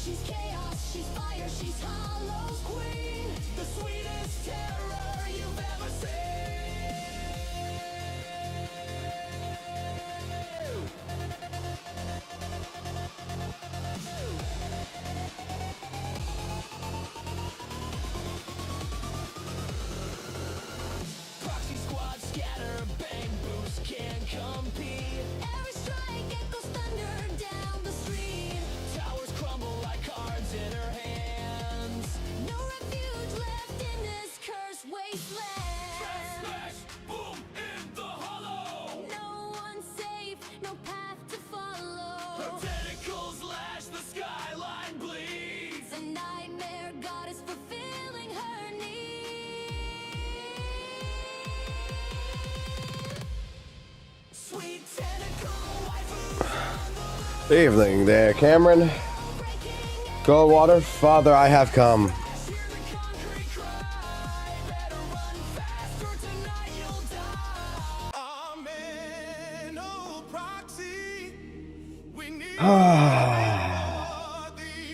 She's chaos, she's fire, she's Hollow's queen. The sweetest terror you've ever Proxy squad scatter, bang boost can't compete. Every strike echoes thunder down the street. Towers crumble like cards in her hands. No refuge left in this cursed wasteland. Smash, boom, in the hollow. No one safe, no path to follow. Her tentacles lash, the skyline bleeds. The nightmare goddess fulfilling her need. Sweet tentacle waifu. Evening there, Cameron. Goldwater, Father, I have come. Hear the concrete cry. Better run faster, tonight you'll die. Amen, oh proxy. We need thee.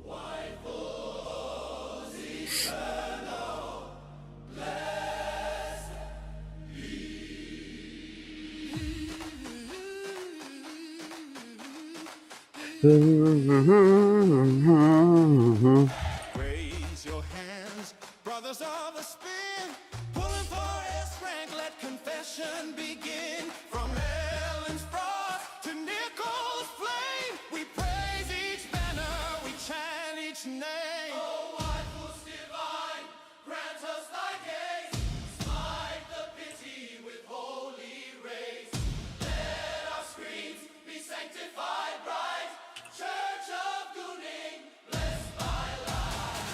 White bulls eternal, blessed Raise your hands, brothers of the spin. Pulling for his rank, let confession begin. From Helen's frost to Nichols' flame, we praise each banner, we chant each name. Oh, white wolves divine, grant us thy gaze. Smite the pity with holy rays. Let our screams be sanctified bright. Church of Gooning, blessed by light.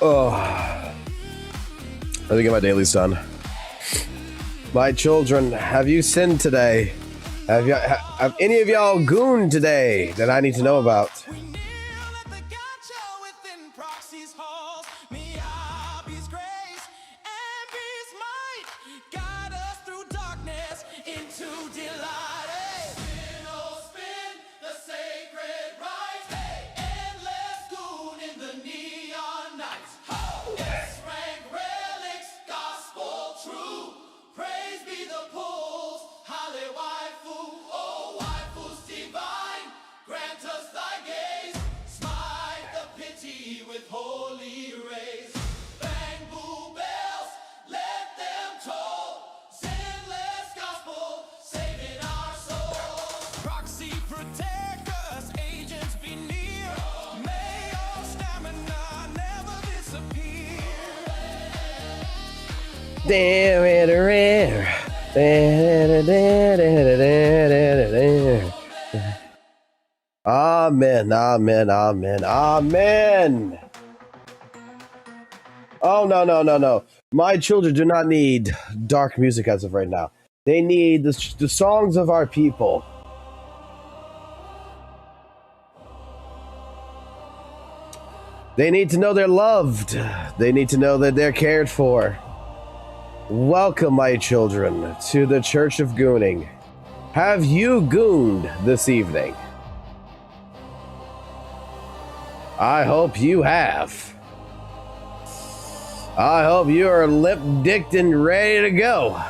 Oh, let me get my dailies done. My children, have you sinned today? Have any of y'all gooned today that I need to know about? We kneel at the gotcha within Proxy's halls. Miyabi's grace and Beast's might guide us through darkness into delight. Hey. Spin, oh spin, the sacred rite. Hey. Endless goon in the neon night. Oh. S-rank relics, gospel true. Praise be the pulls, Holly waifu. Oh, waifus divine, grant us thy gaze. Smite the pity with holy rays. Bang boo bells, let them toll. Zenless gospel, saving our souls. Proxy protect us, agents be near. May our stamina never disappear. Amen, amen, amen, amen. Oh, no, no, no, no. My children do not need dark music as of right now. They need the songs of our people. They need to know they're loved. They need to know that they're cared for. Welcome, my children, to the Church of Gooning. Have you gooned this evening? I hope you have. I hope you are lip-dicked and ready to go. I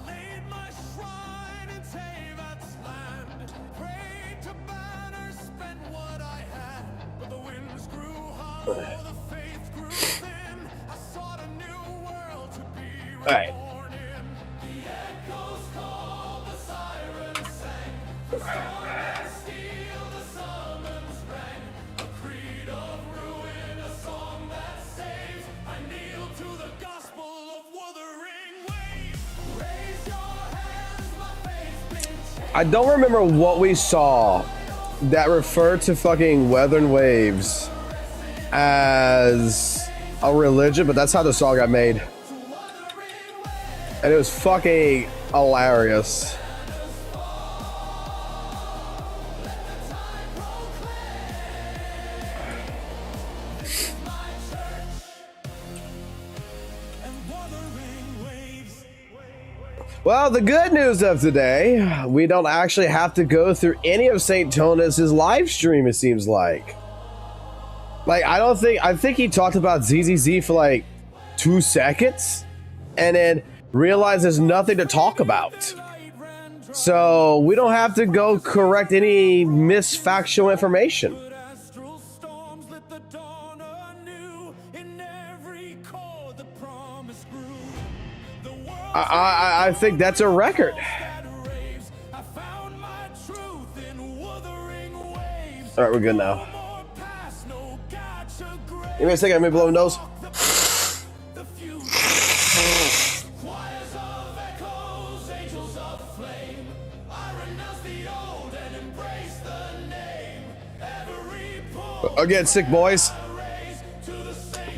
laid my shrine in Tavat's land. Prayed to banners, spent what I had. But the winds grew hollow, the faith grew thin. I sought a new world to be right. reborn in. The echoes called, the sirens sang. The storm and steel, the summons rang. A creed of ruin, a song that saves. I kneel to the gospel of wuthering waves. Raise your hands, my faith's been changed. I don't remember what we saw that referred to fucking Weathering Waves as a religion, but that's how the song got made. And it was fucking hilarious. And Well, the good news of today, we don't actually have to go through any of St. Tonus's live stream, it seems like. I think he talked about ZZZ for like 2 seconds and then realized there's nothing to talk about. So we don't have to go correct any misfactual information. I think that's a record. All right, we're good now. Give me a second, let me blow my nose. I'm getting sick, boys.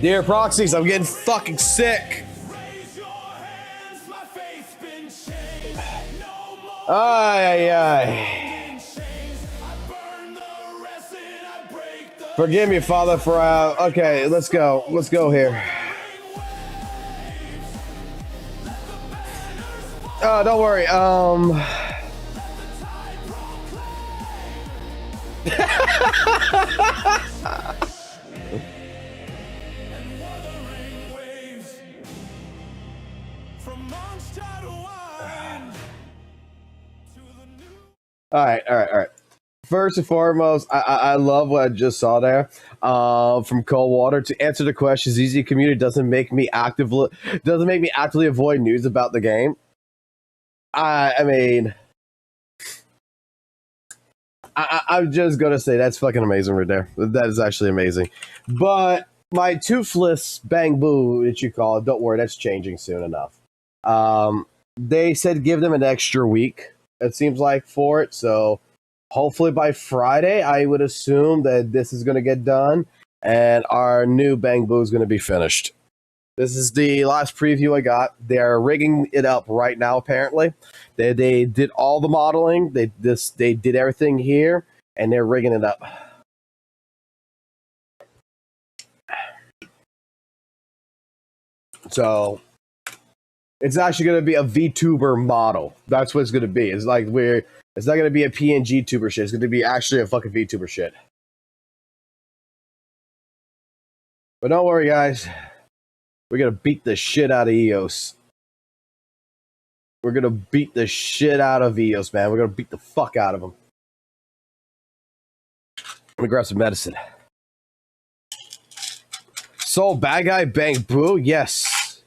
Dear proxies, I'm getting fucking sick. Ay, ay, ay. Forgive me, Father, for okay, let's go. Let's go here. Don't worry. All right. First and foremost, I love what I just saw there. From Coldwater, to answer the question, ZZ community doesn't make me actively avoid news about the game. I mean, I'm just gonna say that's fucking amazing right there. That is actually amazing. But my toothless bang boo that you call it, don't worry, that's changing soon enough. They said give them an extra week, it seems like, for it. So hopefully by Friday, I would assume that this is going to get done and our new Bang Boo is going to be finished. This is the last preview I got. They're rigging it up right now, apparently. They did all the modeling. They did everything here, and they're rigging it up. So it's actually going to be a VTuber model. That's what it's going to be. It's like it's not going to be a PNG tuber shit. It's going to be actually a fucking VTuber shit. But don't worry, guys. We're going to beat the shit out of EOS. We're going to beat the shit out of EOS, man. We're going to beat the fuck out of them. Let me grab some medicine. Soul Bad Guy Bang Boo? Yes.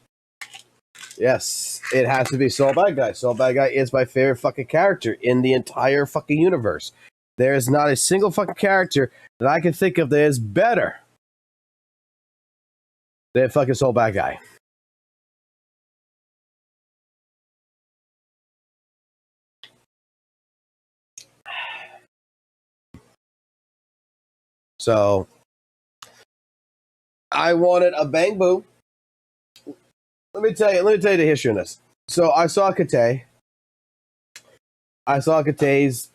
Yes, it has to be Soul Bad Guy. Soul Bad Guy is my favorite fucking character in the entire fucking universe. There is not a single fucking character that I can think of that is better than fucking Soul Bad Guy. So I wanted a Bang Boo. Let me tell you the history on this. So I saw Kate's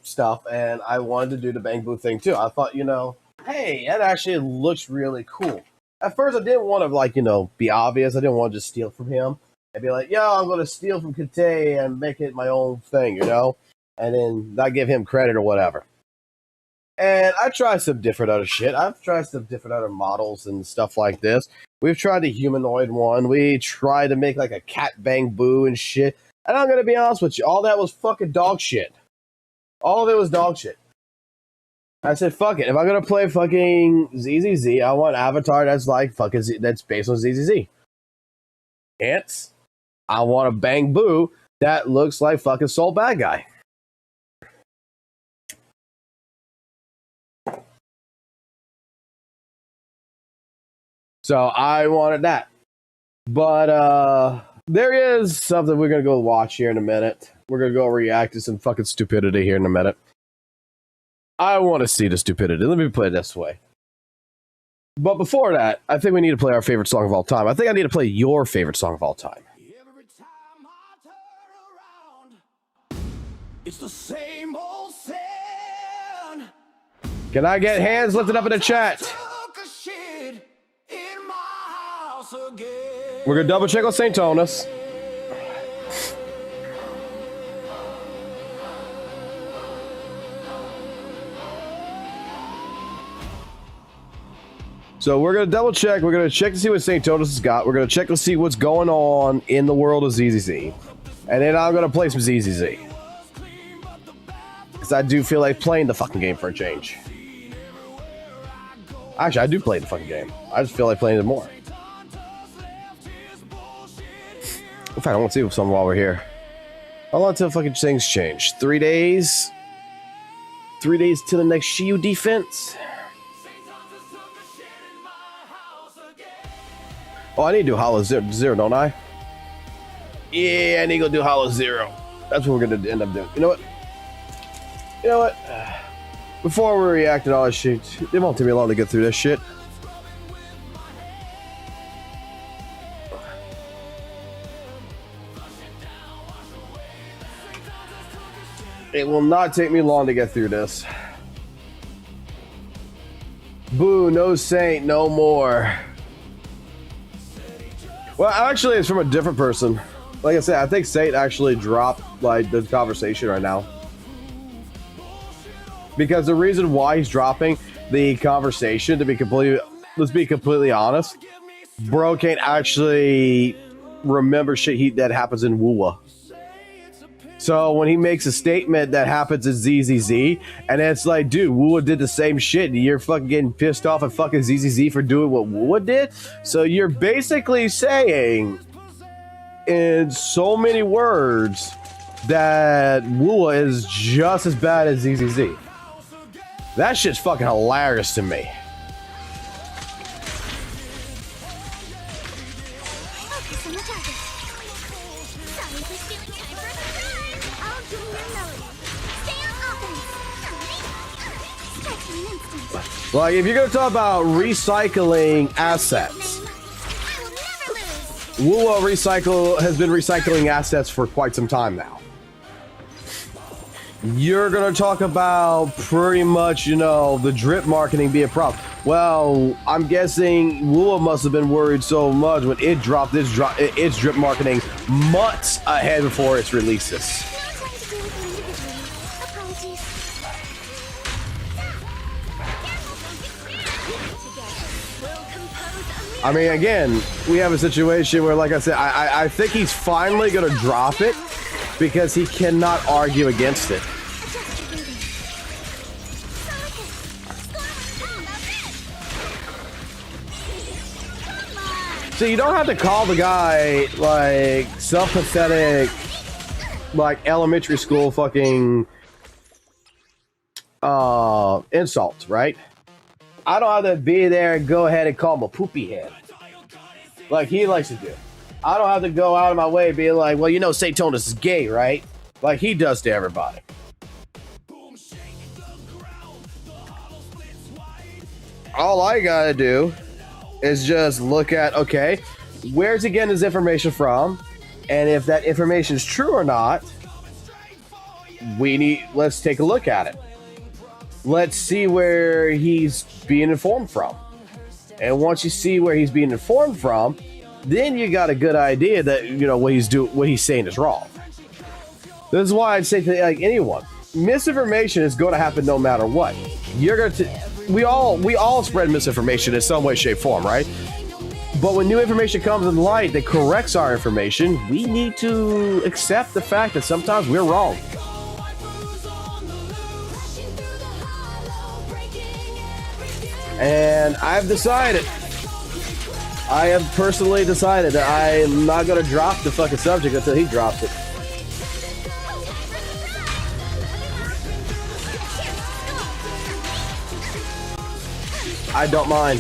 stuff, and I wanted to do the Bang Boo thing too. I thought, hey, that actually looks really cool. At first, I didn't want to, be obvious. I didn't want to just steal from him. I'd be like, yo, I'm going to steal from Kate and make it my own thing, and then not give him credit or whatever. And I tried some different other shit. I've tried some different other models and stuff like this. We've tried the humanoid one. We tried to make like a cat Bang Boo and shit. And I'm going to be honest with you, all that was fucking dog shit. All of it was dog shit. I said, fuck it. If I'm going to play fucking ZZZ, I want an avatar that's like fucking that's based on ZZZ. Ants. I want a Bang Boo that looks like fucking Soul Bad Guy. So I wanted that. But there is something we're going to go watch here in a minute. We're going to go react to some fucking stupidity here in a minute. I want to see the stupidity. Let me put it this way. But before that, I think we need to play our favorite song of all time. I think I need to play your favorite song of all time. Every time I turn around, it's the same old sin. Can I get hands lifted up in the chat? Took a shit in my house again. We're gonna double check on St. Tonus. So we're gonna double check. We're gonna check to see what St. Tonus has got. We're gonna check to see what's going on in the world of ZZZ, and then I'm gonna play some ZZZ because I do feel like playing the fucking game for a change. Actually, I do play the fucking game. I just feel like playing it more. In fact, I want to see something while we're here. How long until fucking things change? 3 days. 3 days till the next Shield defense. Oh, I need to do Hollow Zero, don't I? Yeah, I need to go do Hollow Zero. That's what we're gonna end up doing. You know what? You know what? Before we react to all this shit, it won't take me long to get through this shit. It will not take me long to get through this. Boo, no saint, no more. Well, actually, it's from a different person. Like I said, I think Saint actually dropped like the conversation right now. Because the reason why he's dropping the conversation, let's be completely honest, bro can't actually remember shit that happens in WUWA. So when he makes a statement that happens in ZZZ, and it's like, dude, WUWA did the same shit, and you're fucking getting pissed off at fucking ZZZ for doing what WUWA did? So you're basically saying, in so many words, that WUWA is just as bad as ZZZ. That shit's fucking hilarious to me. Like, if you're gonna talk about recycling assets, WUWA has been recycling assets for quite some time now. You're gonna talk about pretty much, you know, the drip marketing being a problem. Well, I'm guessing WUWA must have been worried so much when it dropped its drip marketing months ahead before its releases. I mean, again, we have a situation where, like I said, I think he's finally going to drop it because he cannot argue against it. So you don't have to call the guy, like, self-pathetic, like, elementary school fucking insults, right? I don't have to be there and go ahead and call him a poopy head like he likes to do. I don't have to go out of my way being like, well, you know, St. Tonus is gay, right? Like he does to everybody. All I gotta do is just look at, okay, where's he getting his information from? And if that information is true or not, let's take a look at it. Let's see where he's being informed from. And once you see where he's being informed from, then you got a good idea that, you know, what he's saying is wrong. This is why I'd say to like anyone, misinformation is going to happen no matter what. We all spread misinformation in some way, shape, form, right? But when new information comes in light that corrects our information, we need to accept the fact that sometimes we're wrong. And I have personally decided that I am not going to drop the fucking subject until he drops it. I don't mind.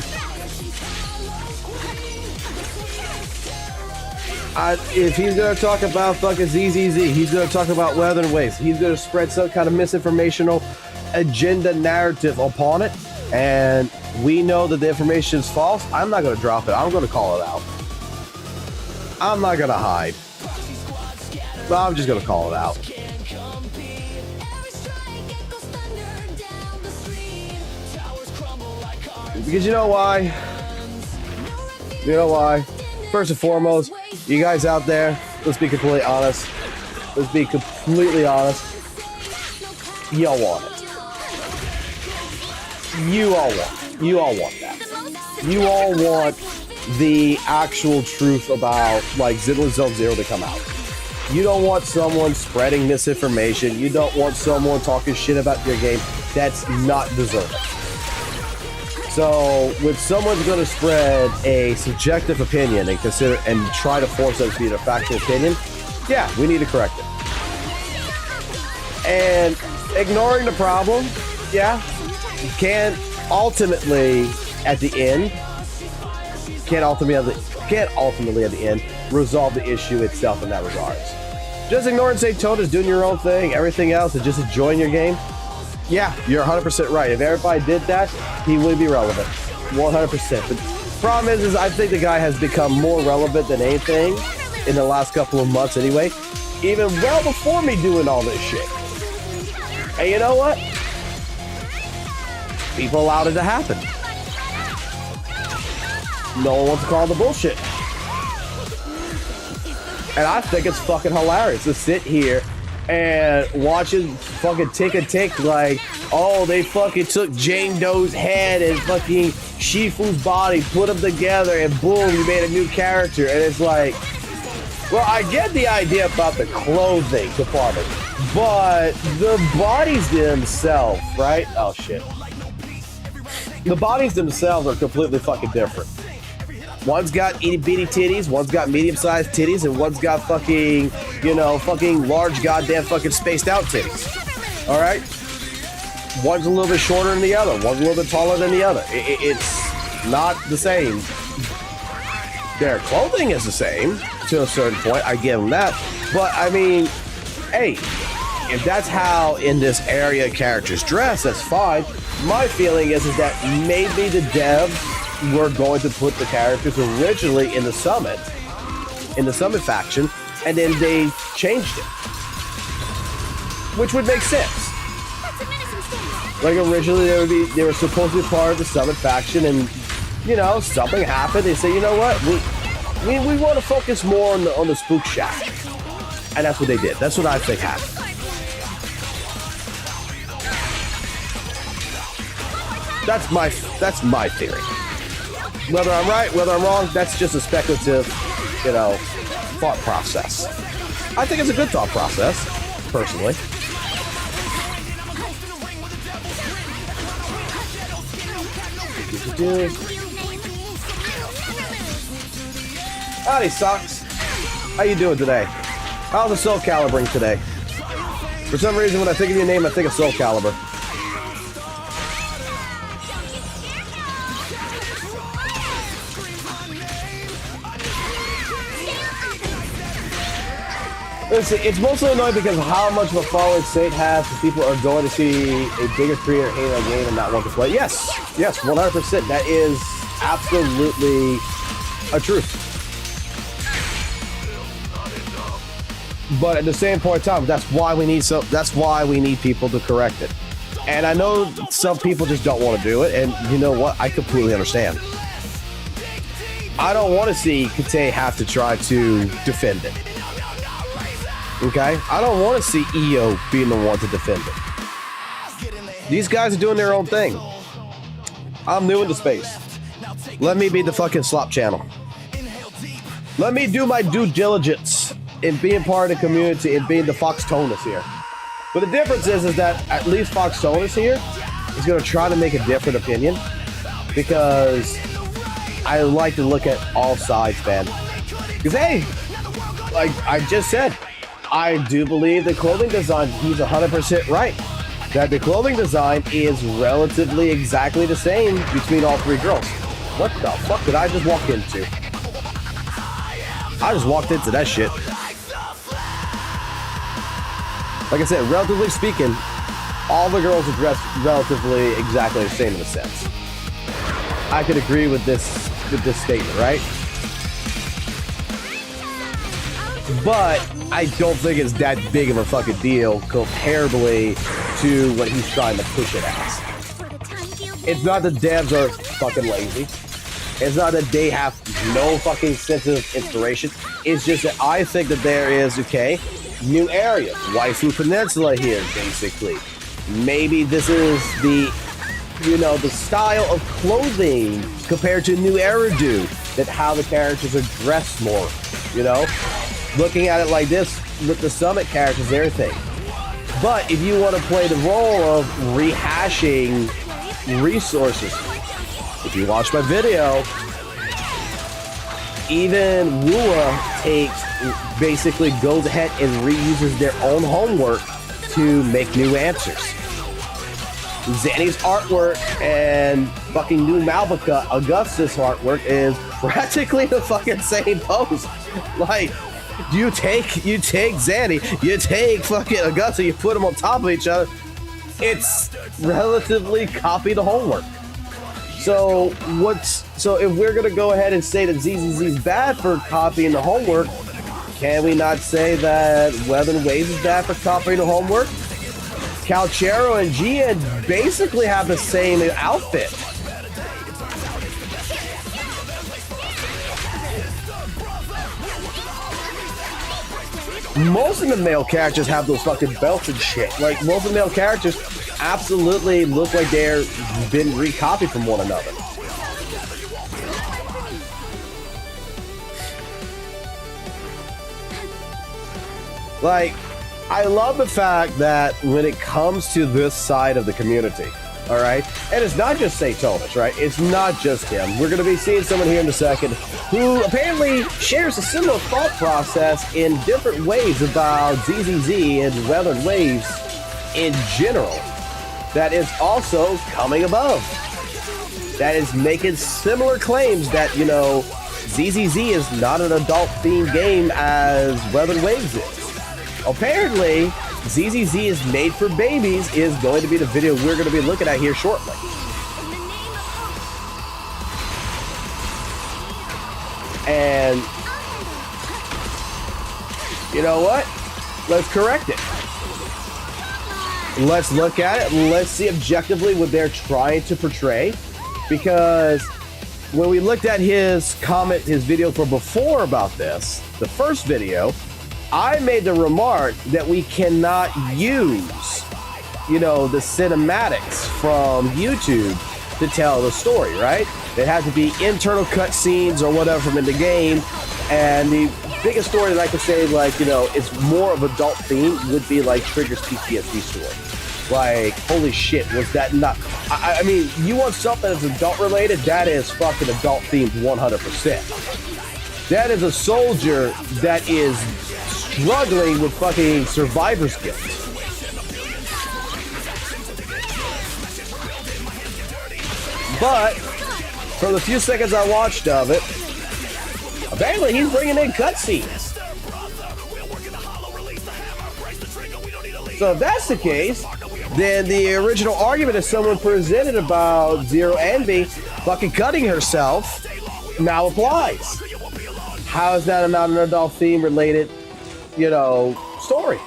If he's going to talk about fucking Z.Z.Z, he's going to talk about Weather Waves, he's going to spread some kind of misinformational agenda narrative upon it, and we know that the information is false, I'm not going to drop it. I'm going to call it out. I'm not going to hide. But I'm just going to call it out. Because you know why? You know why? first and foremost, you guys out there, let's be completely honest. Let's be completely honest. Y'all want it. You all want that. You all want the actual truth about like Zenless Zone Zero to come out. You don't want someone spreading misinformation. You don't want someone talking shit about your game that's not deserving. So when someone's going to spread a subjective opinion and consider and try to force us to be a factual opinion, yeah, we need to correct it. And ignoring the problem, yeah, can't ultimately at the end resolve the issue itself in that regards. Just ignore and say Tota's doing your own thing, everything else, and just enjoying your game. Yeah, you're 100% right. If everybody did that, he would be relevant, 100%. The problem is I think the guy has become more relevant than anything in the last couple of months anyway, even well before me doing all this shit. And you know what? People allowed it to happen. No one wants to call the bullshit. And I think it's fucking hilarious to sit here and watch it fucking tick like, oh, they fucking took Jane Doe's head and fucking Shifu's body, put them together, and boom, you made a new character. And it's like, well, I get the idea about the clothing department, but the bodies themselves, right? Oh, shit. The bodies themselves are completely fucking different. One's got itty bitty titties, one's got medium-sized titties, and one's got fucking, fucking large goddamn fucking spaced out titties. All right? One's a little bit shorter than the other. One's a little bit taller than the other. It's not the same. Their clothing is the same to a certain point. I give them that. But, I mean, hey, if that's how in this area characters dress, that's fine. My feeling is that maybe the devs were going to put the characters originally in the summit faction, and then they changed it, which would make sense. Like originally they were supposed to be part of the summit faction, and something happened. They say, you know what, we want to focus more on the spook shack, and that's what they did. That's what I think happened. That's my theory. Whether I'm right, whether I'm wrong, that's just a speculative, thought process. I think it's a good thought process, personally. Howdy, Socks. How you doing today? How's the Soul Calibering today? For some reason, when I think of your name, I think of Soul Calibur. Listen, it's mostly annoying because of how much of a following Saint has, and people are going to see a bigger creator hate a game and not want to play. Yes, 100%. That is absolutely a truth. But at the same point in time, that's why we need people to correct it. And I know some people just don't want to do it, and you know what? I completely understand. I don't want to see Kate have to try to defend it. Okay? I don't want to see EO being the one to defend it. These guys are doing their own thing. I'm new into space. Let me be the fucking slop channel. Let me do my due diligence in being part of the community and being the Fox Tonus here. But the difference is that at least Fox Tonus here is going to try to make a different opinion, because I like to look at all sides, man. Because, hey, like I just said, I do believe the clothing design, he's 100% right. That the clothing design is relatively exactly the same between all three girls. What the fuck did I just walk into? I just walked into that shit. Like I said, relatively speaking, all the girls are dressed relatively exactly the same in a sense. I could agree with this statement, right? But I don't think it's that big of a fucking deal comparably to what he's trying to push it as. It's not that devs are fucking lazy. It's not that they have no fucking sense of inspiration. It's just that I think that there is, okay, new areas. Waifu Peninsula here, basically. Maybe this is the, you know, the style of clothing compared to New Era do, that how the characters are dressed more, you know? Looking at it like this, with the Summit characters, everything. But if you want to play the role of rehashing resources, if you watch my video, even WUWA basically goes ahead and reuses their own homework to make new answers. Zanny's artwork and fucking new Malvika Augustus artwork is practically the fucking same pose. Like, you take Zanny, you take fucking Augusta, you put them on top of each other. It's relatively copy the homework. So if we're gonna go ahead and say that ZZZ is bad for copying the homework, can we not say that Weather and Waves is bad for copying the homework? Calchero and Gian basically have the same outfit. Most of the male characters have those fucking belts and shit. Like, most of the male characters absolutely look like they're been recopied from one another. Like, I love the fact that when it comes to this side of the community, all right, and it's not just Saitonis, right? It's not just him. We're going to be seeing someone here in a second who apparently shares a similar thought process in different ways about ZZZ and Weather and Waves in general. That is also coming above. That is making similar claims that, you know, ZZZ is not an adult-themed game as Weather and Waves is. Apparently, ZZZ is made for babies is going to be the video we're going to be looking at here shortly. And you know what? Let's correct it. Let's look at it. Let's see objectively what they're trying to portray. Because when we looked at his comment, his video for before about this, the first video, I made the remark that we cannot use, you know, the cinematics from YouTube to tell the story, right? It has to be internal cutscenes or whatever from in the game. And the biggest story that I could say, like, you know, it's more of adult theme would be like Trigger's PTSD story. Like, holy shit, was that not... I mean, you want something that's adult related, that is fucking adult themed 100%. That is a soldier that is struggling with fucking survivor's guilt. But from the few seconds I watched of it, apparently he's bringing in cutscenes. So if that's the case, then the original argument that someone presented about Zero Envy fucking cutting herself now applies. How is that not an adult theme related, you know, story?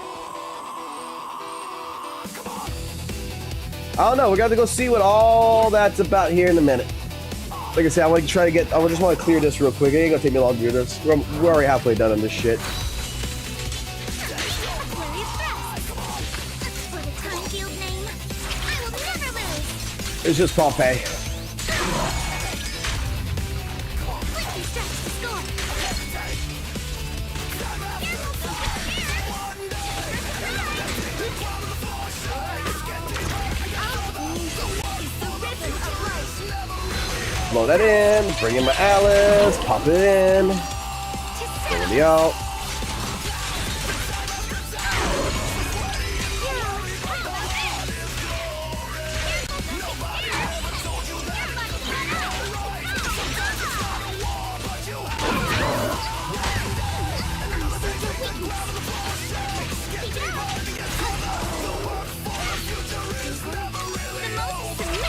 I don't know. We got to go see what all that's about here in a minute. Like I said, I want to try to get. I just want to clear this real quick. It ain't gonna take me long to do this. We're already halfway done on this shit. It's just Pompeii. Blow that in, bring in my Alice, pop it in, bring me out.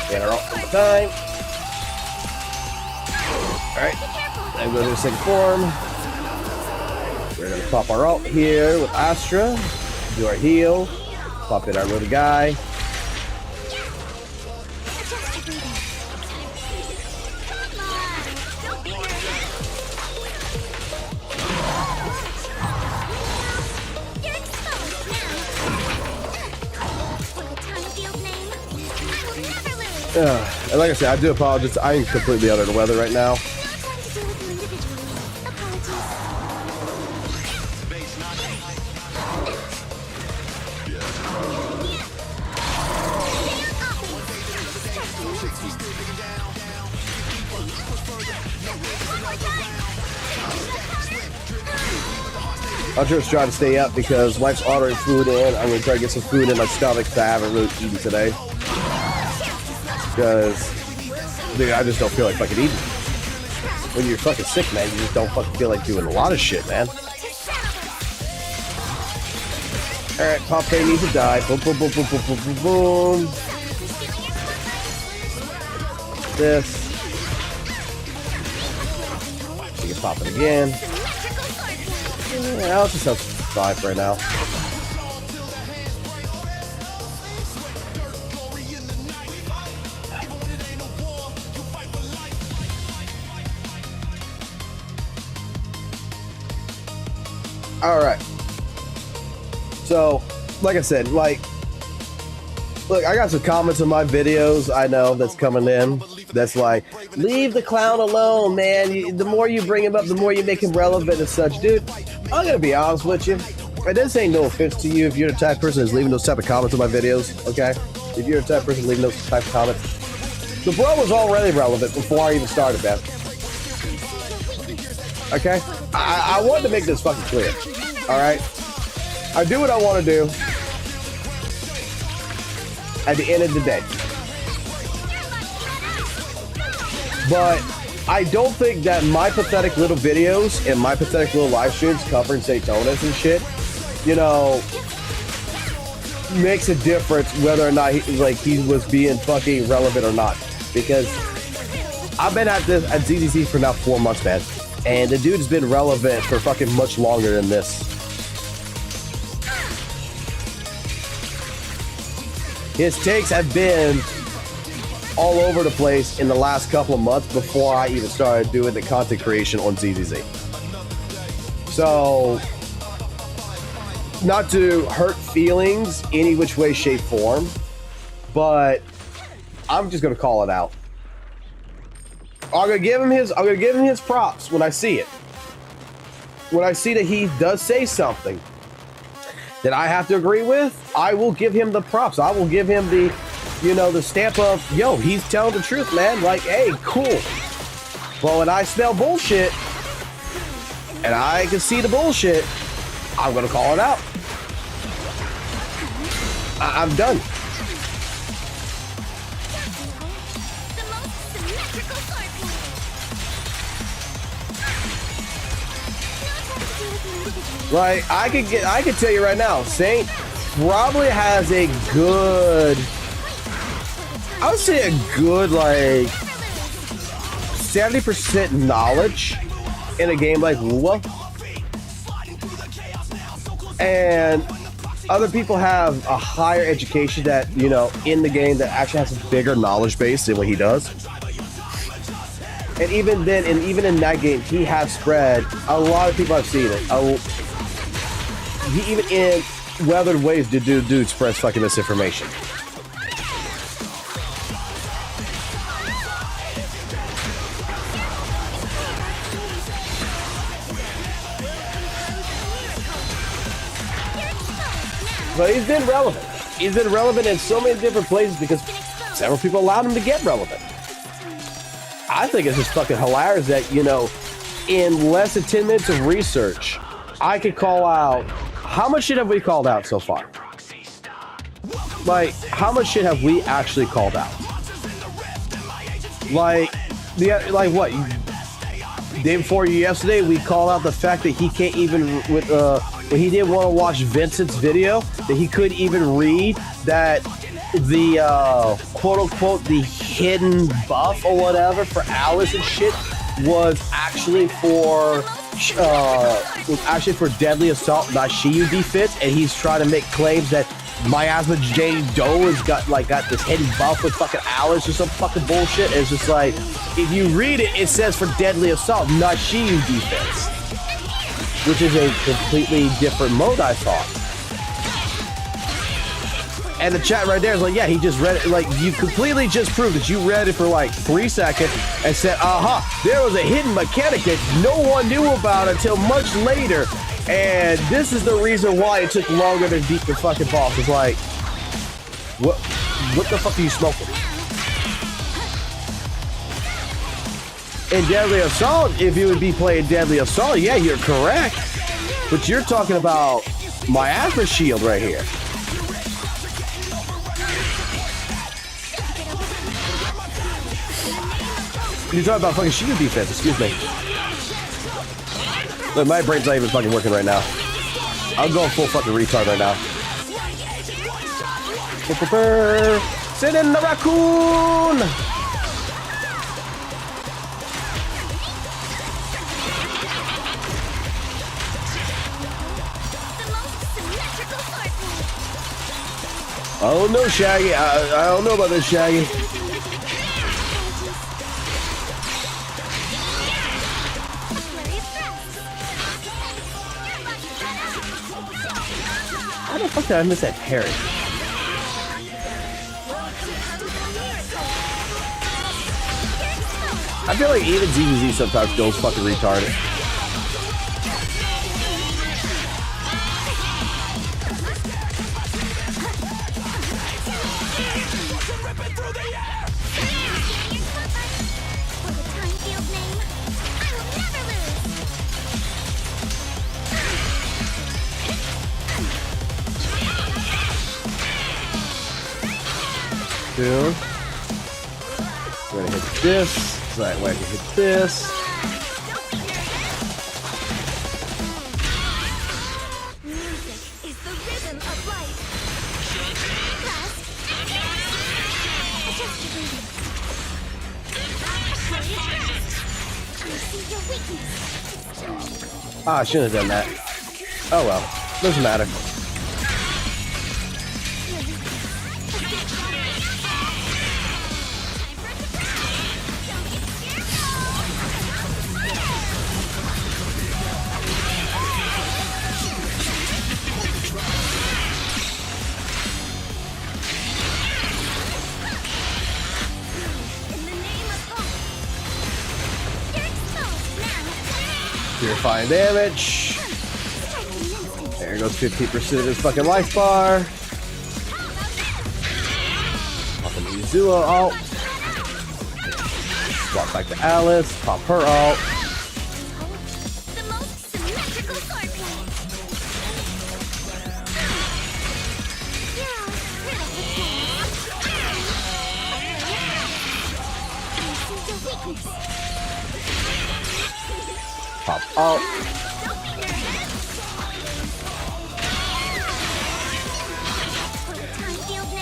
Get her out one more time. Alright, then go to the second form. We're going to pop our ult here with Astra. Do our heal. Pop in our little guy. And like I said, I do apologize. I'm completely under the weather right now. I'm just trying to stay up because wife's ordering food in. I'm gonna try to get some food in my stomach because I haven't really eaten today. Because, dude, I just don't feel like fucking eating. When you're fucking sick, man, you just don't fucking feel like doing a lot of shit, man. Alright, Pompeii needs to die. Boom, boom, boom, boom, boom, boom, boom, boom. This. You can pop it again. Yeah, I'll just have 5 right now. Alright. So, like I said, like, look, I got some comments on my videos, I know, that's coming in. That's like, leave the clown alone, man. The more you bring him up, the more you make him relevant and such. Dude, I'm gonna be honest with you. And this ain't no offense to you if you're the type of person that's leaving those type of comments on my videos, okay? If you're the type of person leaving those type of comments. The bro was already relevant before I even started, man. Okay? I wanted to make this fucking clear, alright? I do what I want to do at the end of the day. But I don't think that my pathetic little videos and my pathetic little live streams covering Daytonas and shit, you know, makes a difference whether or not he was being fucking relevant or not. Because I've been at this at ZZZ for now 4 months, man. And the dude's been relevant for fucking much longer than this. His takes have been all over the place in the last couple of months before I even started doing the content creation on Z.Z.Z. So, not to hurt feelings any which way, shape, form, but I'm just gonna call it out. I'm gonna give him his props when I see it. When I see that he does say something that I have to agree with, I will give him the props. I will give him the, you know, the stamp of, yo, he's telling the truth, man. Like, hey, cool. But when I smell bullshit, and I can see the bullshit, I'm gonna call it out. I'm done. Like, I could tell you right now, Saint probably has a good, I would say a good, like, 70% knowledge in a game like WUWA. And other people have a higher education that, you know, in the game that actually has a bigger knowledge base than what he does. And even then, and even in that game, he has spread, a lot of people have seen it. He even in weathered ways did dude spreads fucking misinformation. But he's been relevant. He's been relevant in so many different places because several people allowed him to get relevant. I think it's just fucking hilarious that, you know, in less than 10 minutes of research, I could call out, how much shit have we called out so far? Like, how much shit have we actually called out? Like what? Day before yesterday, we called out the fact that he can't even, when he didn't want to watch Vincent's video, that he couldn't even read that the quote-unquote the hidden buff or whatever for Alice and shit was actually for deadly assault, not Shiyu defense, and he's trying to make claims that Miasma Jane Doe has got this hidden buff with fucking Alice or some fucking bullshit. And it's just like, if you read it, it says for deadly assault, not Shiyu defense, which is a completely different mode, I thought. And the chat right there is like, yeah, he just read it. Like, you completely just proved that you read it for like 3 seconds and said, aha, there was a hidden mechanic that no one knew about until much later. And this is the reason why it took longer to beat the fucking boss. It's like, what the fuck are you smoking? In Deadly Assault, if you would be playing Deadly Assault, yeah, you're correct. But you're talking about my Asper shield right here. You're talking about fucking shield defense, excuse me. Look, my brain's not even fucking working right now. I'm going full fucking retard right now. Sit in the raccoon! Oh no, Shaggy. I don't know about this, Shaggy. How the fuck did I miss that parry? I feel like even Z.Z.Z sometimes goes fucking retarded. We're gonna hit this. Right way I can hit this. Music is the rhythm of life. Adjust your I see your weakness. Ah, I shouldn't have done that. Oh well, doesn't matter. Purifying damage. There goes 15% of his fucking life bar. Popping the WUWA ult. Swap back to Alice. Pop her ult. The most symmetrical swordplay. Pop ult.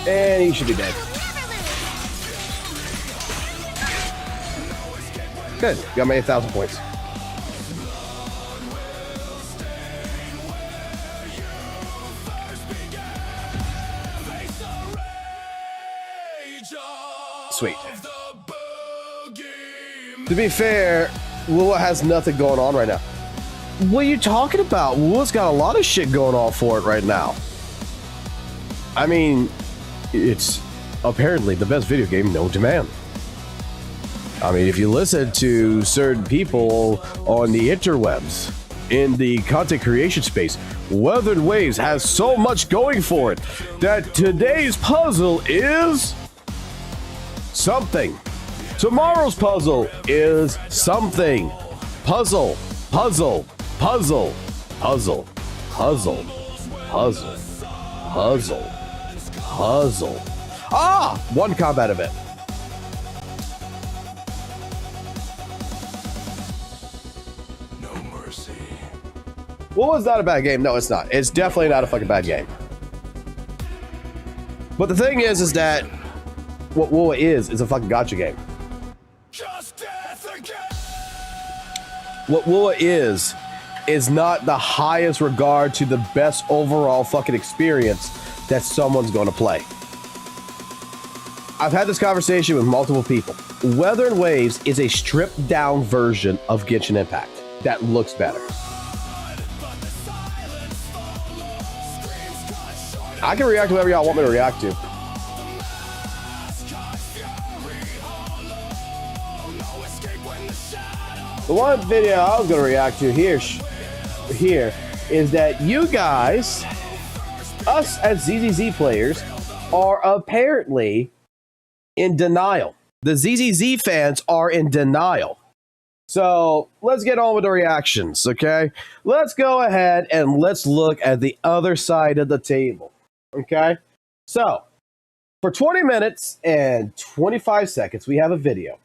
And he should be dead. Good. Got me 1,000 points. Sweet. To be fair, WUWA has nothing going on right now. What are you talking about? WUWA's got a lot of shit going on for it right now. I mean, it's apparently the best video game known to man. I mean, if you listen to certain people on the interwebs, in the content creation space, Weathered Waves has so much going for it that today's puzzle is something. Tomorrow's puzzle is something. Puzzle, puzzle, puzzle, puzzle, puzzle, puzzle, puzzle, puzzle. Ah! One combat event. No mercy. Well, it's not a bad game. No, it's not. It's definitely not a fucking bad game. But the thing is that what WUWA is a fucking gacha game. Just death again. What WUWA is not the highest regard to the best overall fucking experience that someone's going to play. I've had this conversation with multiple people. Weathered Waves is a stripped down version of Genshin Impact that looks better. I can react to whatever y'all want me to react to. The one video I was going to react to here is that you guys, us as ZZZ players, are apparently in denial. The ZZZ fans are in denial. So let's get on with the reactions, okay? Let's go ahead and let's look at the other side of the table, okay? So for 20 minutes and 25 seconds, we have a video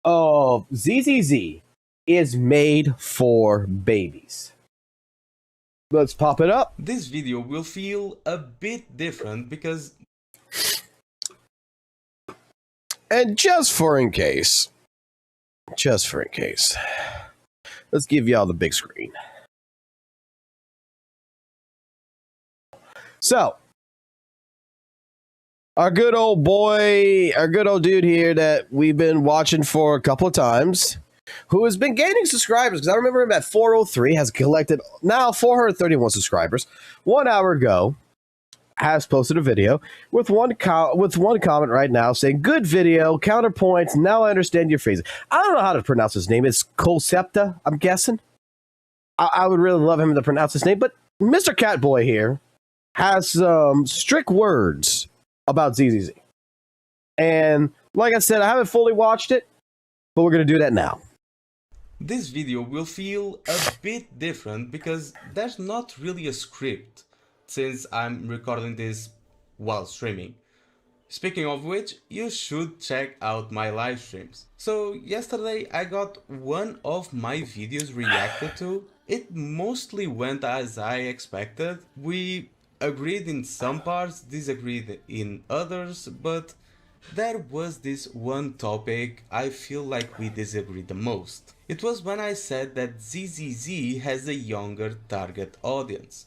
of ZZZ is made for babies. Let's pop it up. This video will feel a bit different because... And just for in case, let's give y'all the big screen. So, our good old dude here that we've been watching for a couple of times, who has been gaining subscribers, because I remember him at 403, has collected now 431 subscribers. 1 hour ago, has posted a video with one comment right now saying, "Good video, counterpoints, now I understand your phrasing." I don't know how to pronounce his name. It's Colcepta, I'm guessing. I would really love him to pronounce his name, but Mr. Catboy here has some strict words about ZZZ. And like I said, I haven't fully watched it, but we're going to do that now. This video will feel a bit different because there's not really a script, since I'm recording this while streaming. Speaking of which, you should check out my live streams. So yesterday I got one of my videos reacted to. It mostly went as I expected. We agreed in some parts, disagreed in others, but there was this one topic I feel like we disagreed the most. It was when I said that ZZZ has a younger target audience.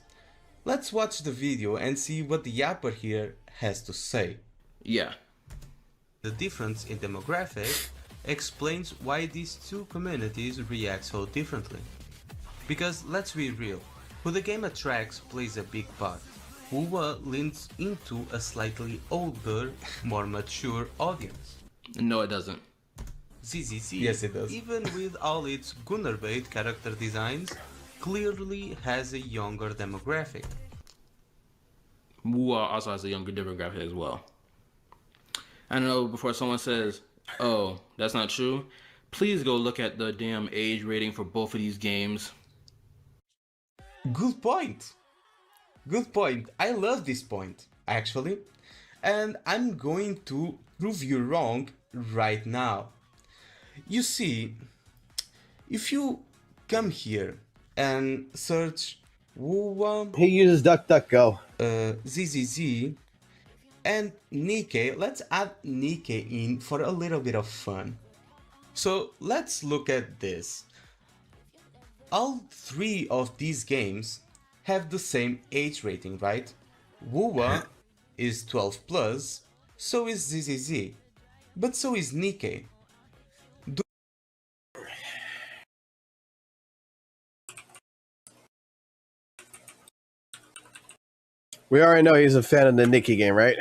Let's watch the video and see what the yapper here has to say. Yeah. The difference in demographic explains why these two communities react so differently. Because let's be real, who the game attracts plays a big part. WUWA leans into a slightly older, more mature audience. No, it doesn't. ZZZ, Yes, it does. even with all its Gunnar-bait character designs, clearly has a younger demographic. WUWA also has a younger demographic as well. I know before someone says, "Oh, that's not true," please go look at the damn age rating for both of these games. Good point! Good point. I love this point, actually. And I'm going to prove you wrong right now. You see, if you come here and search WUWA, He uses DuckDuckGo. ZZZ, and Nikkei, let's add Nikkei in for a little bit of fun. So let's look at this. All three of these games have the same age rating, right? WUWA is 12 plus, so is ZZZ, but so is Nikkei. We already know he's a fan of the Nikki game, right?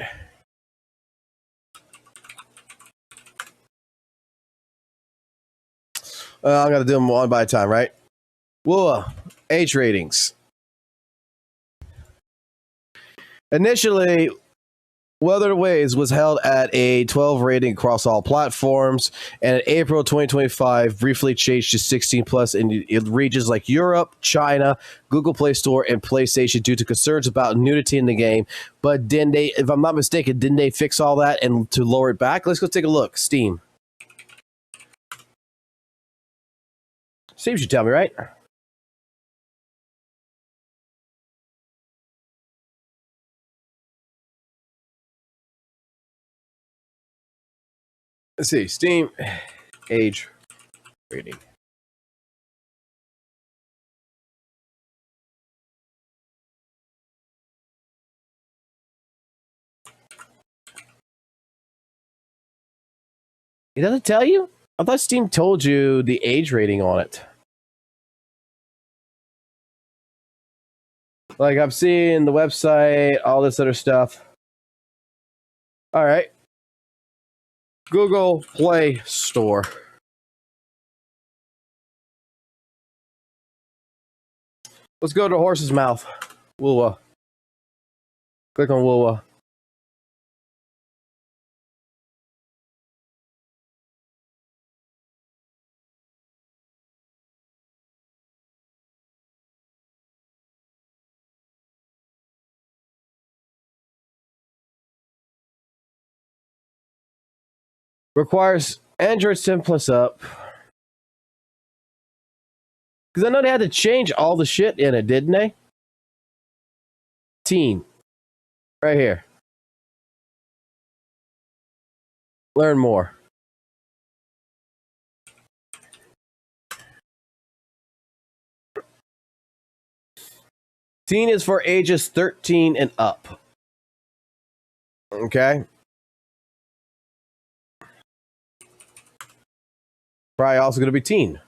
I'm going to do them one by a time, right? WUWA, age ratings. Initially, Weathered Waves was held at a 12 rating across all platforms, and in April 2025, briefly changed to 16 plus in regions like Europe, China, Google Play Store, and PlayStation due to concerns about nudity in the game. But didn't they, if I'm not mistaken, didn't they fix all that and to lower it back? Let's go take a look. Steam. Steam should tell me, right? Let's see, Steam age rating. It doesn't tell you? I thought Steam told you the age rating on it. Like, I'm seeing the website, all this other stuff. All right. Google Play Store. Let's go to Horse's Mouth. WUWA. Click on WUWA. Requires Android 10 plus up. Because I know they had to change all the shit in it, didn't they? Teen. Right here. Learn more. Teen is for ages 13 and up. Okay. Probably also going to be teen.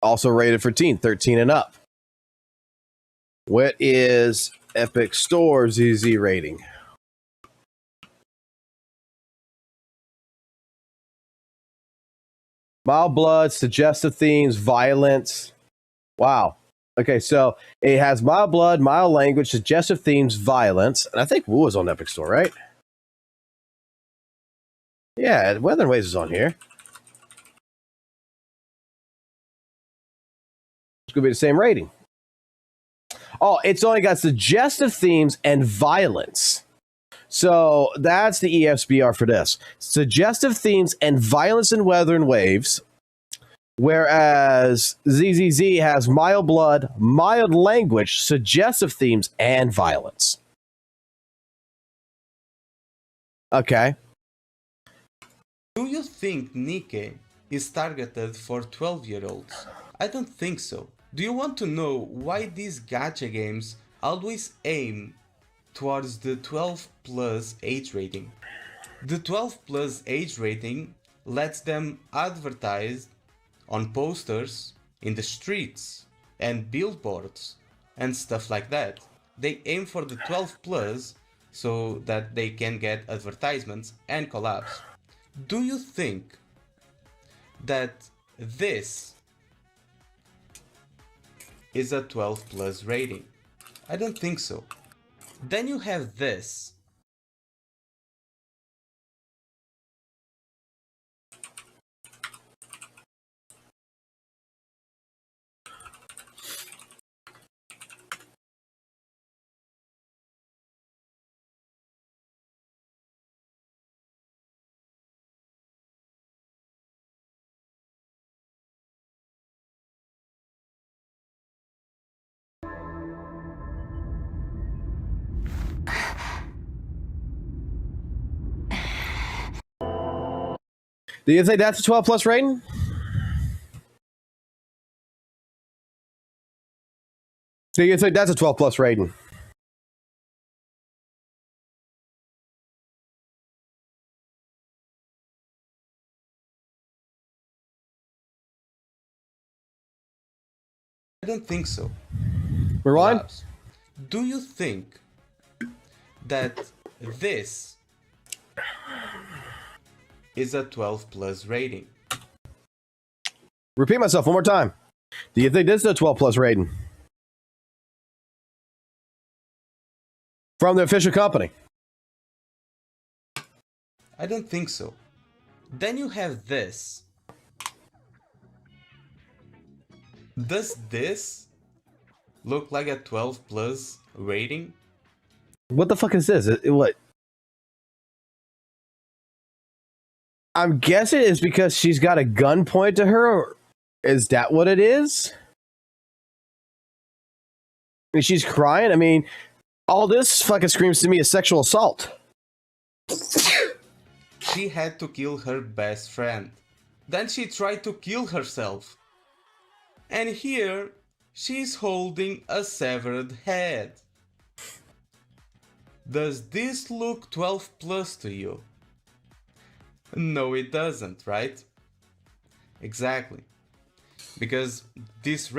Also rated for teen, 13 and up. What is Epic Store ZZ rating? Mild blood, suggestive themes, violence. Wow. Okay, so it has mild blood, mild language, suggestive themes, violence. And I think Wu is on Epic Store, right? Yeah, Weather and Waves is on here. It's going to be the same rating. Oh, it's only got suggestive themes and violence. So that's the ESBR for this. Suggestive themes and violence in Weather and Waves. Whereas ZZZ has mild blood, mild language, suggestive themes, and violence. Okay. Do you think Nikke is targeted for 12-year-olds? I don't think so. Do you want to know why these gacha games always aim towards the 12 plus age rating? The 12 plus age rating lets them advertise on posters, in the streets, and billboards, and stuff like that. They aim for the 12 plus so that they can get advertisements and collabs. Do you think that this is a 12 plus rating? I don't think so. Then you have this. Do you think that's a 12 plus rating? Do you think that's a 12 plus rating? I don't think so. Rewind? Collabs. Do you think that this is a 12 plus rating? Repeat myself one more time. Do you think this is a 12 plus rating? From the official company. I don't think so. Then you have this. Does this look like a 12 plus rating? What the fuck is this? What? I'm guessing it's because she's got a gun pointed to her. Or is that what it is? I mean, she's crying. I mean, all this fucking screams to me is sexual assault. She had to kill her best friend. Then she tried to kill herself. And here, she's holding a severed head. Does this look 12 plus to you? No, it doesn't, right? Exactly. because this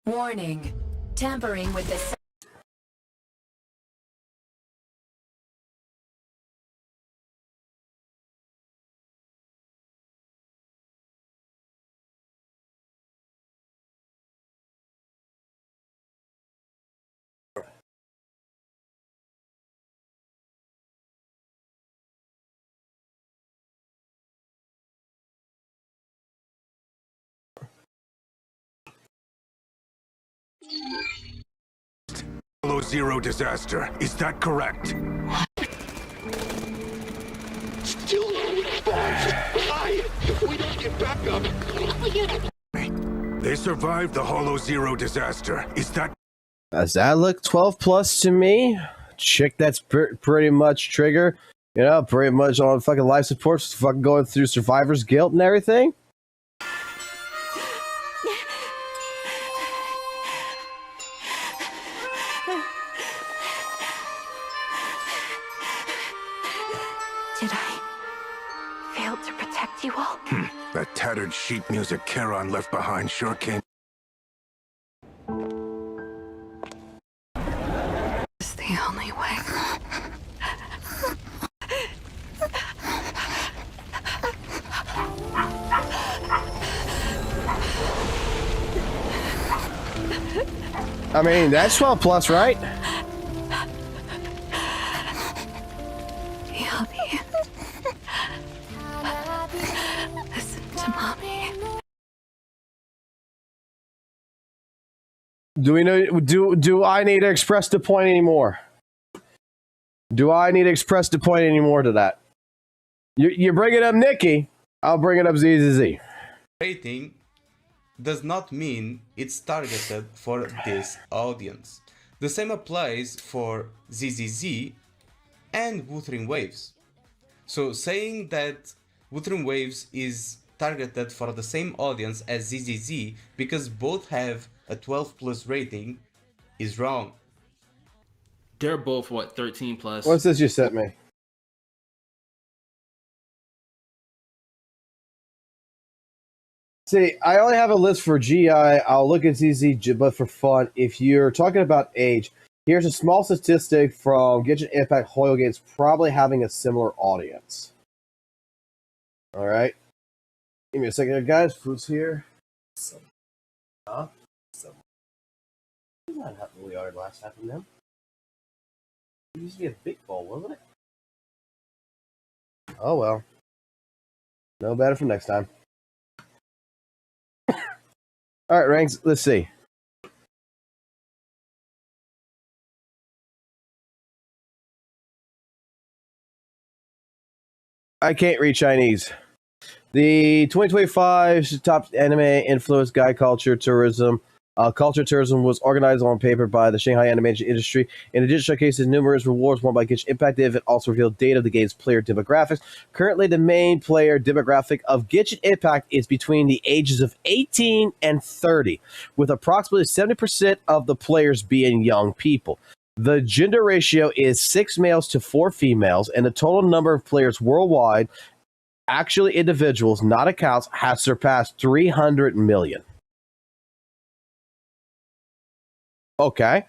Warning. Tampering with the Zero disaster. Is that correct? Still no response. Why? If we don't get back up. They survived the Hollow Zero disaster. Is that Does that look 12 plus to me? Chick that's pretty much trigger, you know, pretty much on fucking life support, fucking going through survivor's guilt and everything. Did I fail to protect you all? that tattered sheet music Charon left behind sure came. It's the only way. I mean, that's 12 plus, right? Yummy. Listen to mommy. Do we know? Do I need to express the point anymore? Do I need to express the point anymore to that? You bring it up, Nikki. I'll bring it up, Z.Z.Z. rating does not mean it's targeted for this audience. The same applies for ZZZ and Wuthering Waves. So saying that Wuthering Waves is targeted for the same audience as ZZZ because both have a 12 plus rating is wrong. They're both, what, 13 plus? What's this you sent me? See, I only have a list for GI. I'll look at ZZ, but for fun, if you're talking about age, here's a small statistic from Genshin Impact Hoyo Games probably having a similar audience. All right. Give me a second here, guys. Food's here. Huh? Not how we are last half of them. It used to be a big bowl, wasn't it? Oh well. No better for next time. All right, ranks. Let's see. I can't read Chinese. The 2025 top anime influence guide culture tourism. Culture tourism was organized on paper by the Shanghai animation industry. In addition, showcases numerous rewards won by Genshin Impact. The event also revealed data of the game's player demographics. Currently, the main player demographic of Genshin Impact is between the ages of 18 and 30, with approximately 70% of the players being young people. The gender ratio is 6 males to 4 females, and the total number of players worldwide, actually individuals, not accounts, has surpassed 300 million. Okay.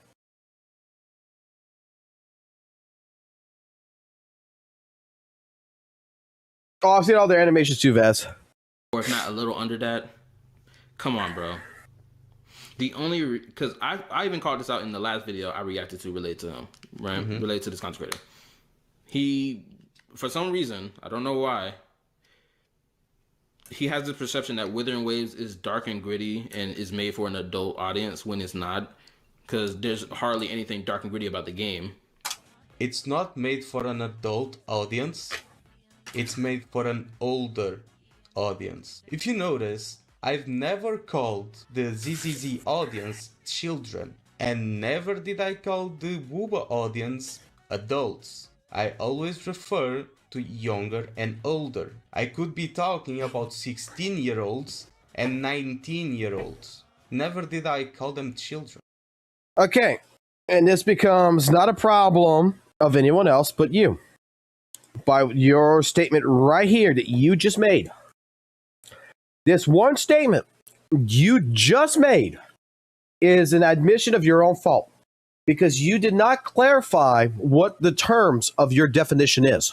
Oh, I've seen all their animations too, Vaz. Or if not a little under that. Come on, bro. The only because I even called this out in the last video I reacted to related to him, right? Related to this content creator. He, for some reason, I don't know why, he has this perception that Withering Waves is dark and gritty and is made for an adult audience when it's not, because there's hardly anything dark and gritty about the game. It's not made for an adult audience, it's made for an older audience. If you notice, I've never called the ZZZ audience children, and never did I call the WUWA audience adults. I always refer to younger and older. I could be talking about 16-year-olds and 19-year-olds. Never did I call them children. Okay. And this becomes not a problem of anyone else but you. by your statement right here that you just made. This one statement you just made is an admission of your own fault because you did not clarify what the terms of your definition is.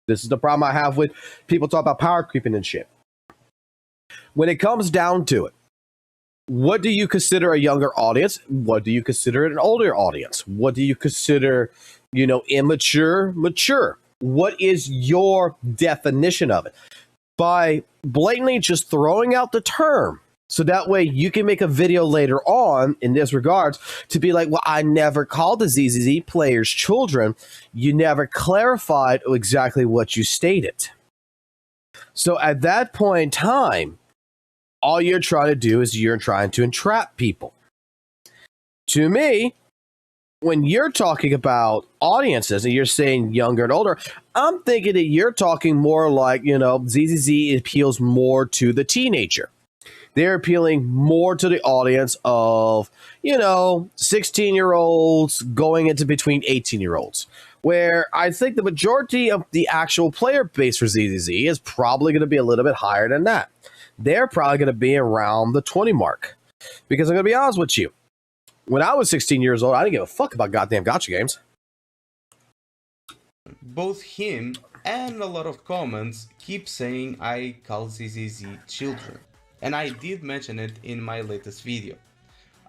This is the problem I have with people talk about power creeping and shit. When it comes down to it, what do you consider a younger audience? What do you consider an older audience? What do you consider, immature, mature? What is your definition of it? By blatantly just throwing out the term, so that way you can make a video later on in this regards to be like, well, I never called the ZZZ players children. You never clarified exactly what you stated. So at that point in time, all you're trying to do is you're trying to entrap people. To me, when you're talking about audiences and you're saying younger and older, I'm thinking that you're talking more like, ZZZ appeals more to the teenager. They're appealing more to the audience of, 16-year-olds going into between 18-year-olds. Where I think the majority of the actual player base for ZZZ is probably going to be a little bit higher than that. They're probably going to be around the 20 mark. Because I'm going to be honest with you. When I was 16 years old, I didn't give a fuck about goddamn gacha games. Both him and a lot of comments keep saying I call ZZZ children. And I did mention it in my latest video.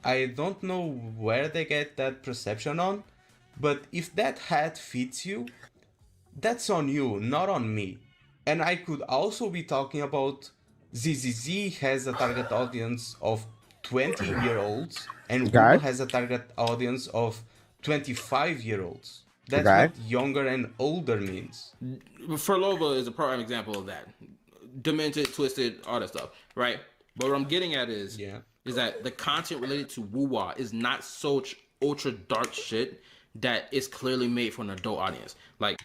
I don't know where they get that perception on, but if that hat fits you, that's on you, not on me. And I could also be talking about ZZZ has a target audience of 20-year-olds and WUWA has a target audience of 25-year-olds. That's what younger and older means. Furlova is a prime example of that. Demented, twisted, all that stuff, right? But what I'm getting at is that the content related to WUWA is not such ultra dark shit that is clearly made for an adult audience. Like,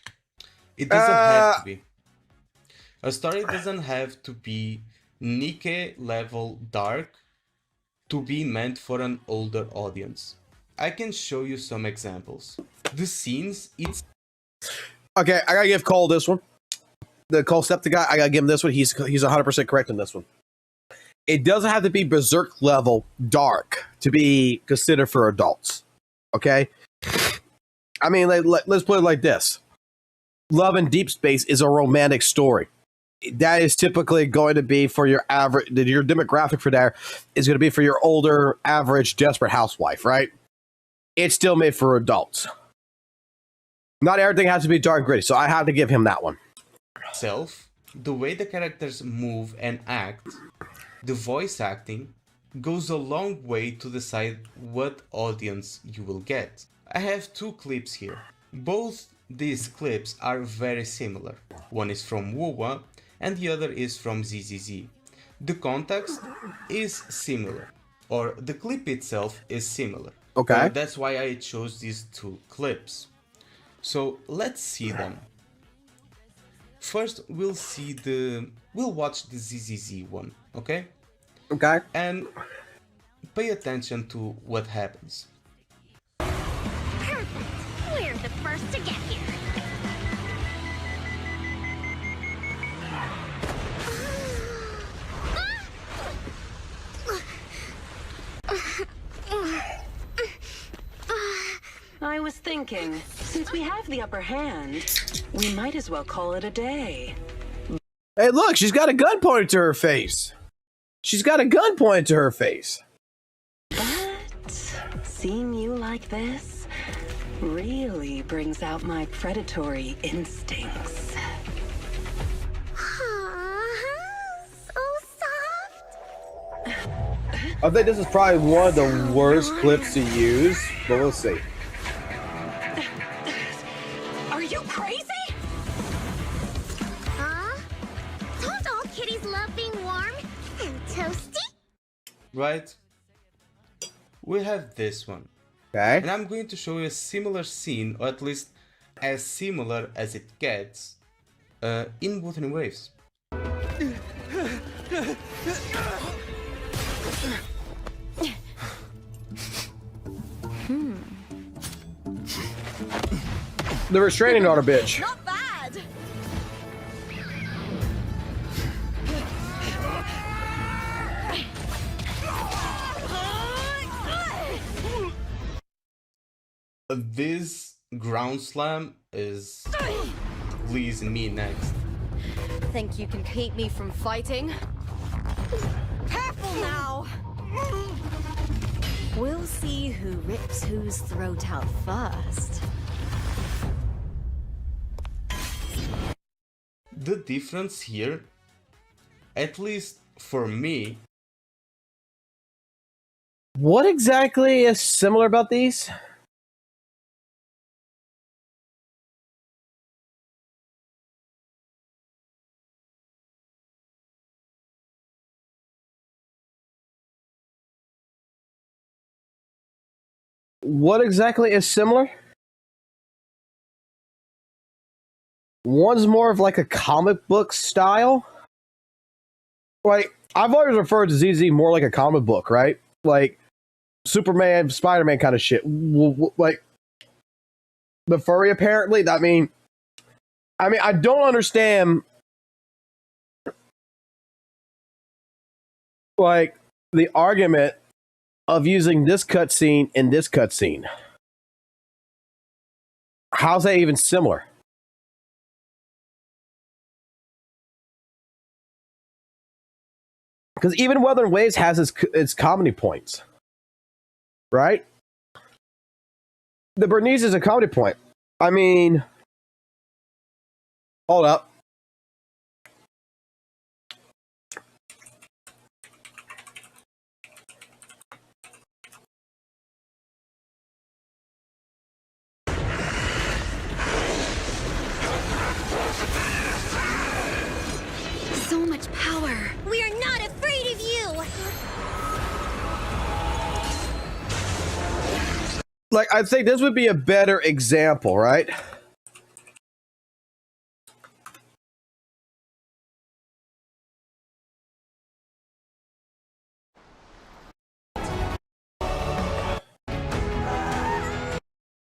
it doesn't have to be. A story doesn't have to be Nikke level dark to be meant for an older audience. I can show you some examples. The scenes, it's... Okay, I gotta give Cole this one. The Cole Step, the guy, I gotta give him this one. He's 100% correct in this one. It doesn't have to be Berserk level dark to be considered for adults. Okay? I mean, let's put it like this. Love in Deep Space is a romantic story. That is typically going to be for your average, your demographic for there is going to be for your older, average, desperate housewife, right? It's still made for adults. Not everything has to be dark and gritty, so I have to give him that one. The way the characters move and act, the voice acting, goes a long way to decide what audience you will get. I have two clips here. Both these clips are very similar. One is from WUWA and the other is from ZZZ. The context is similar, or the clip itself is similar. Okay. That's why I chose these two clips. So let's see them. First, we'll watch the ZZZ one, okay? Okay. And pay attention to what happens. Perfect. We're the first to get here. I was thinking, since we have the upper hand, we might as well call it a day. Hey, look, she's got a gun pointed to her face. She's got a gun pointed to her face. But seeing you like this really brings out my predatory instincts. So soft. I think this is probably one of the worst clips to use, but we'll see. Are you crazy? Huh? Don't all kitties love being warm and toasty? Right? We have this one. Okay. And I'm going to show you a similar scene, or at least as similar as it gets, in Wuthering Waves. The restraining order, bitch. Not bad. This ground slam is pleasing me next. Think you can keep me from fighting? Careful now! We'll see who rips whose throat out first. The difference here, at least for me... What exactly is similar about these? What exactly is similar? One's more of like a comic book style. Like, I've always referred to ZZ more like a comic book, right? Like, Superman, Spider-Man kind of shit. Like, the furry apparently, I mean, I don't understand, like, the argument of using this cutscene in this cutscene. How's that even similar? Because even Wuthering Waves has its comedy points, right? The Bernice is a comedy point. I mean, hold up. So much power. We are not afraid of you. Like, I'd say this would be a better example, right?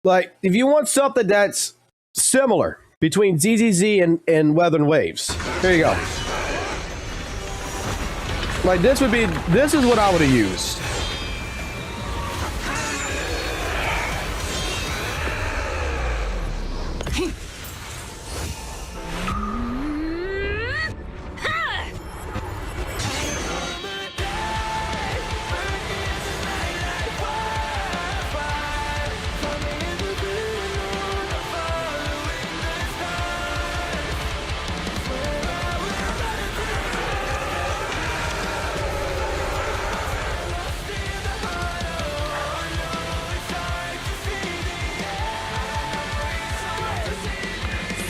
Like, if you want something that's similar between ZZZ and Wuthering Waves, here you go. Like, this is what I would have used.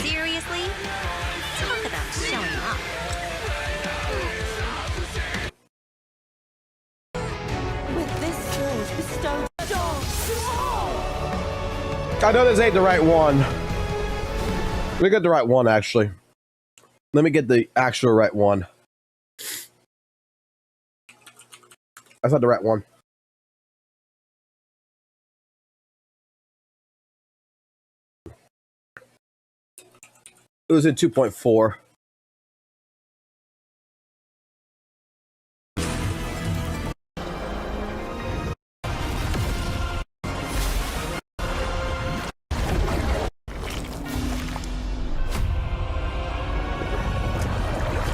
Seriously? Talk about showing up. With this sword bestowed I know this ain't the right one. Let me get the right one, actually. Let me get the actual right one. That's not the right one. It was in 2.4.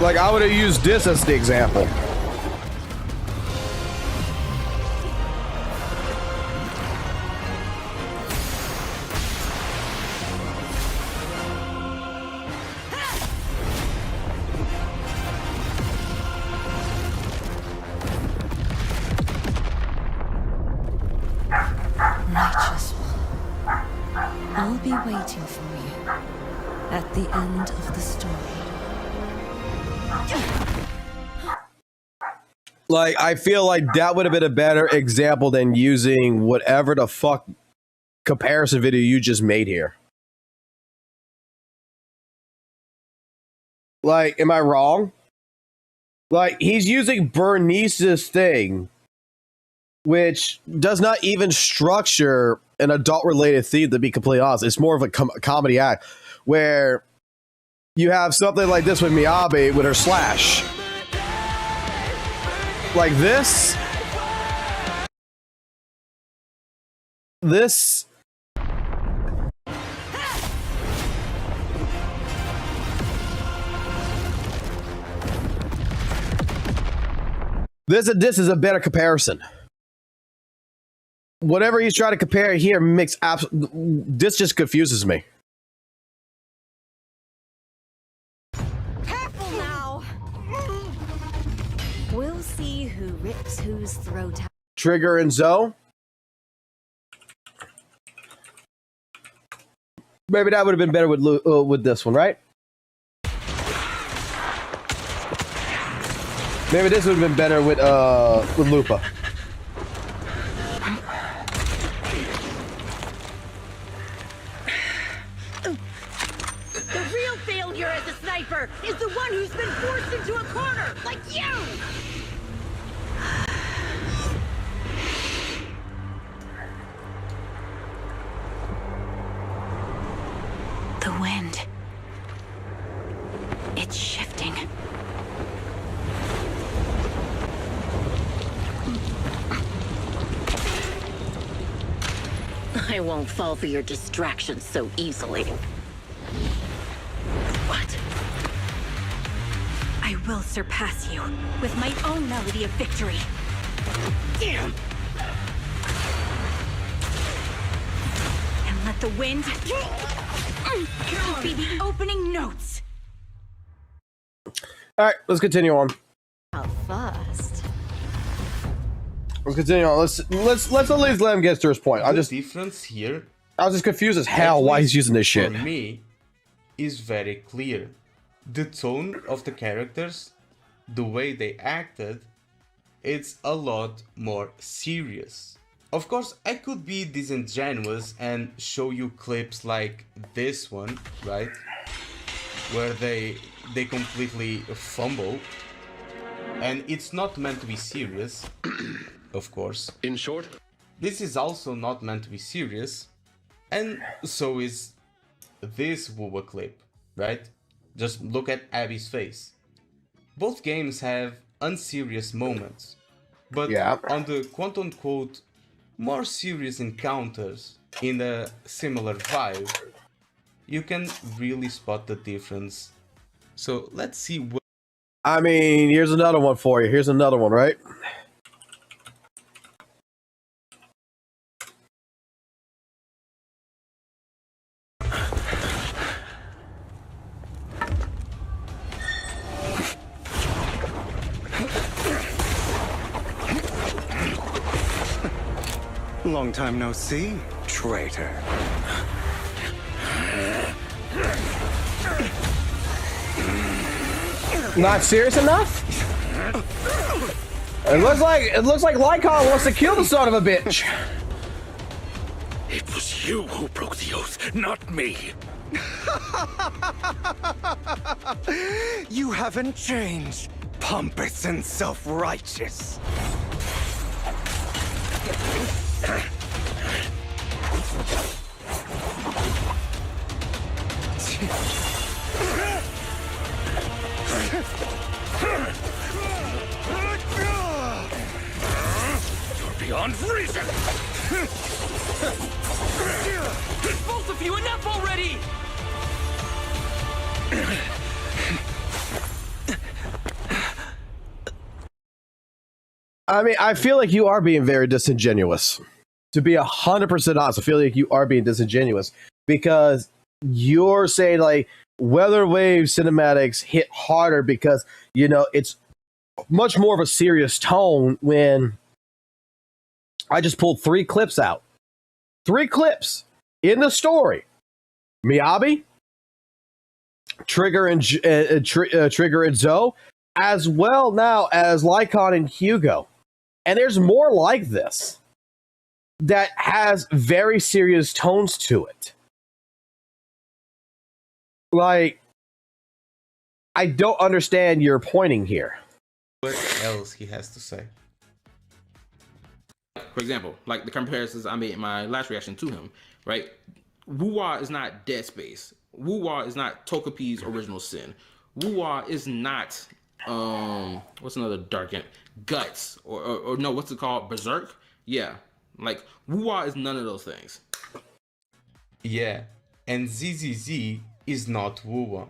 Like, I would have used this as the example. Righteous one, I'll be waiting for you at the end of the story. Like, I feel like that would have been a better example than using whatever the fuck comparison video you just made here. Like, am I wrong? Like, he's using Bernice's thing, which does not even structure an adult-related theme, to be completely honest. It's more of a comedy act, where you have something like this with Miyabi with her slash. Like this This is a better comparison. Whatever he's trying to compare here makes this just confuses me. Careful now! We'll see who rips whose throat out. Trigger and Zoe. Maybe that would have been better with this one, right? Maybe this would have been better with Lupa. The real failure as a sniper is the one who's been forced into a corner, like you! The wind. It's shifting. I won't fall for your distractions so easily. What? I will surpass you with my own melody of victory. Damn! And let the wind be the opening notes. All right, let's continue on. How fast? Let's continue on. Let's at least let him get to his point. The difference here, I was just confused as hell why he's using this shit. For me, is very clear. The tone of the characters, the way they acted, it's a lot more serious. Of course, I could be disingenuous and show you clips like this one, right? Where they completely fumble. And it's not meant to be serious, of course. In short, this is also not meant to be serious, and so is this WUWA clip, right? Just look at Abby's face. Both games have unserious moments, but on the quote-unquote more serious encounters in a similar vibe, you can really spot the difference. So let's see what... I mean, here's another one for you. Here's another one, right? Long time no see, traitor. Not serious enough? It looks like Lycon wants to kill the son of a bitch. it was you who broke the oath, not me. You haven't changed, pompous and self-righteous. You're beyond reason. Both of you, enough already! I mean, I feel like you are being very disingenuous. To be 100% honest, I feel like you are being disingenuous because you're saying like Weather Wave cinematics hit harder because, you know, it's much more of a serious tone when I just pulled 3 clips out. 3 clips in the story. Miyabi, Trigger and Zoe, as well now as Lycon and Hugo. And there's more like this that has very serious tones to it. Like, I don't understand your pointing here. What else he has to say? For example, like the comparisons I made in my last reaction to him, right? WUWA is not Dead Space. WUWA is not Togepi's Original Sin. WUWA is not what's another dark end? Guts or no, what's it called? Berserk? Yeah. Like WUWA is none of those things. Yeah, and ZZZ is not WUWA.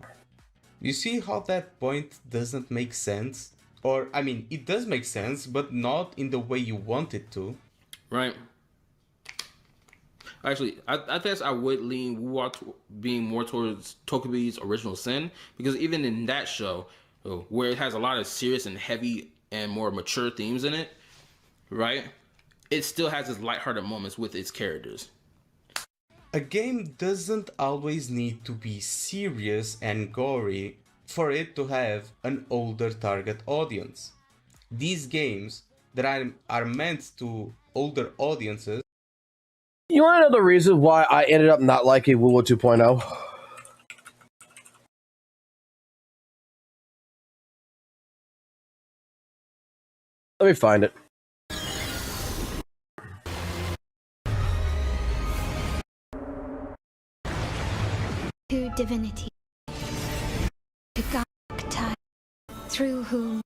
You see how that point doesn't make sense? Or, I mean, it does make sense, but not in the way you want it to. Right. Actually, I guess I would lean WUWA being more towards Tokubi's Original Sin, because even in that show, where it has a lot of serious and heavy and more mature themes in it, right? It still has its lighthearted moments with its characters. A game doesn't always need to be serious and gory for it to have an older target audience. These games that are meant to older audiences. You want to know the reason why I ended up not liking WUWA 2.0? Let me find it. To divinity, to God, time, through whom.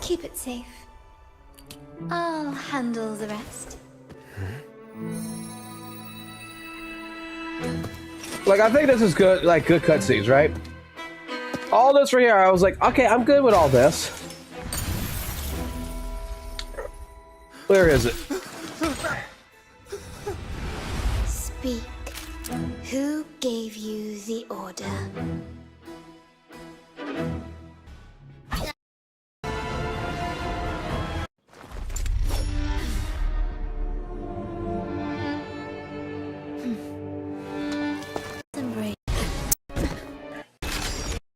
Keep it safe. I'll handle the rest. Like, I think this is good, like, good cutscenes, right? All this right here, I was like, okay, I'm good with all this. Where is it? Speak. Who gave you the order?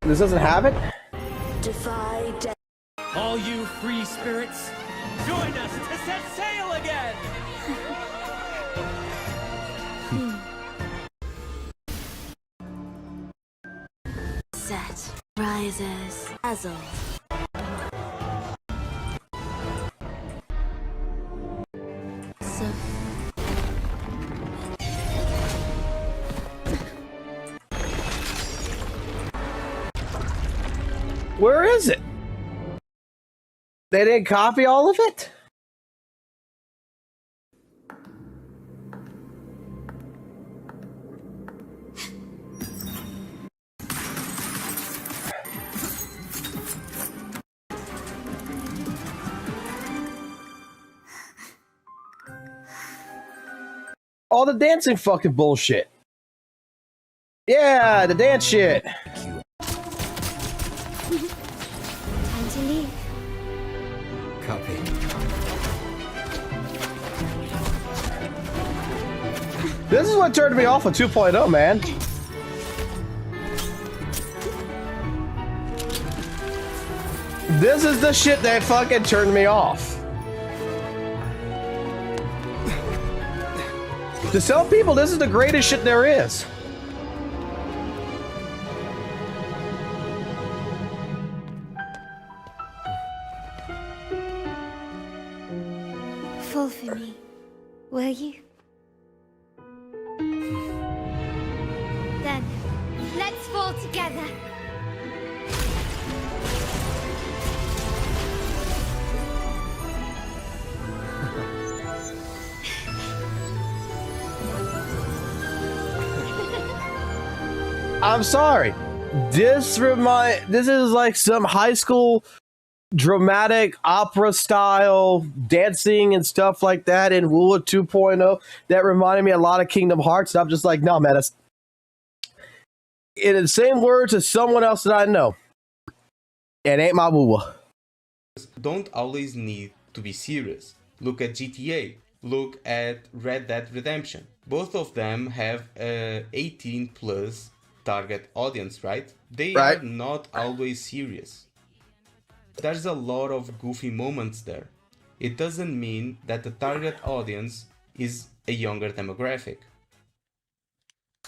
This doesn't have it? Defy death. All you free spirits, join us to set sail again! Set. Rises. Dazzle. So. Where is it? They didn't copy all of it? All the dancing fucking bullshit. Yeah, the dance shit. Time to leave. Copy. This is what turned me off of 2.0, man. This is the shit that fucking turned me off. To some people, this is the greatest shit there is. Fall for me, will you? Then, let's fall together. I'm sorry. This is like some high school dramatic opera style dancing and stuff like that in WUWA 2.0 that reminded me a lot of Kingdom Hearts. And I'm just like, no, man, that's in the same words as someone else that I know. It ain't my WUWA. Don't always need to be serious. Look at GTA. Look at Red Dead Redemption. Both of them have a 18 plus target audience, right? They are not always serious. There's a lot of goofy moments there. It doesn't mean that the target audience is a younger demographic.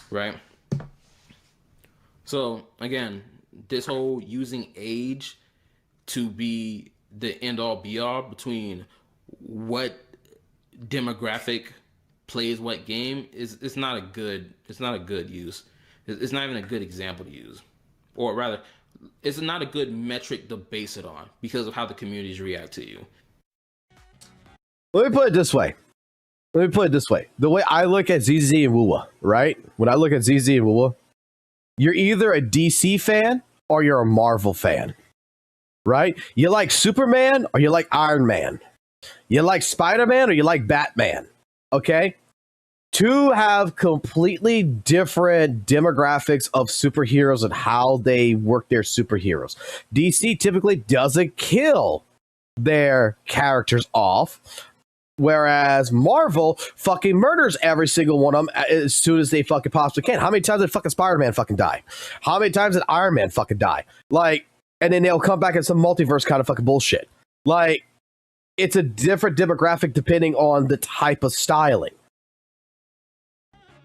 Right. So, again, this whole using age to be the end-all be-all between what demographic plays what game it's not a good use. It's not even a good example to use. Or rather, it's not a good metric to base it on because of how the communities react to you. Let me put it this way. The way I look at Z.Z.Z and WUWA, right? When I look at Z.Z.Z and WUWA, you're either a DC fan or you're a Marvel fan, right? You like Superman or you like Iron Man. You like Spider-Man or you like Batman, okay? Two have completely different demographics of superheroes and how they work their superheroes. DC typically doesn't kill their characters off, whereas Marvel fucking murders every single one of them as soon as they fucking possibly can. How many times did fucking Spider-Man fucking die? How many times did Iron Man fucking die? Like, and then they'll come back in some multiverse kind of fucking bullshit. Like, it's a different demographic depending on the type of styling.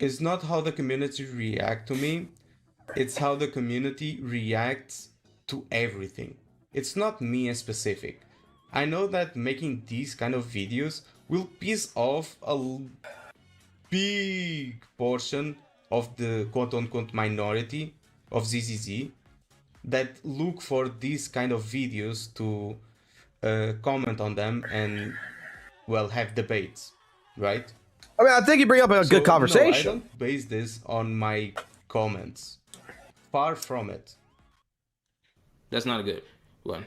It's not how the community react to me, it's how the community reacts to everything. It's not me as specific. I know that making these kind of videos will piss off a big portion of the quote-unquote minority of ZZZ that look for these kind of videos to comment on them and, well, have debates, right? I mean, I think you bring up a good conversation. No, I don't base this on my comments. Far from it. That's not a good one.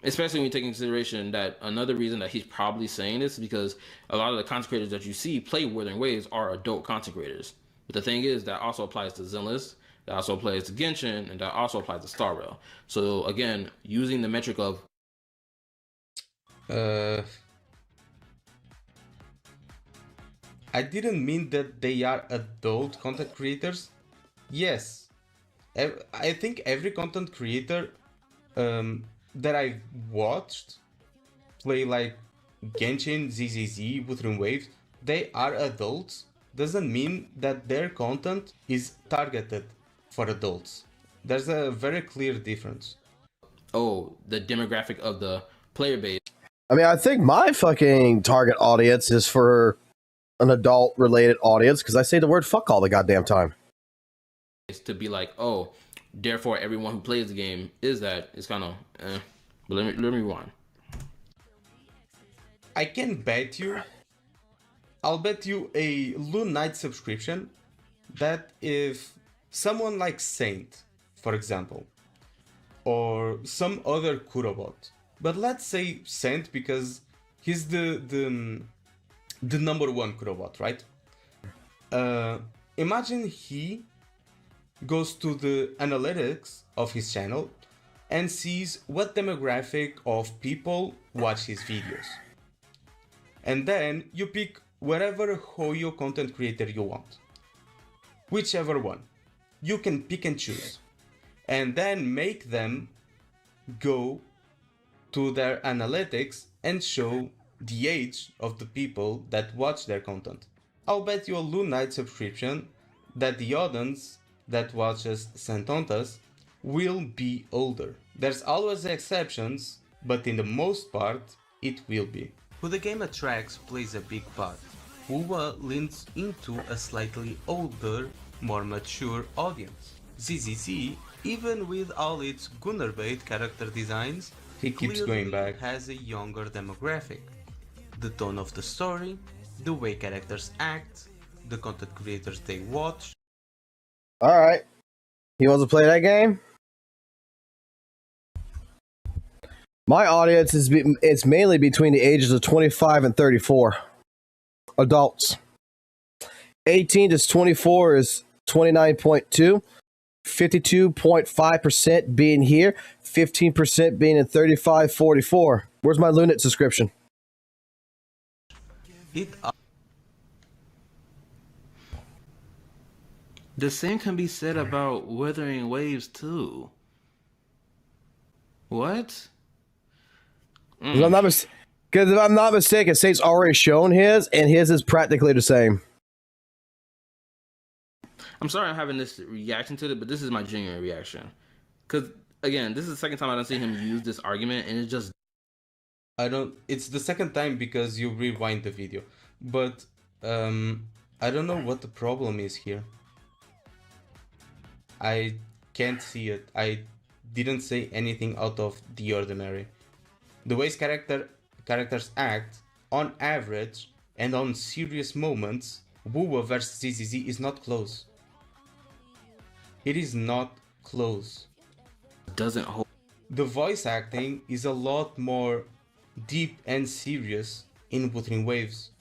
Especially when you take into consideration that another reason that he's probably saying this is because a lot of the content creators that you see play Wuthering Waves are adult content creators. But the thing is, that also applies to Zenless, that also applies to Genshin, and that also applies to Star Rail. So again, using the metric of I didn't mean that they are adult content creators. Yes, I think every content creator that I've watched play like Genshin, Z.Z.Z, Wuthering Waves, they are adults. Doesn't mean that their content is targeted for adults. There's a very clear difference. Oh, the demographic of the player base. I mean, I think my fucking target audience is for an adult-related audience because I say the word fuck all the goddamn time. It's to be like, oh, therefore everyone who plays the game is that. It's kind of, But let me rewind. I can bet you, I'll bet you a Loon Knight subscription that if someone like Saint, for example, or some other Kurobot, but let's say Saint because he's the number one Kurobot, right? Imagine he goes to the analytics of his channel and sees what demographic of people watch his videos. And then you pick whatever Hoyo content creator you want. Whichever one. You can pick and choose. And then make them go to their analytics and show the age of the people that watch their content. I'll bet you a Loon Knight subscription that the audience that watches Santontas will be older. There's always exceptions, but in the most part, it will be. Who the game attracts plays a big part. WUWA leans into a slightly older, more mature audience. Z.Z.Z, even with all its Gunnar-bait character designs, he keeps going back, has a younger demographic. The tone of the story, the way characters act, the content creators they watch. Alright. He wants to play that game? My audience is it's mainly between the ages of 25 and 34. Adults. 18 to 24 is 29.2. 52.5% being here. 15% being in 35-44. Where's my Lunit subscription? The same can be said about Wuthering Waves too. What? Because if I'm not mistaken, Saint's already shown his, and his is practically the same. I'm sorry I'm having this reaction to it, but this is my genuine reaction. Because, again, this is the second time I don't see him use this argument, and it just... It's the second time because you rewind the video. But, I don't know what the problem is here. I can't see it. I didn't say anything out of the ordinary. The ways characters act, on average, and on serious moments, WUWA vs Z.Z.Z is not close. It is not close. doesn't hold. The voice acting is a lot more deep and serious in Wuthering Waves.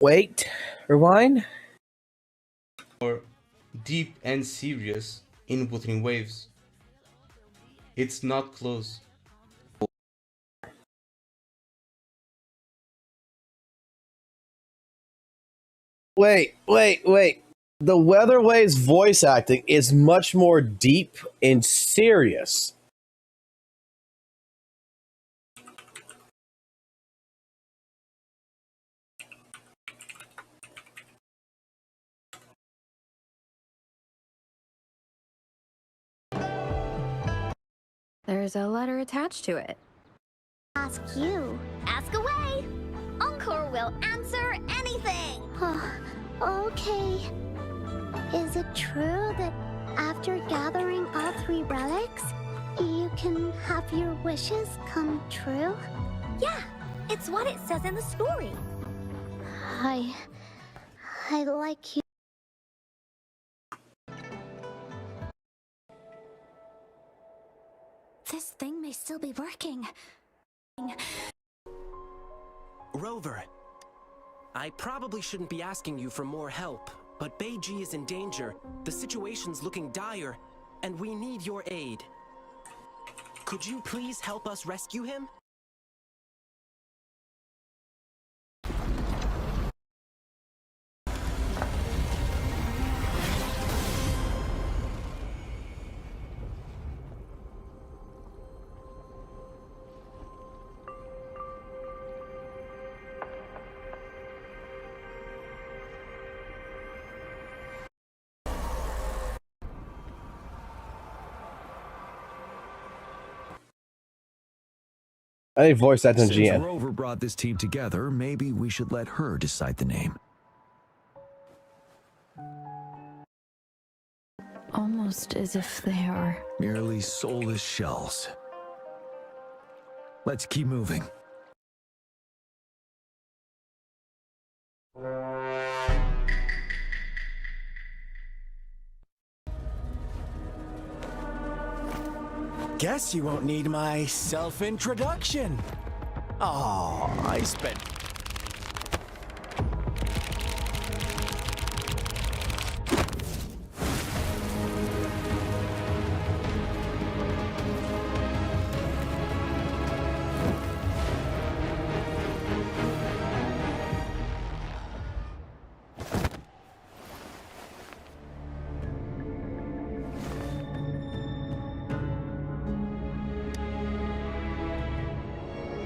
Wait, rewind. More deep and serious in Wuthering Waves. It's not close. Wait. The Weatherways voice acting is much more deep and serious. There's a letter attached to it. Ask you. Ask away. Encore will answer anything. Okay. Is it true that after gathering all 3 relics, you can have your wishes come true? Yeah, it's what it says in the story. I like you. This thing may still be working. Rover, I probably shouldn't be asking you for more help, but Beiji is in danger, the situation's looking dire, and we need your aid. Could you please help us rescue him? I need voice acting Since GN. Rover brought this team together, maybe we should let her decide the name. Almost as if they are Merely soulless shells. Let's keep moving. Guess you won't need my self-introduction. Oh, I spent...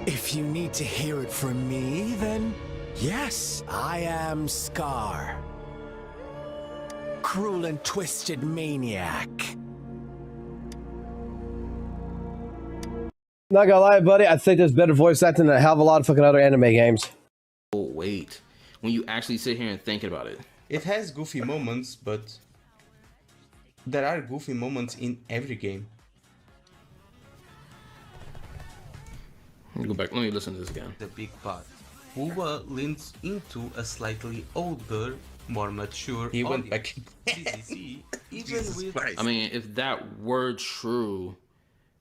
If you need to hear it from me, then yes, I am Scar. Cruel and twisted maniac. Not gonna lie, buddy, I think there's better voice acting than a hell of a lot of fucking other anime games. Oh, wait. When you actually sit here and think about it. It has goofy moments, but there are goofy moments in every game. Let me go back. Let me listen to this again. The big part. WUWA leans into a slightly older, more mature He went back Z.Z.Z, even with... I mean, if that were true,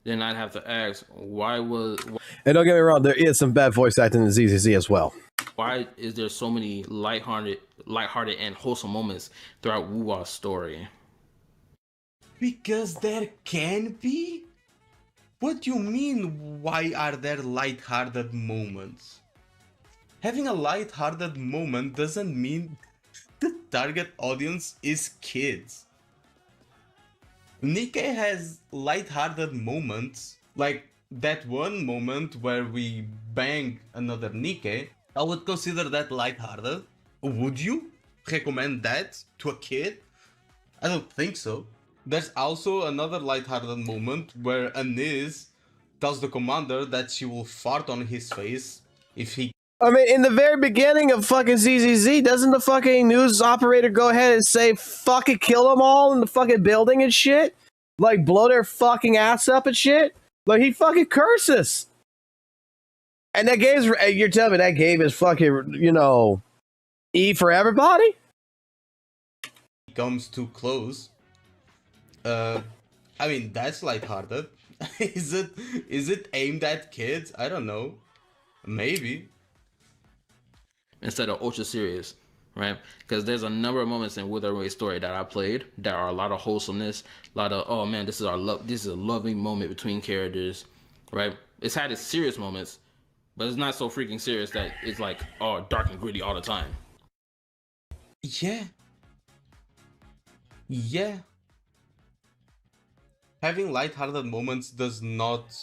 then I'd have to ask, why And don't get me wrong, there is some bad voice acting in Z.Z.Z as well. Why is there so many lighthearted and wholesome moments throughout WUWA's story? Because there can be? What do you mean, why are there light-hearted moments? Having a light-hearted moment doesn't mean the target audience is kids. Nikkei has light-hearted moments, like that one moment where we bang another Nikkei. I would consider that light-hearted. Would you recommend that to a kid? I don't think so. There's also another light-hearted moment where Aniz tells the commander that she will fart on his face if he... I mean, in the very beginning of fucking Z.Z.Z, doesn't the fucking news operator go ahead and say, fucking kill them all in the fucking building and shit? Like, blow their fucking ass up and shit? Like, he fucking curses. And that game's, you're telling me that game is fucking, you know, E for everybody? Comes too close. I mean, that's lighthearted. Is it aimed at kids? I don't know. Maybe. Instead of ultra serious, right? Because there's a number of moments in Wither Away story that I played that are a lot of wholesomeness, a lot of, oh man, this is a loving moment between characters, right? It's had its serious moments, but it's not so freaking serious that it's like, oh, dark and gritty all the time. Yeah. Yeah. Having lighthearted moments does not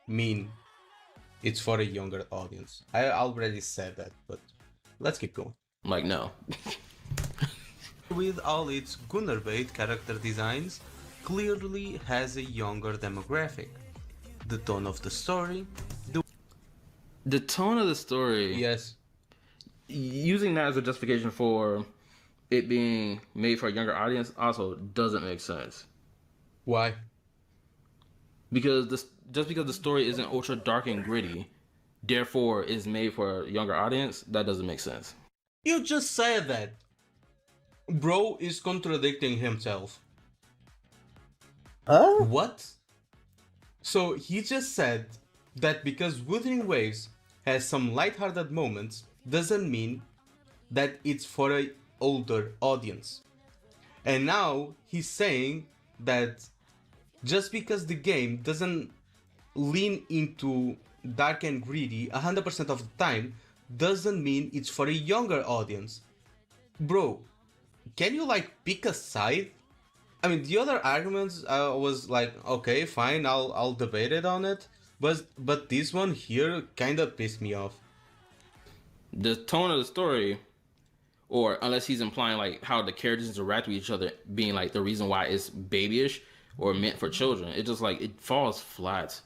mean it's for a younger audience. I already said that, but let's keep going. Like, no. With all its Gunnar-bait character designs, clearly has a younger demographic. The tone of the story... The tone of the story... Yes. Using that as a justification for it being made for a younger audience also doesn't make sense. Why? Because just because the story isn't ultra dark and gritty, therefore is made for a younger audience, that doesn't make sense. You just said that. Bro is contradicting himself. Huh? What? So he just said that because Wuthering Waves has some lighthearted moments doesn't mean that it's for an older audience. And now he's saying that just because the game doesn't lean into dark and gritty 100% of the time doesn't mean it's for a younger audience. Bro, can you like pick a side? I mean, the other arguments was like, okay, fine, I'll debate it on it, but this one here kind of pissed me off. The tone of the story, or unless he's implying like how the characters interact with each other being like the reason why it's babyish or meant for children, it just like it falls flat.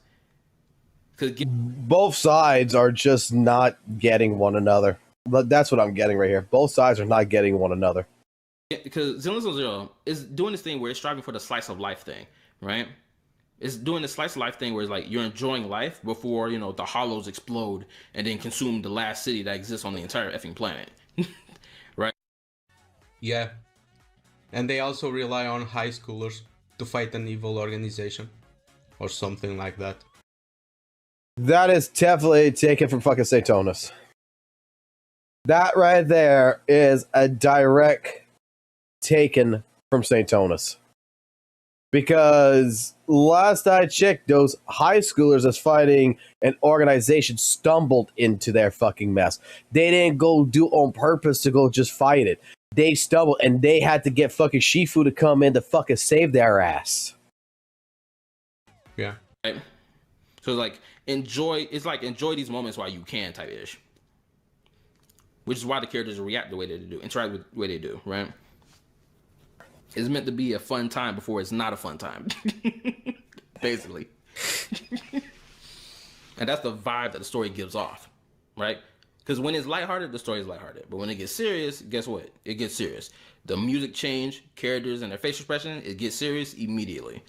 Both sides are just not getting one another. But that's what I'm getting right here. Both sides are not getting one another. Because Zenless Zone Zero is doing this thing where it's striving for the slice of life thing, right? It's doing the slice of life thing where it's like you're enjoying life before, you know, the hollows explode and then consume the last city that exists on the entire effing planet. Right? Yeah. And they also rely on high schoolers to fight an evil organization. Or something like that. That is definitely taken from fucking Satonus. That right there is a direct taken from Satonus. Because last I checked, those high schoolers that's fighting an organization stumbled into their fucking mess. They didn't go do on purpose to go just fight it. They stumbled and they had to get fucking Shifu to come in to fucking save their ass. Yeah. Right? So like enjoy these moments while you can type ish. Which is why the characters react the way they do, interact with the way they do, right? It's meant to be a fun time before it's not a fun time. Basically. And that's the vibe that the story gives off, right? Because when it's lighthearted, the story is lighthearted. But when it gets serious, guess what? It gets serious. The music change, characters and their facial expression, it gets serious immediately.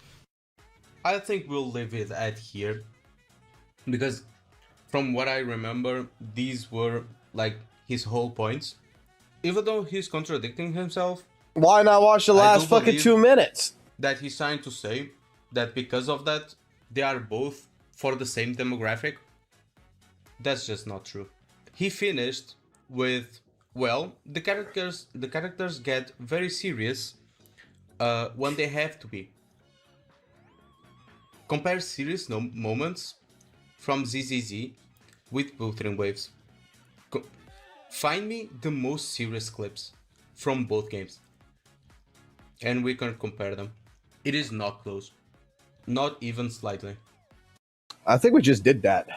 I think we'll leave it at here. Because from what I remember, these were like his whole points. Even though he's contradicting himself. Why not watch the last fucking 2 minutes? That he's trying to say that because of that, they are both for the same demographic. That's just not true. He finished with, well, the characters get very serious when they have to be. Compare serious moments from Z.Z.Z with Wuthering Waves. Find me the most serious clips from both games. And we can compare them. It is not close. Not even slightly. I think we just did that.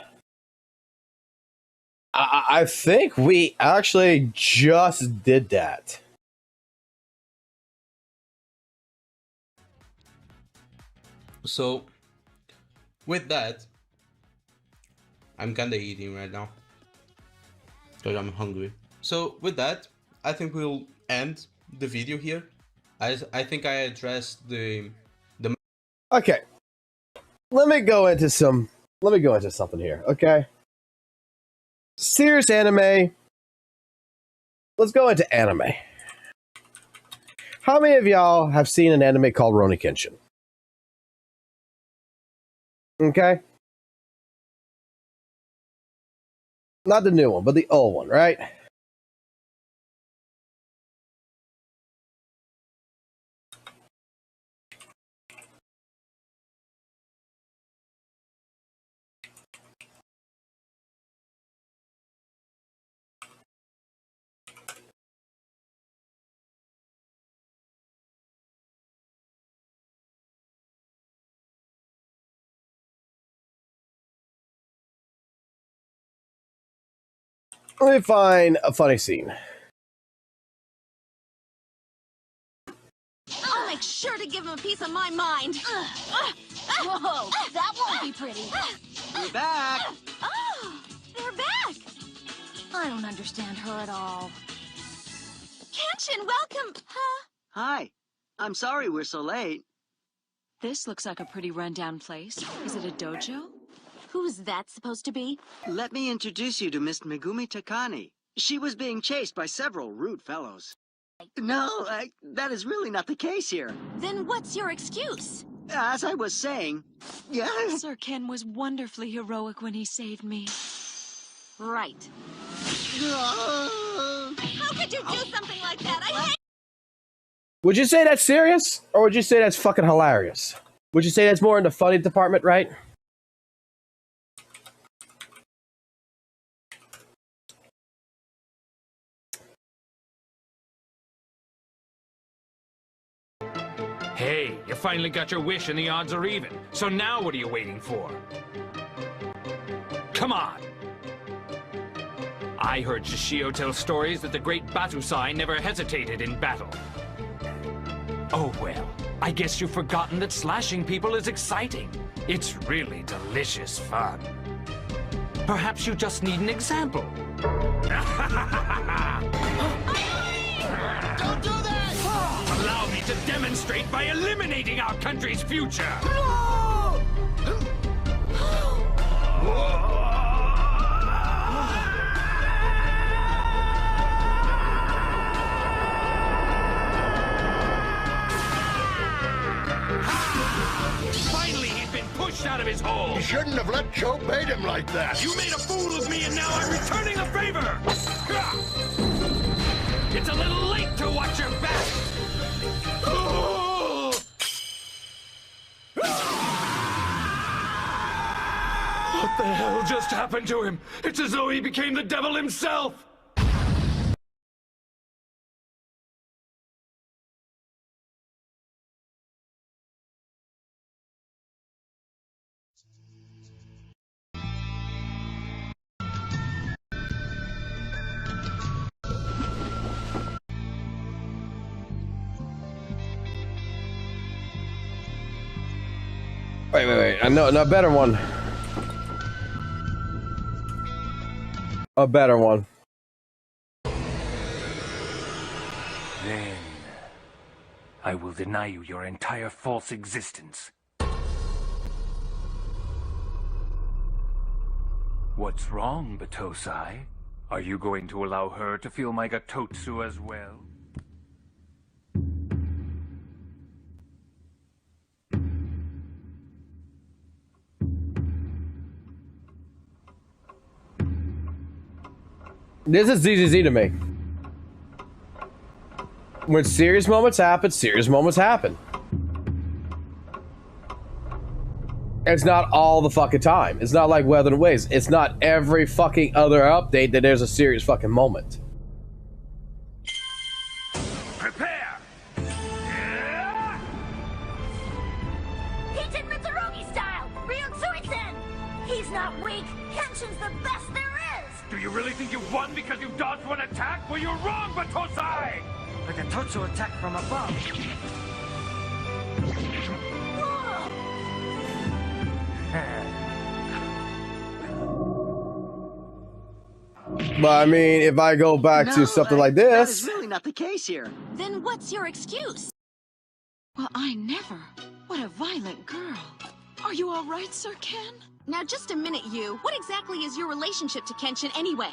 I think we actually just did that. So, with that, I'm kinda eating right now. Because I'm hungry. So, with that, I think we'll end the video here. I think I addressed the Okay. Let me go into something here, okay? serious anime. Let's go into anime. How many of y'all have seen an anime called Rurouni Kenshin? Okay. Not the new one, but the old one, right? Let me find a funny scene. I'll make sure to give him a piece of my mind. Whoa, that won't be pretty. We're back. Oh, they're back. I don't understand her at all. Kenshin, welcome. Huh? Hi. I'm sorry we're so late. This looks like a pretty rundown place. Is it a dojo? Who's that supposed to be? Let me introduce you to Miss Megumi Takane. She was being chased by several rude fellows. No, that is really not the case here. Then what's your excuse? As I was saying, Sir Ken was wonderfully heroic when he saved me. Right. How could you do something like that? I hate. Would you say that's serious? Or would you say that's fucking hilarious? Would you say that's more in the funny department, right? Hey, you finally got your wish and the odds are even. So now what are you waiting for? Come on! I heard Shishio tell stories that the great Batusai never hesitated in battle. Oh well, I guess you've forgotten that slashing people is exciting. It's really delicious fun. Perhaps you just need an example. Don't do that! Allow me to demonstrate by eliminating our country's future! Finally, he's been pushed out of his hole! You shouldn't have let Joe bait him like that! You made a fool of me and now I'm returning the favor! It's a little late to watch your back! What the hell just happened to him? It's as though he became the devil himself! Wait. I know a better one. A better one. Then I will deny you your entire false existence. What's wrong, Batosai? Are you going to allow her to feel my Gatotsu as well? This is Z.Z.Z to me. When serious moments happen, serious moments happen. It's not all the fucking time. It's not like Weather and Waves. It's not every fucking other update that there's a serious fucking moment. Prepare! He did Mitsurugi style! Ryutsuisen! He's not weak! Kenshin's the best there is! Do you really think you won because you dodged one attack? Well, you're wrong, Batosai! like a Gatotsu attack from above. But I mean, if I go back to something like this... That is really not the case here. Then what's your excuse? Well, I never. What a violent girl. Are you all right, Sir Ken? Now, just a minute, you. What exactly is your relationship to Kenshin anyway?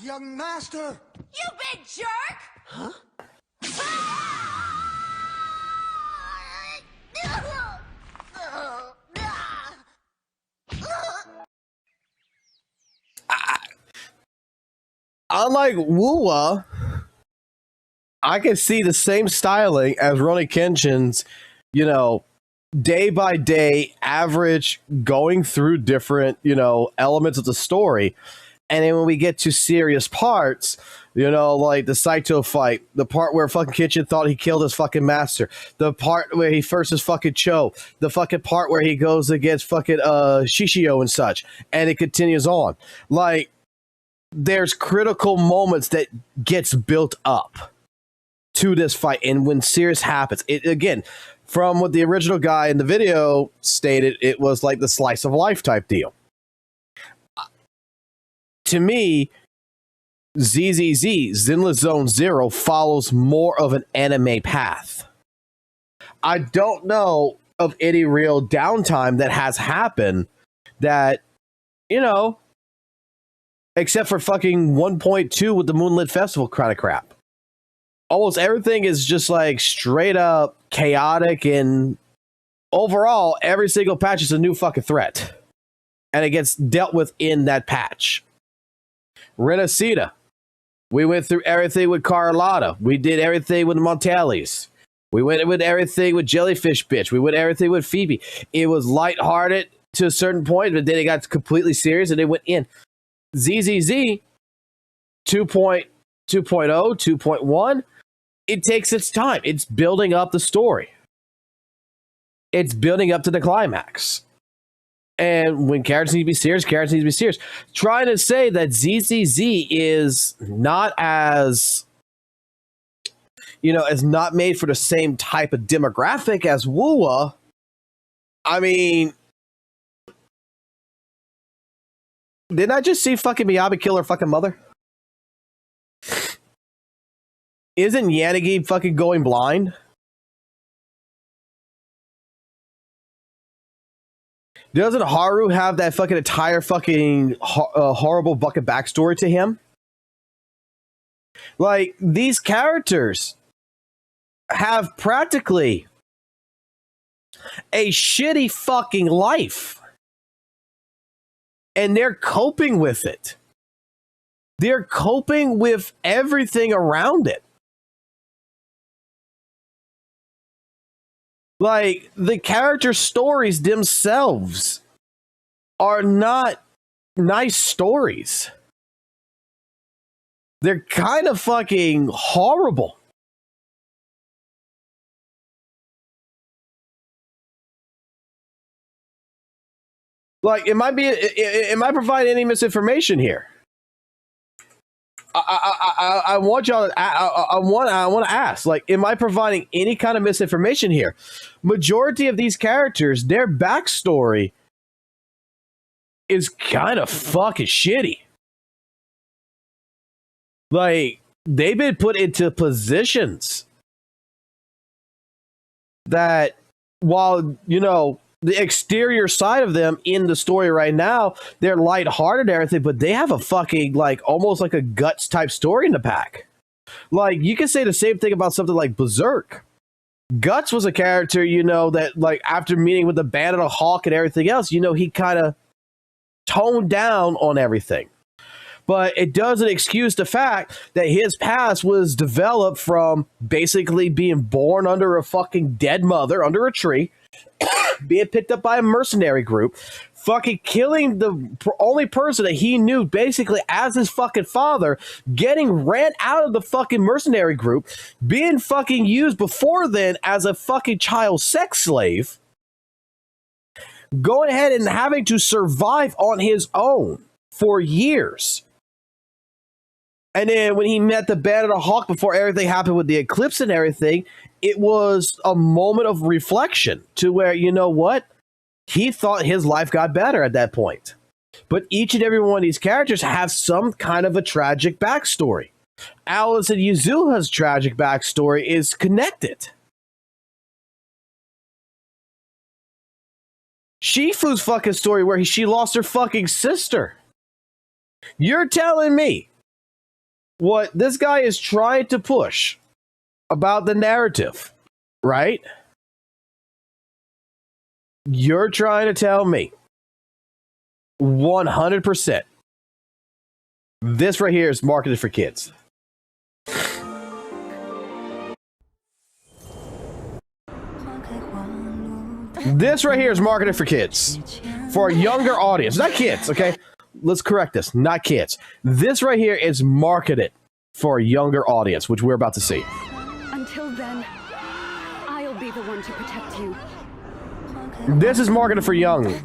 Young master! You big jerk! Huh? Unlike WUWA, I can see the same styling as Rurouni Kenshin's, you know, day by day average going through different, you know, elements of the story. And then when we get to serious parts, you know, like the Saito fight, the part where fucking Kenshin thought he killed his fucking master, the part where he first is fucking Cho, the fucking part where he goes against fucking Shishio and such, and it continues on. Like, there's critical moments that gets built up to this fight, and when serious happens, it again, from what the original guy in the video stated, it was like the slice of life type deal. To me, Z.Z.Z, Zenless Zone Zero, follows more of an anime path. I don't know of any real downtime that has happened that, you know, except for fucking 1.2 with the Moonlit Festival kind of crap. Almost everything is just like straight up chaotic, and overall, every single patch is a new fucking threat. And it gets dealt with in that patch. Renacida. We went through everything with Carlotta. We did everything with the Montellis. We went with everything with Jellyfish Bitch. We went everything with Phoebe. It was lighthearted to a certain point, but then it got completely serious and it went in. ZZZ 2.0, 2.1, it takes its time. It's building up the story. It's building up to the climax. And when characters need to be serious, characters need to be serious. Trying to say that ZZZ is not as, you know, is not made for the same type of demographic as WUWA. I mean, didn't I just see fucking Miyabi kill her fucking mother? Isn't Yanagi fucking going blind? Doesn't Haru have that fucking entire fucking horrible bucket backstory to him? Like, these characters have practically a shitty fucking life. And they're coping with it. They're coping with everything around it. Like, the character stories themselves are not nice stories. They're kind of fucking horrible. Like, am I providing any misinformation here? I want y'all. I want to ask. Like, am I providing any kind of misinformation here? Majority of these characters, their backstory is kind of fucking shitty. Like, they've been put into positions that, while, you know, the exterior side of them in the story right now, they're lighthearted and everything, but they have a fucking, like, almost like a Guts type story in the back. Like, you can say the same thing about something like Berserk. Guts was a character, you know, that, like, after meeting with the Bandit of Hawk and everything else, you know, he kind of toned down on everything. But it doesn't excuse the fact that his past was developed from basically being born under a fucking dead mother, under a tree, being picked up by a mercenary group, fucking killing the only person that he knew basically as his fucking father, getting ran out of the fucking mercenary group, being fucking used before then as a fucking child sex slave, going ahead and having to survive on his own for years. And then when he met the Bandit of Hawk before everything happened with the eclipse and everything, it was a moment of reflection to where, you know what? He thought his life got better at that point. But each and every one of these characters have some kind of a tragic backstory. Alice and Yuzuha's tragic backstory is connected. Shifu's fucking story where she lost her fucking sister. You're telling me what this guy is trying to push about the narrative, right? You're trying to tell me 100% this right here is marketed for kids. This right here is marketed for kids. For a younger audience. Not kids, okay? Let's correct this. Not kids. This right here is marketed for a younger audience, which we're about to see. Until then, I'll be the one to protect you. This is marketed for young.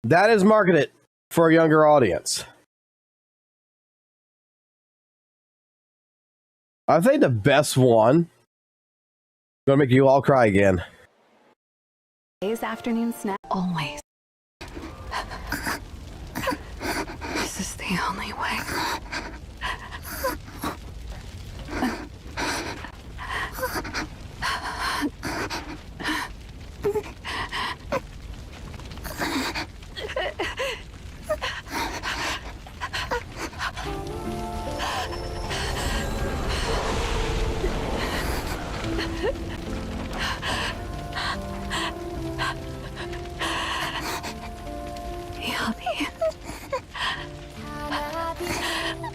That is marketed for a younger audience. I think the best one, gonna make you all cry again. Today's afternoon snack. Always. This is the only way.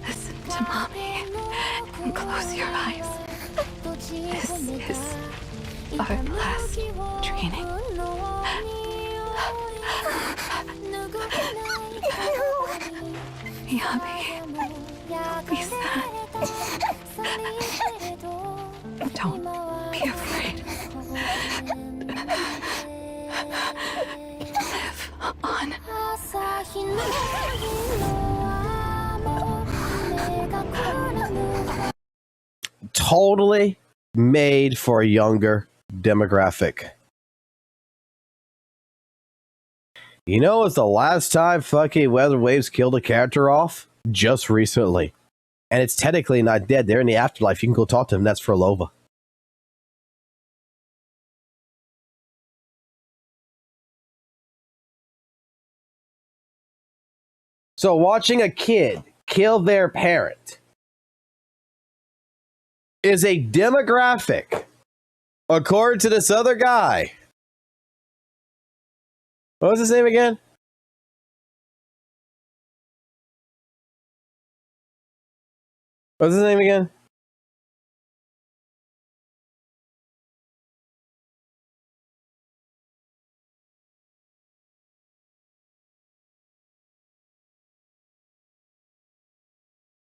Listen to mommy and close your eyes. This is our last training. Yabi, don't be sad. Don't be afraid. Live on. Totally made for a younger demographic. You know, it's the last time fucking Weather Waves killed a character off? Just recently. And it's technically not dead. They're in the afterlife. You can go talk to them. That's for Lova. So watching a kid kill their parent is a demographic, according to this other guy. What was his name again? What's his name again?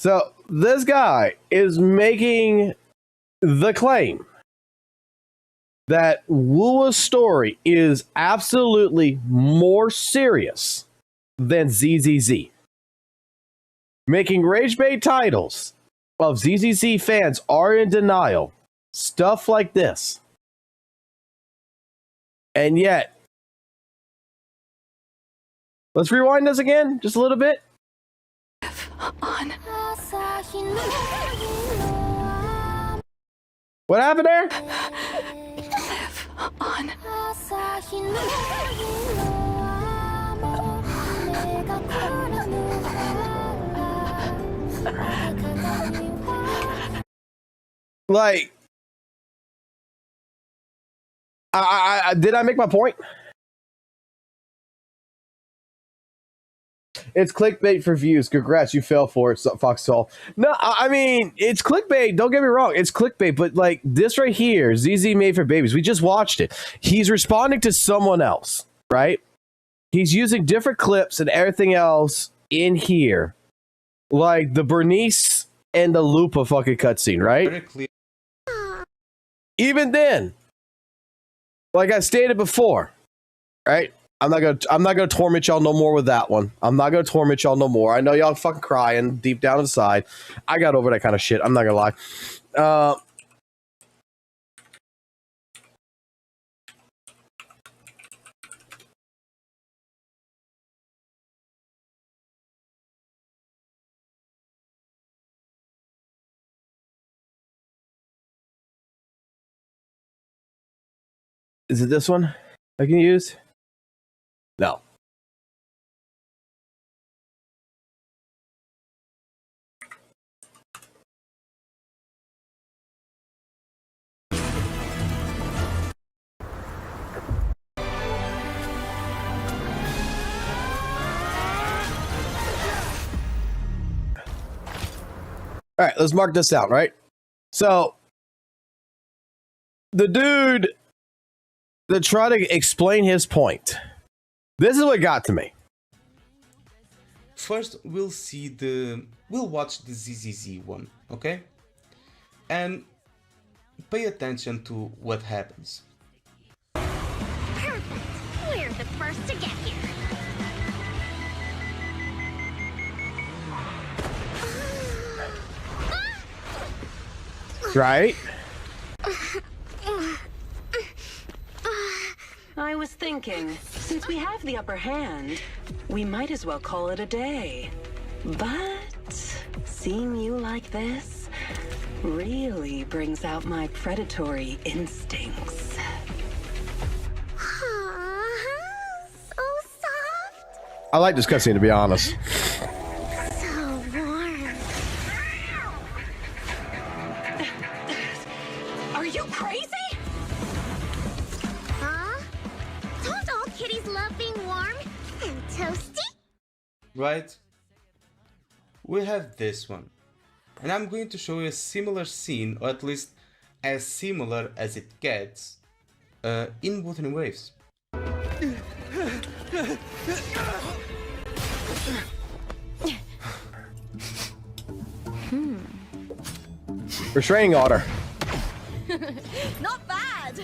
So this guy is making the claim that WUWA's story is absolutely more serious than ZZZ. Making rage bait titles of ZZZ fans are in denial. Stuff like this. And yet, let's rewind this again just a little bit. On. What happened there? Live on. Like, did I make my point? It's clickbait for views. Congrats, you fell for it, Foxhole. No, I mean, it's clickbait. Don't get me wrong. It's clickbait, but like this right here, ZZ Made for Babies. We just watched it. He's responding to someone else, right? He's using different clips and everything else in here. Like the Bernice and the Lupa fucking cutscene, right? Even then, like I stated before, right? I'm not gonna torment y'all no more with that one. I'm not gonna torment y'all no more. I know y'all fucking crying deep down inside. I got over that kind of shit. I'm not gonna lie. Is it this one I can use? No. All right, let's mark this out, right? So, the dude that tried to explain his point, this is what got to me. First, we'll watch the ZZZ one, okay? And pay attention to what happens. Perfect. We're the first to get here. Right? I was thinking, since we have the upper hand, we might as well call it a day. But seeing you like this really brings out my predatory instincts. So soft. I like this cutscene, to be honest. So warm. Are you crazy? Huh? Don't all kitties love being warm and toasty? Right? We have this one. And I'm going to show you a similar scene, or at least as similar as it gets, in Wuthering Waves. Restraining order. Not bad.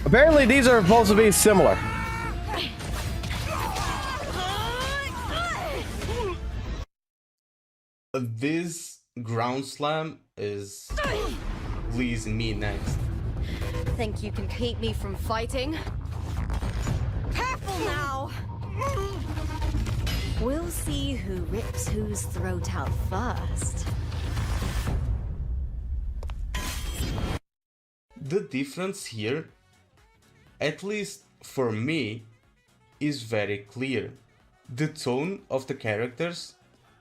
Apparently, these are supposed to be similar. This ground slam is pleasing me next. Think you can keep me from fighting? Careful now! We'll see who rips whose throat out first. The difference here, at least for me, is very clear. The tone of the characters,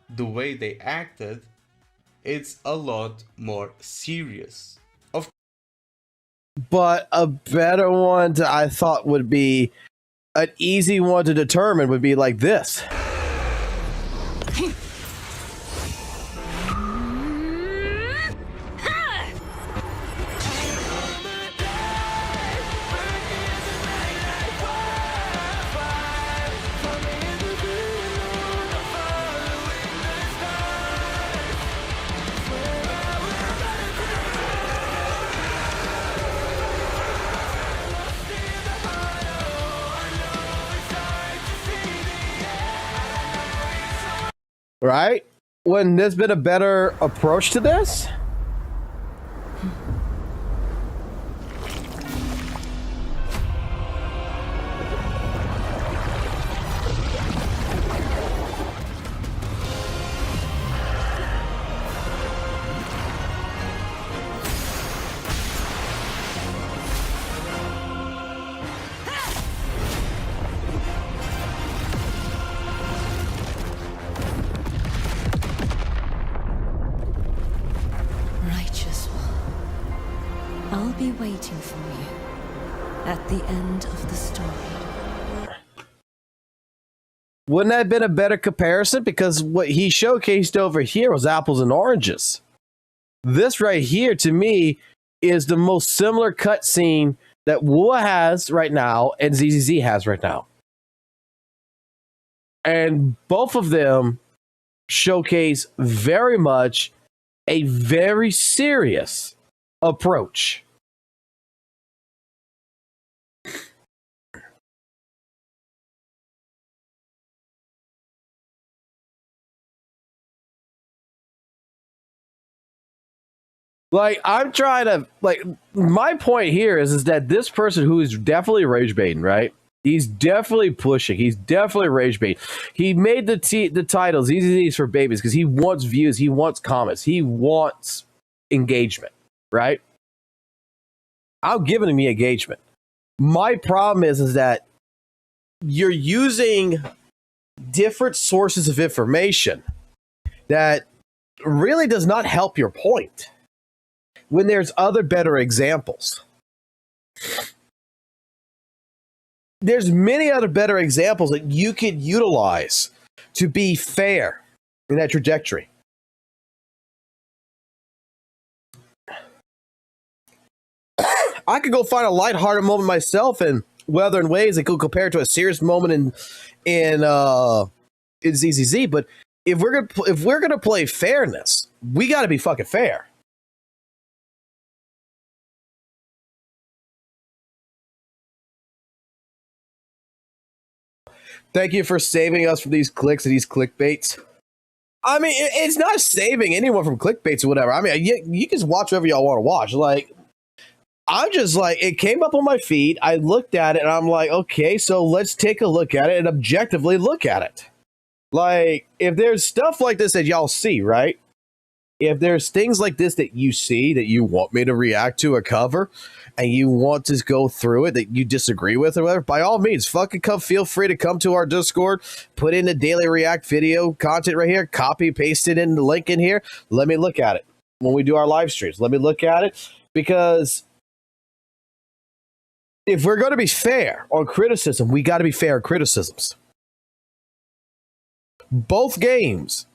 the way they acted, it's a lot more serious. But a better one I thought would be an easy one to determine would be like this. Right? Wouldn't this been a better approach to this? I'll be waiting for you at the end of the story. Wouldn't that have been a better comparison? Because what he showcased over here was apples and oranges. This right here, to me, is the most similar cutscene that WUWA has right now and Z.Z.Z has right now. And both of them showcase very much a very serious approach. Like, I'm trying to, like, my point here is that this person who is definitely rage baiting, right? He's definitely pushing. He's definitely rage baiting. He made the titles ZZZ for babies because he wants views. He wants comments. He wants engagement, right? I'm giving him engagement. My problem is that you're using different sources of information that really does not help your point when there's other better examples. There's many other better examples that you could utilize to be fair in that trajectory. I could go find a lighthearted moment myself in Weather and Waves that could compare to a serious moment in Z.Z.Z. But if we're gonna play fairness, we got to be fucking fair. Thank you for saving us from these clicks and these clickbaits. I mean, it's not saving anyone from clickbaits or whatever. I mean, you can watch whatever y'all want to watch. Like, I'm just like, it came up on my feed. I looked at it and I'm like, okay, so let's take a look at it and objectively look at it. Like, if there's stuff like this that y'all see, right? If there's things like this that you see that you want me to react to or cover, and you want to go through it that you disagree with or whatever, by all means, fucking feel free to come to our Discord, put in the daily react video content right here, copy, paste it in the link in here. Let me look at it when we do our live streams. Let me look at it, because if we're going to be fair on criticism, we got to be fair on criticisms. Both games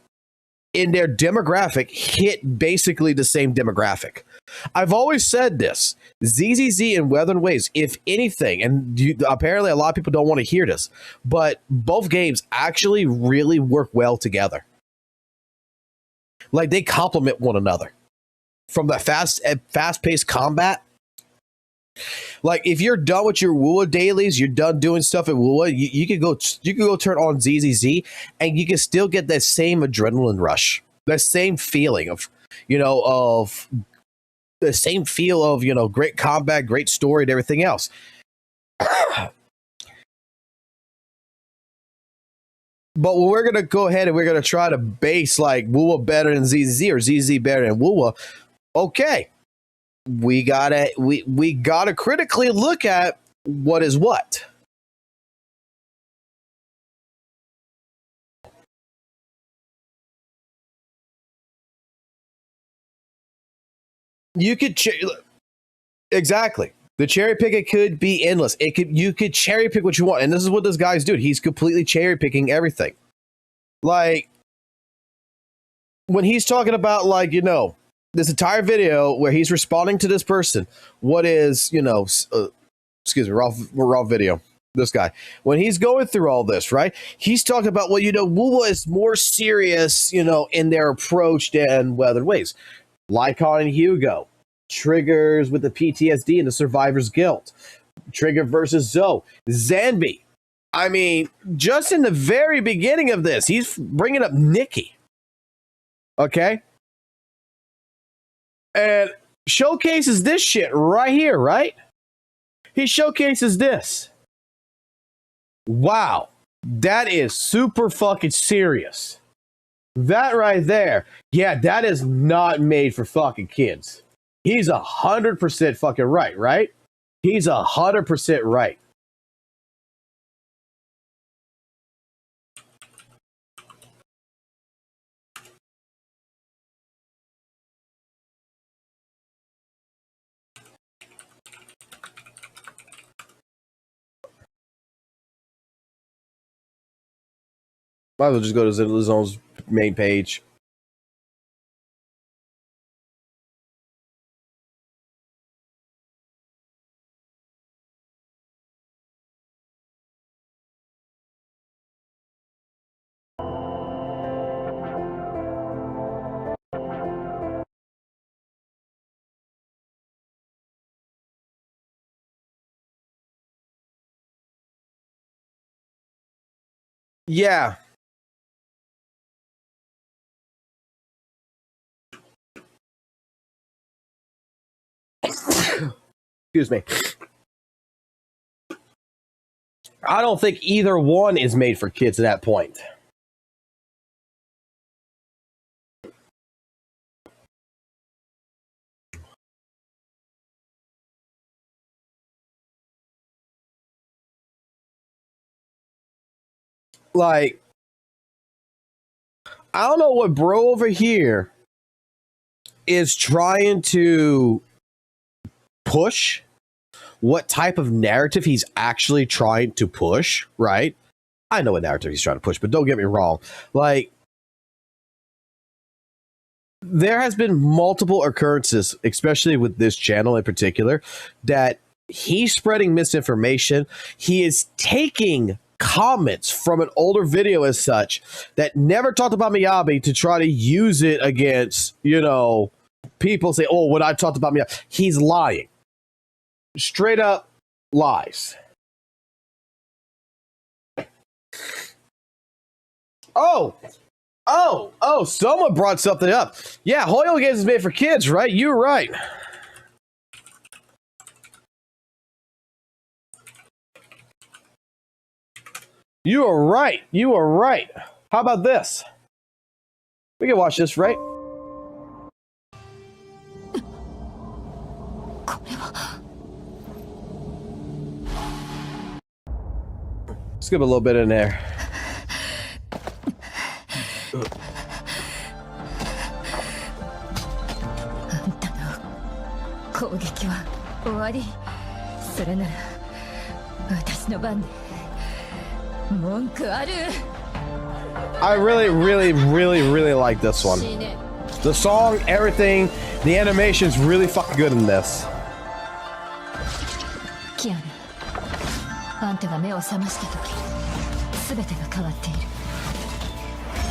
in their demographic hit basically the same demographic. I've always said this, ZZZ and Weather and Waves, if anything, and apparently a lot of people don't want to hear this, but both games actually really work well together. Like, they complement one another. From the fast-paced combat, like, if you're done with your WUWA dailies, you're done doing stuff at WUWA, you could go turn on ZZZ, and you can still get that same adrenaline rush, that same feeling of, the same feel of, great combat, great story, and everything else. But when we're going to go ahead and we're going to try to base, like, WUWA better than ZZZ or ZZZ better than WUWA, okay. We gotta critically look at what is what. You could exactly. The cherry pick, it could be endless. You could cherry pick what you want, and this is what this guy's doing. He's completely cherry picking everything. Like, when he's talking about, like, this entire video where he's responding to this person, what is, excuse me, raw video, this guy, when he's going through all this, right, he's talking about, well, WUWA is more serious, in their approach than Weather and Waves. Lycon and Hugo, triggers with the PTSD and the survivor's guilt, Trigger versus Zoe, Zanby. I mean, just in the very beginning of this, he's bringing up Nikki. Okay? And showcases this shit right here, right? He showcases this. Wow. That is super fucking serious. That right there. Yeah, that is not made for fucking kids. He's 100% fucking right? He's 100% right. Might as well just go to Zenless Zone's main page. Yeah. Excuse me. I don't think either one is made for kids at that point. Like, I don't know what bro over here is trying to push, what type of narrative he's actually trying to push, right? I know what narrative he's trying to push, but don't get me wrong. Like, there has been multiple occurrences, especially with this channel in particular, that he's spreading misinformation. He is taking comments from an older video as such that never talked about Miyabi to try to use it against, you know, people say, oh, when I talked about Miyabi, he's lying. Straight up lies. Oh, someone brought something up. Yeah, Hoyo games is made for kids, right? You're right. You are right. You are right. How about this? We can watch this, right? Skip a little bit in there. I really like this one. The song, everything, the animation's really fucking good in this. キアヌ、あんたが目を覚ました時、全てが変わっている。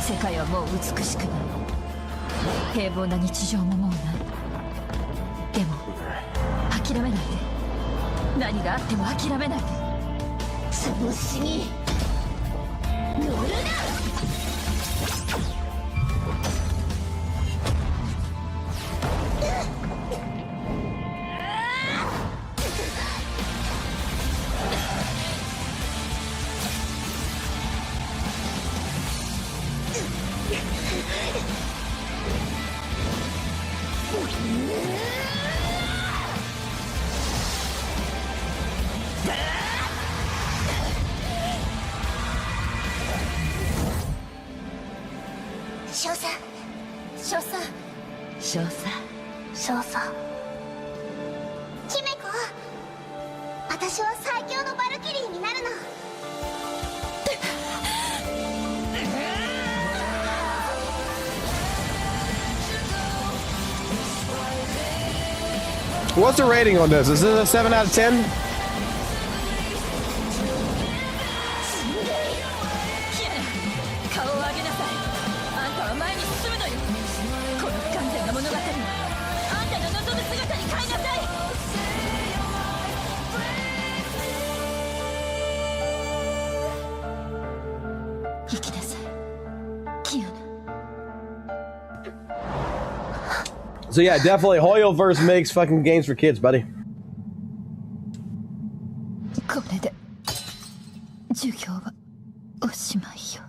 世界はもう美しくない。平凡な日常ももうない。でも諦めないで。何があっても諦めないで。潰しに乗るな。少佐姫子、私は最強のバルキリーになるの。What's the rating on this? Is this a 7 out of 10? 生きなさい、キアヌ。 So yeah, definitely Hoyoverse makes fucking games for kids, buddy. これで授業はおしまいよ。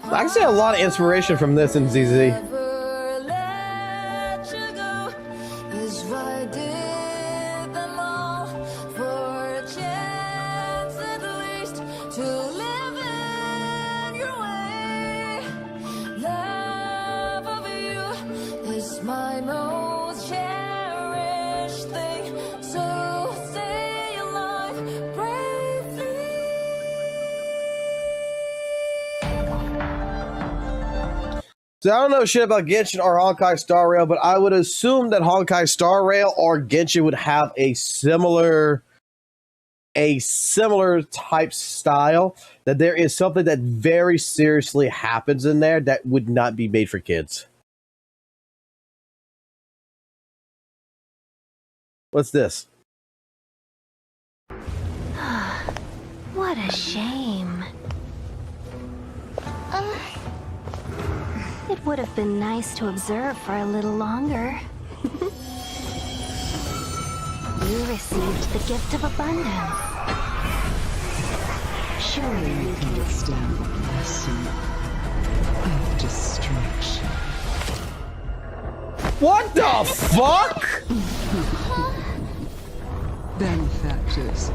I can see a lot of inspiration from this in ZZ. So I don't know shit about Genshin or Honkai Star Rail, but I would assume that Honkai Star Rail or Genshin would have a similar type style. That there is something that very seriously happens in there that would not be made for kids. What's this? What a shame. It would have been nice to observe for a little longer. You received the gift of abundance. Surely you can withstand the lesson of destruction. What the fuck? Benefactors.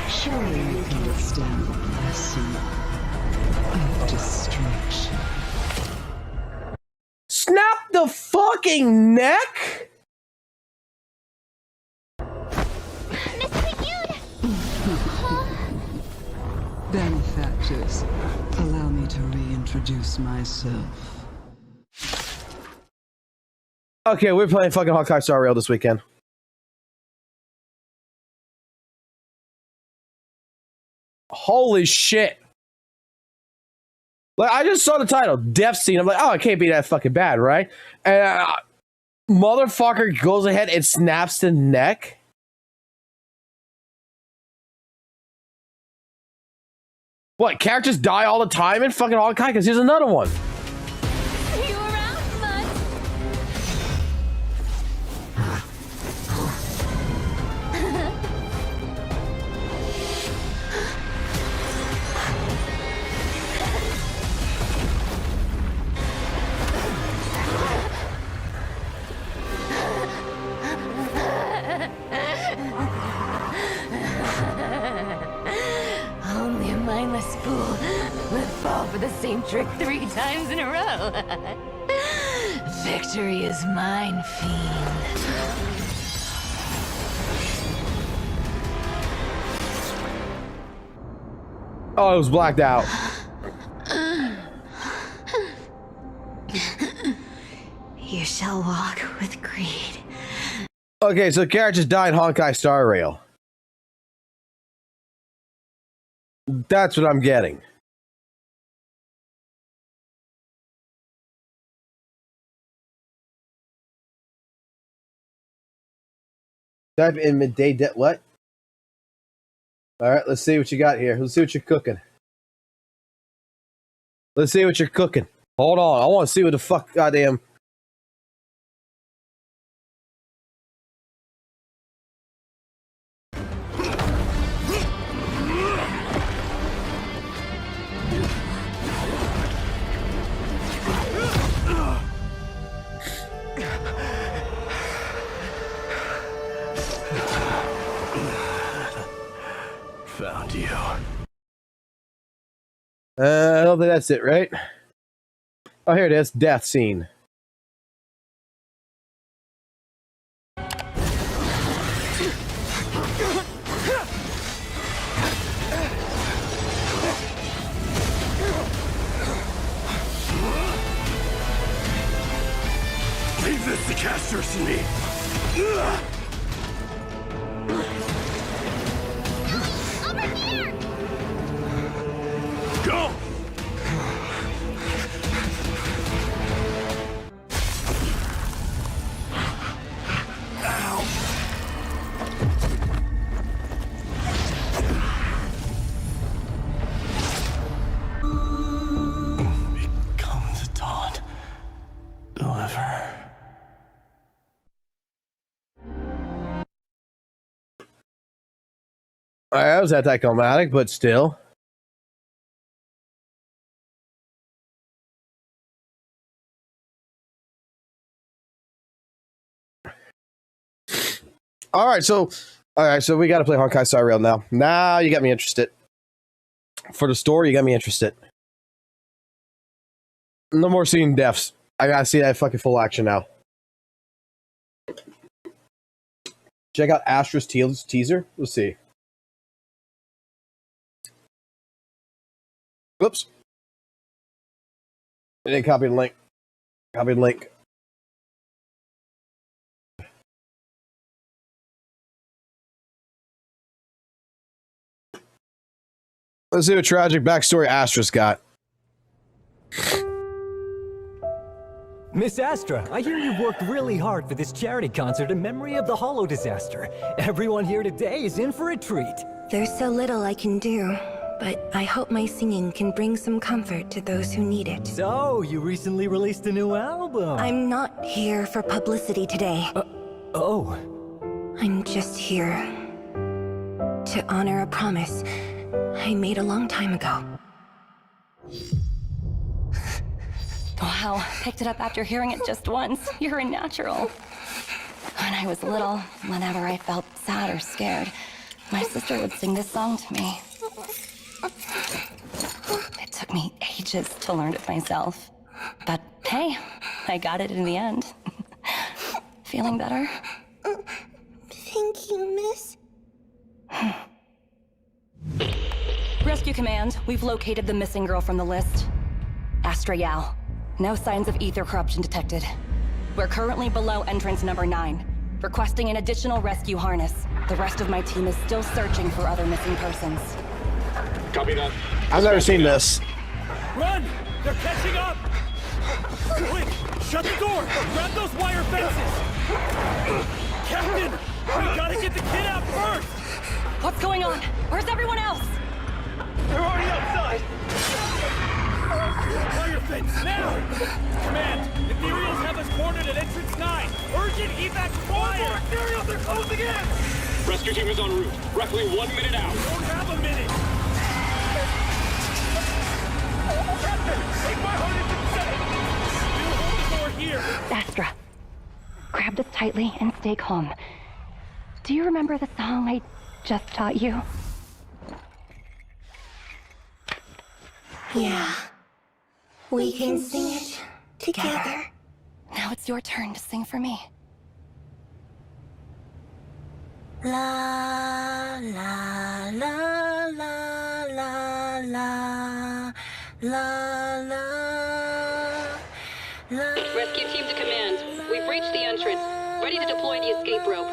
Surely you can withstand the lesson of destruction. Snap the fucking neck? Benefactors, allow me to reintroduce myself. Okay, we're playing fucking Honkai Star Rail this weekend. Holy shit. Like, I just saw the title, Death Scene. I'm like, oh, it can't be that fucking bad, right? And motherfucker goes ahead and snaps the neck. What, characters die all the time in fucking Honkai? Because here's another one. You around, bud? Only a mindless fool would fall for the same trick 3 times in a row. Victory is mine, fiend. Oh, it was blacked out. You shall walk with greed. Okay, so characters die in Honkai Star Rail. That's what I'm getting. Type in midday what? Alright, let's see what you got here. Let's see what you're cooking. Let's see what you're cooking. Hold on, I want to see what the fuck goddamn... Found you. I don't think that's it, right? Oh, here it is. Death Scene. Leave this to casters and me. Over here! Go! Become the dawn. Deliver. That was anticlimactic, but still. All right, so we got to play Honkai Star Rail now. Now you got me interested. For the story, you got me interested. No more seeing deaths. I gotta see that fucking full action now. Check out Astra's teaser. Let's see. Whoops. I didn't copy the link. Copy the link. Let's see what tragic backstory Astra's got. Miss Astra, I hear you've worked really hard for this charity concert in memory of the Hollow disaster. Everyone here today is in for a treat. There's so little I can do, but I hope my singing can bring some comfort to those who need it. So, you recently released a new album. I'm not here for publicity today. Oh. I'm just here to honor a promise I made a long time ago. Wow, picked it up after hearing it just once. You're a natural. When I was little, whenever I felt sad or scared, my sister would sing this song to me. It took me ages to learn it myself. But hey, I got it in the end. Feeling better? Thank you, miss. Rescue Command, we've located the missing girl from the list. Astra Yao. No signs of ether corruption detected. We're currently below entrance number 9, requesting an additional rescue harness. The rest of my team is still searching for other missing persons. Copy that. I've never seen this. Run! They're catching up! Quick! Shut the door! Grab those wire fences! Captain! We gotta get the kid out first! What's going on? Where's everyone else? They're already outside! Wire fence, now! Command, ethereals have us cornered at entrance 9. Urgent evac required! More ethereals are closing in! Rescue team is en route. Roughly 1 minute out. Don't have a minute! Captain, take my harness and set! We'll hold the door here! Astra, grab this tightly and stay calm. Do you remember the song I just taught you? Yeah. We can sing it together. Now it's your turn to sing for me. La la la la la la la la. Rescue team to command. We've reached the entrance. Ready to deploy the escape rope.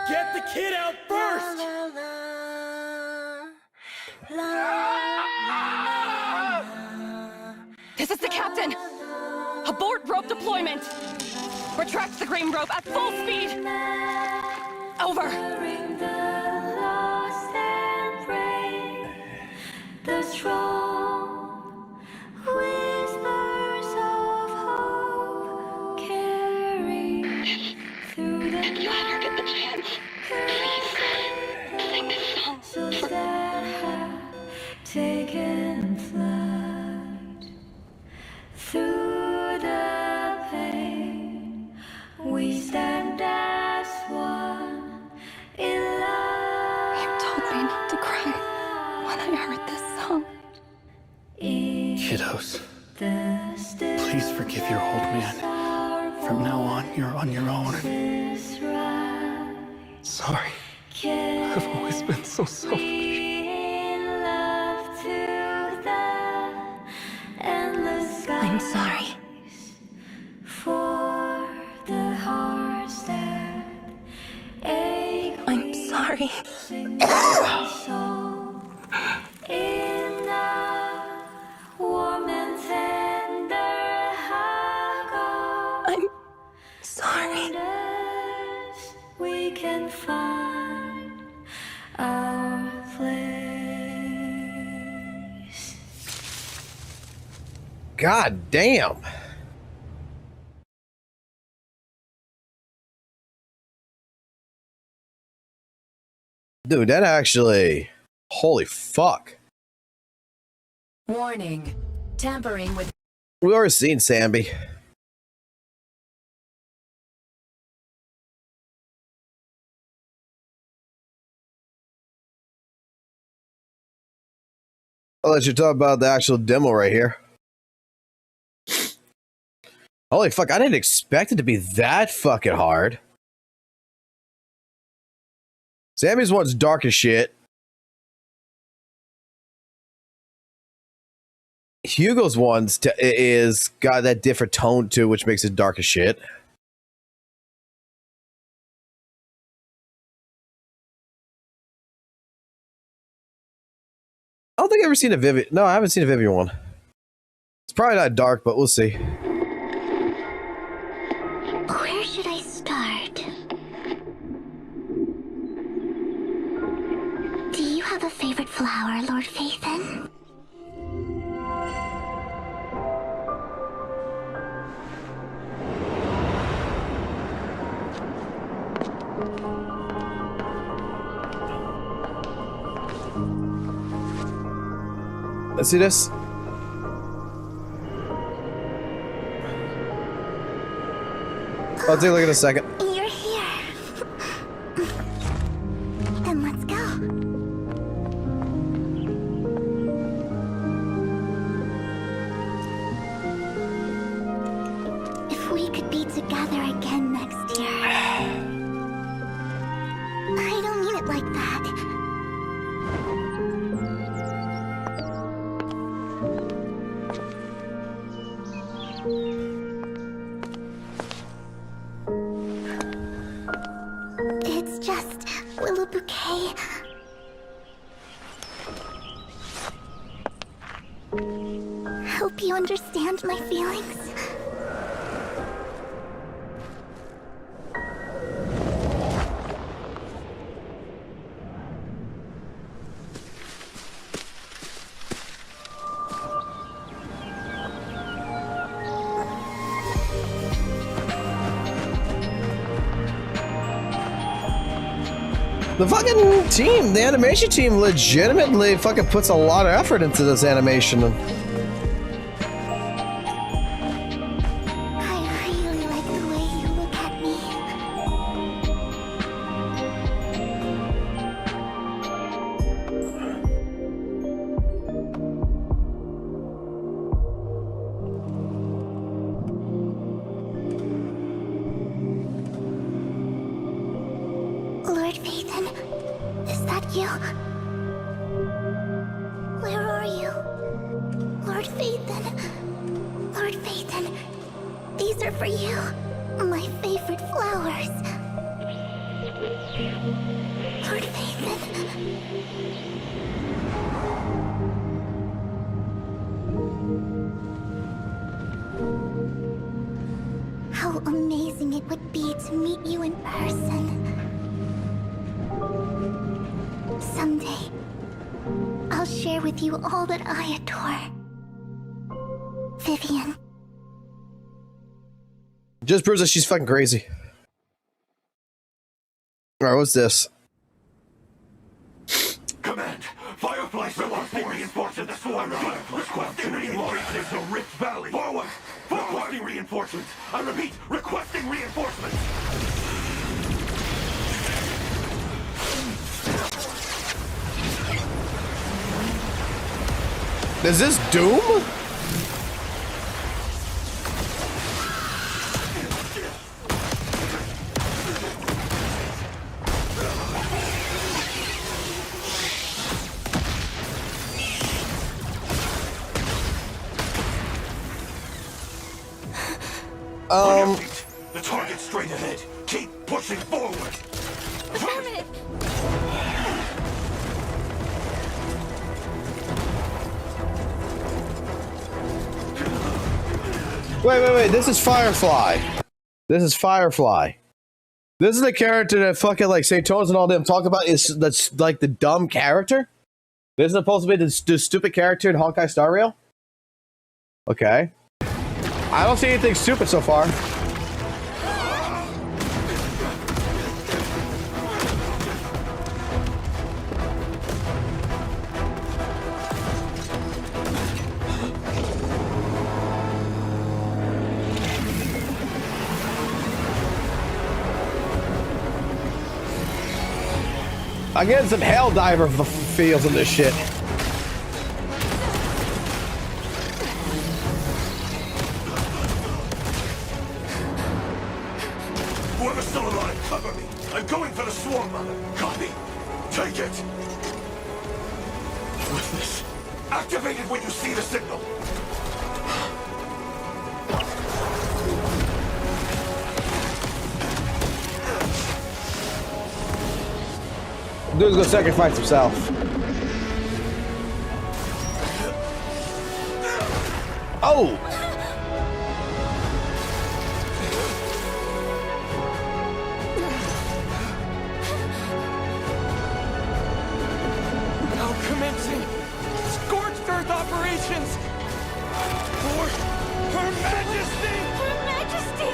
Get the kid out first! This is the captain! Abort rope deployment! Retract the green rope at full speed! Over! The strong whispers of hope carry through the If you ever get the chance, please sing this song. souls that have taken flight through the pain. We stand as one in love. You told me not to cry when I heard this song. Kiddos, please forgive your old man. From now on, you're on your own. Sorry. I've always been so selfish. I'm sorry. For the hearts that ache. I'm sorry. In a warm and tender hug. I'm sorry. We can find our place. God damn. Dude, that actually... Holy fuck. Warning. Tampering with... We've already seen Samby. I'll let you talk about the actual demo right here. Holy fuck, I didn't expect it to be that fucking hard. Sammy's one's dark as shit. Hugo's one's is got that different tone to it, which makes it dark as shit. I don't think I've ever seen a Vivian. No, I haven't seen a Vivian one. It's probably not dark, but we'll see. Where should I start? Do you have a favorite flower, Lord Phaethon? Let's see this. I'll take a look in a second. You're here. Then let's go. If we could be together again next year. I don't mean it like that. It's just Willow Bouquet. Hope you understand my feelings. The fucking team, the animation team legitimately fucking puts a lot of effort into this animation. I really like the way you look at me. Lord Phaethon, is that you? Where are you? Lord Phaethon. Lord Phaethon, these are for you. My favorite flowers. Lord Phaethon. How amazing it would be to meet you in person. Someday, I'll share with you all that I adore. Vivian. Just proves that she's fucking crazy. Alright, what's this? Command, Fireflies requesting reinforcements. Requesting reinforcements to Rift Valley. Forward! Requesting reinforcements. I repeat, requesting reinforcements. Is this Doom? On your feet. The target's straight ahead. Keep pushing forward. Affirmative. Wait. This is Firefly. This is Firefly. This is the character that fucking like St. Tones and all them talk about. That's like the dumb character. This is supposed to be the stupid character in Honkai Star Rail. Okay. I don't see anything stupid so far. I'm getting some Helldiver feels in this shit. Whoever's still alive, cover me. I'm going for the swarm mother. Copy. Take it. With this, Activate it when you see the signal. Dude's gonna sacrifice himself. Oh! Now commencing scorched earth operations for Her Majesty! Her Majesty!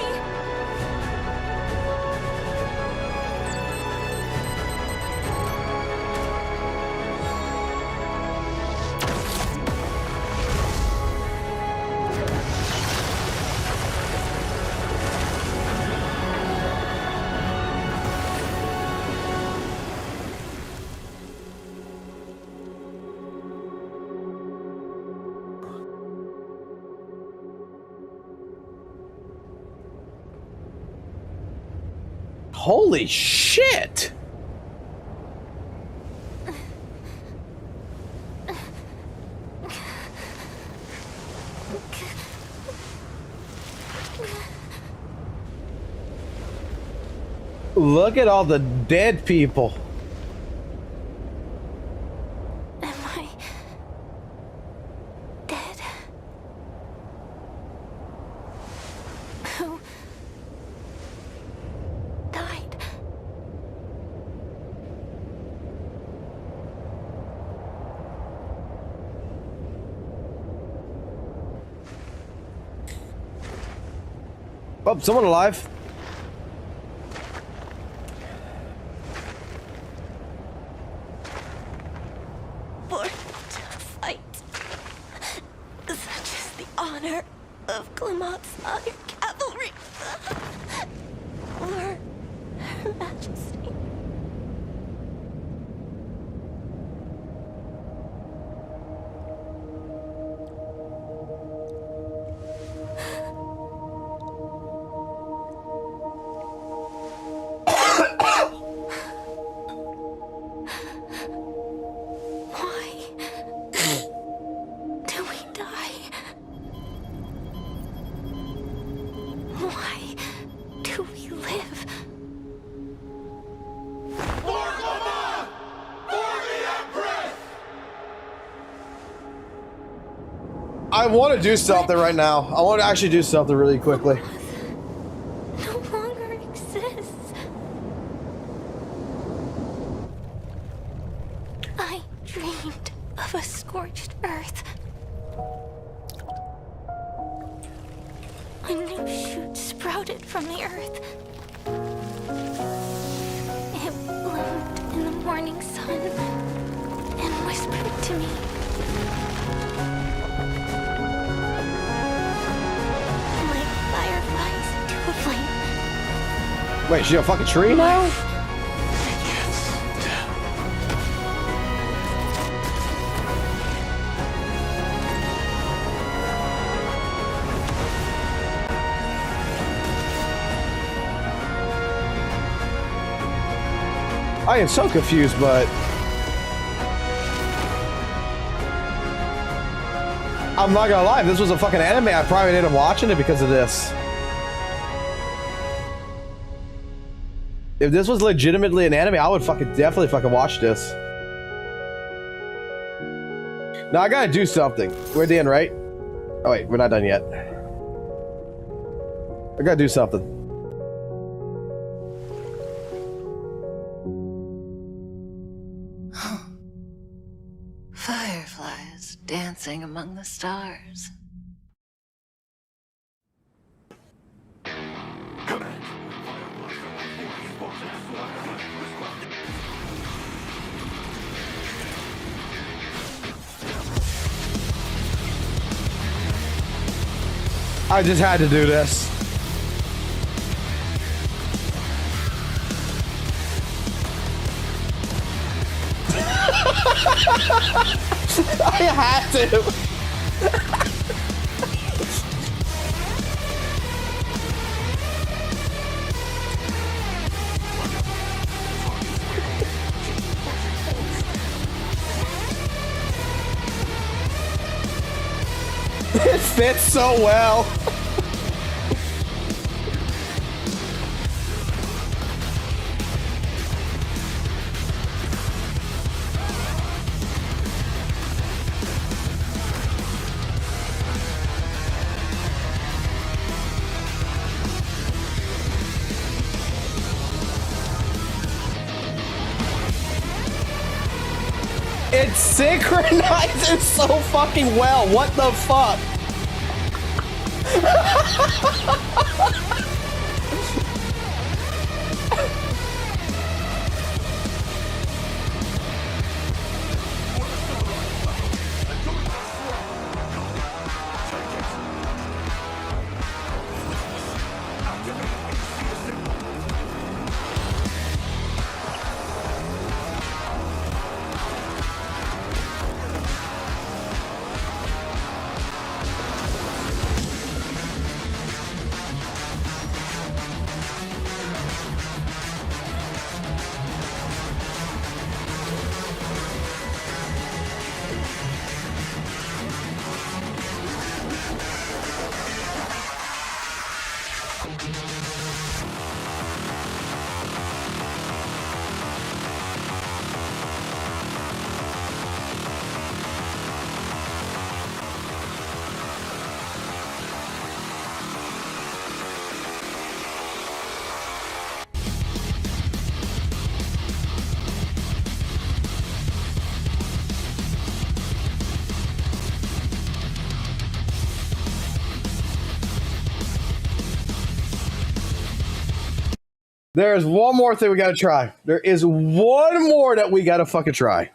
Holy shit! Look at all the dead people. Am I dead? Who died? Oh, someone alive. Born to fight. Such is the honor of Clement's other cavalry. For Her Majesty. Why do we die? Why do we live? I want to do something right now. I want to actually do something really quickly. No longer exists. I dreamed of a scorched earth. A new shoot sprouted from the earth. It bloomed in the morning sun and whispered to me. Like fireflies into a flame. Wait, she a fucking tree now? I am so confused, but I'm not gonna lie, if this was a fucking anime, I probably ended up watching it because of this. If this was legitimately an anime, I would definitely fucking watch this. Now I gotta do something. We're at the end, right? Oh wait, we're not done yet. I gotta do something. Fireflies dancing among the stars. I just had to do this. I had to. fits so well. It synchronizes so fucking well. What the fuck? There's one more thing we gotta try. There is one more that we gotta fucking try.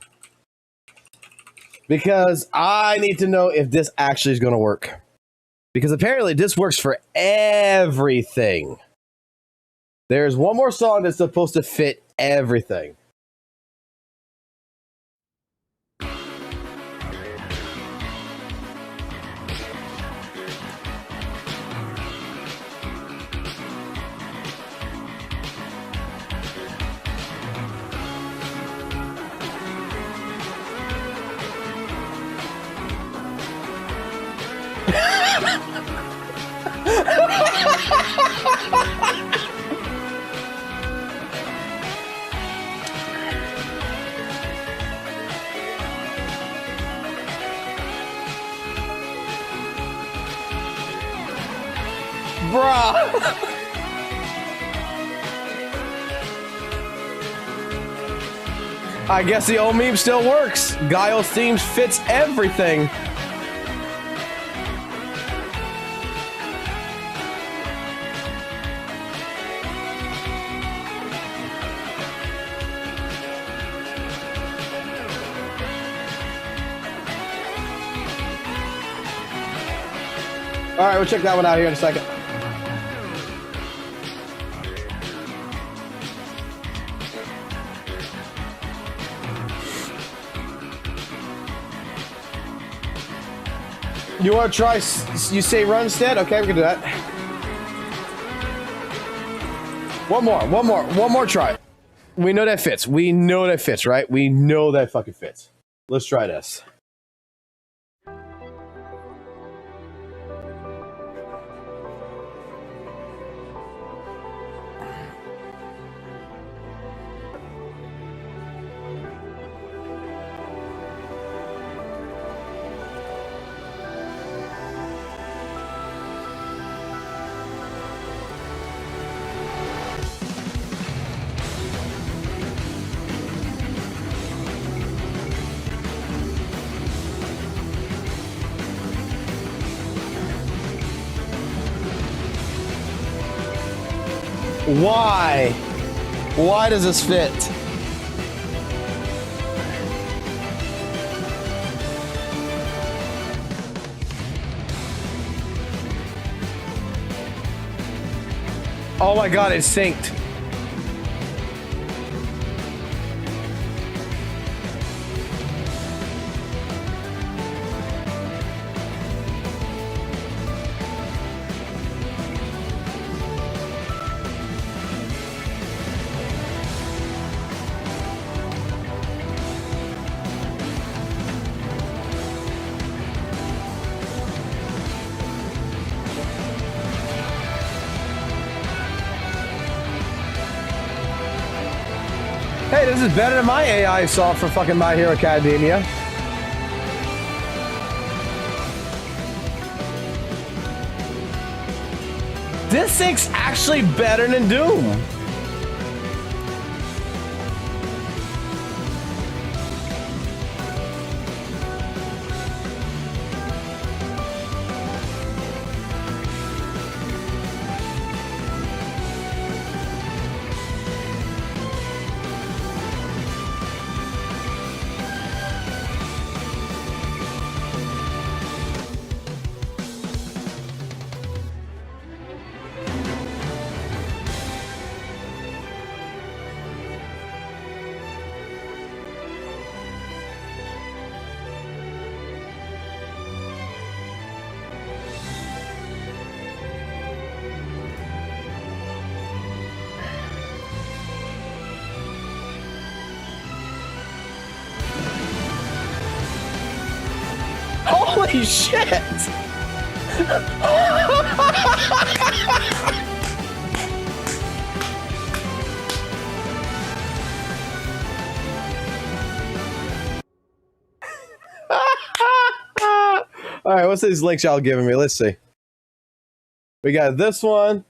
Because I need to know if this actually is gonna work. Because apparently this works for everything. There's one more song that's supposed to fit everything. Bruh. I guess the old meme still works. Guile's themes fits everything. All right, we'll check that one out here in a second. You want to try, you say run instead? Okay, we can do that. One more try. We know that fits. We know that fits, right? We know that fucking fits. Let's try this. Why? Why does this fit? Oh my god, it's synced. Hey, this is better than my AI saw for fucking My Hero Academia. This thing's actually better than Doom. Holy shit! Alright, what's these links y'all giving me? Let's see. We got this one.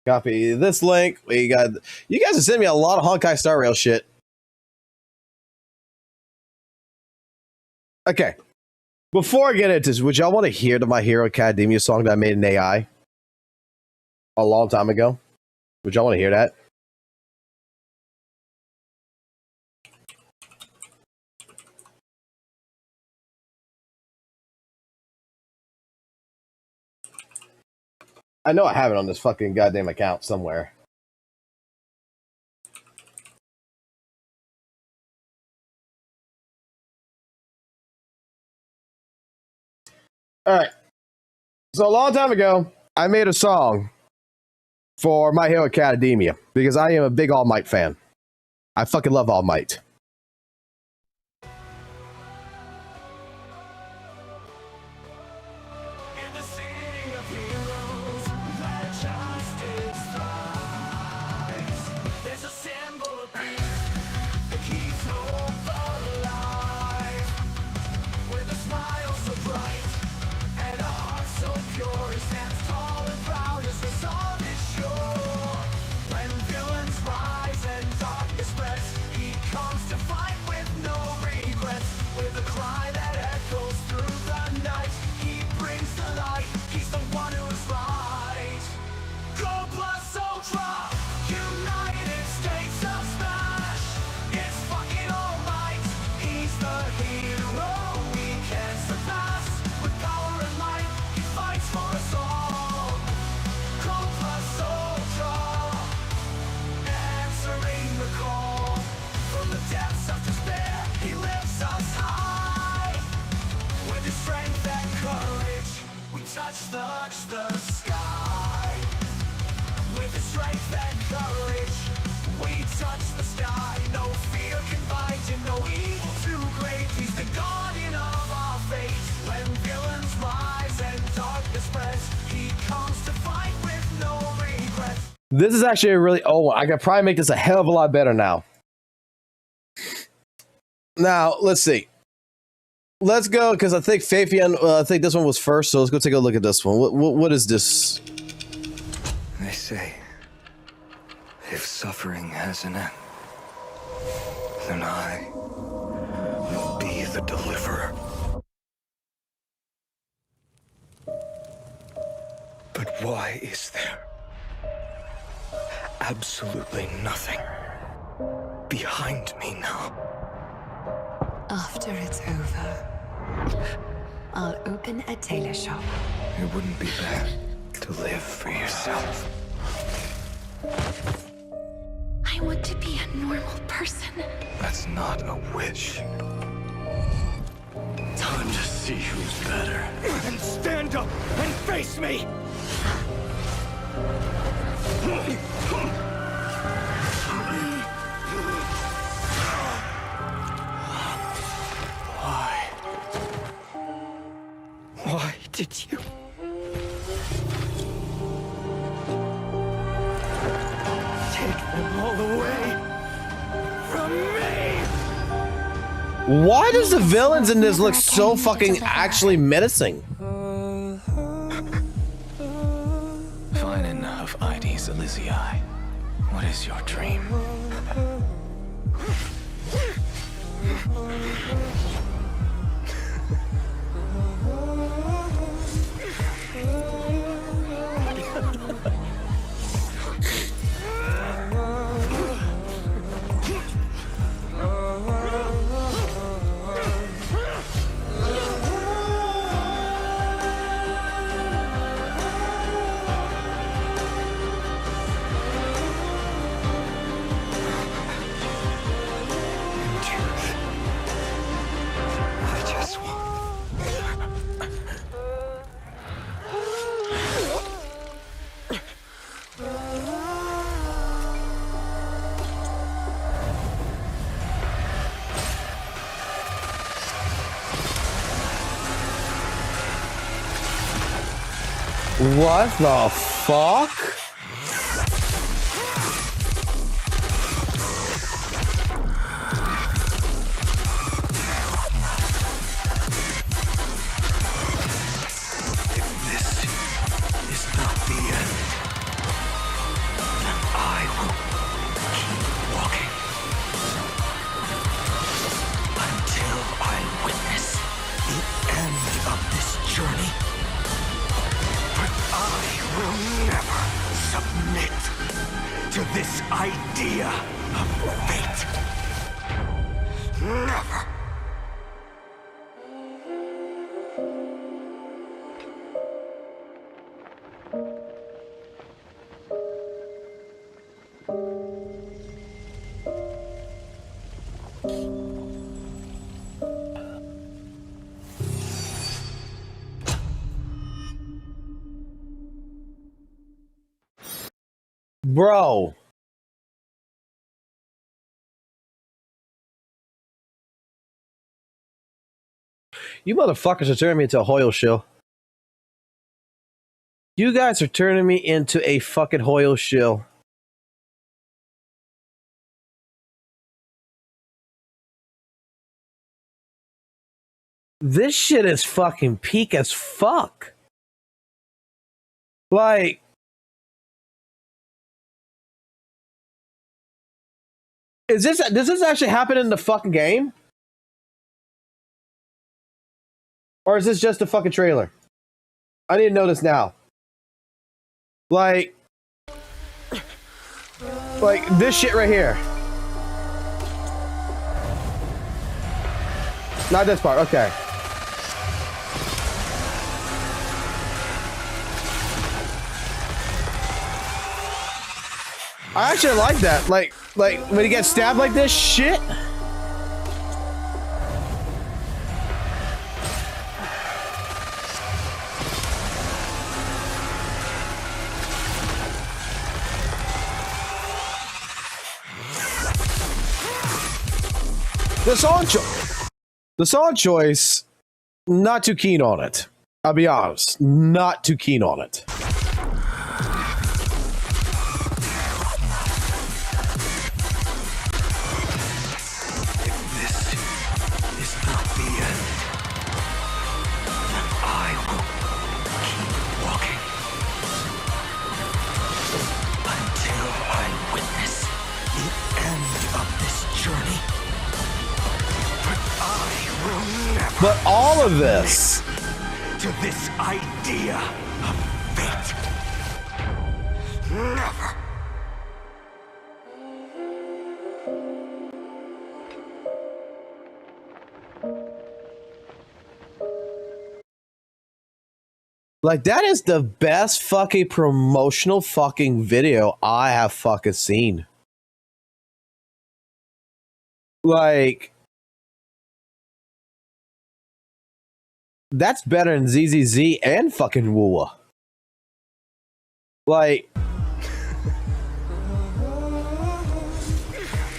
Copy this link. We got... You guys are sending me a lot of Honkai Star Rail shit. Okay. Before I get into this, would y'all want to hear the My Hero Academia song that I made in AI a long time ago? Would y'all want to hear that? I know I have it on this fucking goddamn account somewhere. Alright. So a long time ago, I made a song for My Hero Academia because I am a big All Might fan. I fucking love All Might. Touch the sky with his strength and courage. We touch the sky. No fear can bind him. No evil too great. He's the guardian of our fate. When villains rise and darkness spreads, he comes to fight with no regrets. This is actually a really old one. I could probably make this a hell of a lot better now. Now, let's see. Let's go, because I think Fabian, I think this one was first, so let's go take a look at this one. What is this? They say, if suffering has an end, then I will be the deliverer. But why is there absolutely nothing behind me now? After it's over, I'll open a tailor shop. It wouldn't be bad to live for yourself. I want to be a normal person. That's not a wish. Time to see who's better. And stand up and face me! Why did you? all the way from me! Why does the villains in this look so fucking actually menacing? Fine enough, Z.Z.Z. What is your dream? What the fuck? Bro. You motherfuckers are turning me into a Hoyle shill. You guys are turning me into a fucking Hoyle shill. This shit is fucking peak as fuck. Like, does this actually happen in the fucking game? Or is this just a fucking trailer? I need to know this now. Like this shit right here. Not this part, okay. I actually like that. Like when he gets stabbed like this shit. The song choice, not too keen on it. I'll be honest, not too keen on it. But all of this to this idea of fate. Never. Like, that is the best fucking promotional fucking video I have fucking seen. Like, that's better than Z.Z.Z and fucking WUWA. Like,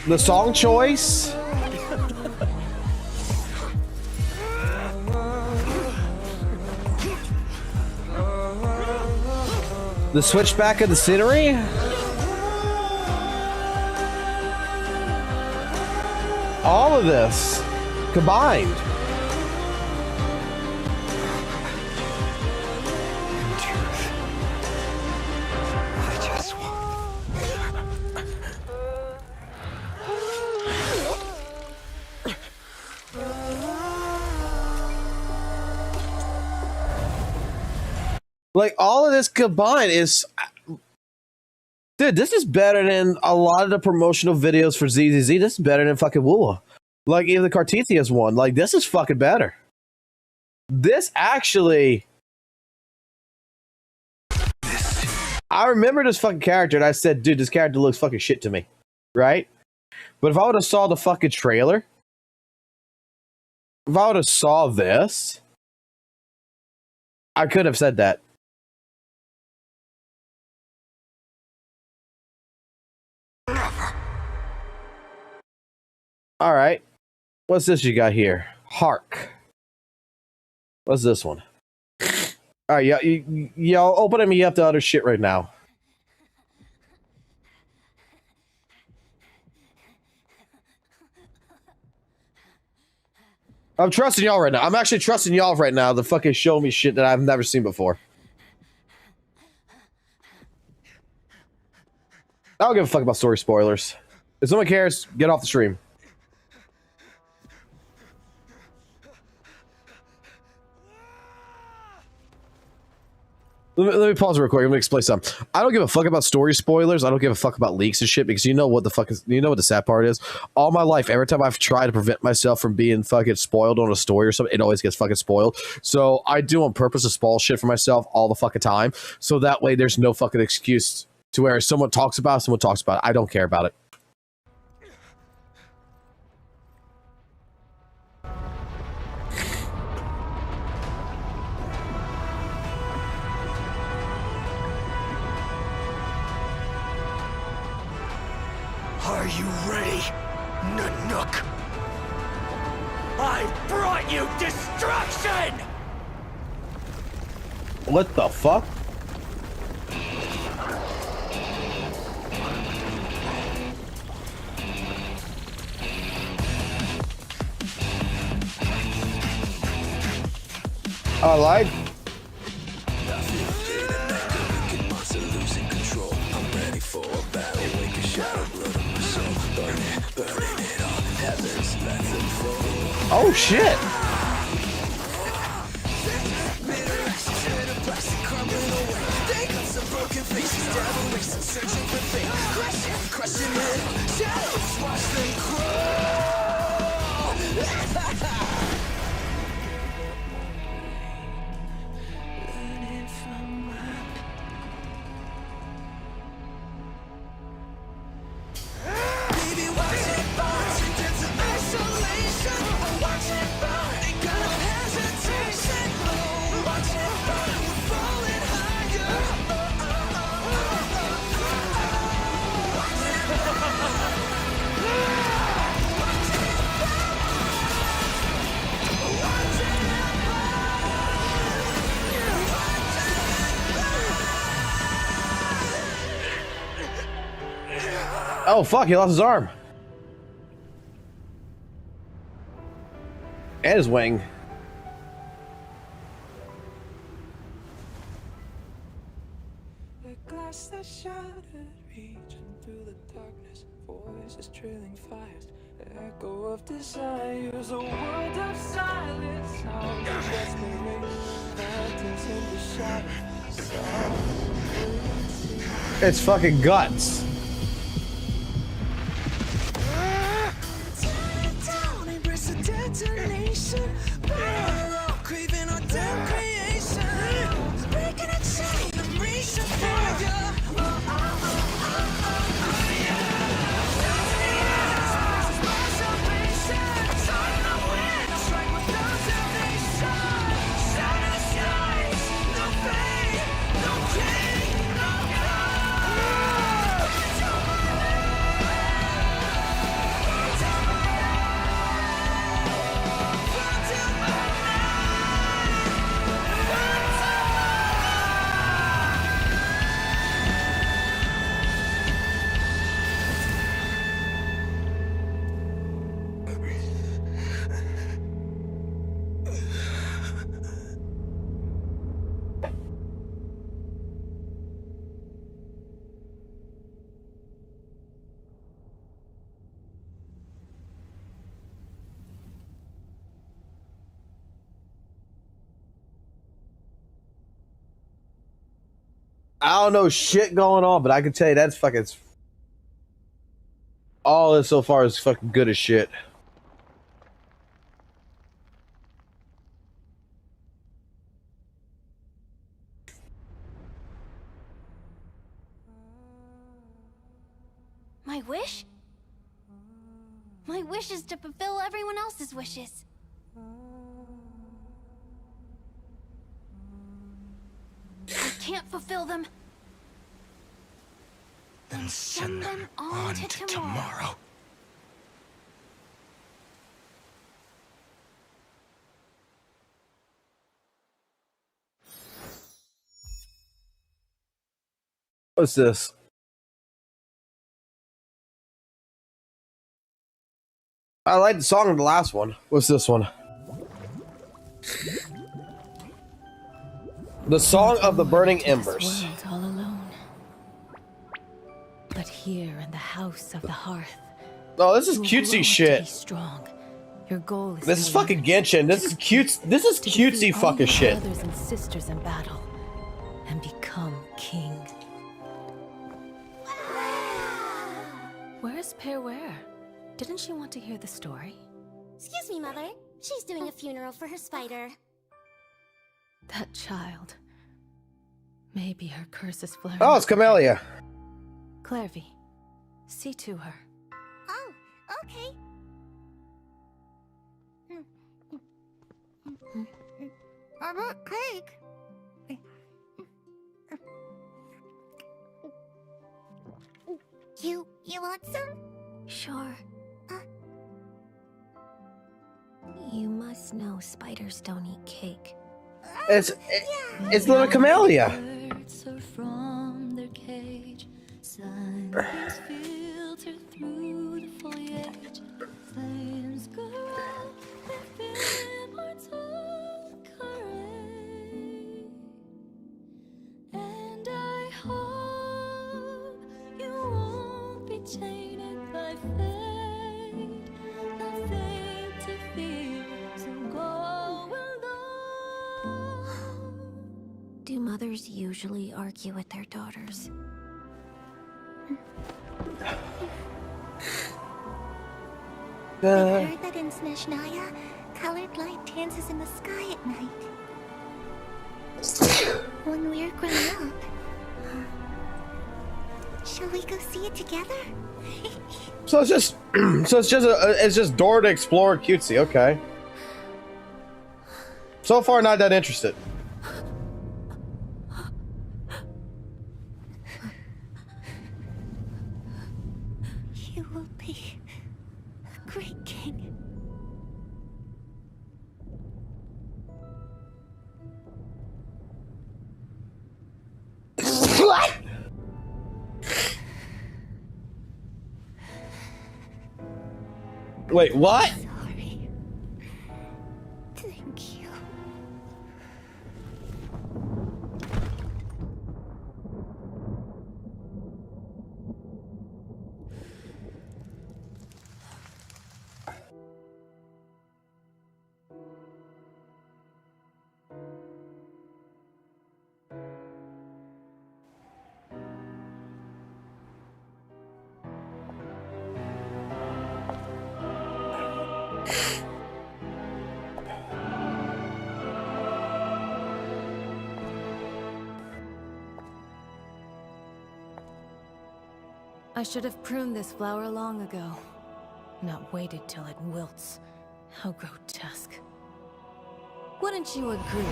the song choice, the switchback of the scenery, all of this combined. In truth, I just want... Like, all of this combined is... Dude, this is better than a lot of the promotional videos for Z.Z.Z. This is better than fucking WUWA. Like, even the Cartesius one. Like, this is fucking better. This actually... I remember this fucking character, and I said, dude, this character looks fucking shit to me. Right? But if I would have saw the fucking trailer... If I would have saw this... I could have said that. All right. What's this you got here? Hark. What's this one? All right, y'all open it, me up to other shit right now. I'm trusting y'all right now. I'm actually trusting y'all right now to fucking show me shit that I've never seen before. I don't give a fuck about story spoilers. If someone cares, get off the stream. Let me pause real quick. Let me explain something. I don't give a fuck about story spoilers. I don't give a fuck about leaks and shit because you know what the fuck is. You know what the sad part is. All my life, every time I've tried to prevent myself from being fucking spoiled on a story or something, it always gets fucking spoiled. So I do on purpose to spoil shit for myself all the fucking time. So that way, there's no fucking excuse to where someone talks about it, someone talks about it. I don't care about it. Are you ready, Nanook? I brought you destruction! What the fuck? I lied. Oh shit! Oh fuck, he lost his arm. And his wing. The glass that shattered, reaching through the darkness, voices trailing fires, the echo of desires, a world of silence, sounds of desperation, phantoms in the shadows. It's fucking guts. Detonation, craving our damn creation, breaking a chain, I'm reaching for you. I don't know shit going on, but I can tell you that's fucking... All this so far is fucking good as shit. My wish? My wish is to fulfill everyone else's wishes. I can't fulfill them. Then send them on to tomorrow. What's this? I like the song of the last one. What's this one? The Song of the Burning Embers. World all alone. But here in the house of the hearth. Oh, this is cutesy shit. Be strong. Your goal is This is fucking Genshin. This is cute. This is cutesy fucking shit. Brothers and sisters in battle, and become king. Where's Perware? Didn't she want to hear the story? Excuse me, Mother. She's doing a funeral for her spider. That child. Maybe her curse is flaring. Oh, it's Camellia. Clairvy, see to her. Oh, okay. I want cake. You want some? Sure. You must know spiders don't eat cake. It's little Camellia. Birds are from their cage. Sunbeams filter through the foliage. Flames go out with immortal courage. And I hope you won't be tainted by fate. Nothing to fear, so go alone. Do mothers usually argue with their daughters? I heard that in Snezhnaya, colored light dances in the sky at night. When we're grown up, shall we go see it together? So it's just, it's just Dora to explore cutesy. Okay. So far, not that interested. You will be a great king. What? Wait, what? Sorry. Thank you. I should have pruned this flower long ago. Not waited till it wilts. How grotesque. Wouldn't you agree?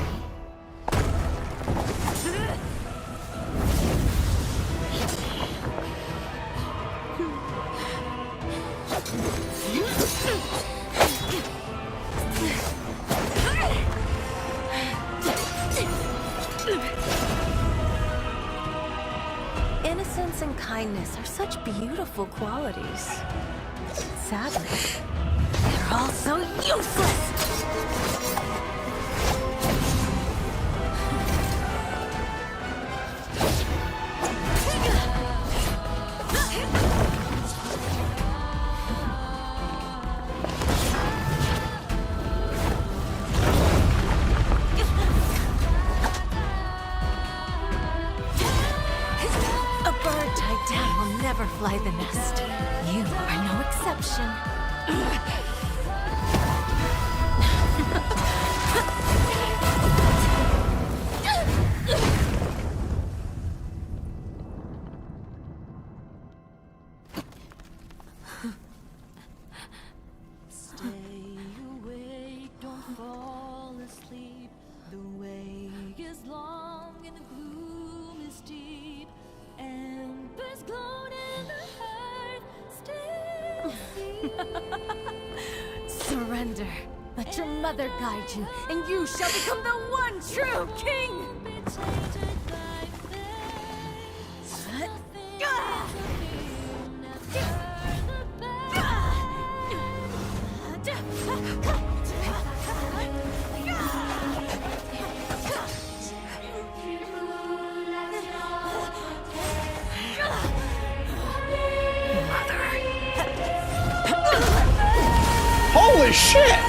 Innocence and kindness are such beautiful qualities. Sadly, they're all so useless! never fly the nest. You are no exception. Stay awake, don't fall asleep. The way is long and the gloom is deep. Embers glowed in the heart, still Surrender. Let your mother guide you, and you shall become the one true king! Holy shit!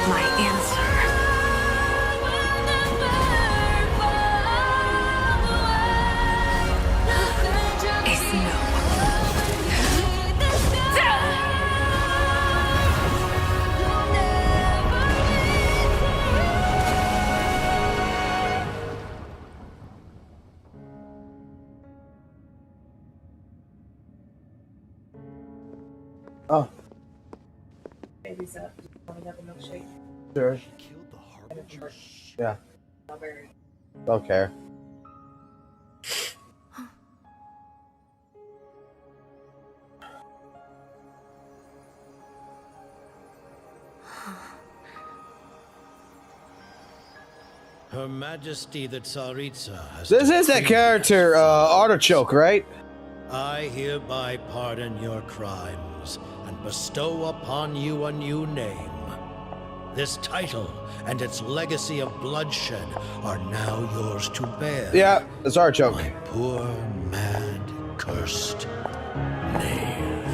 My answer. Is no. Oh. Baby's up. Want another milkshake? Sure. Yeah. Strawberry. Don't care. Her Majesty the Tsaritsa has... This is that character, Artichoke, right? I hereby pardon your crimes and bestow upon you a new name. This title and its legacy of bloodshed are now yours to bear. Yeah, it's Artichoke. My poor, mad, cursed knave.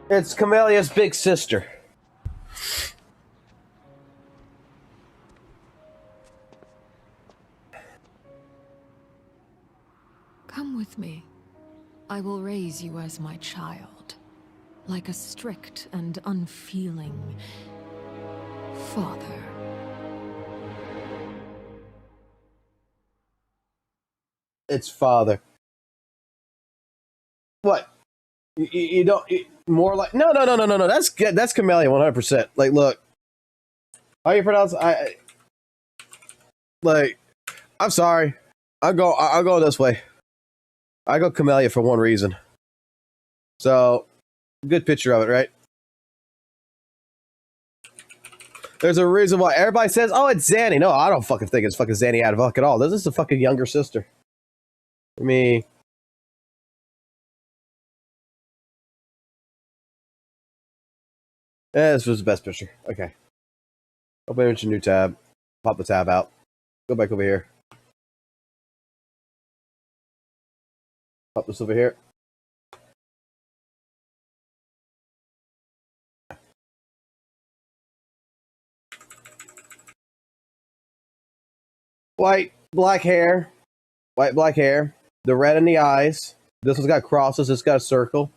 It's Camelia's big sister. Come with me. I will raise you as my child, like a strict and unfeeling father. It's father. What? You don't more like no. That's Camellia 100%. Like, look, how you pronounce? I'm sorry. I'll go this way. I go Camellia for one reason. So, good picture of it, right? There's a reason why everybody says, "Oh, it's Zanny." No, I don't fucking think it's fucking Zanny out of luck at all. This is the fucking younger sister. I mean, yeah, this was the best picture. Okay. Open a new tab. Pop the tab out. Go back over here. Pop this over here. White, black hair. White, black hair. The red in the eyes. This one's got crosses. This got a circle.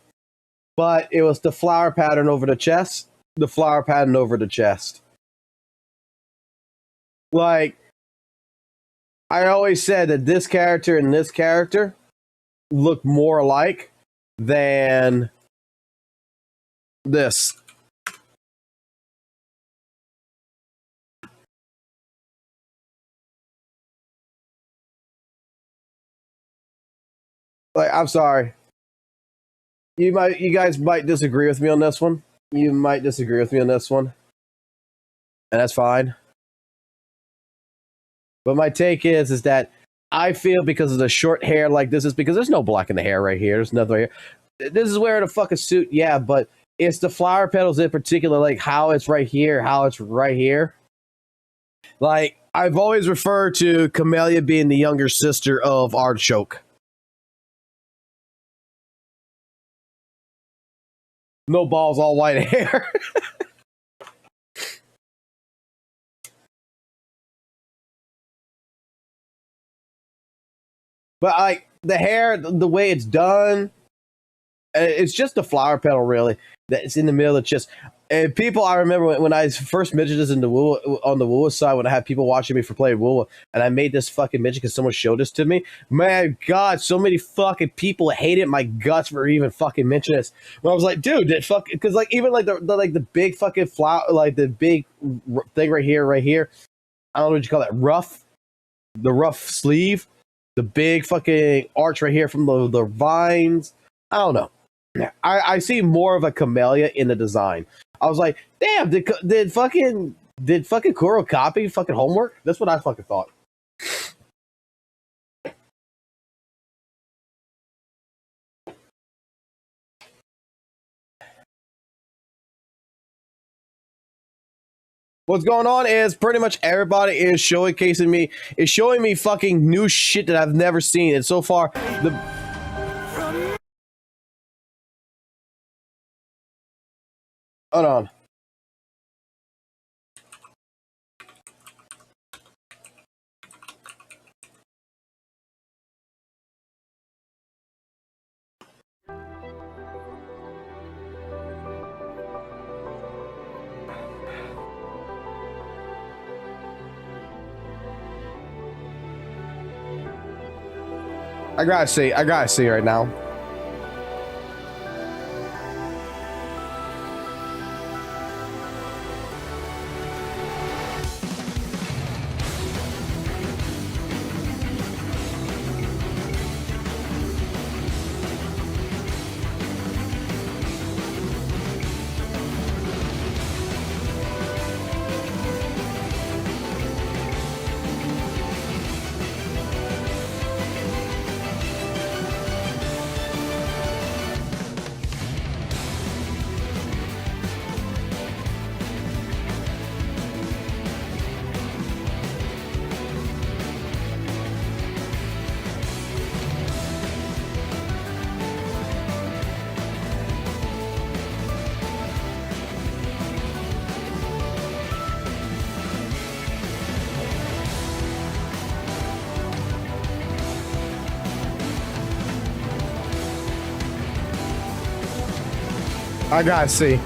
But it was the flower pattern over the chest. The flower pattern over the chest. Like, I always said that this character and this character look more alike than this. Like, I'm sorry. You guys might disagree with me on this one. You might disagree with me on this one. And that's fine. But my take is that I feel because of the short hair like this is because there's no black in the hair right here. There's nothing right here. This is wearing a fucking suit, yeah, but it's the flower petals in particular, like how it's right here, how it's right here. Like, I've always referred to Camellia being the younger sister of Artichoke. No balls, all white hair. But like the hair, the way it's done, it's just a flower petal really that's in the middle of the chest. And people, I remember when I first mentioned this in the WUWA, on the WUWA side, when I had people watching me for playing WUWA, and I made this fucking mention because someone showed this to me. Man, God, so many fucking people hated my guts for even fucking mentioning this. When I was like, dude, that fuck, because like even like the big fucking flower, like the big thing right here. I don't know what you call that, the rough sleeve, the big fucking arch right here from the vines. I don't know. I see more of a camellia in the design. I was like, damn, did fucking Kuro copy fucking homework? That's what I fucking thought. What's going on is pretty much everybody is showing me fucking new shit that I've never seen. And so far, hold on. I gotta see right now. I gotta see.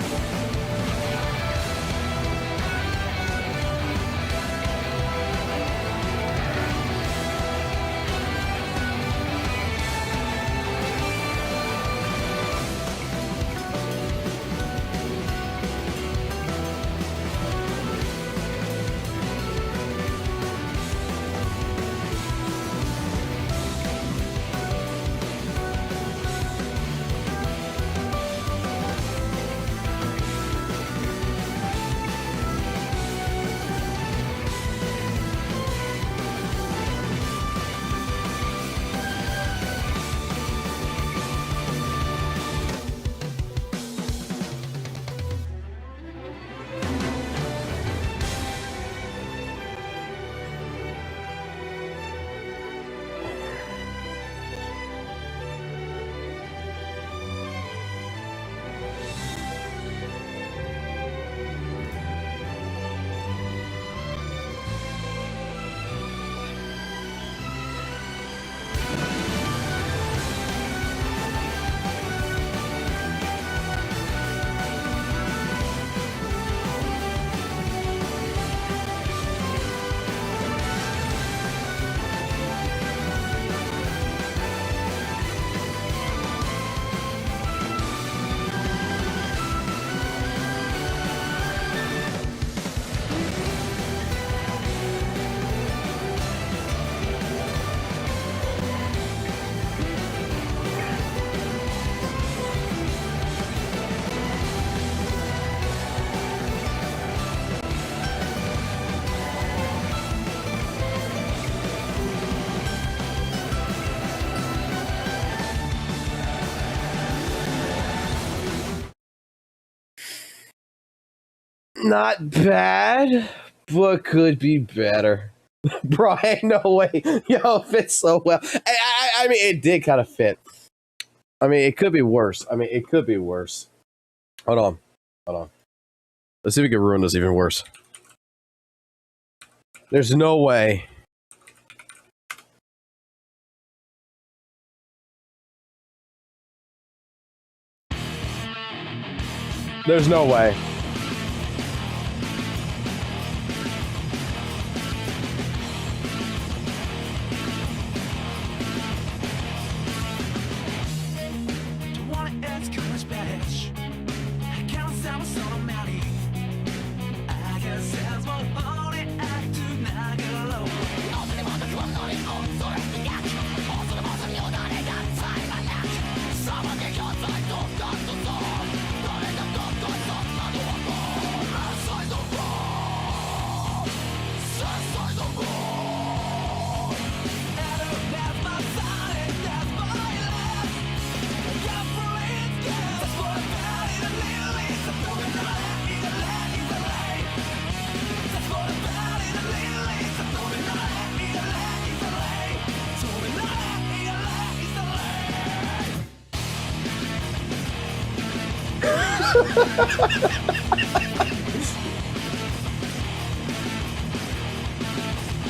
Not bad, but could be better. Bro, ain't no way. Yo, it fits so well. I mean, it did kind of fit. I mean, it could be worse. Hold on. Let's see if we can ruin this even worse. There's no way. There's no way.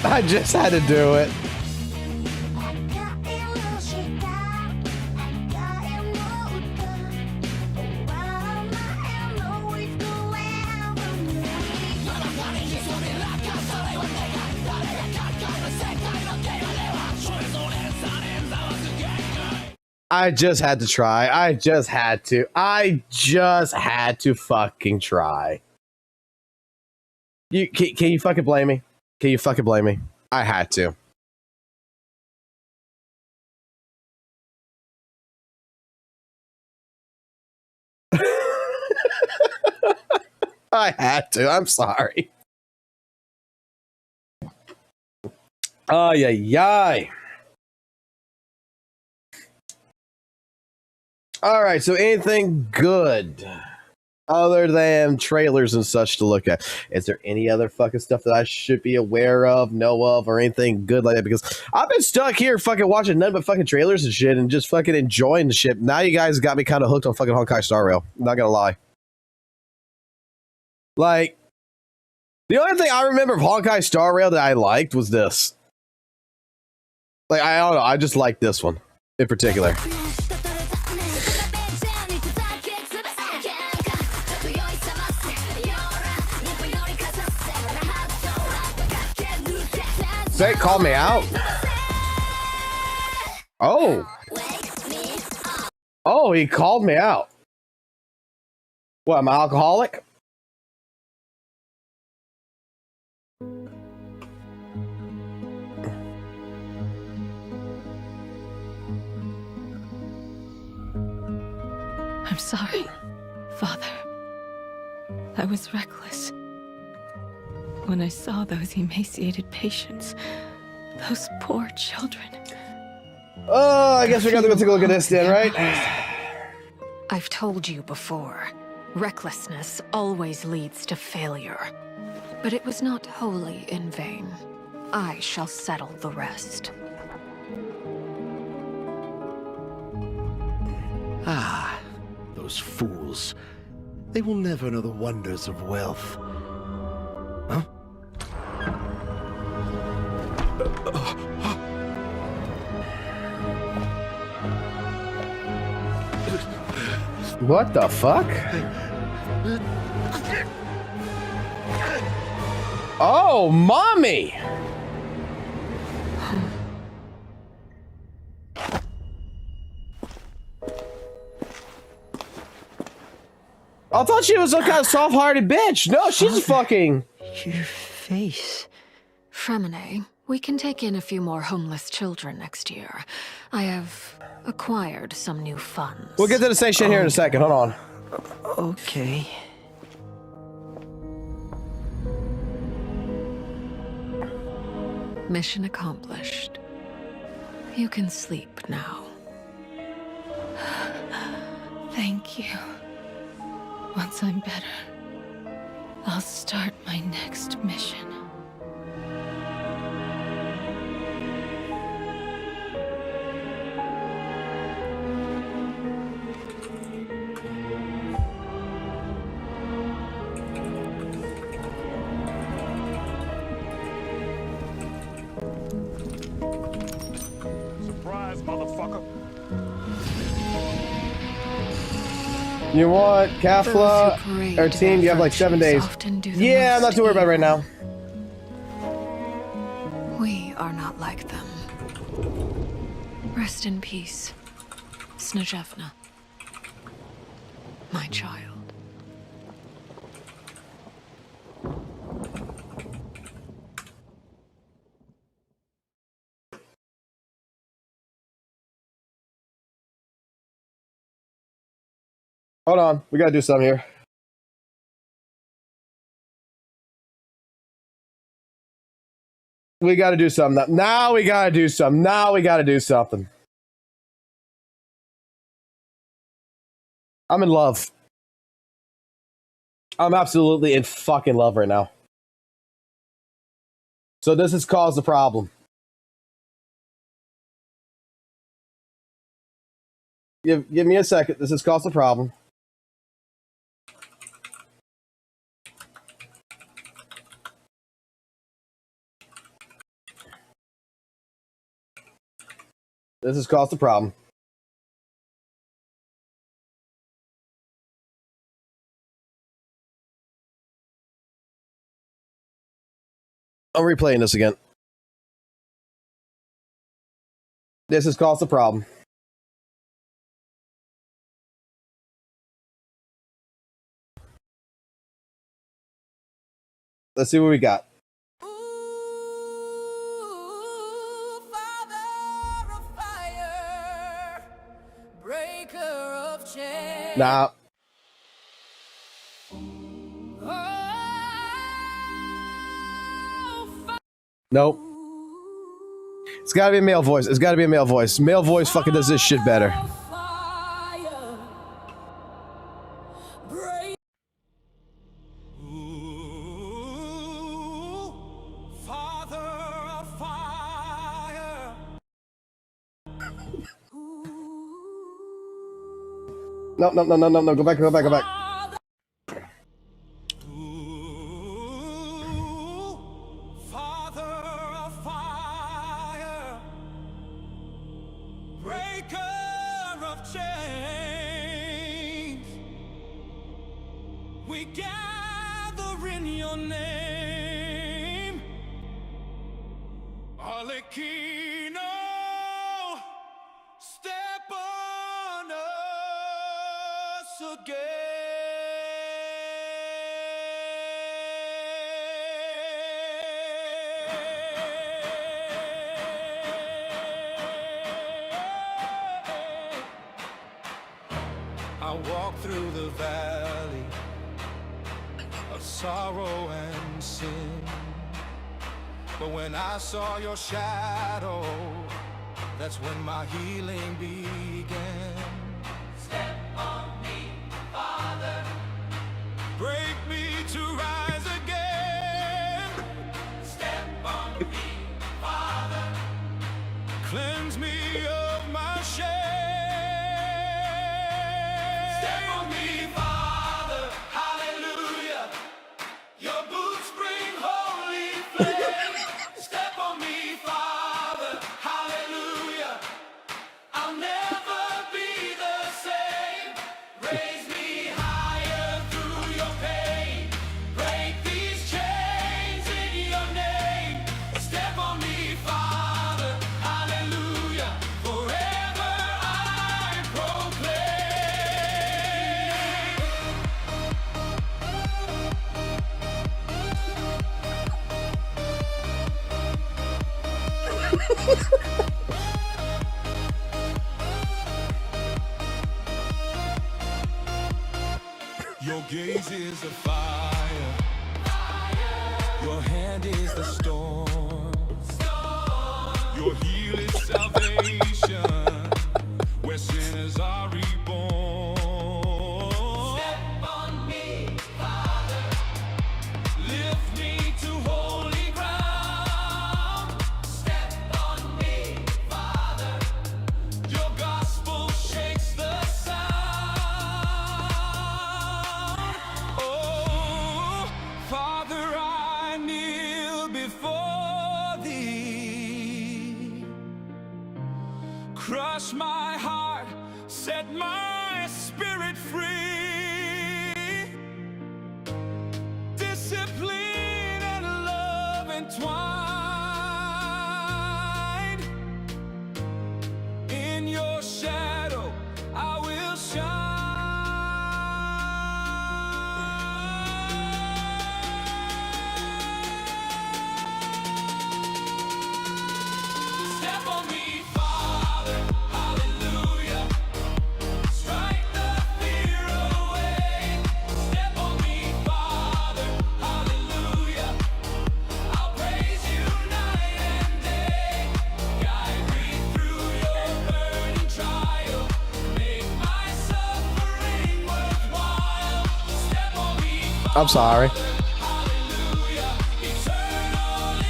I just had to do it. I just had to try. I just had to fucking try. Can you fucking blame me? Can you fucking blame me? I had to. I had to. I'm sorry. Oh, yeah. All right, so anything good other than trailers and such to look at? Is there any other fucking stuff that I should be aware of, know of, or anything good like that? Because I've been stuck here fucking watching none but fucking trailers and shit and just fucking enjoying the shit. Now you guys got me kind of hooked on fucking Honkai Star Rail. Not gonna lie. Like, the only thing I remember of Honkai Star Rail that I liked was this. Like, I don't know, I just like this one in particular. Say, call me out. Oh. Oh, he called me out. What, am I alcoholic? I'm sorry, Father. I was reckless. When I saw those emaciated patients, those poor children. Oh, I guess we got to go take a look at this then, right? I've told you before, recklessness always leads to failure. But it was not wholly in vain. I shall settle the rest. Ah, those fools. They will never know the wonders of wealth. Huh? What the fuck? Oh, mommy! I thought she was some kind of soft-hearted bitch. No, she's fucking... Your face. Fremine, we can take in a few more homeless children next year. I have acquired some new funds. We'll get to the same shit here in a second. Hold on. Okay. Mission accomplished. You can sleep now. Thank you. Once I'm better, I'll start my next mission. Surprise, motherfucker. You want Kafla or team? You have like 7 days. Yeah, I'm not too worried about it right now. We are not like them. Rest in peace, Snezhevna, my child. Hold on, we gotta do something here. We gotta do something. Now we gotta do something. Now we gotta do something. I'm in love. I'm absolutely in fucking love right now. So this has caused a problem. Give me a second. This has caused a problem. This has caused a problem. I'm replaying this again. This has caused a problem. Let's see what we got. Nah. Nope. It's gotta be a male voice. It's gotta be a male voice. Male voice fucking does this shit better. No. Go back. We gather in your name, Arlecchino, step on us again. I walk through the valley of sorrow and sin, but when I saw your shadow, that's when my healing began. Step on me, Father. Break me to rise again. Step on me, Father. Cleanse me of my shame. Step on me, Father. Hallelujah. Your boots bring holy flame. Step on me, Father. Hallelujah. I'll never be the same. Raise me higher through your pain. Break these chains in your name. Step on me, Father. Hallelujah. Forever I proclaim. Your gaze is a fire. Your hand is the storm. Your heel is salvation, where sinners are reborn. Step on me, Father. Lift me to holy ground. Step on me, Father. Your gospel shakes the sound. Oh, Father, I kneel before thee. Crush my heart set my spirit free. Discipline and love entwined. In your shadow, I will shine. Step on me, Father, hallelujah. Strike the fear away. Step on me, Father, hallelujah. I'll praise you night and day. Guide me through your burning trial. Make my suffering worthwhile. Step on me, I'm sorry. hallelujah. Eternal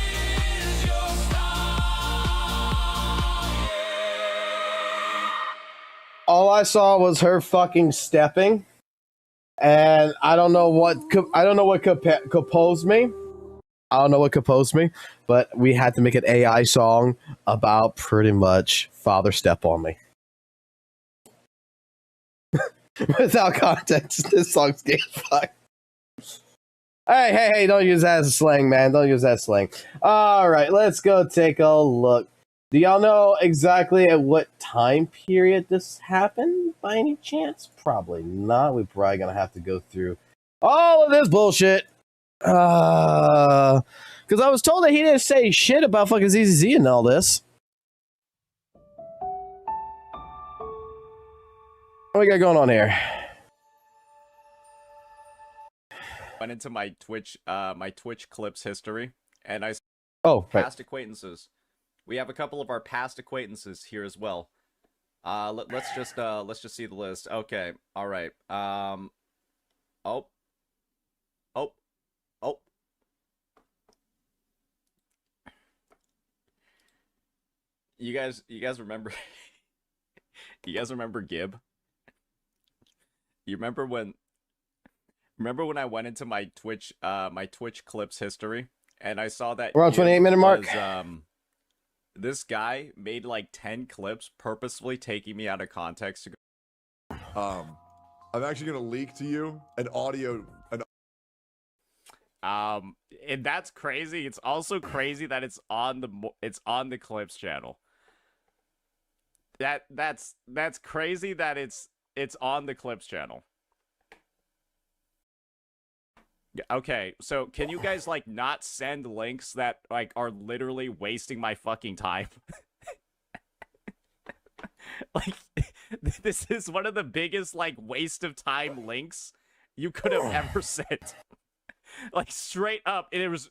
is your All I saw was her fucking stepping, and I don't know what composed me. I don't know what composed me, but we had to make an AI song about pretty much Father Step on Me. Without context, this song's getting fucked. Hey, don't use that as a slang, man. Don't use that slang. All right, let's go take a look. Do y'all know exactly at what time period this happened by any chance? Probably not. We're probably going to have to go through all of this bullshit. Because I was told that he didn't say shit about fucking Z.Z.Z and all this. What we got going on here? Went into my Twitch clips history, and I Right. acquaintances. We have a couple of our past acquaintances here as well. Let's just see the list. Okay, all right. Oh. You guys remember? You guys remember Gib? You remember when? Remember when I went into my Twitch clips history, and I saw that We're on 28-minute mark. This guy made like 10 clips purposefully taking me out of context to go. I'm actually gonna leak to you an audio. And that's crazy. It's also crazy that it's on the clips channel. That's crazy that it's on the clips channel. Okay, so can you guys like not send links that like are literally wasting my fucking time? Like this is one of the biggest like waste of time links you could have ever sent. Like straight up, it was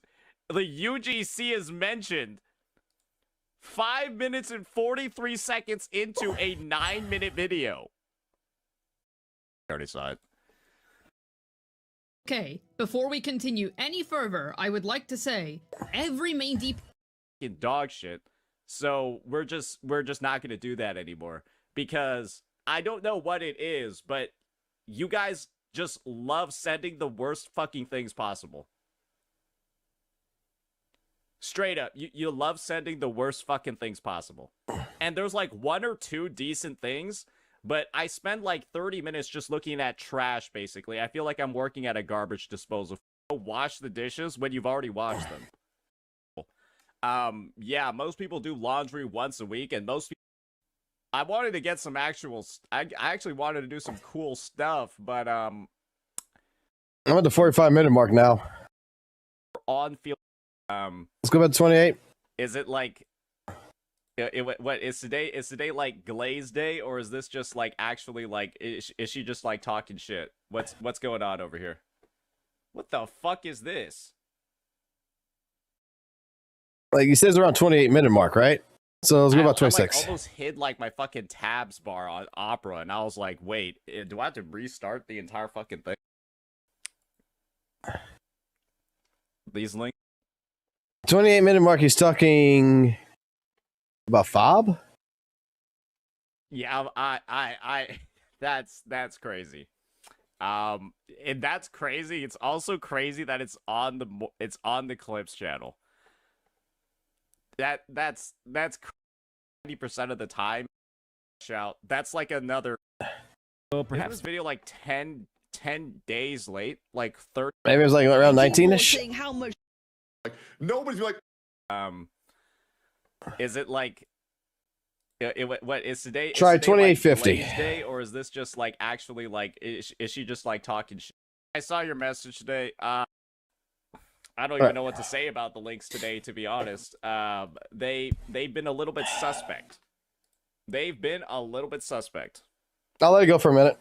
the UGC is mentioned 5 minutes and 43 seconds into a 9-minute video. I already saw it. Okay, before we continue any further, I would like to say every main dog shit. So we're just not gonna do that anymore because I don't know what it is, but you guys just love sending the worst fucking things possible. Straight up, you love sending the worst fucking things possible. And there's like 1 or 2 decent things, but I spend like 30 minutes just looking at trash, basically. I feel like I'm working at a garbage disposal. Wash the dishes when you've already washed them. Yeah, most people do laundry once a week, and most people... I wanted to get some actual... I actually wanted to do some cool stuff, but, I'm at the 45-minute mark now. On field... Let's go back to 28. Is it like... what is today? Is today like Glaze Day, or is this just like actually like is she just like talking shit? What's going on over here? What the fuck is this? Like he says around 28-minute mark, right? So let's go about I 26. like almost hid like my fucking tabs bar on Opera, and I was like, wait, do I have to restart the entire fucking thing? These links. 28-minute mark. He's talking about Fob. Yeah, I that's crazy. And that's crazy. It's also crazy that it's on the Clips channel. That's 90% of the time Shout. That's like another. Well, Perhaps this video like 10 days late, like 30. Maybe it was like around 19ish. How much? Like nobody's like. Is it like? What is today? Try is today, 2850. Like, day, or is this just like actually like? Is she just like talking shit? I saw your message today. I don't even know what to say about the links today, to be honest. They've been a little bit suspect. They've been a little bit suspect. I'll let it go for a minute.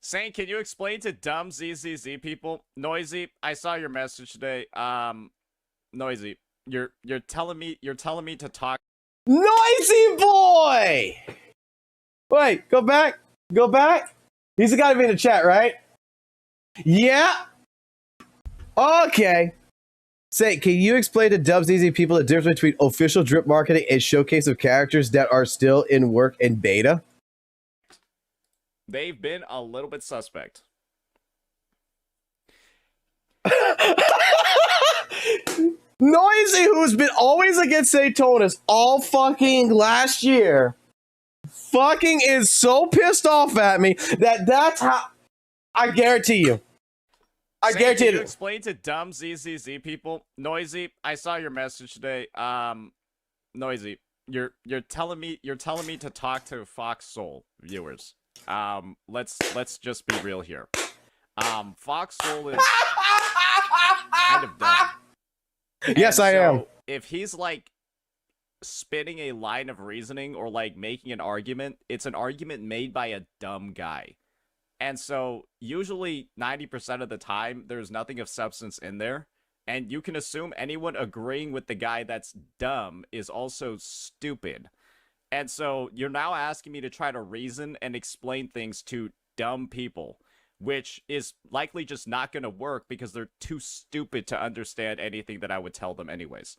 Saint, can you explain to dumb ZZZ people? Noisy, I saw your message today. Noisy, you're telling me to talk. Noisy boy! Wait, go back. Go back. He's got to be in the chat, right? Yeah. Okay. Say, can you explain to Dubs Easy people the difference between official drip marketing and showcase of characters that are still in work and beta? They've been a little bit suspect. Noisy, who's been always against Saitonis all fucking last year, fucking is so pissed off at me that's how. I guarantee you. I guarantee you. You. Explain to dumb ZZZ people. Noisy, I saw your message today. Noisy, you're telling me to talk to Fox Soul viewers. Let's just be real here. Fox Soul is kind of dumb. Yes, I am. If he's like spinning a line of reasoning or like making an argument, it's an argument made by a dumb guy. And so usually 90% of the time, there's nothing of substance in there. And you can assume anyone agreeing with the guy that's dumb is also stupid. And so you're now asking me to try to reason and explain things to dumb people, which is likely just not going to work because they're too stupid to understand anything that I would tell them anyways.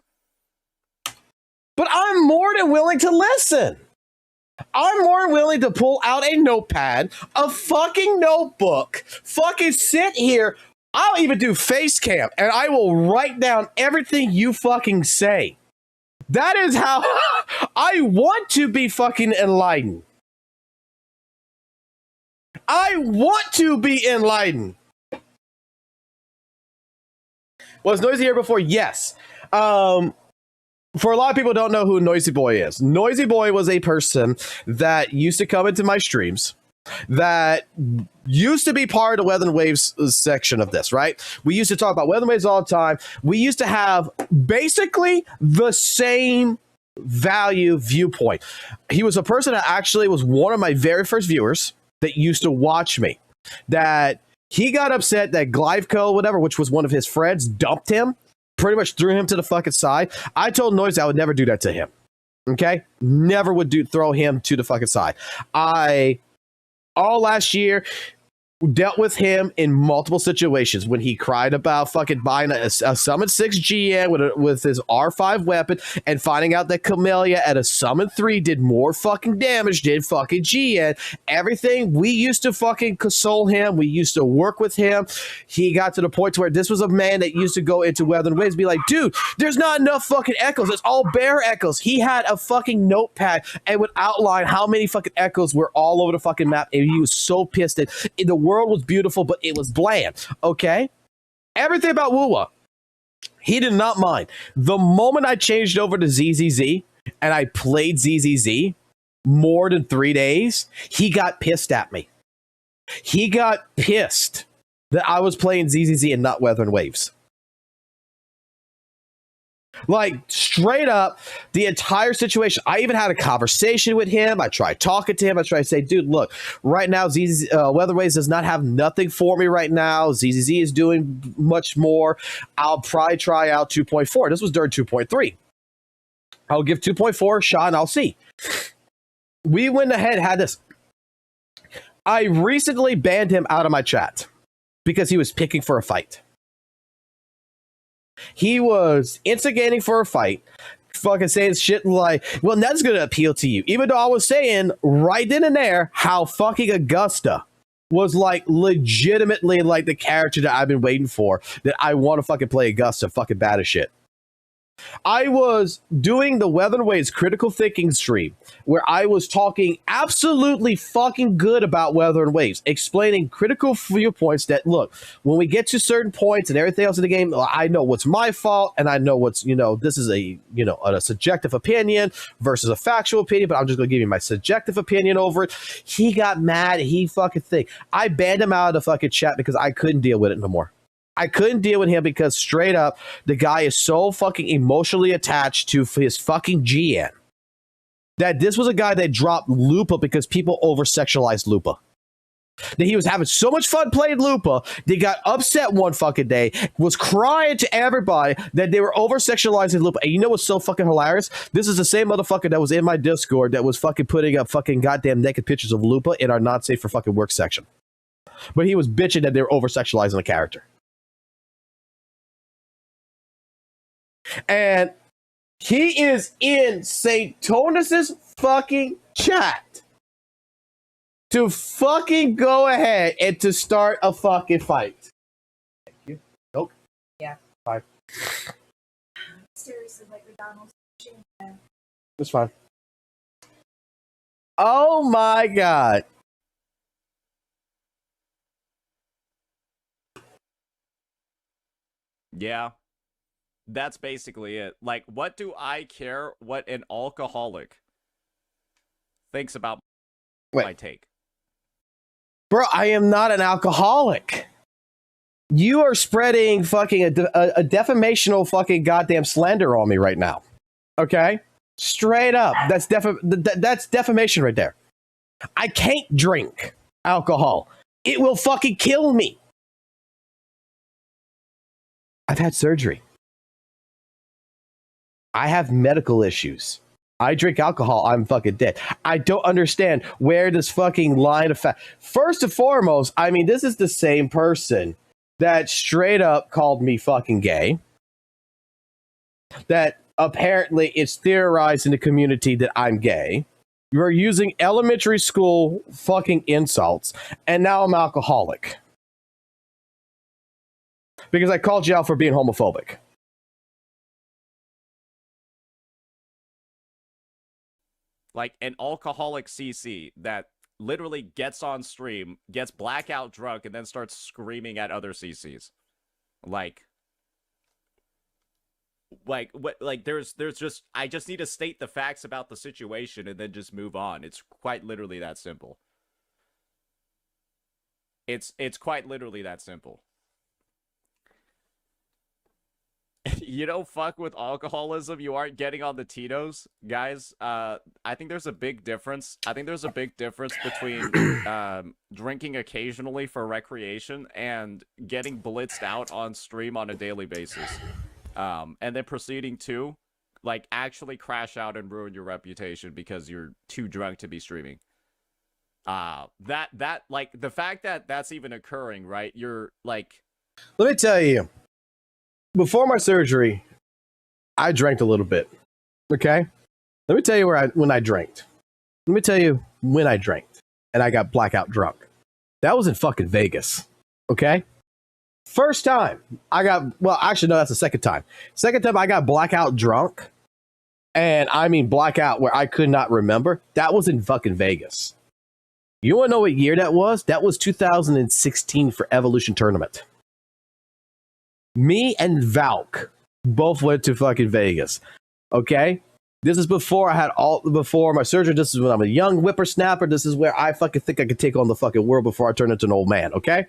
But I'm more than willing to listen. I'm more willing to pull out a notepad, a fucking notebook, fucking sit here. I'll even do face cam, and I will write down everything you fucking say. That is how I want to be fucking enlightened. I want to be enlightened. Was Noisy here before? Yes. For a lot of people who don't know who Noisy Boy is. Noisy Boy was a person that used to come into my streams that used to be part of the Weather and Waves section of this, right? We used to talk about Weather and Waves all the time. We used to have basically the same value viewpoint. He was a person that actually was one of my very first viewers that used to watch me. That he got upset that Glyveco, whatever, which was one of his friends, dumped him. Pretty much threw him to the fucking side. I told Noise I would never do that to him. Okay? Never would throw him to the fucking side. All last year, dealt with him in multiple situations when he cried about fucking buying a Summon 6 GN with his R5 weapon and finding out that Camellia at a Summon 3 did more fucking damage than fucking GN. Everything, we used to fucking console him. We used to work with him. He got to the point to where this was a man that used to go into Weather and Waves and be like, dude, there's not enough fucking echoes. It's all bear echoes. He had a fucking notepad and would outline how many fucking echoes were all over the fucking map. And he was so pissed that the world was beautiful, but it was bland. Okay? Everything about WUWA, he did not mind. The moment I changed over to ZZZ and I played ZZZ more than 3 days, he got pissed at me. He got pissed that I was playing ZZZ and not Weather and Waves. Like, straight up, the entire situation. I even had a conversation with him. I tried talking to him. I tried to say, dude, look, right now, Weather Waves does not have nothing for me right now. ZZZ is doing much more. I'll probably try out 2.4. This was during 2.3. I'll give 2.4 a shot and I'll see. We went ahead and had this. I recently banned him out of my chat because he was picking for a fight. He was instigating for a fight, fucking saying shit like, well, that's going to appeal to you. Even though I was saying right then and there how fucking Augusta was like legitimately like the character that I've been waiting for, that I want to fucking play Augusta fucking bad as shit. I was doing the Weather Waves critical thinking stream where I was talking absolutely fucking good about Weather and Waves, explaining critical viewpoints that, look, when we get to certain points and everything else in the game, I know what's my fault and I know what's, this is a subjective opinion versus a factual opinion, but I'm just going to give you my subjective opinion over it. He got mad. He fucking think. I banned him out of the fucking chat because I couldn't deal with it no more. I couldn't deal with him because straight up, the guy is so fucking emotionally attached to his fucking GN that this was a guy that dropped Lupa because people over-sexualized Lupa. That he was having so much fun playing Lupa, they got upset one fucking day, was crying to everybody that they were over-sexualizing Lupa. And you know what's so fucking hilarious? This is the same motherfucker that was in my Discord that was fucking putting up fucking goddamn naked pictures of Lupa in our not safe for fucking work section. But he was bitching that they were over-sexualizing the character. And he is in St. Tonus's fucking chat to fucking go ahead and to start a fucking fight. Thank you. Nope. Yeah. Fine. Seriously, like McDonald's. It's fine. Oh my god. Yeah. That's basically it. Like, what do I care what an alcoholic thinks about my take? Bro, I am not an alcoholic. You are spreading fucking a defamational fucking goddamn slander on me right now. Okay? Straight up. That's defamation right there. I can't drink alcohol. It will fucking kill me. I've had surgery. I have medical issues. I drink alcohol, I'm fucking dead. I don't understand where this fucking line of fact. First and foremost, I mean, this is the same person that straight up called me fucking gay. That apparently it's theorized in the community that I'm gay. You're using elementary school fucking insults, and now I'm alcoholic. Because I called you out for being homophobic. Like an alcoholic CC that literally gets on stream, gets blackout drunk, and then starts screaming at other CCs. Like there's just, I just need to state the facts about the situation and then just move on. It's quite literally that simple. It's quite literally that simple. You don't fuck with alcoholism, you aren't getting on the Tito's, guys. I think there's a big difference. I think there's a big difference between drinking occasionally for recreation and getting blitzed out on stream on a daily basis. And then proceeding to, like, actually crash out and ruin your reputation because you're too drunk to be streaming. That like, the fact that that's even occurring, right? You're, like... Let me tell you. Before my surgery, I drank a little bit. Okay? Let me tell you when I drank. Let me tell you when I drank and I got blackout drunk. That was in fucking Vegas. Okay? First time I got, well, actually, no, that's the second time. Second time I got blackout drunk. And I mean blackout where I could not remember. That was in fucking Vegas. You want to know what year that was? That was 2016 for Evolution Tournament. Me and Valk both went to fucking Vegas. Okay? This is before I had before my surgery. This is when I'm a young whippersnapper. This is where I fucking think I could take on the fucking world before I turn into an old man. Okay?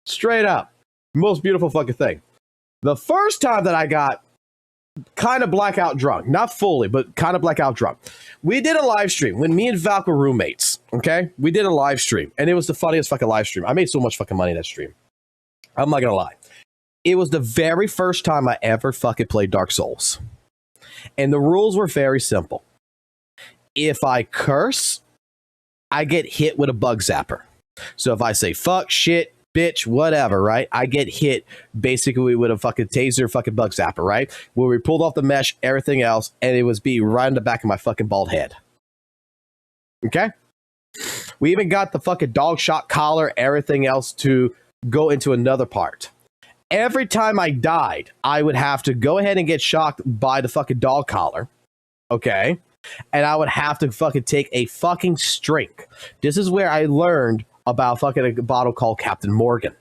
Straight up. Most beautiful fucking thing. The first time that I got kind of blackout drunk, not fully, but kind of blackout drunk, we did a live stream when me and Valk were roommates. Okay? We did a live stream, and it was the funniest fucking live stream. I made so much fucking money in that stream. I'm not gonna lie. It was the very first time I ever fucking played Dark Souls. And the rules were very simple. If I curse, I get hit with a bug zapper. So if I say fuck, shit, bitch, whatever, right? I get hit basically with a fucking taser, fucking bug zapper, right? Where we pulled off the mesh, everything else, and it was right in the back of my fucking bald head. Okay? We even got the fucking dog shot collar, everything else to go into another part. every time I died, I would have to go ahead and get shocked by the fucking dog collar. Okay. And I would have to fucking take a fucking drink. This is where I learned about fucking a bottle called Captain Morgan.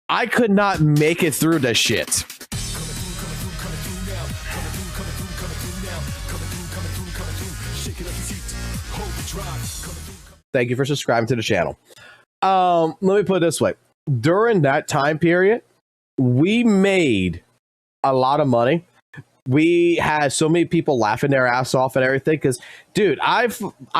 I could not make it through this shit. Thank you for subscribing to the channel. Let me put it this way. During that time period, we made a lot of money. We had so many people laughing their ass off and everything. Because, dude, I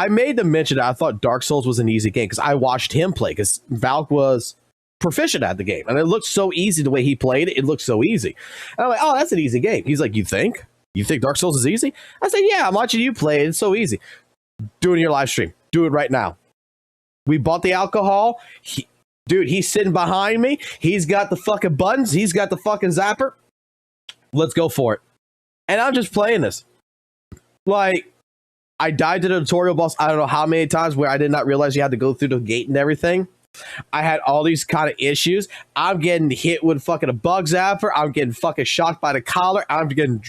made the mention that I thought Dark Souls was an easy game because I watched him play. Because Valk was proficient at the game, and it looked so easy the way he played it. It looked so easy. And I'm like, oh, that's an easy game. He's like, you think Dark Souls is easy? I said, yeah, I'm watching you play it. It's so easy. Do it in your live stream. Do it right now. We bought the alcohol. Dude, he's sitting behind me. He's got the fucking buttons. He's got the fucking zapper. Let's go for it. And I'm just playing this. Like, I died to the tutorial boss I don't know how many times where I did not realize you had to go through the gate and everything. I had all these kind of issues. I'm getting hit with fucking a bug zapper. I'm getting fucking shocked by the collar. I'm getting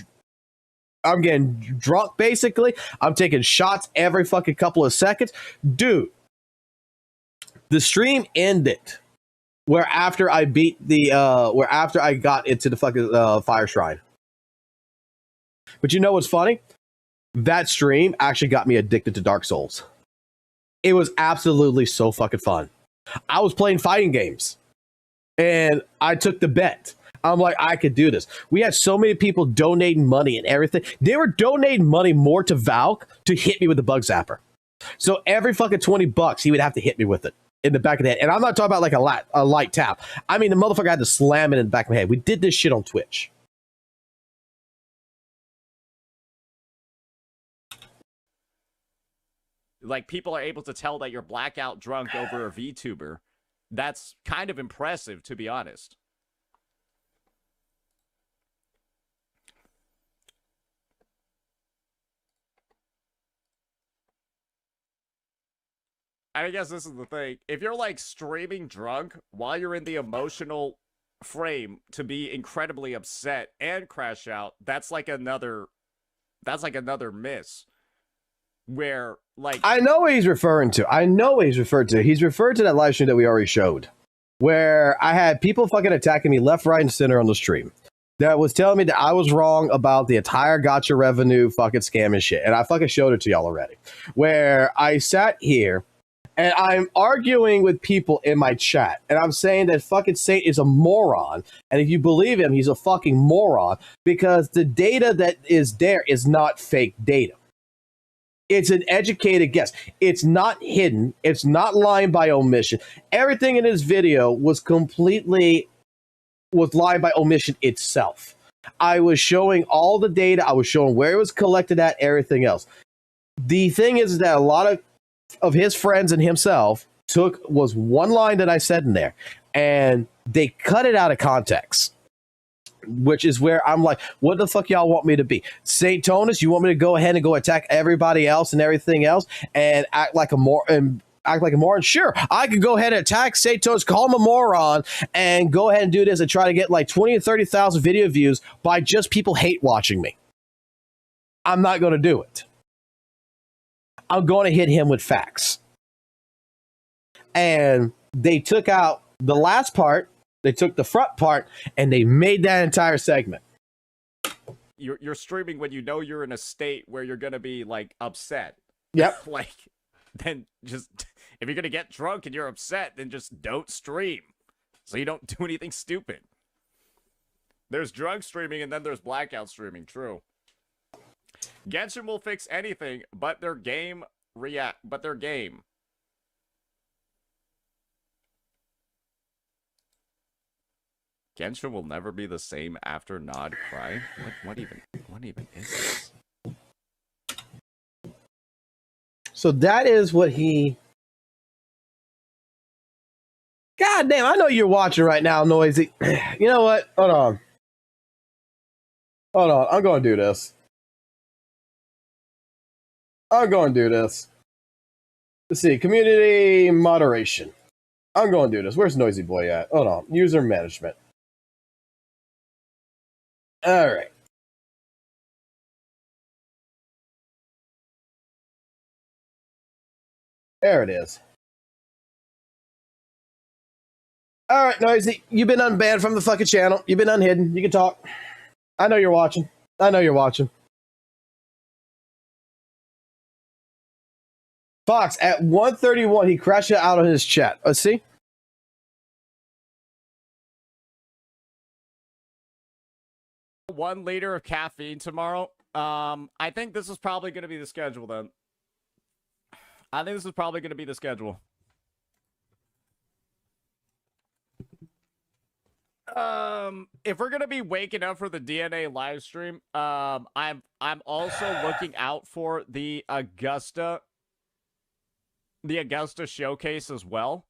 drunk, basically. I'm taking shots every fucking couple of seconds. Dude, the stream ended where after I beat the, where after I got into the fucking fire shrine. But you know what's funny? That stream actually got me addicted to Dark Souls. It was absolutely so fucking fun. I was playing fighting games and I took the bet. I'm like, I could do this. We had so many people donating money and everything. They were donating money more to Valk to hit me with the bug zapper. So every fucking $20, he would have to hit me with it in the back of the head. And I'm not talking about like a light tap. I mean, the motherfucker had to slam it in the back of my head. We did this shit on Twitch. Like, people are able to tell that you're blackout drunk over a VTuber. That's kind of impressive, to be honest. I guess this is the thing. If you're, like, streaming drunk while you're in the emotional frame to be incredibly upset and crash out, that's like another miss. Where, like, I know what he's referring to. He's referred to that live stream that we already showed, where I had people fucking attacking me left, right, and center on the stream. That was telling me that I was wrong about the entire gotcha revenue fucking scam and shit. And I fucking showed it to y'all already. Where I sat here and I'm arguing with people in my chat. And I'm saying that fucking Saint is a moron. And if you believe him, he's a fucking moron. Because the data that is there is not fake data. It's an educated guess. It's not hidden. It's not lying by omission. Everything in this video was lying by omission itself. I was showing all the data. I was showing where it was collected at, everything else. The thing is that a lot of his friends and himself was one line that I said in there, and they cut it out of context. Which is where I'm like, what the fuck y'all want me to be? St. Tonus, you want me to go ahead and go attack everybody else and everything else and act like a moron? Sure, I could go ahead and attack St. Tonus, call him a moron, and go ahead and do this and try to get like 20 or 30,000 video views by just people hate watching me. I'm not going to do it. I'm going to hit him with facts. And they took out the last part. They took the front part and they made that entire segment. You're streaming when you know you're in a state where you're gonna be like upset. Yep. Like, then just if you're gonna get drunk and you're upset, then just don't stream, so you don't do anything stupid. There's drunk streaming and then there's blackout streaming. True. Genshin will fix anything, but their game Genshin will never be the same after Nod Cry? What even is this? So that is what he... God damn, I know you're watching right now, Noisy. You know what? Hold on. I'm going to do this. Let's see. Community moderation. I'm going to do this. Where's Noisy Boy at? Hold on. User management. All right. There it is. All right, Noisy. You've been unbanned from the fucking channel. You've been unhidden. You can talk. I know you're watching. I know you're watching. Fox, at 1:31, he crashed it out on his chat. Let's see. One liter of caffeine tomorrow. I think this is probably going to be the schedule then. I think this is probably going to be the schedule. If we're gonna be waking up for the DNA live stream, I'm also looking out for the Augusta showcase as well,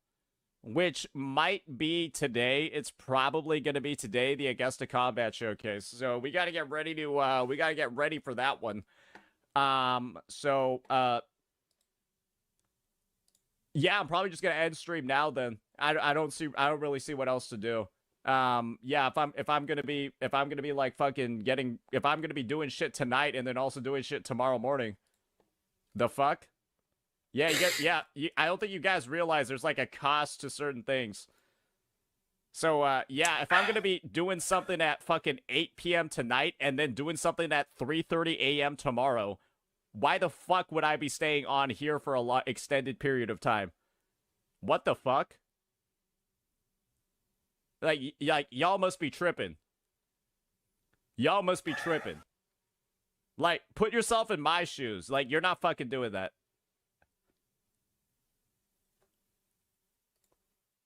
which might be today. It's probably gonna be today, the Augusta Combat Showcase. So we gotta get ready for that one. Yeah, I'm probably just gonna end stream now. Then I don't really see what else to do. Yeah, if I'm gonna be like fucking if I'm gonna be doing shit tonight and then also doing shit tomorrow morning, the fuck? Yeah, I don't think you guys realize there's like a cost to certain things. So yeah, if I'm gonna be doing something at fucking 8 p.m. tonight and then doing something at 3:30 a.m. tomorrow, why the fuck would I be staying on here for a extended period of time? What the fuck? Like y'all must be tripping. Y'all must be tripping. Like, put yourself in my shoes. Like, you're not fucking doing that.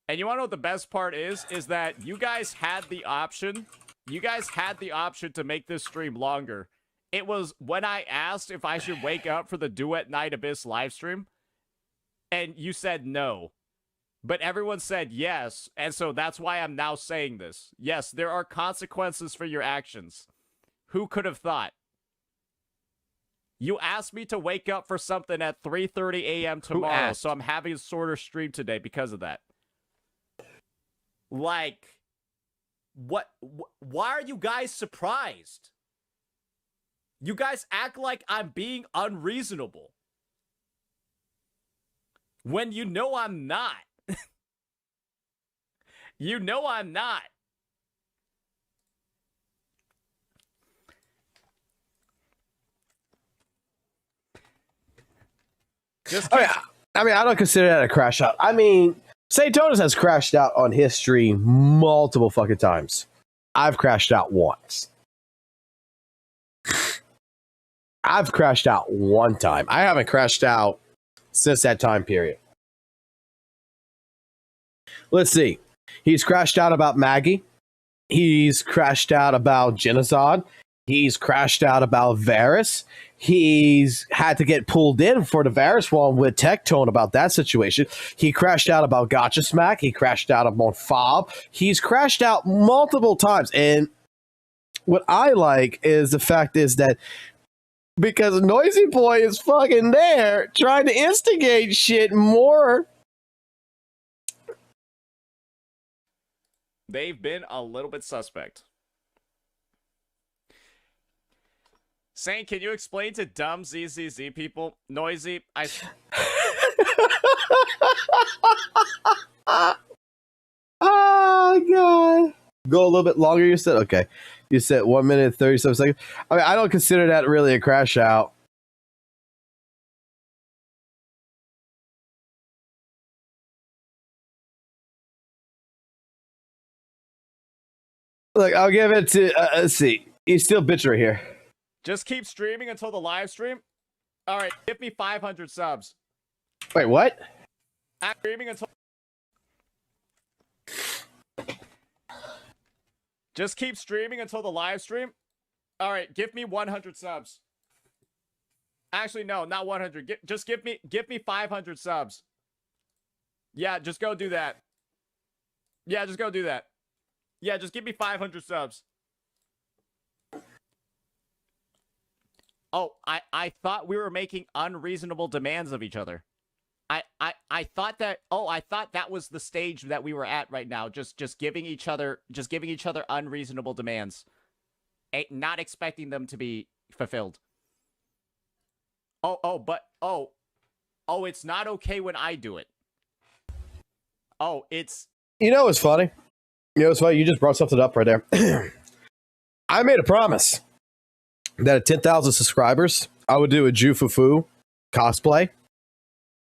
And you want to know what the best part is? Is that you guys had the option. You guys had the option to make this stream longer. It was when I asked if I should wake up for the Duet Night Abyss live stream. And you said no. But everyone said yes, and so that's why I'm now saying this. Yes, there are consequences for your actions. Who could have thought? You asked me to wake up for something at 3:30 a.m. tomorrow, so I'm having a shorter stream today because of that. Like, what? Why are you guys surprised? You guys act like I'm being unreasonable. When you know I'm not. You know I'm not. I mean, I don't consider that a crash out. I mean, Saintonis has crashed out on his stream multiple fucking times. I've crashed out once. I've crashed out one time. I haven't crashed out since that time period. Let's see. He's crashed out about Maggie. He's crashed out about Genocide. He's crashed out about Varys. He's had to get pulled in for the Varys one with Tectone about that situation. He crashed out about Gotcha Smack. He crashed out about Fob. He's crashed out multiple times. And what I like is the fact is that because Noisy Boy is fucking there trying to instigate shit more. They've been a little bit suspect. Saint, can you explain to dumb ZZZ people? Noisy, Oh, God. Go a little bit longer, you said? Okay. You said 1 minute and 37 seconds. I mean, I don't consider that really a crash out. Look, I'll give it to, let's see. He's still bitch right here. just keep streaming until the live stream. All right, give me 500 subs. Wait, what? I'm streaming until... Just keep streaming until the live stream. All right, give me 100 subs. Actually, no, not 100. Just give me 500 subs. Yeah, just go do that. Yeah, just go do that. Yeah, just give me 500 subs. Oh, I thought we were making unreasonable demands of each other. I thought that. Oh, I thought that was the stage that we were at right now. Just giving each other unreasonable demands, not expecting them to be fulfilled. It's not okay when I do it. Oh, it's. You know what's funny? You just brought something up right there. I made a promise that at 10,000 subscribers, I would do a Jufufu cosplay.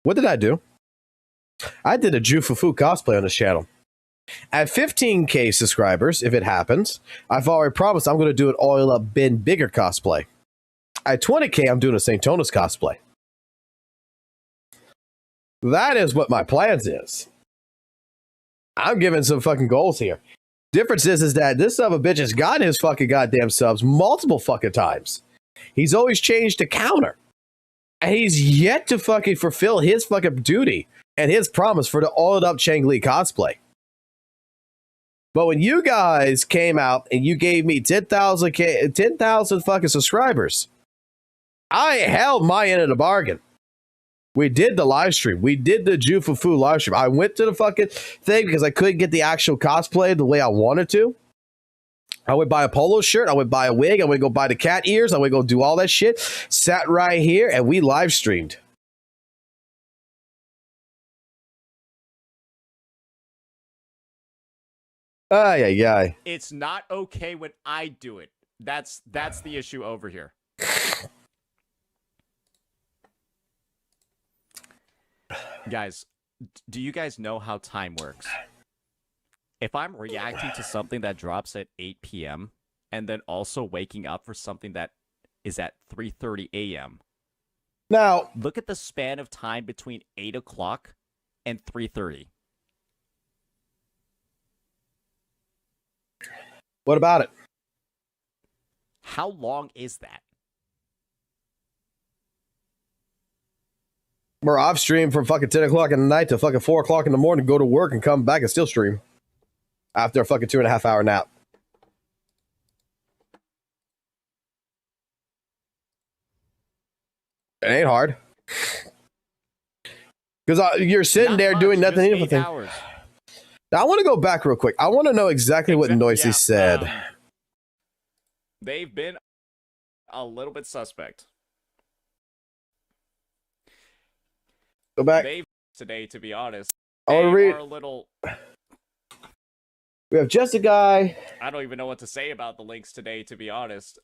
What did I do? I did a Jufufu cosplay on this channel. At 15K subscribers, if it happens, I've already promised I'm going to do an Oil Up Ben Bigger cosplay. At 20K, I'm doing a St. Tonus cosplay. That is what my plans is. I'm giving some fucking goals here. Difference is that this son of a bitch has gotten his fucking goddamn subs multiple fucking times. He's always changed the counter. And he's yet to fucking fulfill his fucking duty and his promise for the oiled up Chang Li cosplay. But when you guys came out and you gave me 10,000 fucking subscribers, I held my end of the bargain. We did the live stream. We did the Jufufu live stream. I went to the fucking thing because I couldn't get the actual cosplay the way I wanted to. I would buy a polo shirt. I would buy a wig. I would go buy the cat ears. I would go do all that shit. Sat right here and we live streamed. Ay. It's not okay when I do it. That's the issue over here. Guys, do you guys know how time works? If I'm reacting to something that drops at 8 p.m. and then also waking up for something that is at 3:30 a.m. Now, look at the span of time between 8 o'clock and 3:30. What about it? How long is that? We're off stream from fucking 10 o'clock in the night to fucking 4 o'clock in the morning, go to work and come back and still stream after a fucking 2.5 hour nap. It ain't hard. Because you're sitting there doing nothing. Now, I want to go back real quick. I want to know exactly what Noisy said. They've been a little bit suspect. Go back. Today, to be honest. I want to read. A little... We have just a guy. I don't even know what to say about the links today, to be honest.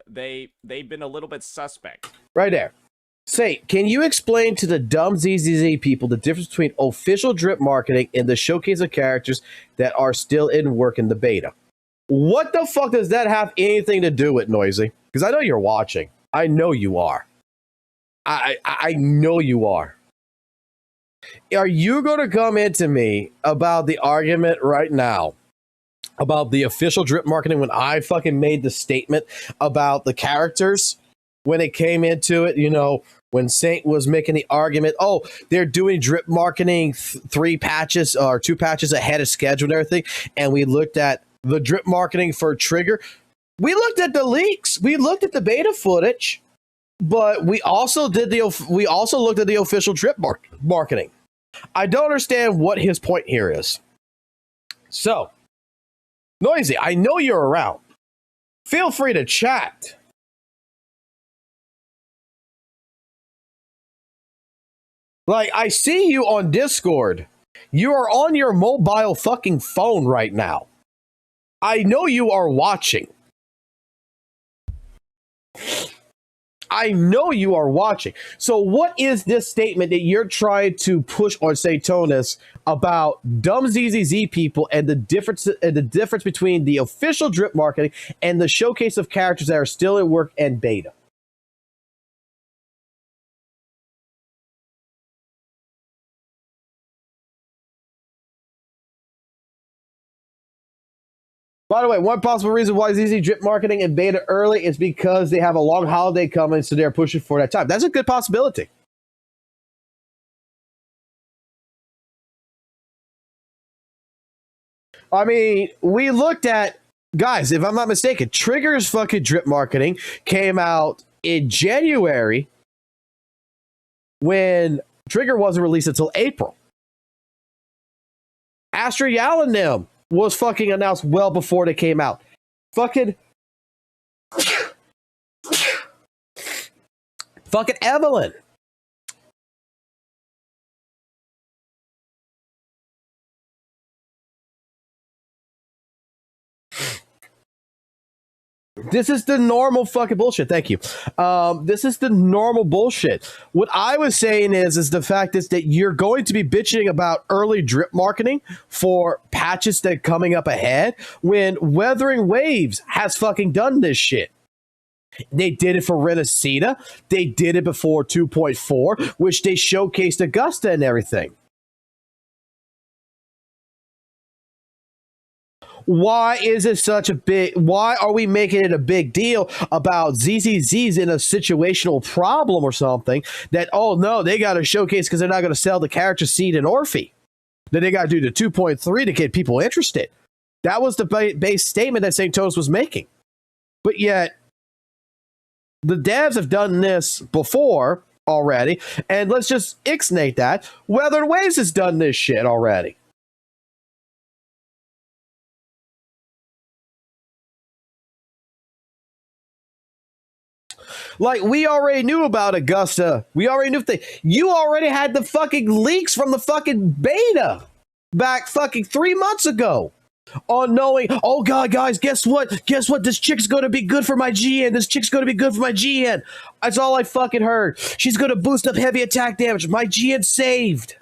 They've been a little bit suspect. Right there. Say, can you explain to the dumb ZZZ people the difference between official drip marketing and the showcase of characters that are still in work in the beta? What the fuck does that have anything to do with, Noisy? Because I know you're watching. I know you are. I know you are. Are you going to come into me about the argument right now about the official drip marketing when I fucking made the statement about the characters when it came into it, you know, when Saint was making the argument, oh, they're doing drip marketing 3 patches or 2 patches ahead of schedule and everything. And we looked at the drip marketing for Trigger. We looked at the leaks. We looked at the beta footage. But we also looked at the official drip marketing. I don't understand what his point here is. So, Noisy, I know you're around. Feel free to chat. Like, I see you on Discord. You are on your mobile fucking phone right now. I know you are watching. I know you are watching. So what is this statement that you're trying to push on Satonus about dumb ZZZ people and the difference between the official drip marketing and the showcase of characters that are still in work and beta? By the way, one possible reason why ZZ drip marketing and beta early is because they have a long holiday coming, so they're pushing for that time. That's a good possibility. I mean, we looked at, guys, if I'm not mistaken, Trigger's fucking drip marketing came out in January when Trigger wasn't released until April. Astro Yal and them was fucking announced well before they came out. Fucking Evelyn. This is the normal fucking bullshit. Thank you. This is the normal bullshit. What I was saying is the fact is that you're going to be bitching about early drip marketing for patches that are coming up ahead when Weathering Waves has fucking done this shit. They did it for Renacita. They did it before 2.4, which they showcased Augusta and everything. Why is it such a big... Why are we making it a big deal about ZZZ's in a situational problem or something that, oh no, they got to showcase because they're not going to sell the character seed in Orphe. Then they got to do the 2.3 to get people interested. That was the base statement that St. Toast was making. But yet, the devs have done this before already, and let's just ixnate that. Weathered Waves has done this shit already. Like, we already knew about Augusta. We already knew you already had the fucking leaks from the fucking beta back fucking 3 months ago. On knowing, oh god, guys, guess what? Guess what? This chick's gonna be good for my GN. This chick's gonna be good for my GN. That's all I fucking heard. She's gonna boost up heavy attack damage. My GN saved.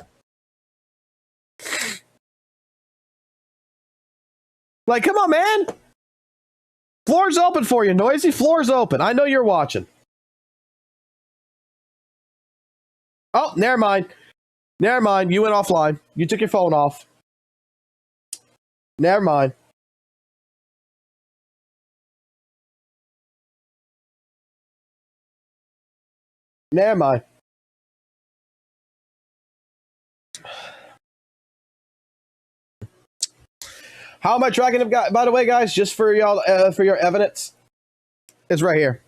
Like, come on, man. Floor's open for you, Noisy. Floor's open. I know you're watching. Oh, never mind. Never mind. You went offline. You took your phone off. Never mind. Never mind. How am I tracking him? By the way, guys, just for y'all, for your evidence, it's right here.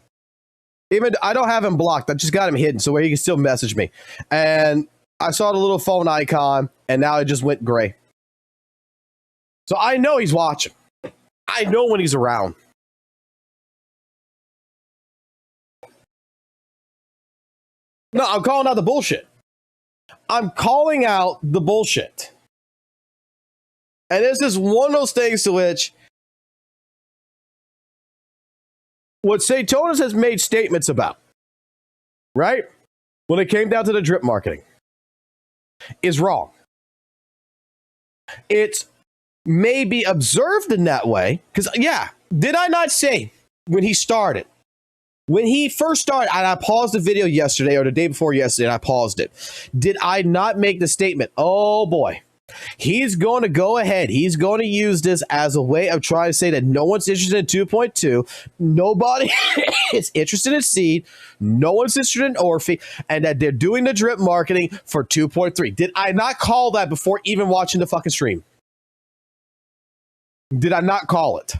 Even I don't have him blocked. I just got him hidden so where he can still message me. And I saw the little phone icon, and now it just went gray. So I know he's watching. I know when he's around. No, I'm calling out the bullshit. I'm calling out the bullshit. And this is one of those things to which what Satonis has made statements about, right? When it came down to the drip marketing, is wrong. It's maybe observed in that way. Because, yeah, did I not say when he started, when he first started, and I paused the video yesterday or the day before yesterday, and I paused it. Did I not make the statement, oh boy, he's going to go ahead. He's going to use this as a way of trying to say that no one's interested in 2.2. Nobody is interested in Seed. No one's interested in Orphe. And that they're doing the drip marketing for 2.3. Did I not call that before even watching the fucking stream? Did I not call it?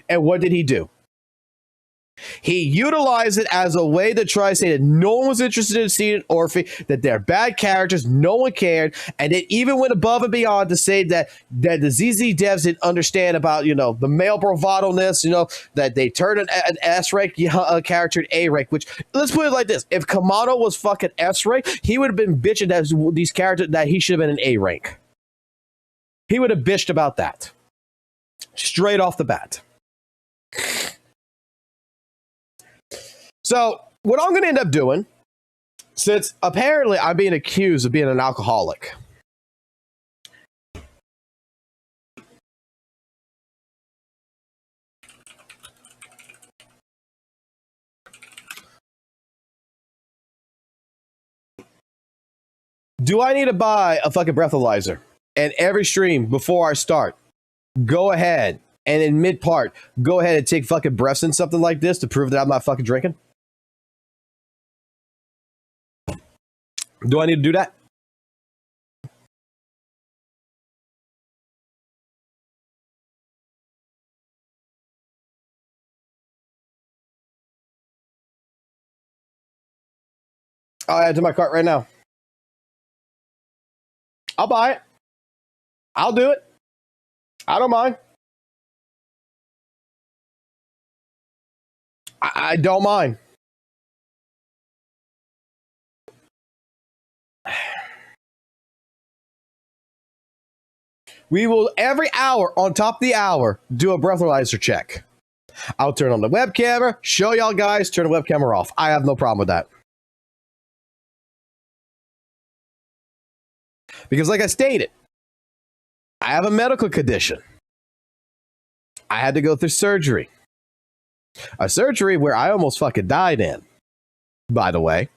And what did he do? He utilized it as a way to try to say that no one was interested in seeing Orphe, that they're bad characters, no one cared, and it even went above and beyond to say that the ZZ devs didn't understand about, the male bravado-ness, that they turned an S-rank character to A-rank, which, let's put it like this, if Kamado was fucking S-rank, he would have been bitching that these characters, that he should have been an A-rank. He would have bitched about that. Straight off the bat. So, what I'm going to end up doing, since apparently I'm being accused of being an alcoholic. Do I need to buy a fucking breathalyzer? And every stream before I start, go ahead and in mid-part, go ahead and take fucking breaths in something like this to prove that I'm not fucking drinking? Do I need to do that? I'll add to my cart right now. I'll buy it. I'll do it. I don't mind. I don't mind. We will, every hour, on top of the hour, do a breathalyzer check. I'll turn on the webcam, show y'all guys, turn the webcam off. I have no problem with that. Because like I stated, I have a medical condition. I had to go through surgery. A surgery where I almost fucking died in, by the way.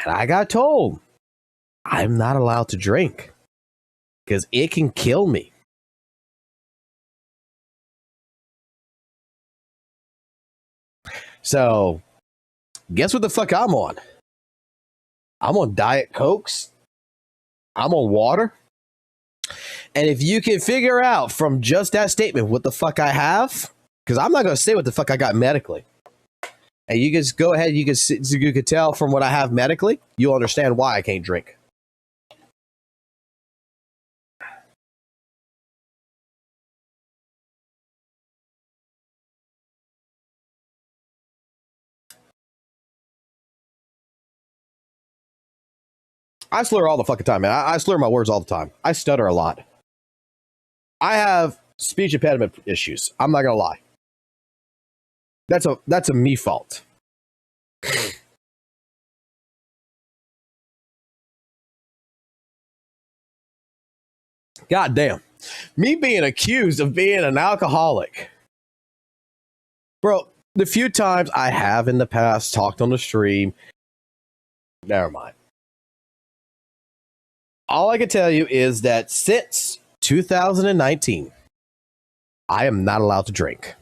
And I got told I'm not allowed to drink because it can kill me. So, guess what the fuck I'm on? I'm on Diet Cokes. I'm on water. And if you can figure out from just that statement what the fuck I have, because I'm not going to say what the fuck I got medically. And you just go ahead, you can tell from what I have medically, you'll understand why I can't drink. I slur all the fucking time, man. I slur my words all the time. I stutter a lot. I have speech impediment issues. I'm not gonna lie. That's a me fault. God damn. Me being accused of being an alcoholic. Bro, the few times I have in the past talked on the stream, never mind. All I can tell you is that since 2019, I am not allowed to drink.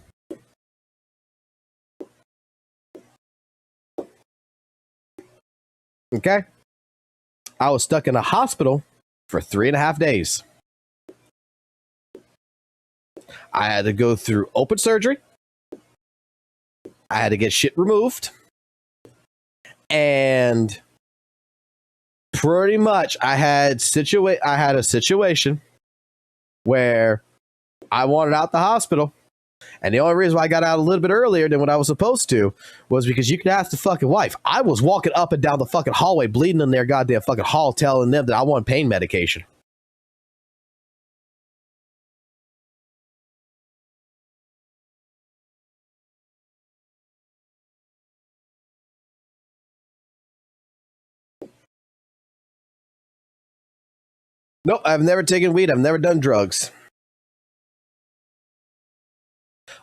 Okay? I was stuck in a hospital for 3.5 days. I had to go through open surgery. I had to get shit removed. And pretty much I had a situation where I wanted out the hospital. And the only reason why I got out a little bit earlier than what I was supposed to was because you could ask the fucking wife. I was walking up and down the fucking hallway bleeding in their goddamn fucking hall telling them that I want pain medication. Nope, I've never taken weed. I've never done drugs.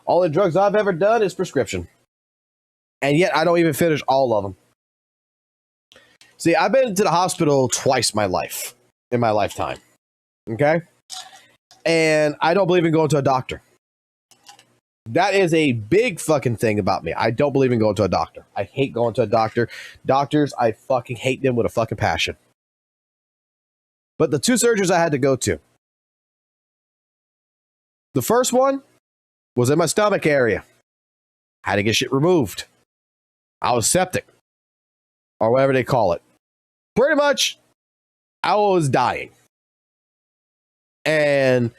All the drugs I've ever done is prescription. And yet I don't even finish all of them. See, I've been to the hospital twice in my lifetime. Okay? And I don't believe in going to a doctor. That is a big fucking thing about me. I don't believe in going to a doctor. I hate going to a doctor. Doctors, I fucking hate them with a fucking passion. But the two surgeries I had to go to. The first one was in my stomach area. I had to get shit removed. I was septic. Or whatever they call it. Pretty much, I was dying. And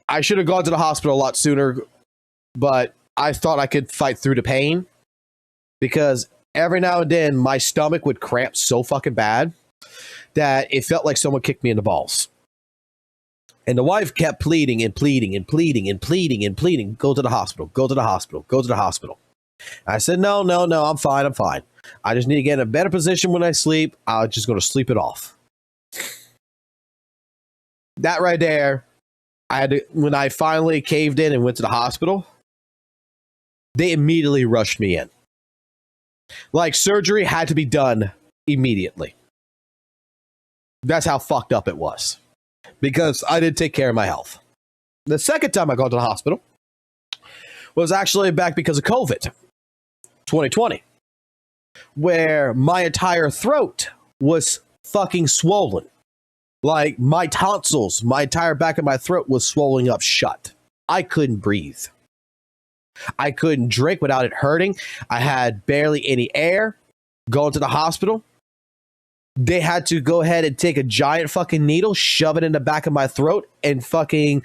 I should have gone to the hospital a lot sooner. But I thought I could fight through the pain. Because every now and then, my stomach would cramp so fucking bad that it felt like someone kicked me in the balls. And the wife kept pleading and pleading and pleading and pleading and pleading. Go to the hospital. Go to the hospital. Go to the hospital. I said, no, I'm fine. I'm fine. I just need to get in a better position when I sleep. I'm just going to sleep it off. That right there, when I finally caved in and went to the hospital, they immediately rushed me in. Like, surgery had to be done immediately. That's how fucked up it was. Because I didn't take care of my health. The second time I got to the hospital was actually back because of COVID. 2020. Where my entire throat was fucking swollen. Like, my tonsils, my entire back of my throat was swelling up shut. I couldn't breathe. I couldn't drink without it hurting. I had barely any air. going to the hospital. They had to go ahead and take a giant fucking needle, shove it in the back of my throat, and fucking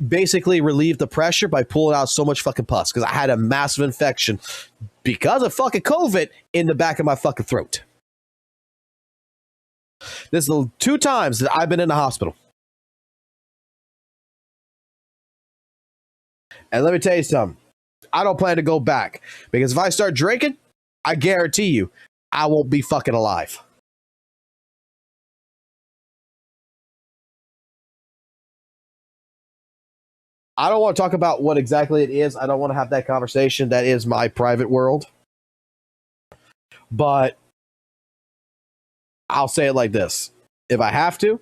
basically relieve the pressure by pulling out so much fucking pus because I had a massive infection because of fucking COVID in the back of my fucking throat. This is 2 times that I've been in the hospital. And let me tell you something. I don't plan to go back because if I start drinking, I guarantee you I won't be fucking alive. I don't want to talk about what exactly it is. I don't want to have that conversation. That is my private world. But I'll say it like this. If I have to,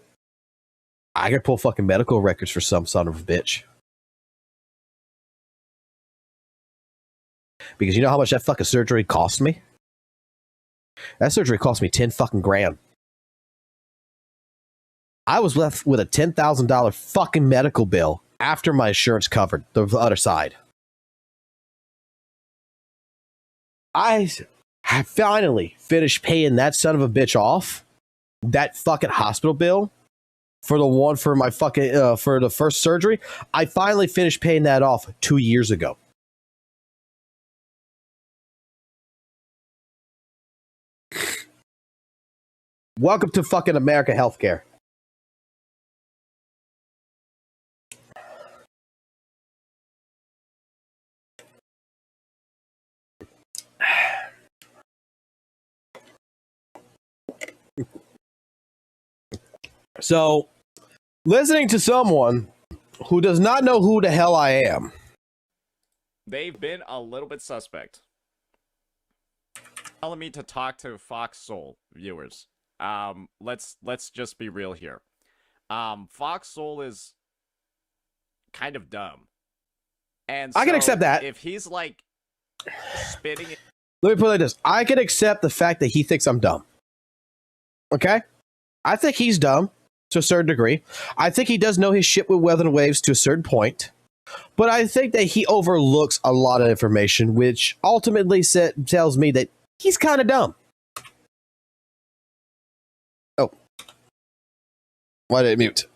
I can pull fucking medical records for some son of a bitch. Because you know how much that fucking surgery cost me? That surgery cost me 10 fucking grand. I was left with a $10,000 fucking medical bill after my insurance covered the other side. I have finally finished paying that son of a bitch off. That fucking hospital bill for the one for my fucking for the first surgery. I finally finished paying that off 2 years ago. Welcome to fucking America healthcare. So, listening to someone who does not know who the hell I am. They've been a little bit suspect. Telling me to talk to Fox Soul viewers. Let's just be real here. Fox Soul is kind of dumb. And so I can accept that. If he's like spitting it. Let me put it like this. I can accept the fact that he thinks I'm dumb. Okay? I think he's dumb to a certain degree. I think he does know his shit with weather and waves to a certain point. But I think that he overlooks a lot of information, which ultimately tells me that he's kind of dumb. Oh. Why did it mute?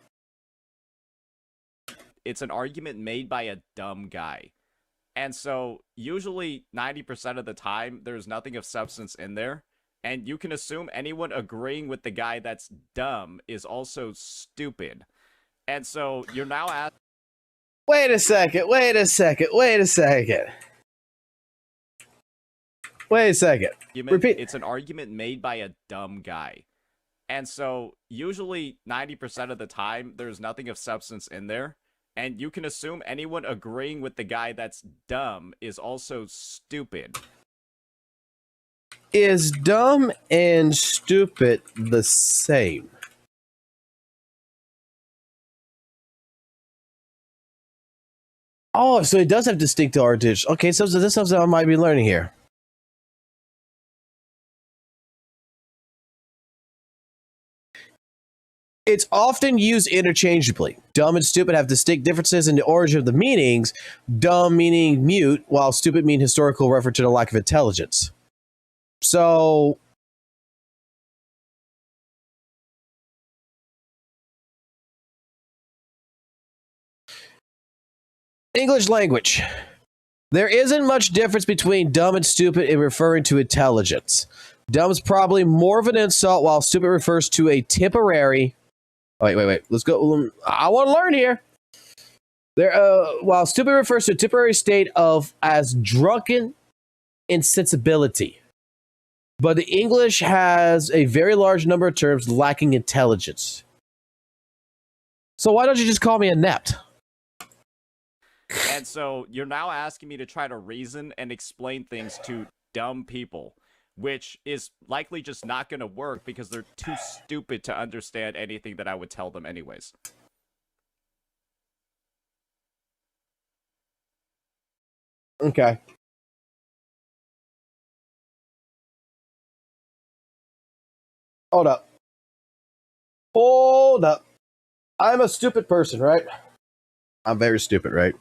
It's an argument made by a dumb guy. And so, usually 90% of the time, there's nothing of substance in there. And you can assume anyone agreeing with the guy that's dumb is also stupid. And so, you're now asking... Wait a second. Repeat. It's an argument made by a dumb guy. And so, usually 90% of the time, there's nothing of substance in there. And you can assume anyone agreeing with the guy that's dumb is also stupid. Is dumb and stupid the same? Oh, so it does have distinct origins. Okay, so this is something I might be learning here. It's often used interchangeably. Dumb and stupid have distinct differences in the origin of the meanings. Dumb meaning mute, while stupid mean historical reference to the lack of intelligence. So, English language. There isn't much difference between dumb and stupid in referring to intelligence. Dumb is probably more of an insult, while stupid refers to a temporary... Wait. Let's go. I want to learn here. While stupid refers to a temporary state of as drunken insensibility. But the English has a very large number of terms lacking intelligence. So why don't you just call me inept? And so you're now asking me to try to reason and explain things to dumb people, which is likely just not going to work because they're too stupid to understand anything that I would tell them anyways. Okay. Hold up. I'm a stupid person, right? I'm very stupid, right?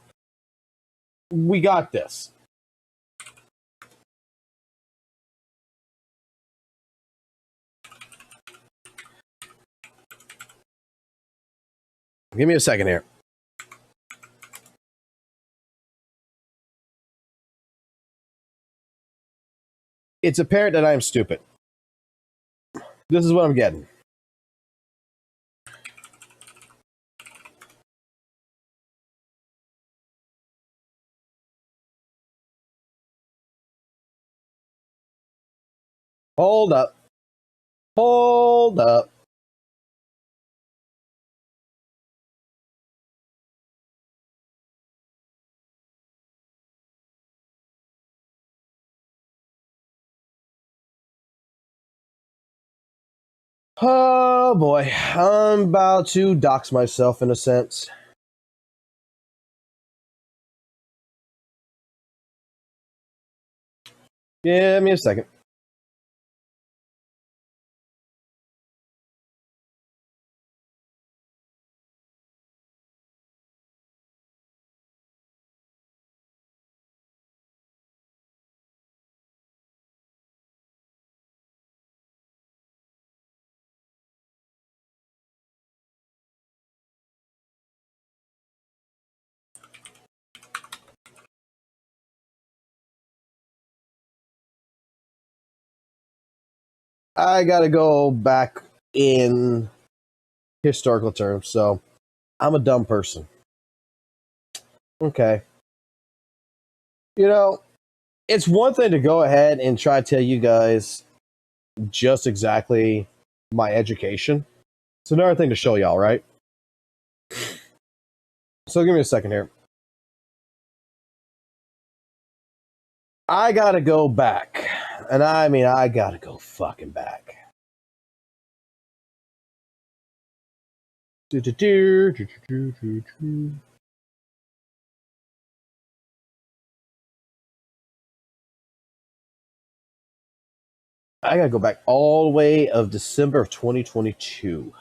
We got this. Give me a second here. It's apparent that I am stupid. This is what I'm getting. Hold up. Hold up. Oh boy, I'm about to dox myself in a sense. Give me a second. I gotta go back in historical terms, so I'm a dumb person. Okay. You know, it's one thing to go ahead and try to tell you guys just exactly my education. It's another thing to show y'all, right? So give me a second here. I gotta go back. And I mean, I gotta go fucking back. I gotta go back all the way of December of 2022.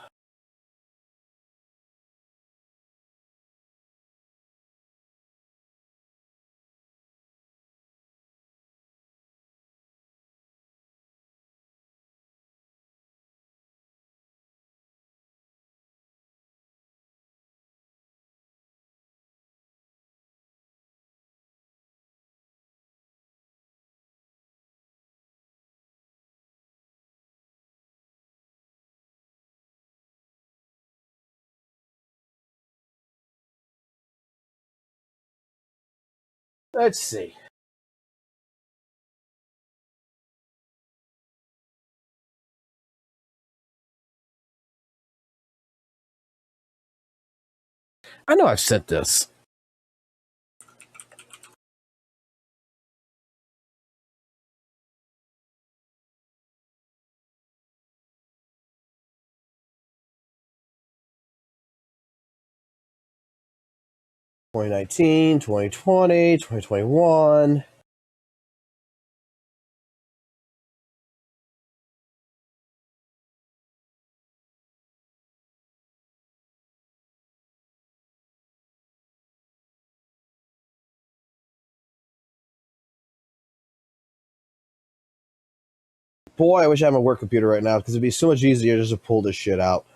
Let's see. I know I've said this. Twenty 2020, 2021. Boy, I wish I had my work computer right now because it'd be so much easier just to pull this shit out.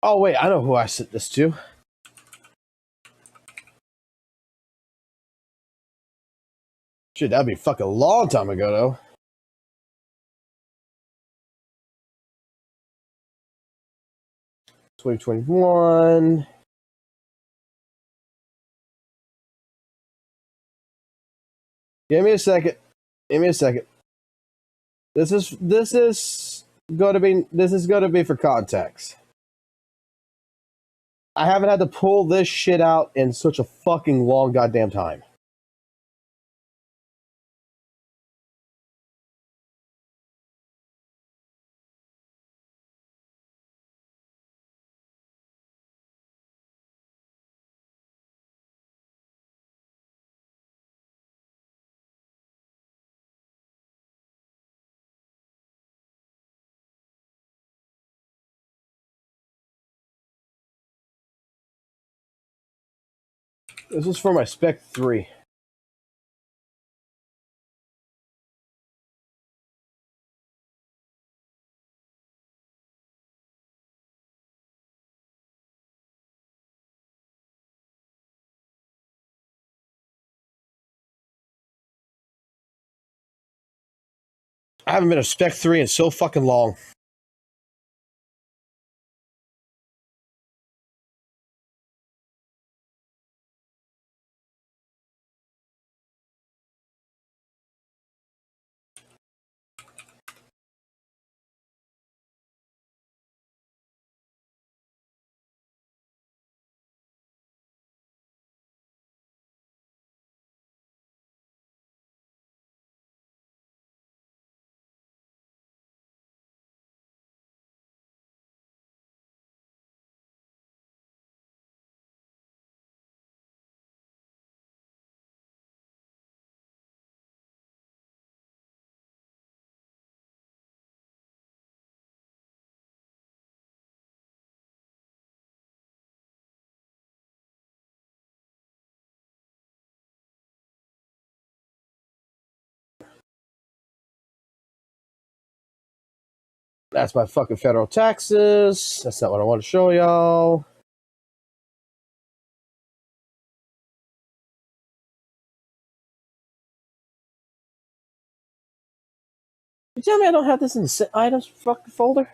Oh, wait, I know who I sent this to. Shit, that'd be a fucking long time ago, though. '2021. Give me a second. Give me a second. This is going to be for context. I haven't had to pull this shit out in such a fucking long goddamn time. This is for my Spec 3. I haven't been a Spec 3 in so fucking long. That's my fucking federal taxes. That's not what I want to show y'all. You tell me I don't have this in the items fucking folder?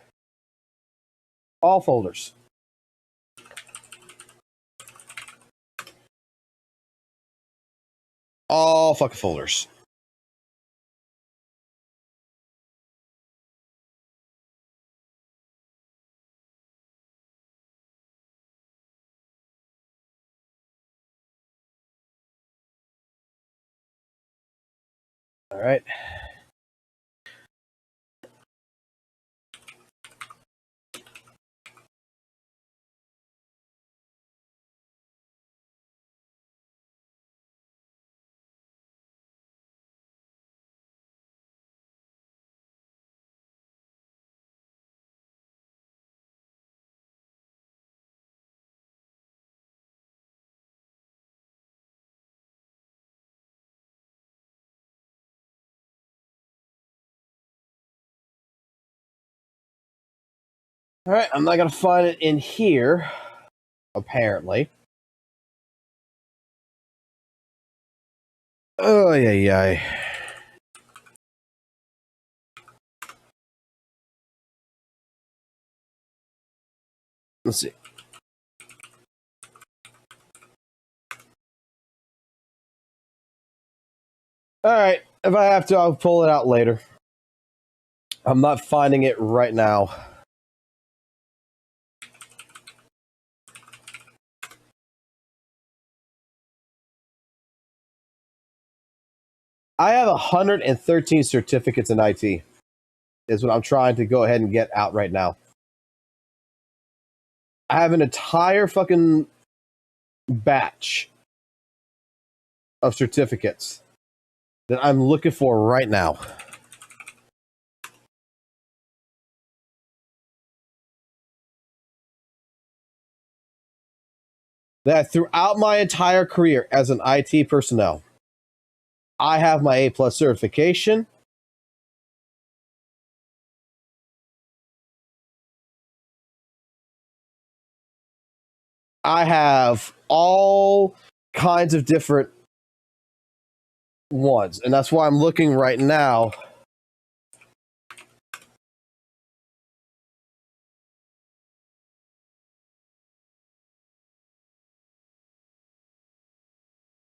All folders. All fucking folders. All right. All right, I'm not going to find it in here, apparently. Oh, yeah. Let's see. All right, if I have to, I'll pull it out later. I'm not finding it right now. I have 113 certificates in IT. Is what I'm trying to go ahead and get out right now. I have an entire fucking batch of certificates that I'm looking for right now. That throughout my entire career as an IT personnel, I have my A+ certification. I have all kinds of different ones, and that's why I'm looking right now.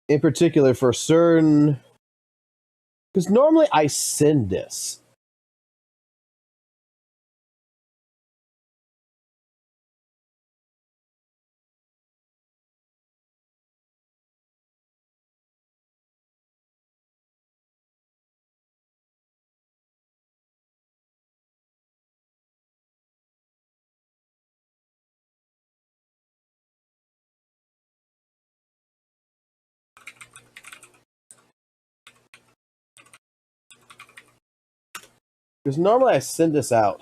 In particular, for certain Because normally I send this. Because normally I send this out.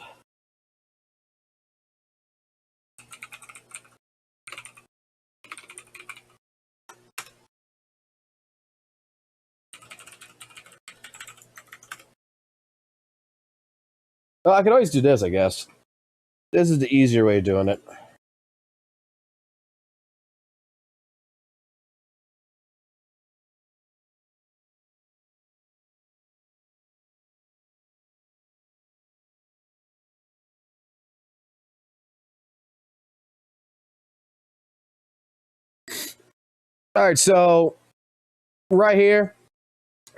Well, I can always do this, I guess. This is the easier way of doing it. All right, so right here,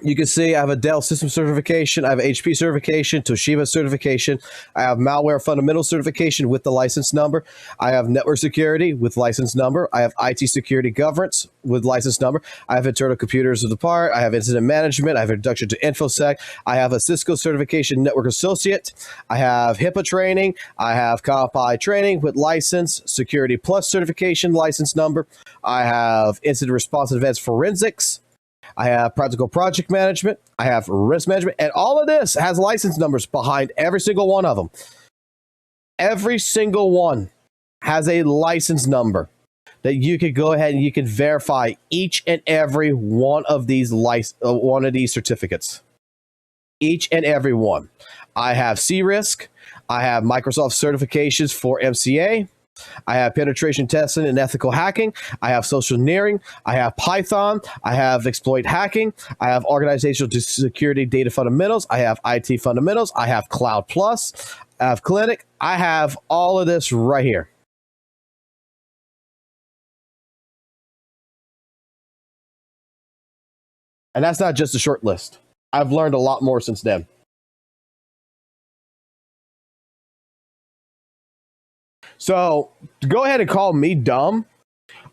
you can see I have a Dell system certification, I have HP certification, Toshiba certification, I have malware fundamental certification with the license number, I have network security with license number, I have IT security governance with license number, I have internal computers of the part, I have incident management, I have introduction to InfoSec, I have a Cisco certification network associate, I have HIPAA training, I have CompI training with license, Security Plus certification license number, I have incident response and advanced forensics, I have practical project management, I have risk management, and all of this has license numbers behind every single one of them. Every single one has a license number that you could go ahead and you can verify each and every one of these certificates. Each and every one. I have C-Risk, I have Microsoft certifications for MCA, I have penetration testing and ethical hacking. I have social engineering. I have Python. I have exploit hacking. I have organizational security data fundamentals. I have IT fundamentals. I have Cloud Plus. I have Clinic. I have all of this right here. And that's not just a short list. I've learned a lot more since then. So go ahead and call me dumb.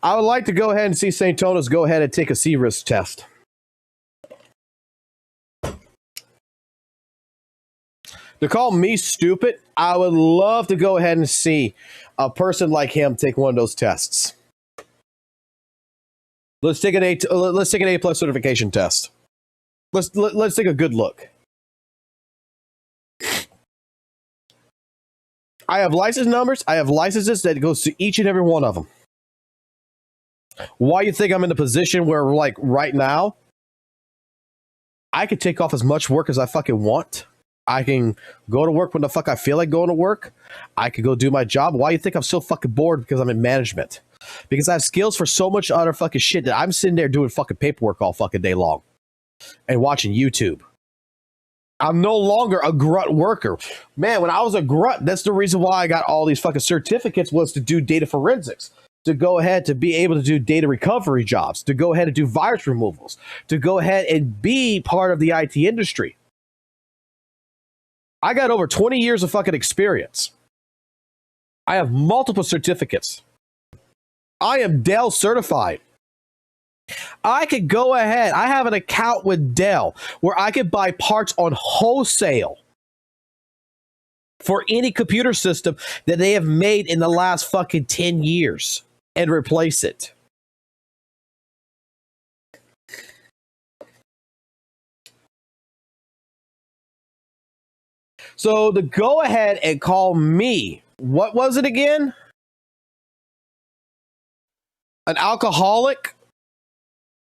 I would like to go ahead and see St. Tonos go ahead and take a C-Risk test. To call me stupid, I would love to go ahead and see a person like him take one of those tests. Let's take an A plus certification test. Let's take a good look. I have license numbers. I have licenses that goes to each and every one of them. Why you think I'm in the position where, like, right now, I could take off as much work as I fucking want. I can go to work when the fuck I feel like going to work. I could go do my job. Why you think I'm so fucking bored? Because I'm in management. Because I have skills for so much other fucking shit that I'm sitting there doing fucking paperwork all fucking day long. And watching YouTube. I'm no longer a grunt worker. Man, when I was a grunt, that's the reason why I got all these fucking certificates, was to do data forensics, to go ahead to be able to do data recovery jobs, to go ahead and do virus removals, to go ahead and be part of the IT industry. I got over 20 years of fucking experience. I have multiple certificates. I am Dell certified. I could go ahead. I have an account with Dell where I could buy parts on wholesale for any computer system that they have made in the last fucking 10 years and replace it. So to go ahead and call me, what was it again? An alcoholic?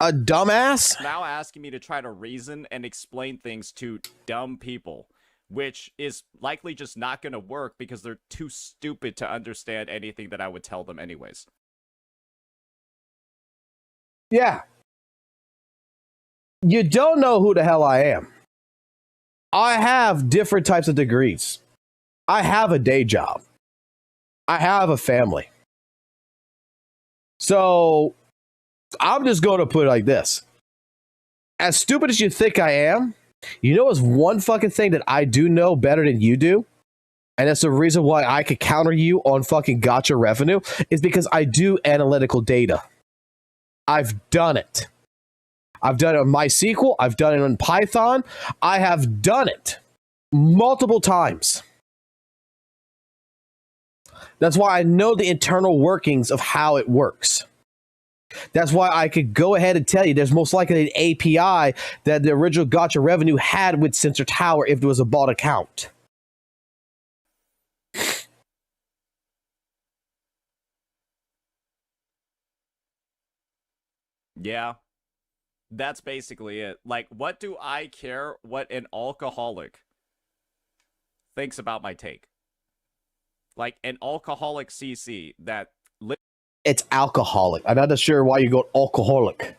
A dumbass? Now asking me to try to reason and explain things to dumb people, which is likely just not going to work because they're too stupid to understand anything that I would tell them anyways. Yeah. You don't know who the hell I am. I have different types of degrees. I have a day job. I have a family. So I'm just going to put it like this. As stupid as you think I am, You know what's one fucking thing that I do know better than you do? And that's the reason why I could counter you on fucking gotcha revenue is because I do analytical data. I've done it. I've done it on MySQL. I've done it on Python. I have done it multiple times. That's why I know the internal workings of how it works. That's why I could go ahead and tell you there's most likely an API that the original gotcha revenue had with Sensor Tower if it was a bought account. Yeah. That's basically it. Like, what do I care what an alcoholic thinks about my take? Like, an alcoholic CC that... It's alcoholic. I'm not sure why you go alcoholic.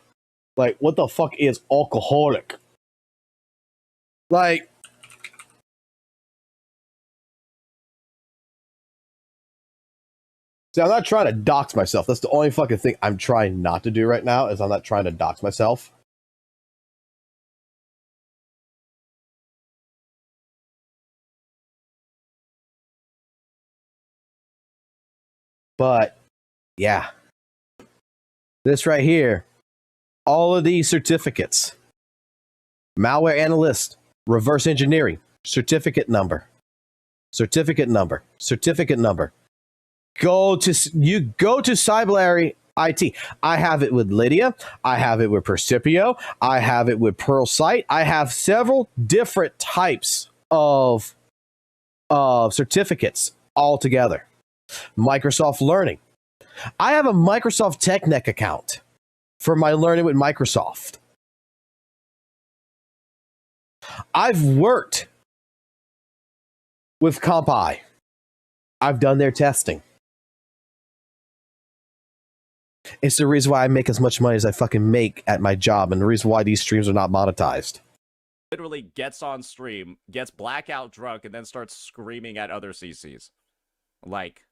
Like, what the fuck is alcoholic? Like... See, I'm not trying to dox myself. That's the only fucking thing I'm trying not to do right now, is I'm not trying to dox myself. But, yeah. This right here, all of these certificates, malware analyst, reverse engineering, certificate number, certificate number, certificate number. Go to Cyberary IT. I have it with Lydia. I have it with Percipio. I have it with Pearl Site. I have several different types of certificates all together. Microsoft Learning. I have a Microsoft TechNet account for my learning with Microsoft. I've worked with CompI. I've done their testing. It's the reason why I make as much money as I fucking make at my job, and the reason why these streams are not monetized. Literally gets on stream, gets blackout drunk, and then starts screaming at other CCs. Like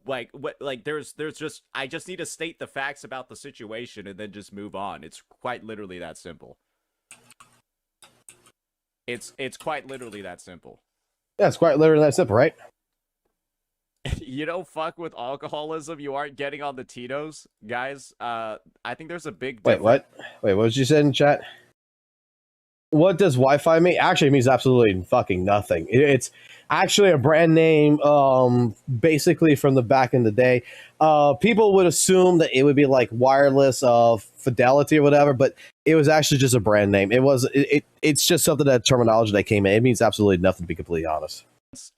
what? Like there's just I just need to state the facts about the situation and then just move on. It's quite literally that simple. It's quite literally that simple. Yeah, it's quite literally that simple, right? You don't fuck with alcoholism. You aren't getting on the Tito's, guys. I think there's a big difference. Wait, what? Wait, what did you say in chat? What does Wi-Fi mean? Actually, it means absolutely fucking nothing. It's actually a brand name, basically from the back in the day. People would assume that it would be like wireless fidelity or whatever, but it was actually just a brand name. It's just something that terminology that came in. It means absolutely nothing, to be completely honest.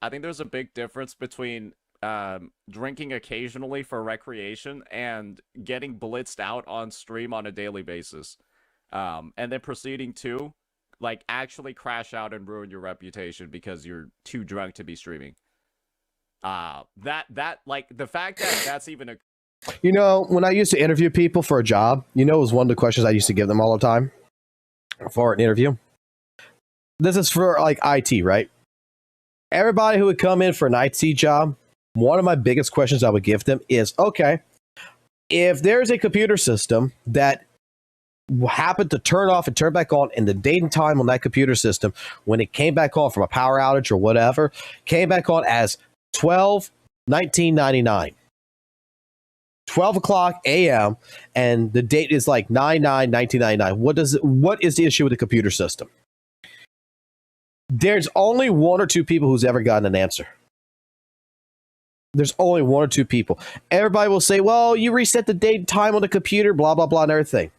I think there's a big difference between drinking occasionally for recreation and getting blitzed out on stream on a daily basis, and then proceeding to like actually crash out and ruin your reputation because you're too drunk to be streaming. That like the fact that that's even a... You know, when I used to interview people for a job, you know, it was one of the questions I used to give them all the time for an interview. This is for like IT, right? Everybody who would come in for an IT job, one of my biggest questions I would give them is, okay, if there's a computer system that happened to turn off and turn back on, and the date and time on that computer system when it came back on from a power outage or whatever came back on as 12/1999, 12 o'clock a.m., and the date is like 9/9/1999. What is the issue with the computer system? There's only one or two people who's ever gotten an answer. There's only one or two people. Everybody will say, well, you reset the date and time on the computer, blah, blah, blah, and everything.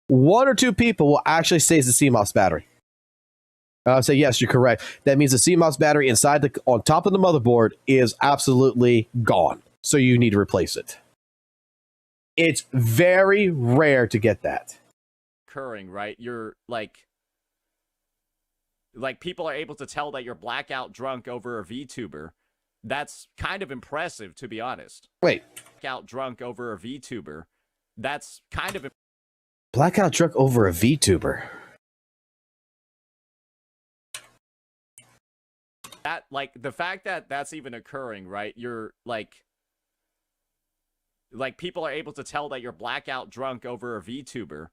One or two people will actually say it's the CMOS battery. I'll say, yes, you're correct. That means the CMOS battery on top of the motherboard is absolutely gone. So you need to replace it. It's very rare to get that. Occurring, right? You're like people are able to tell that you're blackout drunk over a VTuber. That's kind of impressive, to be honest. Wait. Blackout drunk over a VTuber. That's kind of... Blackout drunk over a VTuber. That, like, the fact that that's even occurring, right? You're, like people are able to tell that you're blackout drunk over a VTuber.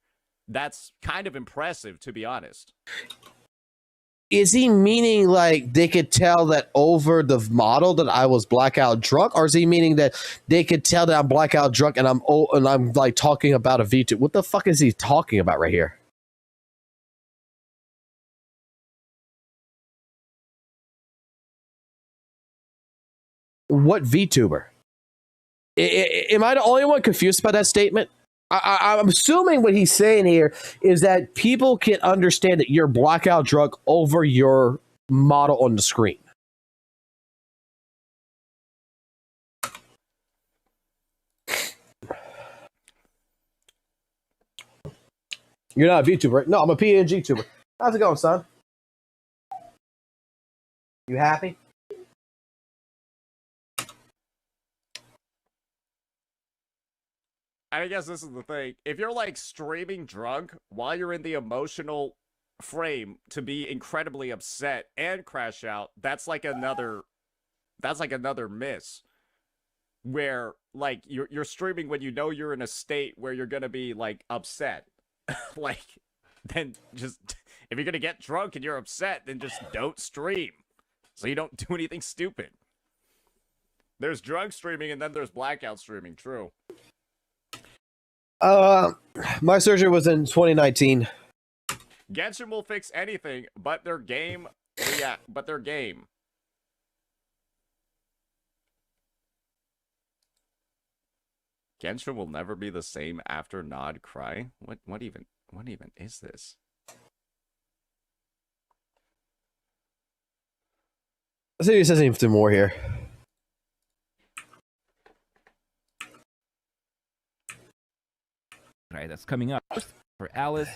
that's kind of impressive, to be honest. Is he meaning like they could tell that over the model that I was blackout drunk, or is he meaning that they could tell that I'm blackout drunk and I'm like talking about a V2? What the fuck is he talking about right here? What VTuber? Am I the only one confused by that statement? I'm assuming what he's saying here is that people can understand that you're blackout drunk over your model on the screen. You're not a VTuber, right? No, I'm a PNG tuber. How's it going, son? You happy? I guess this is the thing. If you're like streaming drunk while you're in the emotional frame to be incredibly upset and crash out, that's like another miss. Where like you're streaming when you know you're in a state where you're gonna be like upset. Like, then just if you're gonna get drunk and you're upset, then just don't stream. So you don't do anything stupid. There's drunk streaming and then there's blackout streaming, true. My surgery was in 2019. Genshin will fix anything but their game. Yeah, but their game. Genshin will never be the same after Nod Cry. What even is this? Let's see if he says anything more here. Right, that's coming up for Alice.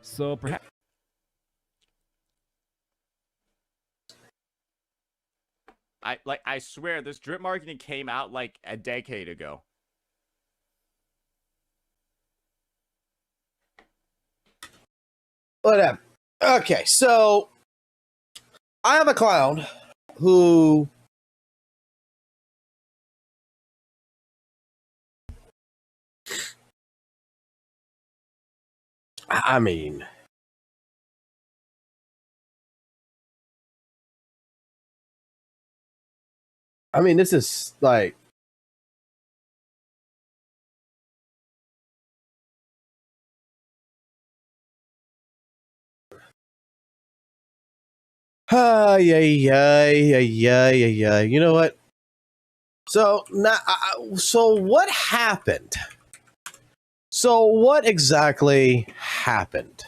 So perhaps I swear this drip marketing came out like a decade ago. Whatever. Okay, so I have a clown who I mean, this is like yeah. You know what? So now, so what happened? So what exactly happened?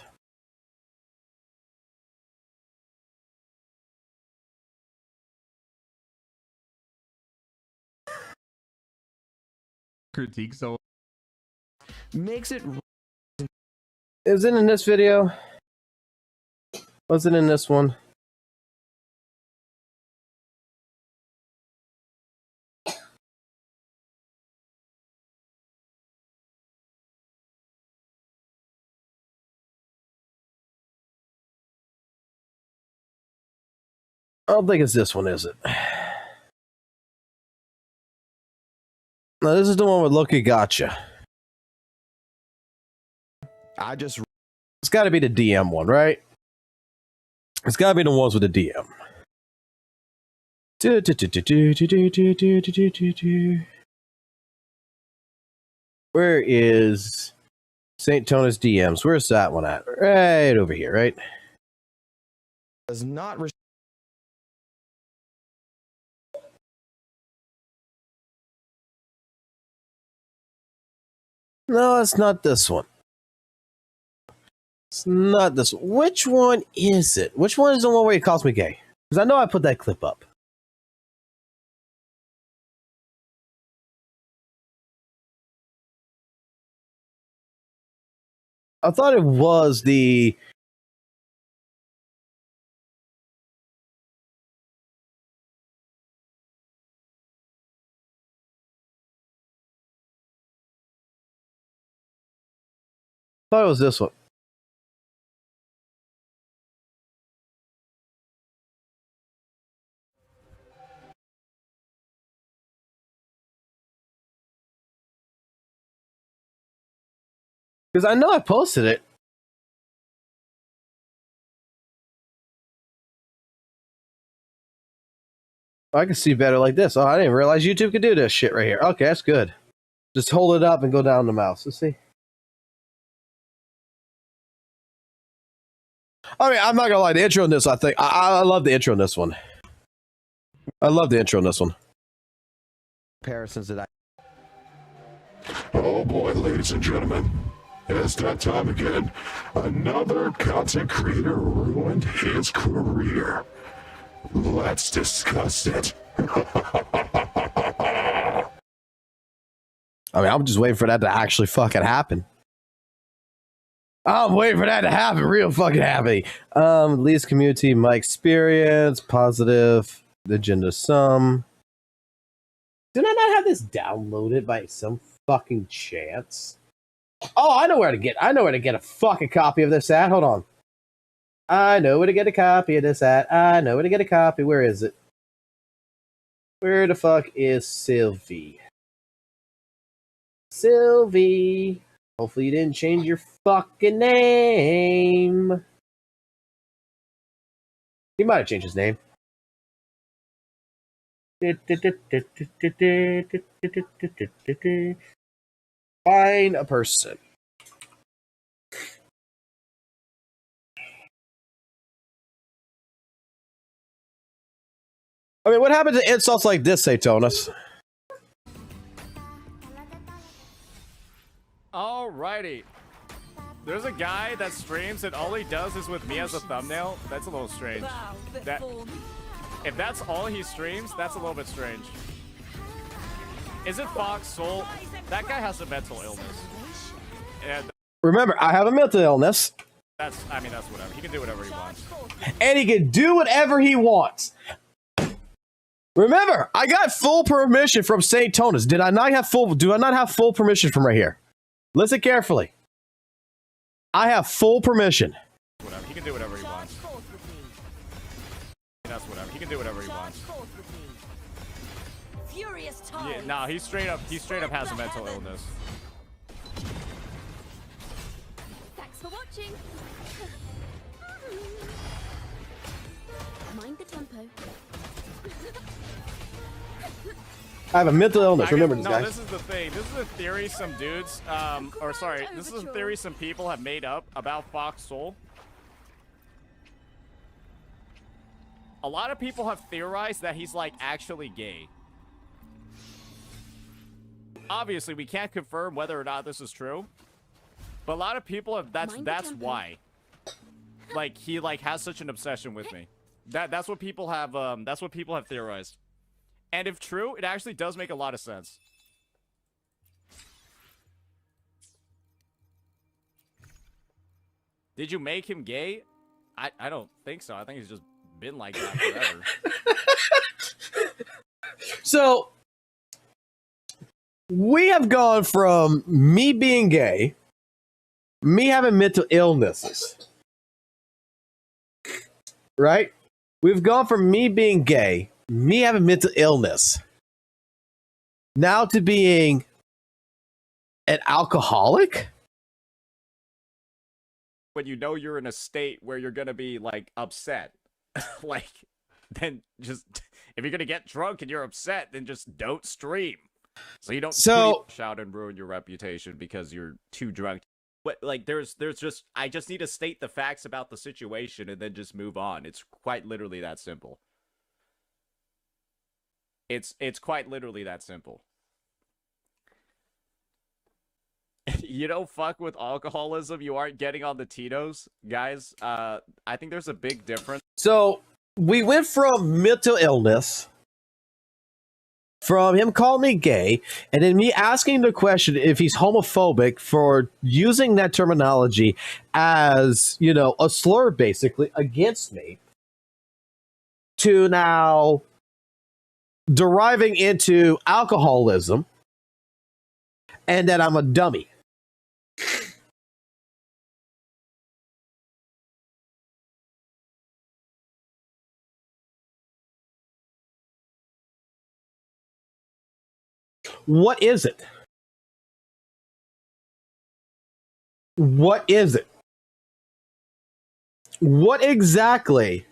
Critique so makes it. Is it in this video? Was it in this one? I don't think it's this one, is it? No, this is the one with Loki Gotcha. It's got to be the DM one, right? It's got to be the ones with the DM. Where is St. Tona's DMs? Where's that one at? Right over here, right? Does not. No, it's not this one. It's not this one. Which one is it? Which one is the one where he calls me gay? Because I know I put that clip up. I thought it was the... I thought it was this one. Because I know I posted it. I can see better like this. Oh, I didn't realize YouTube could do this shit right here. Okay, that's good. Just hold it up and go down the mouse. Let's see. I mean, I'm not gonna lie. The intro in this, I think, I love the intro in this one. I love the intro in this one. Comparisons that Oh boy, ladies and gentlemen. It's that time again. Another content creator ruined his career. Let's discuss it. I mean, I'm just waiting for that to actually fucking happen. I'm waiting for that to happen. Real fucking happy. Least community, my experience, positive, agenda sum. Did I not have this downloaded by some fucking chance? Oh, I know where to get a fucking copy of this at. Hold on. I know where to get a copy of this at. I know where to get a copy. Where is it? Where the fuck is Sylvie? Sylvie. Hopefully you didn't change your fucking name. He might have changed his name. Find a person. I mean, what happened to insults like this, Satonis? Alrighty. There's a guy that streams and all he does is with me as a thumbnail. That's a little strange. If that's all he streams, that's a little bit strange. Is it Fox Soul? That guy has a mental illness. And remember, I have a mental illness. that's whatever. He can do whatever he wants. And he can do whatever he wants. Remember, I got full permission from St. Tonis. Do I not have full permission from right here? Listen carefully. I have full permission. Whatever. He can do whatever he wants. That's whatever. He can do whatever he wants. Yeah, nah, he straight up has a mental illness. Thanks for watching. Mind the tempo. I have a mental illness. Remember this, no, guys. this is the thing. This is a theory some dudes, this is a theory some people have made up about Fox Soul. A lot of people have theorized that he's like actually gay. Obviously, we can't confirm whether or not this is true, but a lot of people have. That's why. Like he has such an obsession with me. That's what people have. That's what people have theorized. And if true, it actually does make a lot of sense. Did you make him gay? I don't think so. I think he's just been like that forever. So, we have gone from me being gay, me having mental illnesses, right? We've gone from me being gay, me having mental illness, now to being an alcoholic? When you know you're in a state where you're gonna be like upset, then just if you're gonna get drunk and you're upset, then just don't stream, so you don't shout and ruin your reputation because you're too drunk. But there's just I just need to state the facts about the situation and then just move on. It's quite literally that simple. It's quite literally that simple. You don't fuck with alcoholism, you aren't getting on the Tito's, guys. I think there's a big difference. So we went from mental illness, from him calling me gay, and then me asking the question if he's homophobic for using that terminology as, a slur basically against me, to now deriving into alcoholism and that I'm a dummy. What is it? What is it? What exactly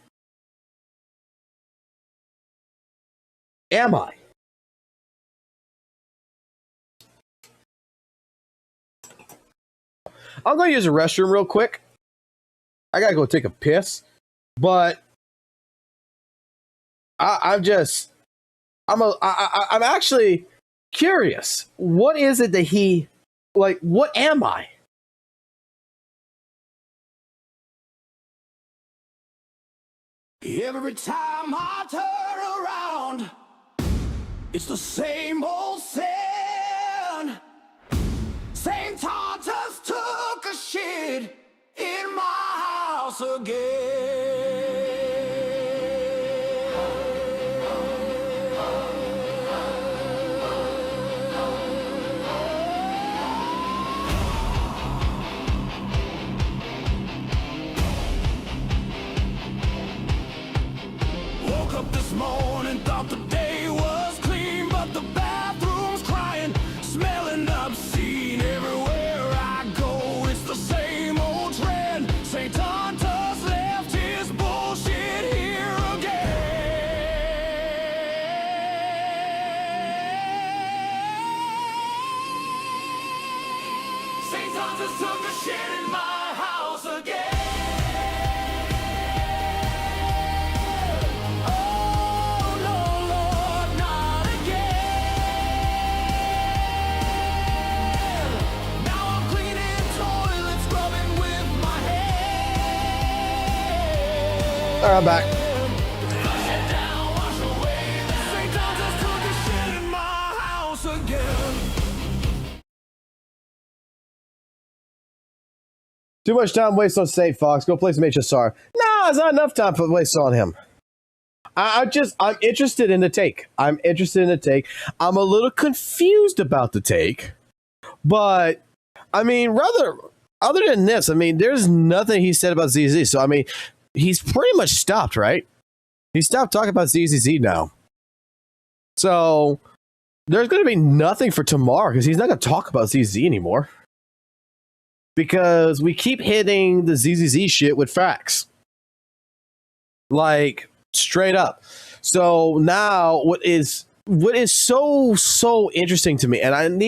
am I? I'm going to use the restroom real quick. I got to go take a piss. But I'm actually curious. What is it that he, like, what am I? Every time I turn around, it's the same old sin. Same Tartus took a shit in my house again. Woke up this morning, thought the day was clean, but the bathroom's crying, smelling obscene. Everywhere I go, it's the same old trend. St. Tontus left his bullshit here again. St. Tontus took a shit in my house again. All right, I'm back. Too much time wasted on St. Fox. Go play some HSR. No, it's not enough time for waste on him. I'm interested in the take. I'm a little confused about the take, but I mean, other than this, I mean, there's nothing he said about ZZ. So I mean, he's pretty much stopped, right? He stopped talking about ZZZ now. So there's going to be nothing for tomorrow because he's not going to talk about ZZ anymore. Because we keep hitting the ZZZ shit with facts. Like, straight up. So now what is so interesting to me, and I'm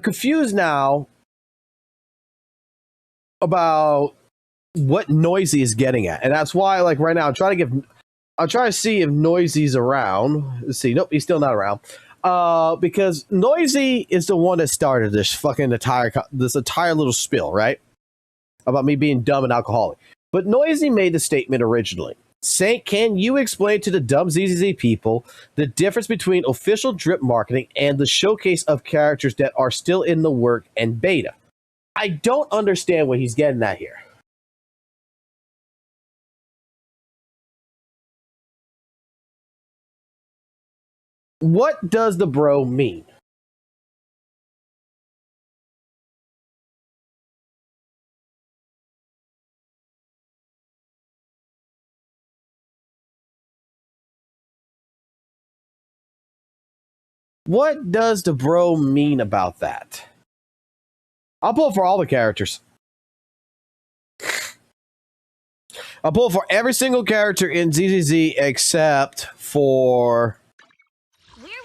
confused now about what Noisy is getting at. And that's why, like, right now, I'm trying to see if Noisy's around. Let's see. Nope, he's still not around. Because Noisy is the one that started this fucking entire little spill, right? About me being dumb and alcoholic. But Noisy made the statement originally. Saint, can you explain to the dumb ZZZ people the difference between official drip marketing and the showcase of characters that are still in the work and beta? I don't understand what he's getting at here. What does the bro mean? What does the bro mean about that? I'll pull for all the characters. I'll pull for every single character in ZZZ except for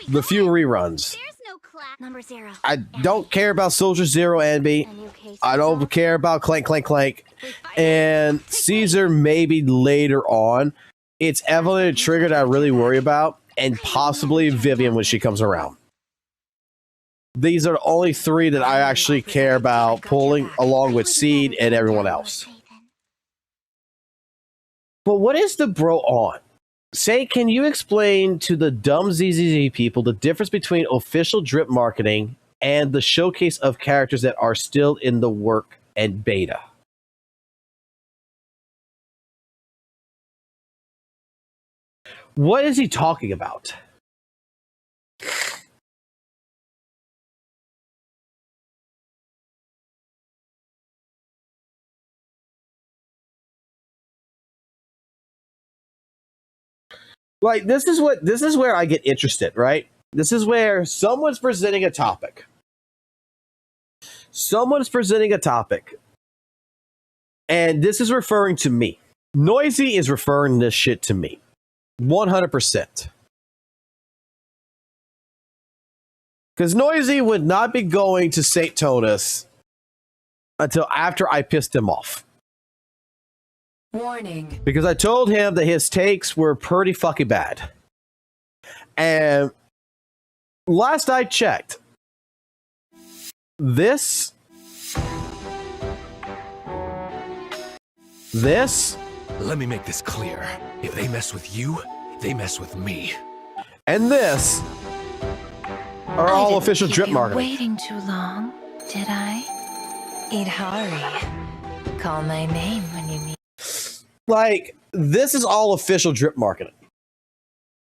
the few reruns. Number 0. I don't care about Soldier Zero and B. I don't care about Clank Clank Clank. And Caesar maybe later on. It's Evelyn and Trigger that I really worry about. And possibly Vivian when she comes around. These are the only 3 that I actually care about pulling, along with Seed and everyone else. But what is the bro on? Say, can you explain to the dumb ZZZ people the difference between official drip marketing and the showcase of characters that are still in the work and beta? What is he talking about? Like, this is where I get interested, right? This is where someone's presenting a topic. And this is referring to me. Noisy is referring this shit to me. 100%. Because Noisy would not be going to St. Tonus until after I pissed him off. Warning. Because I told him that his takes were pretty fucking bad. And last I checked, this. Let me make this clear. If they mess with you, they mess with me. And this are all official drip marketing. Waiting too long, did I? Eat hurry. Call my name when you need. Like, this is all official drip marketing.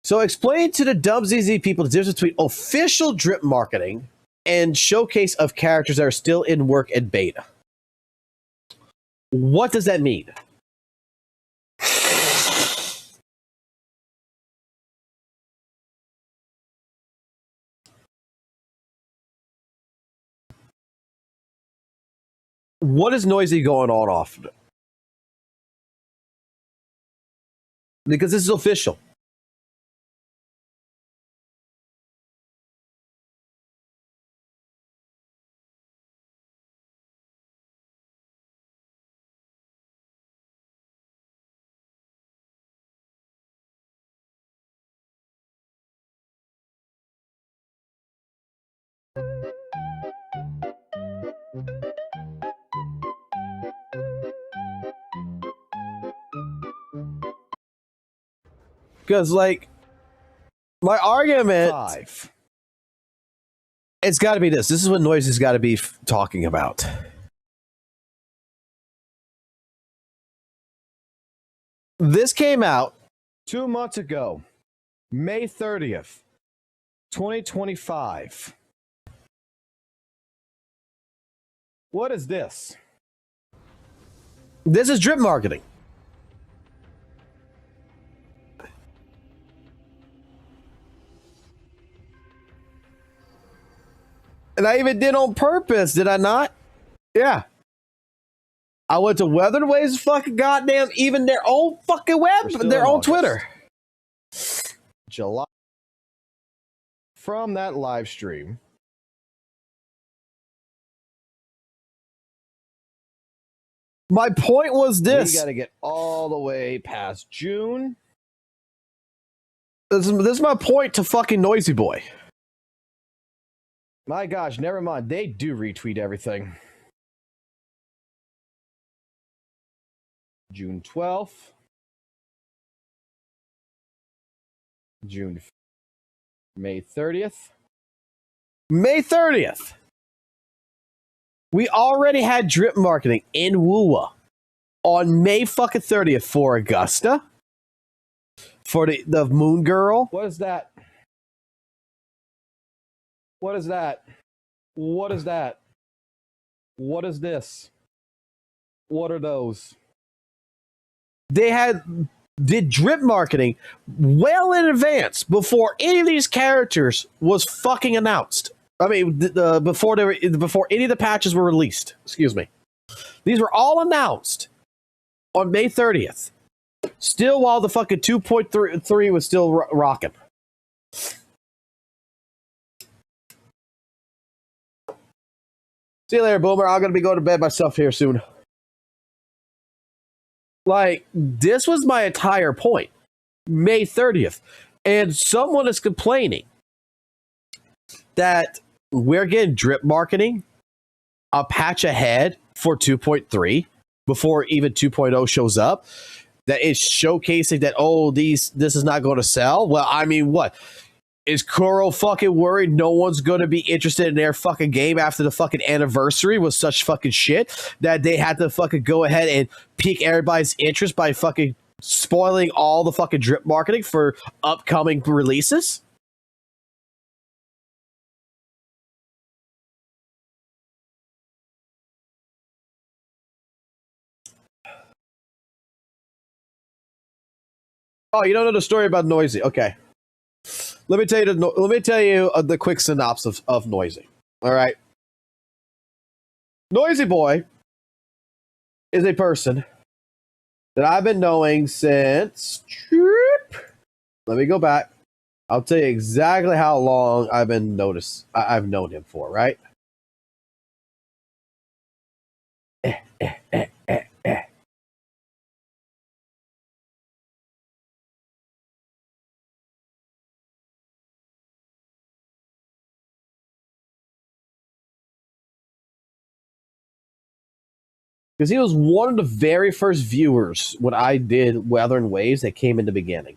So explain to the dumb ZZ people the difference between official drip marketing and showcase of characters that are still in work and beta. What does that mean? What is Noisy going on off? Because this is official. Because, like, my argument, it's got to be this. This is what Noisy's got to be talking about. This came out 2 months ago, May 30th, 2025. What is this? This is drip marketing. And I even did on purpose, did I not? Yeah. I went to Weather the Waves fucking goddamn, even their own fucking web, their own Twitter. July. From that live stream. My point was this. We got to get all the way past June. This is my point to fucking Noisy Boy. My gosh, never mind. They do retweet everything. June 12th. May 30th. May 30th. We already had drip marketing in WUWA on May fucking 30th for Augusta. For the Moon Girl. What is that? What is that? What is that? What is this? What are those? They did drip marketing well in advance before any of these characters was fucking announced. I mean, before any of the patches were released. Excuse me. These were all announced on May 30th. Still, while the fucking 2.3 was still rocking. See you later, Boomer. I'm going to be going to bed myself here soon. Like, this was my entire point. May 30th. And someone is complaining that we're getting drip marketing a patch ahead for 2.3 before even 2.0 shows up. That it's showcasing that, this is not going to sell. Well, I mean, what? Is Kuro fucking worried no one's going to be interested in their fucking game after the fucking anniversary with such fucking shit that they had to fucking go ahead and pique everybody's interest by fucking spoiling all the fucking drip marketing for upcoming releases? Oh, you don't know the story about Noisy? Okay. Let me tell you the quick synopsis of Noisy. All right. Noisy Boy is a person that I've been knowing since. Let me go back. I'll tell you exactly how long I've known him for, right? Because he was one of the very first viewers when I did Weather and Waves that came in the beginning.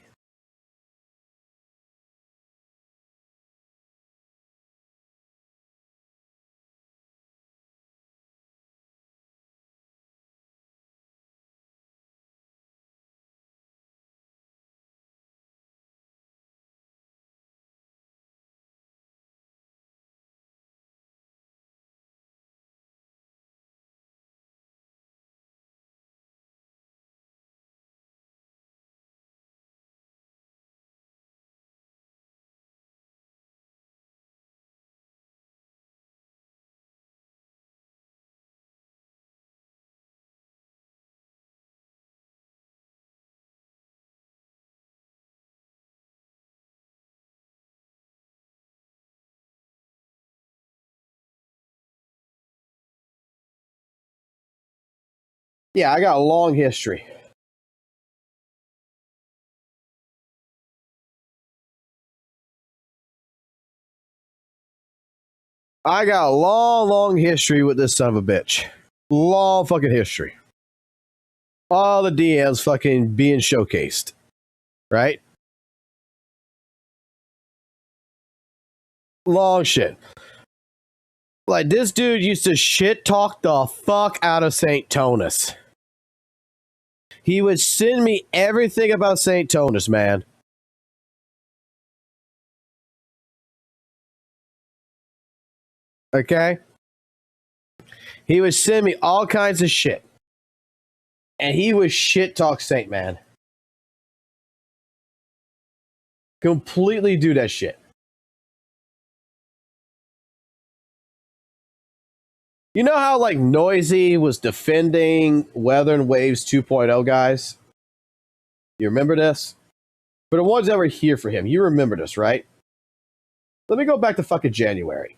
Yeah, I got a long history. I got a long history with this son of a bitch. Long fucking history. All the DMs fucking being showcased. Right? Long shit. Like, this dude used to shit talk the fuck out of St. Tonus. He would send me everything about St. Tonus, man. Okay? He would send me all kinds of shit. And he would shit talk Saint, man. Completely do that shit. You know how, like, Noisy was defending Weather and Waves 2.0, guys? You remember this? For the ones that were here for him, you remember this, right? Let me go back to fucking January.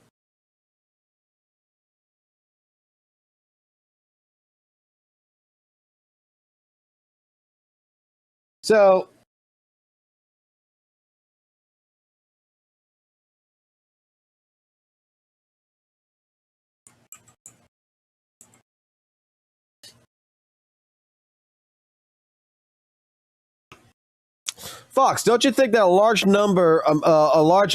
So, Fox, don't you think that a large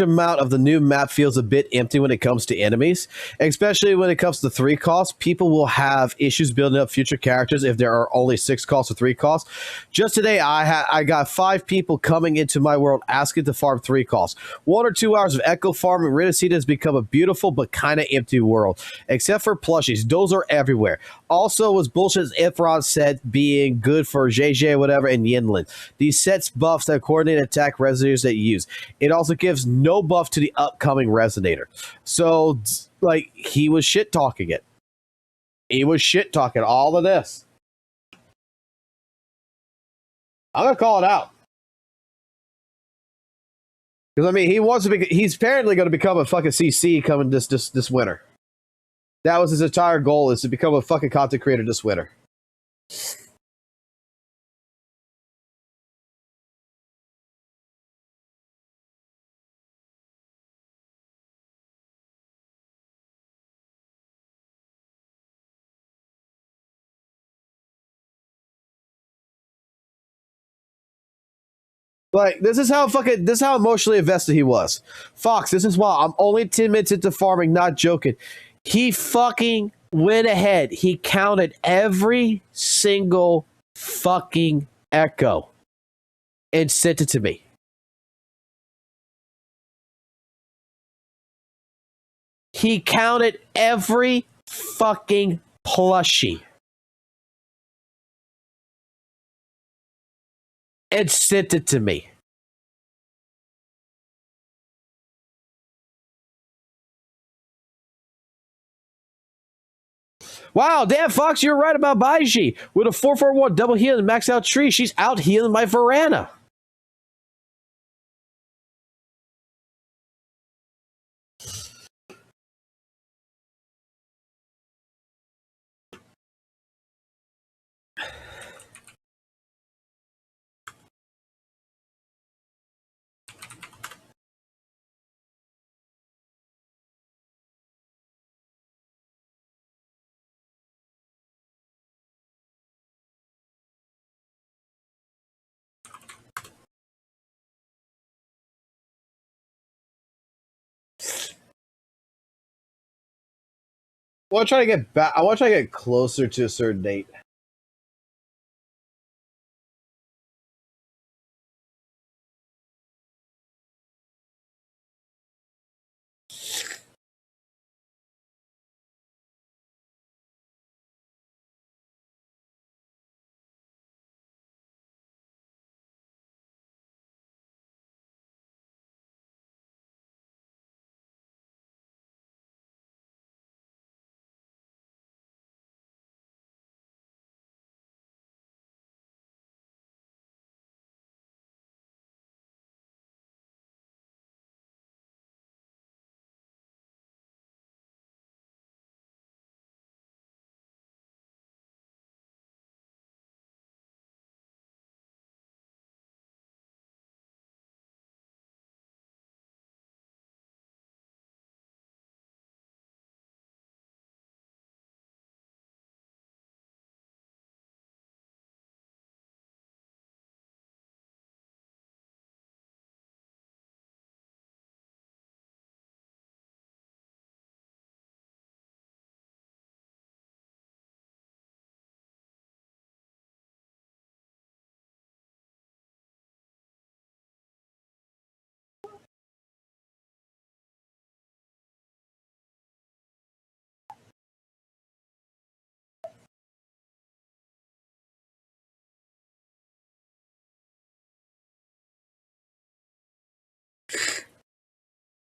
amount of the new map feels a bit empty when it comes to enemies? Especially when it comes to 3 costs, people will have issues building up future characters if there are only 6 costs or 3 costs. Just today, I got 5 people coming into my world asking to farm 3 costs. 1 or 2 hours of echo farming, Ridicida has become a beautiful but kind of empty world. Except for plushies, those are everywhere. Also, was bullshit as Ifron said being good for JJ, whatever, and Yinlin. These sets buffs that coordinate attack resonators that you use. It also gives no buff to the upcoming resonator. So, like, he was shit talking it. He was shit talking all of this. I'm gonna call it out. Because I mean, he's apparently going to become a fucking CC coming this winter. That was his entire goal, is to become a fucking content creator this winter. Like, this is how emotionally invested he was. Fox, this is why I'm only 10 minutes into farming, not joking. He fucking went ahead. He counted every single fucking echo and sent it to me. He counted every fucking plushie and sent it to me. Wow, damn, Fox, you're right about Baiji. With a 441 double heal and max out tree, she's out healing my Varana. I want to try to get back. I want to try to get closer to a certain date.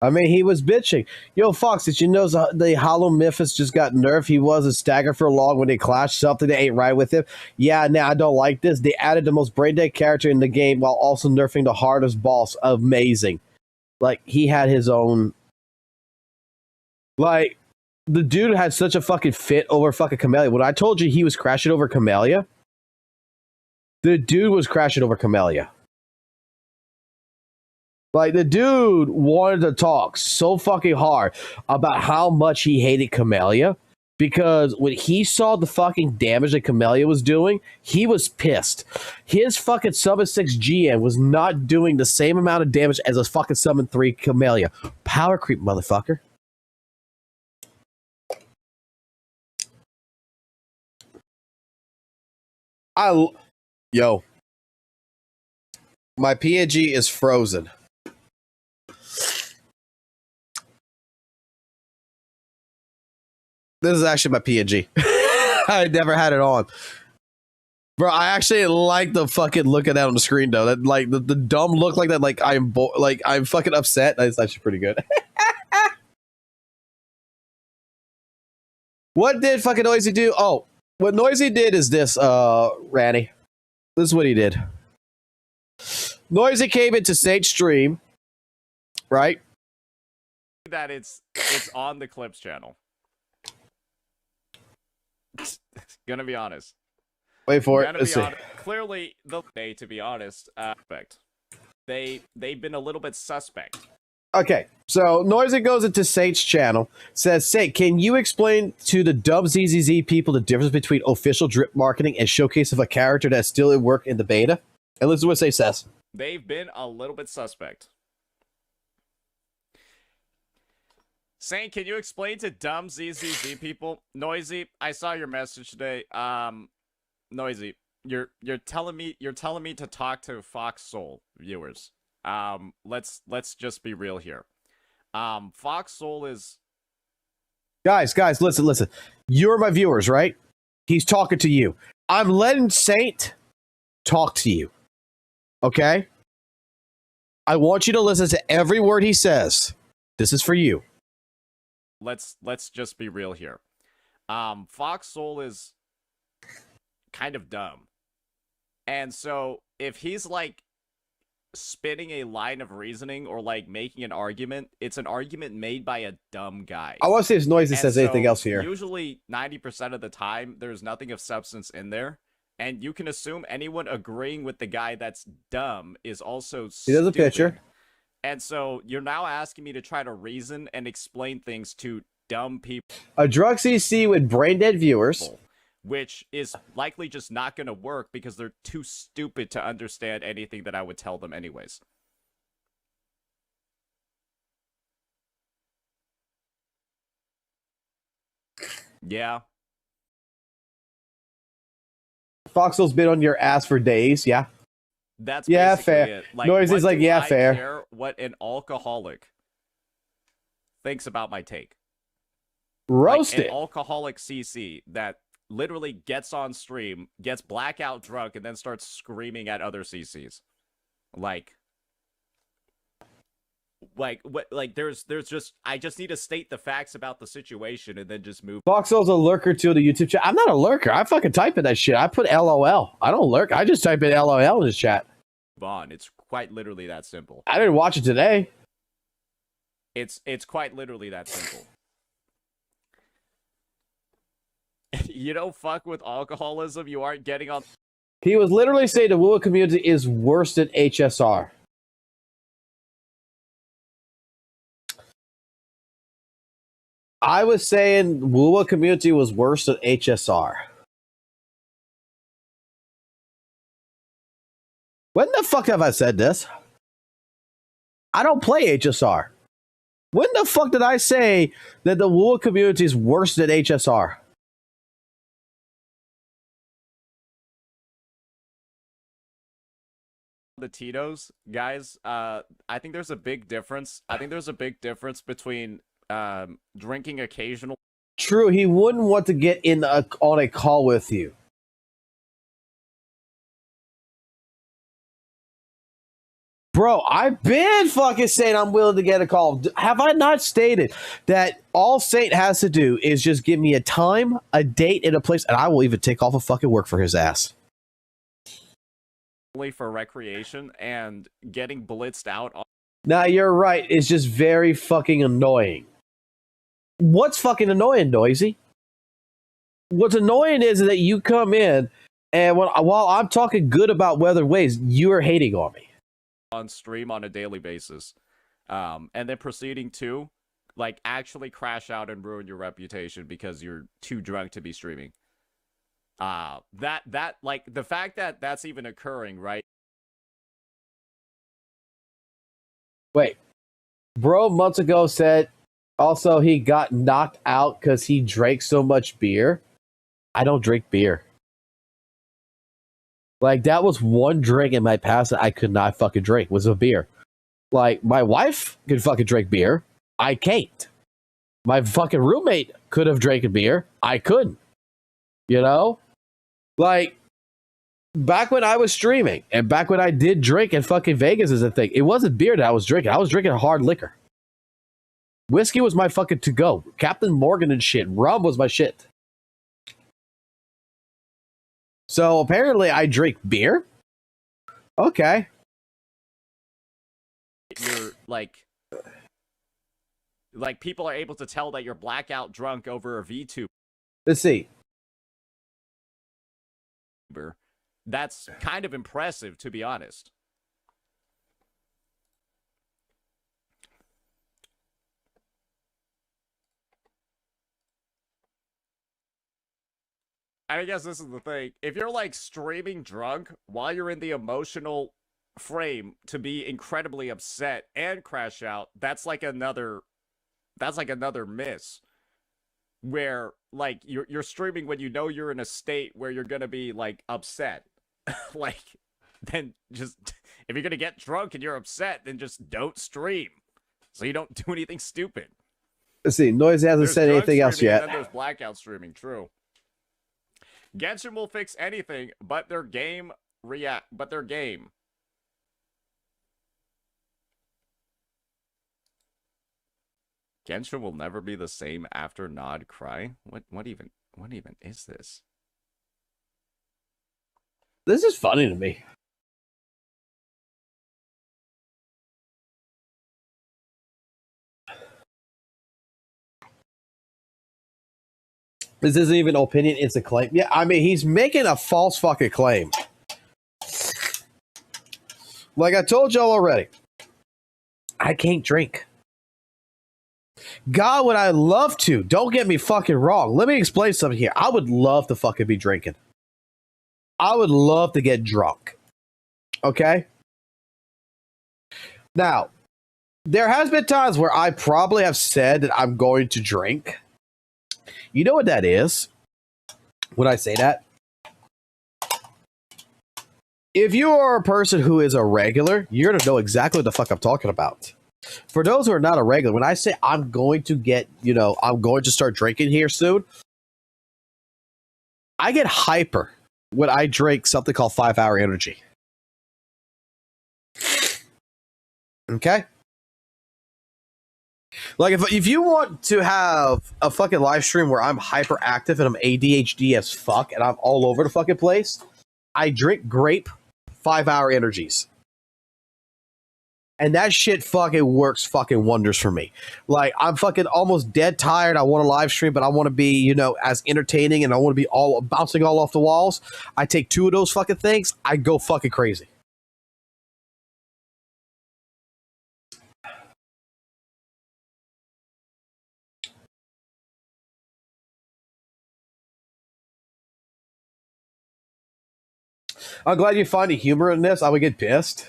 I mean, he was bitching. Yo, Fox, did you know the Hollow Memphis just got nerfed? He was a stagger for long when they clashed. Something that ain't right with him. Yeah, now I don't like this. They added the most brain dead character in the game while also nerfing the hardest boss. Amazing. Like, he had his own... Like, the dude had such a fucking fit over fucking Camellia. When I told you he was crashing over Camellia, the dude was crashing over Camellia. Like, the dude wanted to talk so fucking hard about how much he hated Camellia, because when he saw the fucking damage that Camellia was doing, he was pissed. His fucking Summon 6 GM was not doing the same amount of damage as a fucking Summon 3 Camellia. Power creep, motherfucker. Yo. My PNG is frozen. This is actually my PNG. I never had it on. Bro, I actually like the fucking look at that on the screen though. That like the dumb look like that, like I'm fucking upset. That's actually pretty good. What did fucking Noisy do? Oh, what Noisy did is this, Ranny. This is what he did. Noisy came into Sage stream, right? That it's on the Clips channel. Gonna be honest. Wait for it. Let's see. Clearly, to be honest, they've been a little bit suspect. Okay, so Noisy goes into Sate's channel, says, Sate, can you explain to the Z.Z.Z people the difference between official drip marketing and showcase of a character that's still at work in the beta? And listen to what Sate says. They've been a little bit suspect. Saint, can you explain to dumb Z.Z.Z people? Noisy, I saw your message today. Noisy, you're telling me to talk to Fox Soul viewers. Let's just be real here. Fox Soul is... Guys, listen. You're my viewers, right? He's talking to you. I'm letting Saint talk to you. Okay? I want you to listen to every word he says. This is for you. Let's just be real here. Fox Soul is kind of dumb. And so if he's like spinning a line of reasoning or like making an argument, it's an argument made by a dumb guy. I want to see if Noisy And says anything so else here. Usually 90% of the time, there's nothing of substance in there. And you can assume anyone agreeing with the guy that's dumb is also He does a picture. And so you're now asking me to try to reason and explain things to dumb people. A drug CC with brain dead viewers. Which is likely just not going to work because they're too stupid to understand anything that I would tell them anyways. Yeah. Foxhole's been on your ass for days, yeah. That's yeah, basically fair. it. Like, Noisy's what like, do yeah, I fair. care what an alcoholic thinks about my take? Roast like, it. An alcoholic CC that literally gets on stream, gets blackout drunk, and then starts screaming at other CCs. Like what? Like there's just I just need to state the facts about the situation and then just move. Foxhole's a lurker to the YouTube chat. I'm not a lurker. I fucking type in that shit. I put LOL. I don't lurk. I just type in LOL in his chat. On. It's quite literally that simple. I didn't watch it today. It's quite literally that simple. You don't fuck with alcoholism, you aren't getting on. He was literally saying the WUWA community is worse than HSR. I was saying WUWA community was worse than HSR. When the fuck have I said this? I don't play HSR. When the fuck did I say that the WUWA community is worse than HSR? The Tito's guys, I think there's a big difference. I think there's a big difference between drinking occasional. True, he wouldn't want to get on a call with you. Bro, I've been fucking saying I'm willing to get a call. Have I not stated that all Saint has to do is just give me a time, a date, and a place, and I will even take off of fucking work for his ass? For recreation and getting blitzed out. Now, you're right. It's just very fucking annoying. What's fucking annoying, Noisy? What's annoying is that you come in, and while I'm talking good about Weather Waves, you are hating on me. On stream on a daily basis. And then proceeding to, like, actually crash out and ruin your reputation because you're too drunk to be streaming. That like the fact that that's even occurring, right? Wait, bro, months ago said also he got knocked out because he drank so much beer. I don't drink beer. Like, that was one drink in my past that I could not fucking drink, was a beer. Like, my wife could fucking drink beer. I can't. My fucking roommate could have drank a beer. I couldn't. You know? Like, back when I was streaming and back when I did drink in fucking Vegas is a thing, it wasn't beer that I was drinking. I was drinking hard liquor. Whiskey was my fucking to-go. Captain Morgan and shit. Rum was my shit. So apparently I drink beer? Okay. You're like people are able to tell that you're blackout drunk over a VTuber. Let's see. That's kind of impressive, to be honest. I guess this is the thing. If you're like streaming drunk while you're in the emotional frame to be incredibly upset and crash out, that's like another miss. Where like you're streaming when you know you're in a state where you're gonna be like upset. Like, then just if you're gonna get drunk and you're upset, then just don't stream, so you don't do anything stupid. Let's see. Noisy hasn't said anything else yet. And then there's blackout streaming. True. Genshin will fix anything, but their game Genshin will never be the same after Nod Cry. What even? What even is this? This is funny to me. This isn't even an opinion, it's a claim. Yeah, I mean, he's making a false fucking claim. Like I told y'all already, I can't drink. God, would I love to. Don't get me fucking wrong. Let me explain something here. I would love to fucking be drinking. I would love to get drunk. Okay? Now, there has been times where I probably have said that I'm going to drink. You know what that is? When I say that? If you are a person who is a regular, you're going to know exactly what the fuck I'm talking about. For those who are not a regular, when I say I'm going to get, I'm going to start drinking here soon, I get hyper when I drink something called 5-hour energy. Okay? Like, if you want to have a fucking live stream where I'm hyperactive and I'm ADHD as fuck and I'm all over the fucking place, I drink grape 5-hour energies. And that shit fucking works fucking wonders for me. Like, I'm fucking almost dead tired. I want to live stream, but I want to be, as entertaining and I want to be all bouncing all off the walls. I take 2 of those fucking things. I go fucking crazy. I'm glad you find the humor in this. I would get pissed.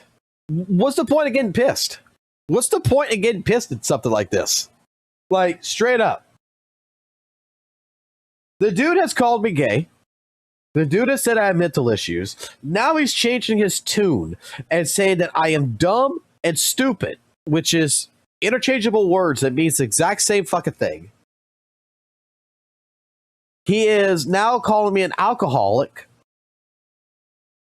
What's the point of getting pissed? What's the point of getting pissed at something like this? Like, straight up. The dude has called me gay. The dude has said I have mental issues. Now he's changing his tune and saying that I am dumb and stupid, which is interchangeable words that means the exact same fucking thing. He is now calling me an alcoholic.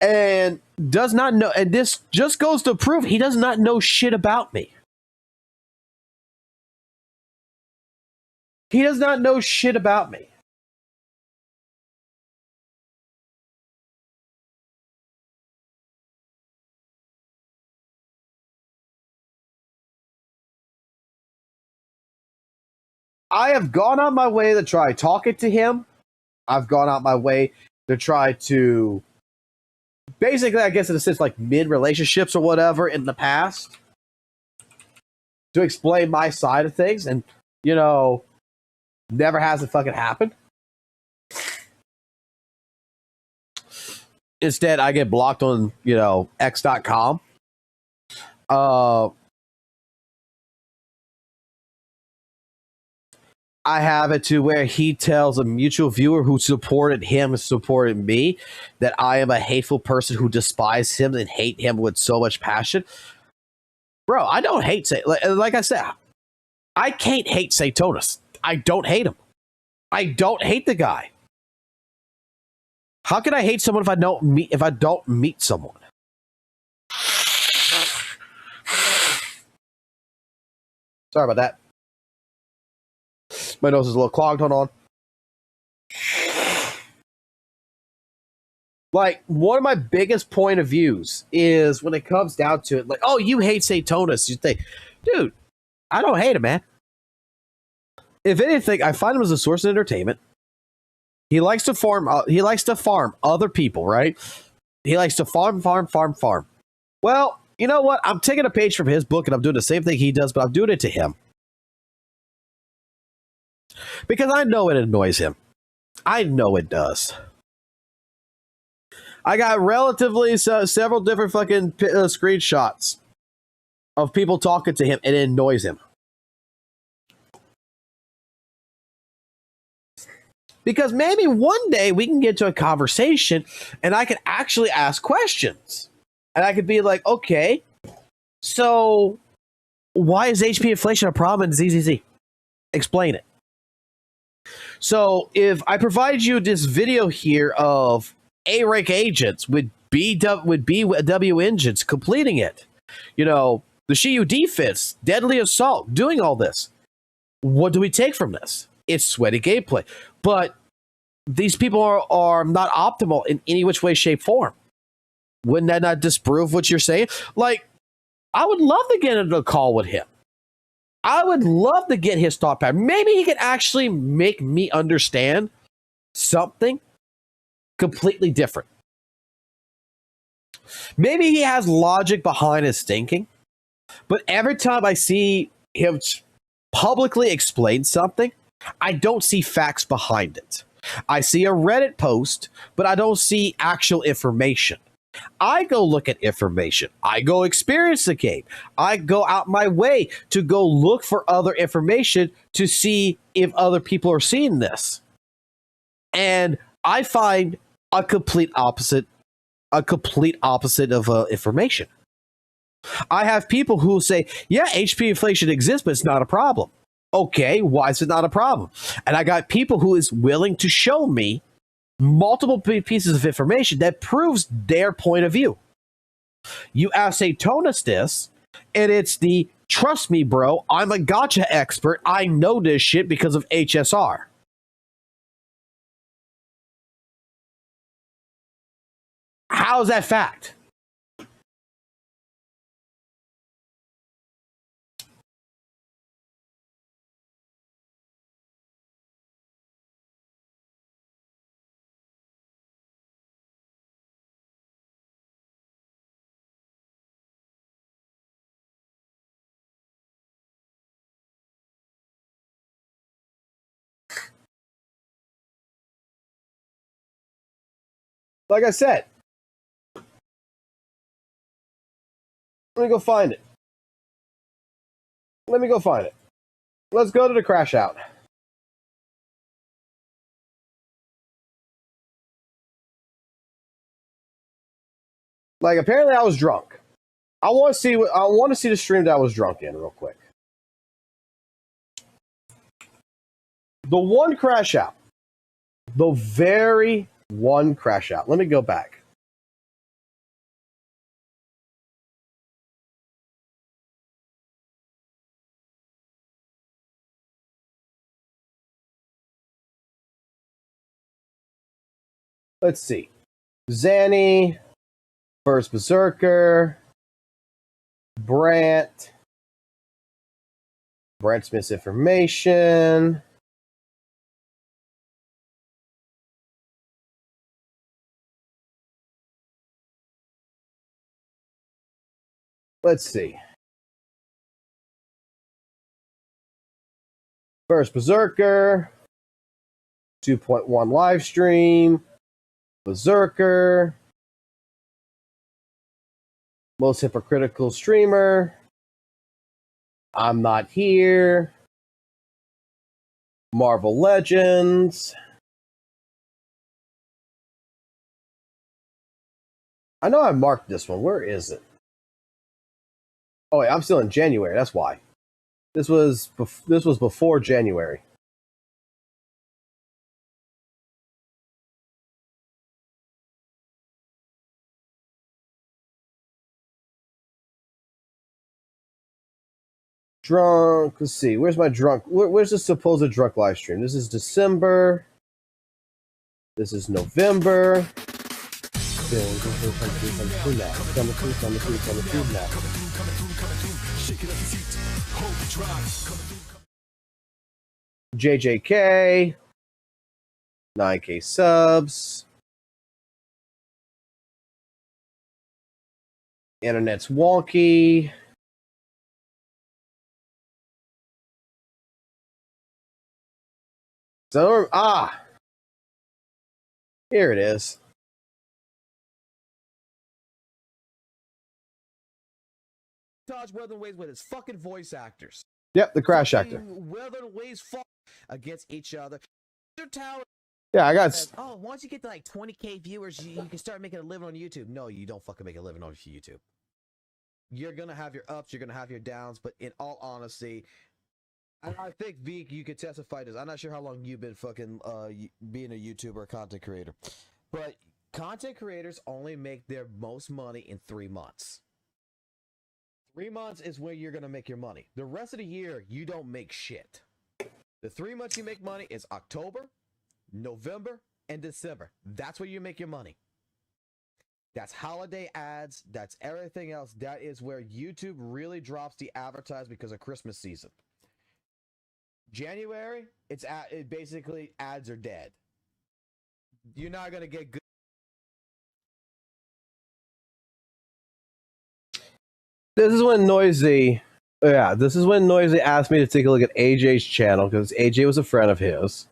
And does not know, and this just goes to prove he does not know shit about me. He does not know shit about me. I have gone on my way to try talking to him. I've gone out my way to try to basically, I guess in a sense, like mid-relationships or whatever in the past to explain my side of things, and, never has it fucking happened. Instead, I get blocked on, X.com. I have it to where he tells a mutual viewer who supported him and supported me that I am a hateful person who despise him and hate him with so much passion. Bro, I don't hate like I said, I can't hate Satonus. I don't hate him. I don't hate the guy. How can I hate someone if I don't meet someone? Sorry about that. My nose is a little clogged. Hold on. Like, one of my biggest point of views is when it comes down to it, like, oh, you hate Satonus. You think, dude, I don't hate him, man. If anything, I find him as a source of entertainment. He likes to farm. He likes to farm other people, right? He likes to farm. Well, you know what? I'm taking a page from his book, and I'm doing the same thing he does, but I'm doing it to him. Because I know it annoys him. I know it does. I got relatively several different fucking screenshots of people talking to him, and it annoys him. Because maybe one day we can get to a conversation and I can actually ask questions. And I could be like, okay, so why is HP inflation a problem in ZZZ? Explain it. So if I provide you this video here of A-rank agents with BW engines completing it, the Shiyu defense, deadly assault, doing all this, what do we take from this? It's sweaty gameplay. But these people are not optimal in any which way, shape, form. Wouldn't that not disprove what you're saying? Like, I would love to get into a call with him. I would love to get his thought pattern. Maybe he could actually make me understand something completely different. Maybe he has logic behind his thinking, but every time I see him publicly explain something, I don't see facts behind it. I see a Reddit post, but I don't see actual information. I go look at information. I go experience the game. I go out my way to go look for other information to see if other people are seeing this. And I find a complete opposite of information. I have people who say, yeah, HP inflation exists, but it's not a problem. Okay, why is it not a problem? And I got people who is willing to show me multiple pieces of information that proves their point of view. You ask Atonis this, and it's the, trust me, bro, I'm a gacha expert. I know this shit because of HSR. How is that fact? Like I said, let me go find it. Let's go to the crash out. Like, apparently I was drunk. I want to see the stream that I was drunk in real quick. The one crash out. The very one crash out. Let me go back. Let's see. Zanny, First Berserker, Brant Misinformation. Let's see. First Berserker, 2.1 live stream, Berserker, most hypocritical streamer, I'm not here, Marvel Legends. I know I marked this one. Where is it? Oh, wait, I'm still in January. That's why. This was before January. Drunk. Let's see. Where's my drunk? Where's the supposed drunk live stream? This is December. This is November. JJK. 9K subs. Internet's wonky. So, here it is. Dodge Weatherways with his fucking voice actors. Yep, the crash actor. Weatherways fought against each other. Tower. Yeah, I got. Oh, once you get to like 20K viewers, you can start making a living on YouTube. No, you don't fucking make a living on YouTube. You're gonna have your ups, you're gonna have your downs, but in all honesty, and I think V, you could testify to this. I'm not sure how long you've been fucking being a YouTuber or content creator, but content creators only make their most money in 3 months. 3 months is where you're gonna make your money. The rest of the year, you don't make shit. The 3 months you make money is October, November, and December. That's where you make your money. That's holiday ads. That's everything else. That is where YouTube really drops the advertising because of Christmas season. January, it basically ads are dead. You're not gonna get good. This is when Noisy, this is when Noisy asked me to take a look at AJ's channel because AJ was a friend of his,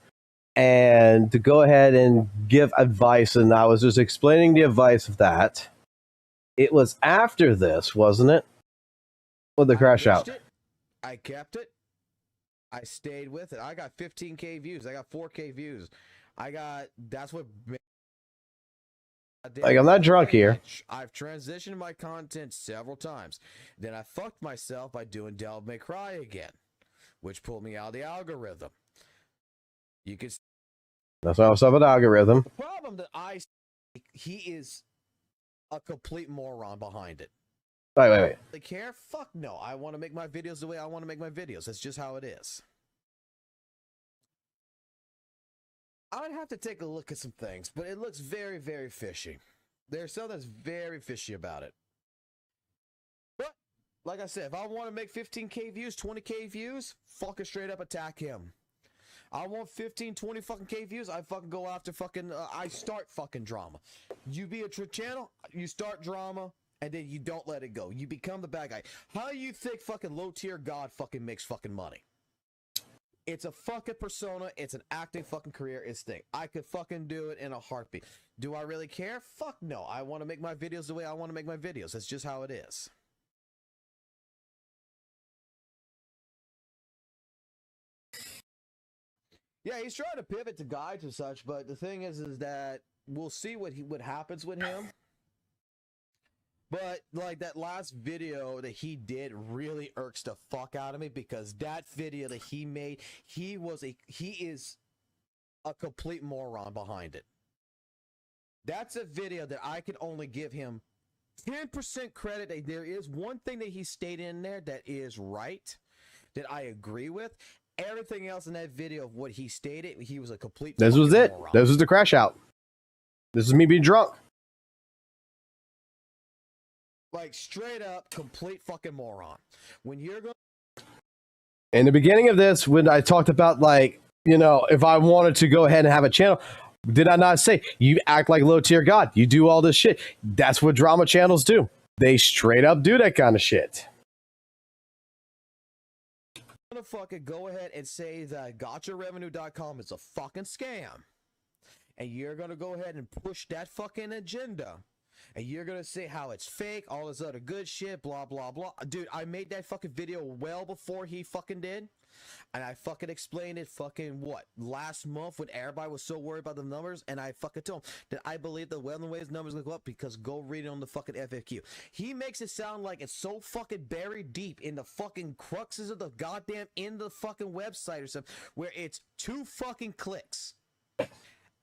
and to go ahead and give advice. And I was just explaining the advice of that. It was after this, wasn't it? With the crash out. I kept it. I stayed with it. I got 15K views. I got 4K views. That's what. Like, I'm not drunk here. I've transitioned my content several times. Then I fucked myself by doing Devil May Cry again, which pulled me out of the algorithm. You can. That's why I was talking about algorithm. The problem that he is a complete moron behind it. Wait. They care? Fuck no. I want to make my videos the way I want to make my videos. That's just how it is. I'd have to take a look at some things, but it looks very, very fishy. There's something that's very fishy about it. But, like I said, if I want to make 15K views, 20K views, fucking straight up attack him. I want 15, 20 fucking K views, I fucking go after fucking, I start fucking drama. You be a channel, you start drama, and then you don't let it go. You become the bad guy. How do you think fucking low tier god fucking makes fucking money? It's a fucking persona. It's an acting fucking career. It's thing. I could fucking do it in a heartbeat. Do I really care? Fuck no. I want to make my videos the way I want to make my videos. That's just how it is. Yeah, he's trying to pivot to guides and such, but the thing is that we'll see what happens with him. But, like, that last video that he did really irks the fuck out of me because that video that he made, he is a complete moron behind it. That's a video that I can only give him 10% credit. There is one thing that he stated in there that is right, that I agree with. Everything else in that video of what he stated, he was a complete This was it. moron. This was the crash out. This is me being drunk. Like, straight up, complete fucking moron. When you're going... In the beginning of this, when I talked about, like, you know, if I wanted to go ahead and have a channel, did I not say, you act like low tier god, you do all this shit? That's what drama channels do. They straight up do that kind of shit. I'm gonna fucking go ahead and say that GotchaRevenue.com is a fucking scam. And you're gonna go ahead and push that fucking agenda. And you're gonna say how it's fake, all this other good shit, blah, blah, blah. Dude, I made that fucking video well before he fucking did. And I fucking explained it fucking, what, last month when everybody was so worried about the numbers. And I fucking told him that I believe the well ways numbers will go up because go read it on the fucking FAQ. He makes it sound like it's so fucking buried deep in the fucking cruxes of the goddamn, in the fucking website or something, where it's 2 fucking clicks.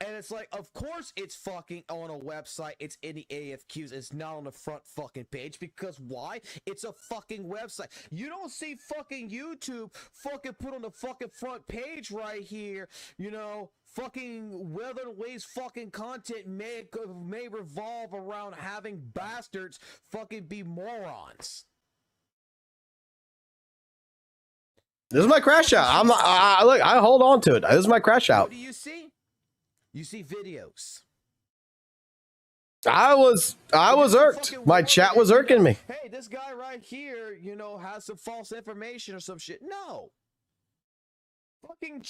And it's like, of course it's fucking on a website, it's in the AFQs, it's not on the front fucking page, because why? It's a fucking website. You don't see fucking YouTube fucking put on the fucking front page right here, you know, fucking whether ways fucking content may revolve around having bastards fucking be morons. This is my crash out. I'm not, I hold on to it. This is my crash out. What do you see? You see videos. I was irked. My chat was irking me. Hey, this guy right here, you know, has some false information or some shit. No. Fucking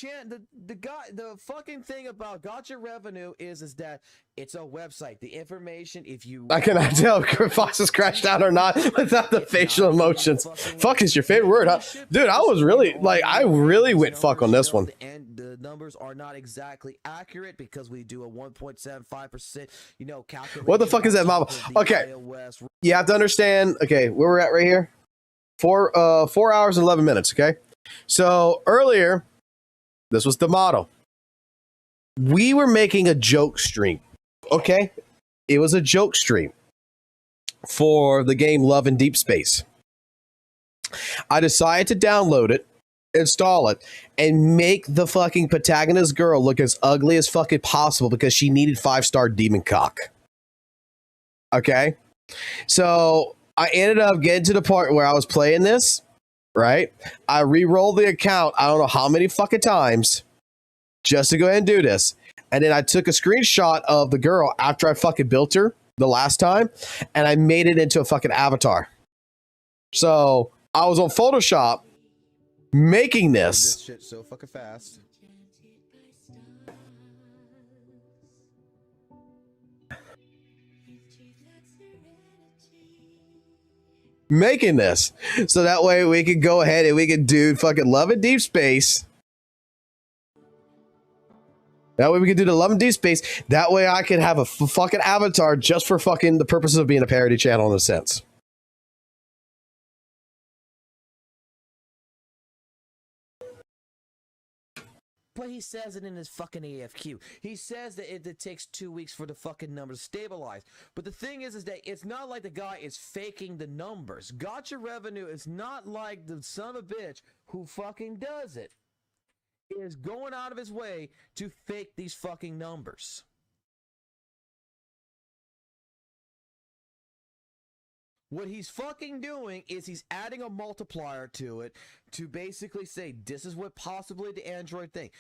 the fucking thing about Gotcha Revenue is that it's a website. The information, if you... I cannot tell if Fox has crashed out or not without the facial emotions. Fuck is your favorite word, huh? Dude, I was really, like, I really went fuck on this one. And the numbers are not exactly accurate because we do a 1.75%, you know, calculation. What the fuck is that, mama? Okay. You have to understand, okay, where we're at right here. 4 hours and 11 minutes, okay? So, earlier... This was the model. We were making a joke stream, okay? It was a joke stream for the game Love in Deep Space. I decided to download it install it, and make the fucking protagonist girl look as ugly as fucking possible because she needed 5-star demon cock. Okay? So I ended up getting to the part where I was playing this, right? I re-rolled the account I don't know how many fucking times just to go ahead and do this. And then I took a screenshot of the girl after I fucking built her the last time, and I made it into a fucking avatar. So I was on Photoshop making This this. shit so fucking fast. Making this. So that way we could go ahead and we could do fucking Love in Deep Space. That way we could do the Love in Deep Space. That way I could have a fucking avatar just for fucking the purposes of being a parody channel in a sense. But he says it in his fucking AFQ. He says that it takes 2 weeks for the fucking numbers to stabilize. But the thing is that it's not like the guy is faking the numbers. Gotcha revenue is not like the son of a bitch who fucking does it. He is going out of his way to fake these fucking numbers. What he's fucking doing is he's adding a multiplier to it to basically say, this is what possibly the Android thing.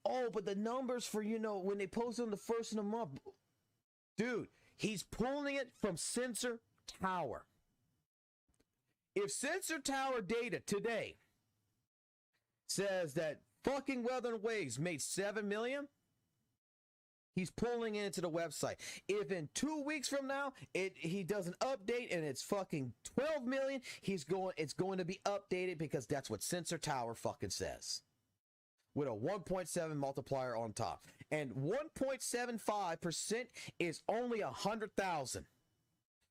Oh, but the numbers for, you know, when they post on the first of the month. Dude, he's pulling it from Sensor Tower. If Sensor Tower data today says that fucking Weather and Waves made 7 million, he's pulling it into the website. If in 2 weeks from now he does an update and it's fucking 12 million, it's going to be updated because that's what Sensor Tower fucking says. With a 1.7 multiplier on top. And 1.75% is only 100,000.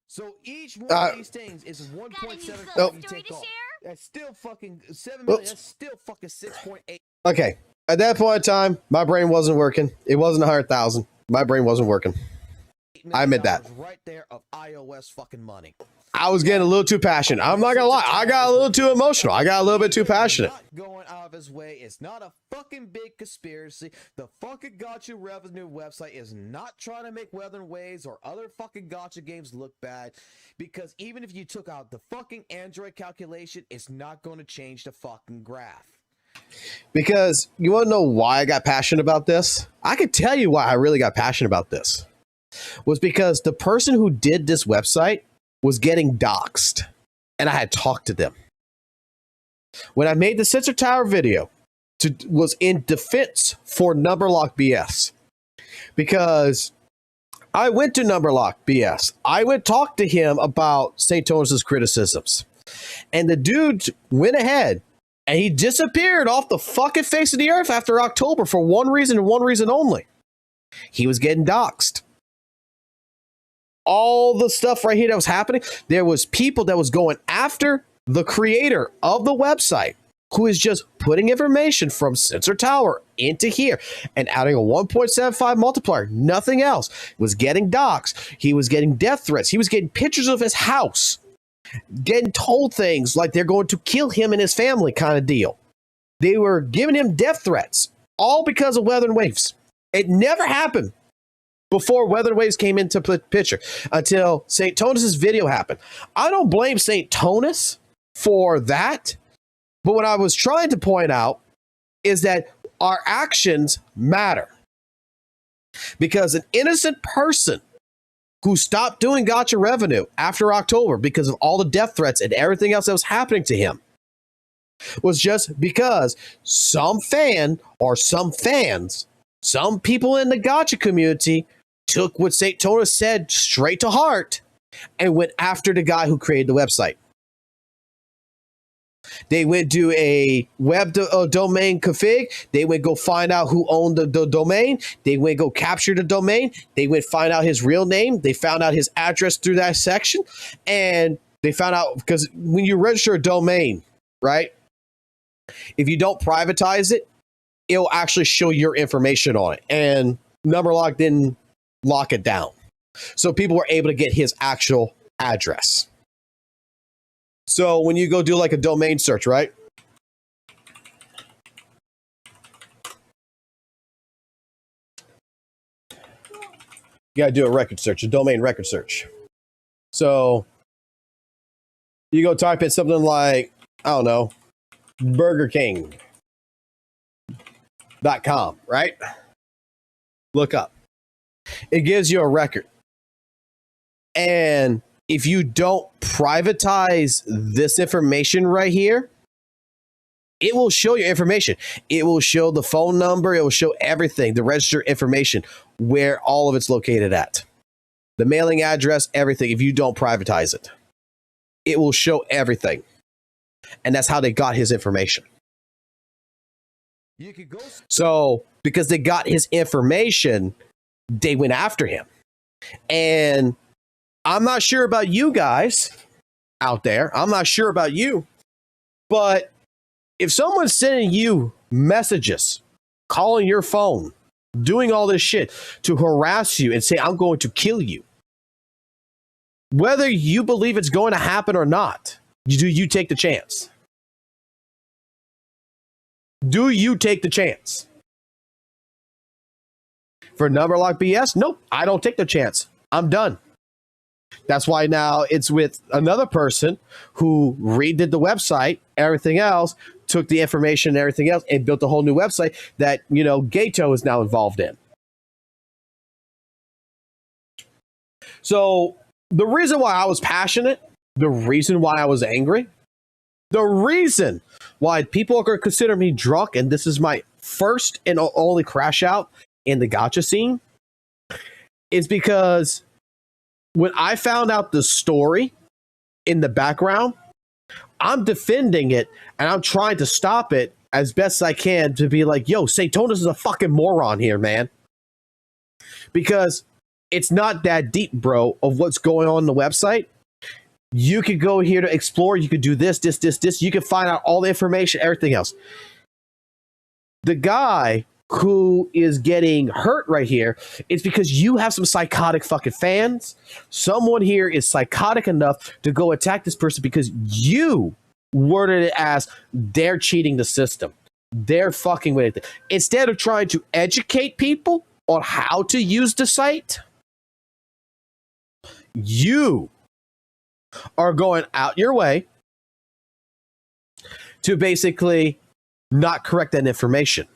So each one of these things is 1.75 you take off. That's still fucking 7 million. That's still fucking 6.8. Okay. At that point in time, my brain wasn't working. It wasn't 100,000. My brain wasn't working. I admit that. Right there of iOS fucking money. I was getting a little too passionate. I'm not gonna lie. I got a little too emotional. I got a little bit too passionate. Not going out of his way. It's not a fucking big conspiracy. The fucking Gotcha Revenue website is not trying to make Weather and Waves or other fucking Gotcha games look bad. Because even if you took out the fucking Android calculation, it's not going to change the fucking graph. Because you want to know why I got passionate about this? I can tell you why I really got passionate about this. Was because the person who did this website was getting doxxed, and I had talked to them. When I made the Sensor Tower video, was in defense for Numberlock BS. Because I went to Numberlock BS. I went talk to him about St. Thomas's criticisms. And the dude went ahead and he disappeared off the fucking face of the earth after October for one reason and one reason only. He was getting doxxed. All the stuff right here that was happening, there was people that was going after the creator of the website who is just putting information from Sensor Tower into here and adding a 1.75 multiplier. Nothing else. Was getting doxxed. He was getting death threats. He was getting pictures of his house. Getting told things like they're going to kill him and his family kind of deal. They were giving him death threats, all because of Weather and Waves. It never happened before Weather and Waves came into picture until St. Tonus' video happened. I don't blame St. Tonus for that, but what I was trying to point out is that our actions matter. Because an innocent person who stopped doing Gotcha Revenue after October because of all the death threats and everything else that was happening to him was just because some fan or some fans, some people in the Gotcha community took what St. Tonus said straight to heart and went after the guy who created the website. They went to a web domain config. They went go find out who owned the domain. They went go capture the domain. They went find out his real name. They found out his address through that section. And they found out because when you register a domain, right, if you don't privatize it, it'll actually show your information on it. And Numberlock didn't lock it down. So people were able to get his actual address. So when you go do like a domain search, right? You gotta do a record search, a domain record search. So you go type in something like, I don't know, BurgerKing.com, right? Look up. It gives you a record. And if you don't privatize this information right here, it will show your information. It will show the phone number. It will show everything, the register information, where all of it's located at. The mailing address, everything, if you don't privatize it. It will show everything. And that's how they got his information. So, because they got his information, they went after him. And I'm not sure about you guys out there. I'm not sure about you. But if someone's sending you messages, calling your phone, doing all this shit to harass you and say, I'm going to kill you, whether you believe it's going to happen or not, do you take the chance? Do you take the chance? For a number like BS? Nope, I don't take the chance. I'm done. That's why now it's with another person who redid the website, everything else, took the information and everything else, and built a whole new website that, you know, Gato is now involved in. So the reason why I was passionate, the reason why I was angry, the reason why people are going to consider me drunk, and this is my first and only crash out in the gacha scene, is because when I found out the story in the background, I'm defending it and I'm trying to stop it as best I can to be like, yo, Satonus is a fucking moron here, man. Because it's not that deep, bro, of what's going on the website. You could go here to explore. You could do this. You can find out all the information, everything else. The guy who is getting hurt right here, it's because you have some psychotic fucking fans. Someone here is psychotic enough to go attack this person because you worded it as they're cheating the system. They're fucking with it. Instead of trying to educate people on how to use the site, you are going out your way to basically not correct that information.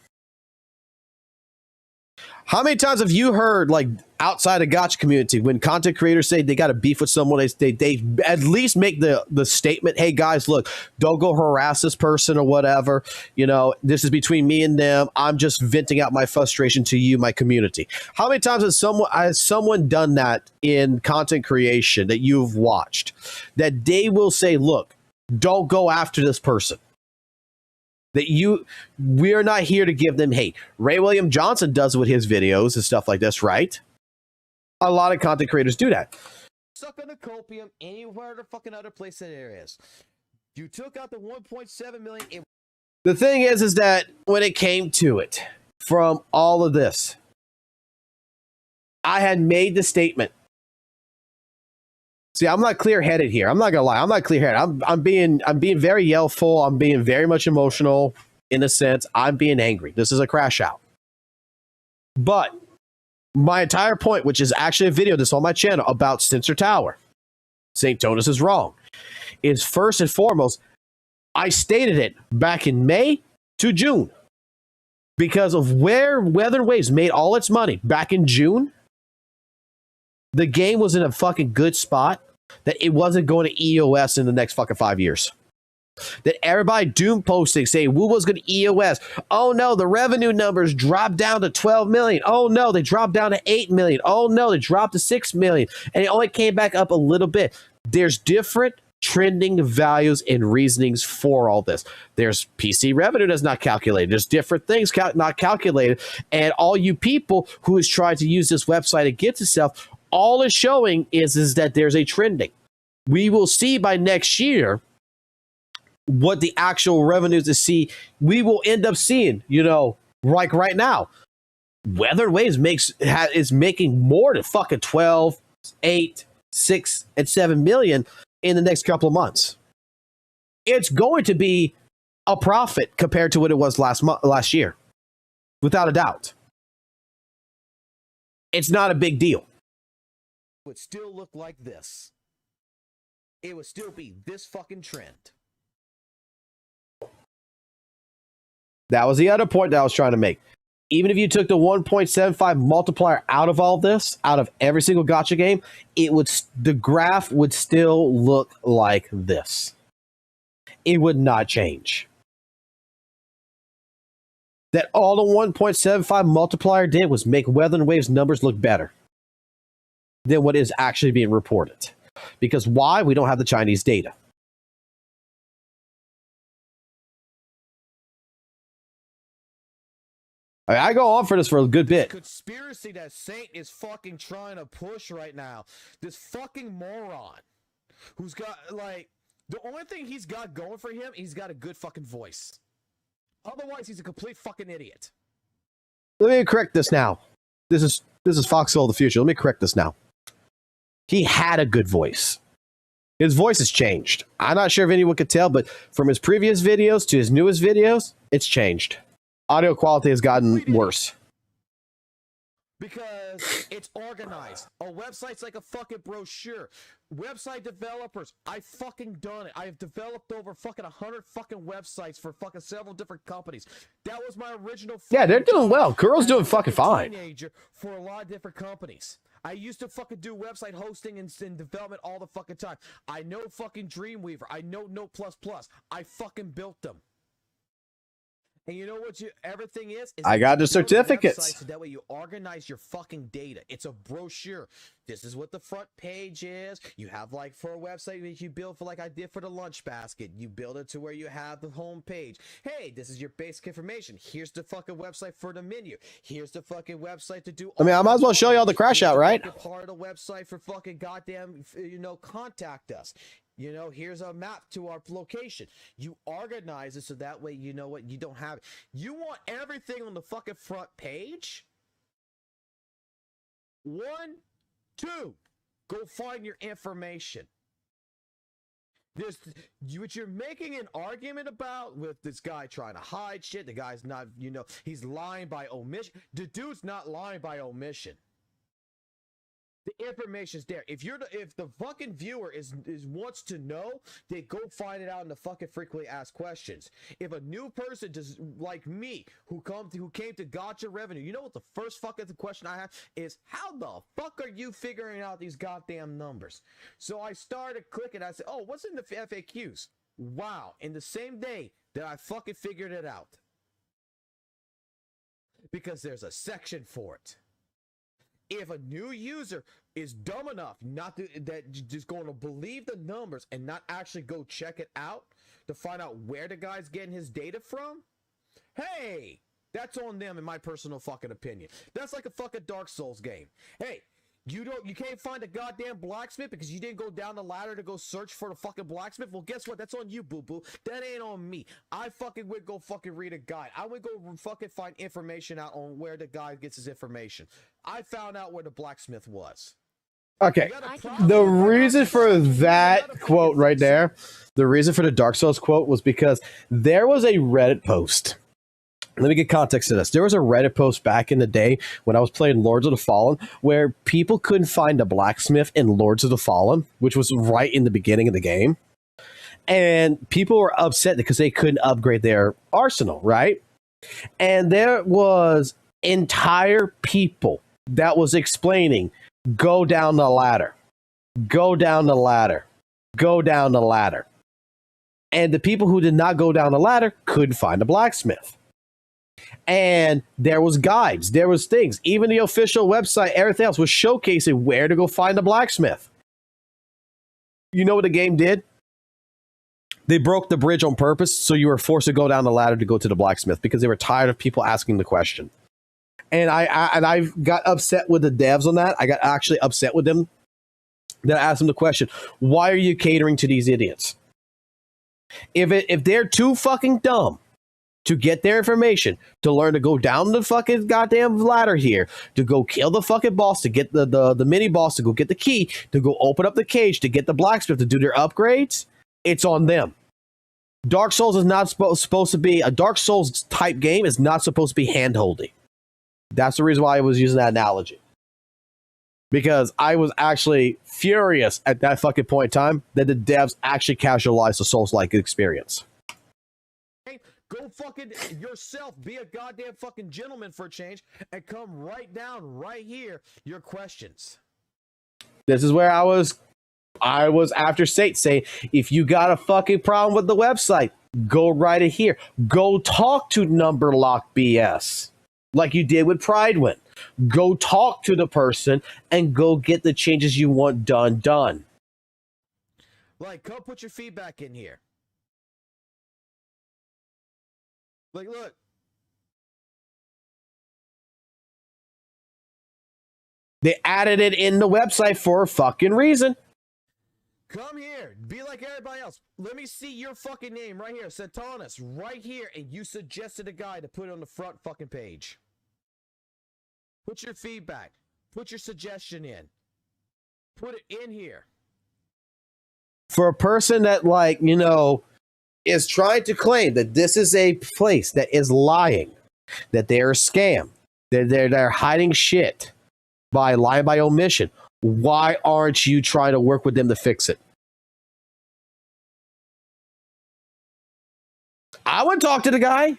How many times have you heard, like, outside of gacha community, when content creators say they got a beef with someone, they at least make the statement, hey guys, look, don't go harass this person or whatever. You know, this is between me and them. I'm just venting out my frustration to you, my community. How many times has someone done that in content creation that you've watched? That they will say, look, don't go after this person. We're not here to give them hate. Ray William Johnson does it with his videos and stuff like this, right? A lot of content creators do that. Suck on the copium anywhere the fucking other place that there is. You took out the 1.7 million. The thing is that when it came to it, from all of this, I had made the statement. See, I'm not clear-headed here. I'm not gonna lie. I'm not clear-headed. I'm being very yellful. I'm being very much emotional in a sense. I'm being angry. This is a crash out. But my entire point, which is actually a video that's on my channel about Sensor Tower, St. Tonus is wrong, is first and foremost, I stated it back in May to June because of where Weather Waves made all its money back in June. The game was in a fucking good spot that it wasn't going to EOS in the next fucking 5 years. That everybody doom posting saying WUWA's going to EOS. Oh no, the revenue numbers dropped down to 12 million. Oh no, they dropped down to 8 million. Oh no, they dropped to 6 million. And it only came back up a little bit. There's different trending values and reasonings for all this. There's PC revenue that's not calculated. There's different things not calculated. And all you people who is trying to use this website against itself, all it's showing is that there's a trending. We will see by next year what the actual revenues to see. We will end up seeing, you know, like right now, Weather Waves is making more than fucking 12, 8, 6, and 7 million in the next couple of months. It's going to be a profit compared to what it was last year, without a doubt. It's not a big deal. would still look like this. It would still be this fucking trend. That was the other point that I was trying to make. Even if you took the 1.75 multiplier out of all this, out of every single gacha game, the graph would still look like this. It would not change. That all the 1.75 multiplier did was make Weather and Wave's numbers look better than what is actually being reported. Because why? We don't have the Chinese data. I go on for this for a good bit. Conspiracy that Saint is fucking trying to push right now. This fucking moron who's got, like, the only thing he's got going for him, he's got a good fucking voice. Otherwise, he's a complete fucking idiot. Let me correct this now. This is Foxhole of the future. Let me correct this now. He had a good voice. His voice has changed. I'm not sure if anyone could tell, but from his previous videos to his newest videos, it's changed. Audio quality has gotten worse. Because it's organized. A website's like a fucking brochure. Website developers, I fucking done it. I have developed over fucking 100 fucking websites for fucking several different companies. That was my original. Yeah, they're doing well. Girl's doing fucking fine. Teenager for a lot of different companies. I used to fucking do website hosting and development all the fucking time. I know fucking Dreamweaver. I know Note++. I fucking built them. And you know what everything is I got the certificates. So that way you organize your fucking data. It's a brochure. This is what the front page is. You have, like, for a website that you build for, like I did for the lunch basket, you build it to where you have the home page. Hey, this is your basic information. Here's the fucking website for the menu. Here's the fucking website to do. I mean, I might as well show y'all the crash out, right? Part of the website for fucking goddamn, contact us. Here's a map to our location. You organize it so that way you know what you don't have. You want everything on the fucking front page? 1, 2, go find your information. What you're making an argument about with this guy trying to hide shit. The guy's not, he's lying by omission. The dude's not lying by omission. The information's there. If the fucking viewer wants to know, they go find it out in the fucking frequently asked questions. If a new person just like me who came to Gotcha Revenue, you know what the first fucking question I have is, how the fuck are you figuring out these goddamn numbers? So I started clicking. I said, oh, what's in the FAQs? Wow! In the same day that I fucking figured it out, because there's a section for it. If a new user is dumb enough that just going to believe the numbers and not actually go check it out to find out where the guy's getting his data from, hey, that's on them in my personal fucking opinion. That's like a fucking Dark Souls game. Hey, you can't find a goddamn blacksmith because you didn't go down the ladder to go search for the fucking blacksmith. Well, guess what? That's on you, boo-boo. That ain't on me. I fucking would go fucking read a guide. I would go fucking find information out on where the guy gets his information. I found out where the blacksmith was. Okay, the reason for that quote right there, the reason for the Dark Souls quote was because there was a Reddit post. Let me get context to this. There was a Reddit post back in the day when I was playing Lords of the Fallen where people couldn't find a blacksmith in Lords of the Fallen, which was right in the beginning of the game. And people were upset because they couldn't upgrade their arsenal, right? And there was entire people that was explaining, go down the ladder, go down the ladder, go down the ladder. And the people who did not go down the ladder couldn't find a blacksmith. And there was guides, there was things. Even the official website, everything else was showcasing where to go find a blacksmith. You know what the game did? They broke the bridge on purpose, so you were forced to go down the ladder to go to the blacksmith because they were tired of people asking the question. And I got upset with the devs on that. I got actually upset with them. That I asked them the question, why are you catering to these idiots? If they're too fucking dumb to get their information, to learn to go down the fucking goddamn ladder here, to go kill the fucking boss, to get the mini boss, to go get the key, to go open up the cage, to get the blacksmith, to do their upgrades, it's on them. Dark Souls is not supposed to be, a Dark Souls type game is not supposed to be hand-holding. That's the reason why I was using that analogy. because I was actually furious at that fucking point in time that the devs actually casualized the Souls-like experience. Go fucking yourself. Be a goddamn fucking gentleman for a change and come right down right here your questions. This is where I was after Sate saying, if you got a fucking problem with the website, go right in here. Go talk to Number Lock BS like you did with Pridewin. Go talk to the person and go get the changes you want done. Like, come put your feedback in here. Like, look. They added it in the website for a fucking reason. Come here. Be like everybody else. Let me see your fucking name right here. Satanas, right here. And you suggested a guy to put it on the front fucking page. Put your feedback. Put your suggestion in. Put it in here. For a person that, like, you know, is trying to claim that this is a place that is lying, that they're a scam, that they're hiding shit by lying by omission, why aren't you trying to work with them to fix it? I would talk to the guy.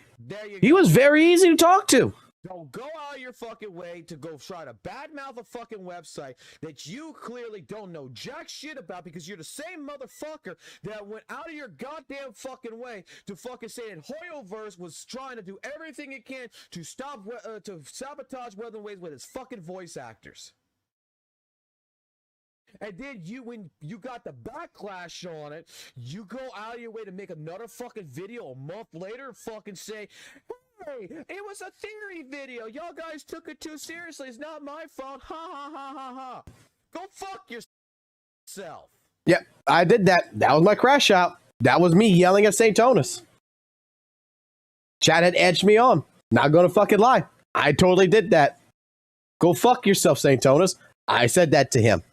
He was very easy to talk to. Don't go out of your fucking way to go try to badmouth a fucking website that you clearly don't know jack shit about, because you're the same motherfucker that went out of your goddamn fucking way to fucking say that Hoyoverse was trying to do everything it can to stop to sabotage Weather Waves with its fucking voice actors. And then when you got the backlash on it, you go out of your way to make another fucking video a month later and fucking say, hey, it was a theory video. Y'all guys took it too seriously. It's not my fault. Ha ha ha ha ha. Go fuck yourself. Yep, I did that. That was my crash out. That was me yelling at St. Tonus. Chad had edged me on. Not gonna fucking lie. I totally did that. Go fuck yourself, St. Tonus. I said that to him.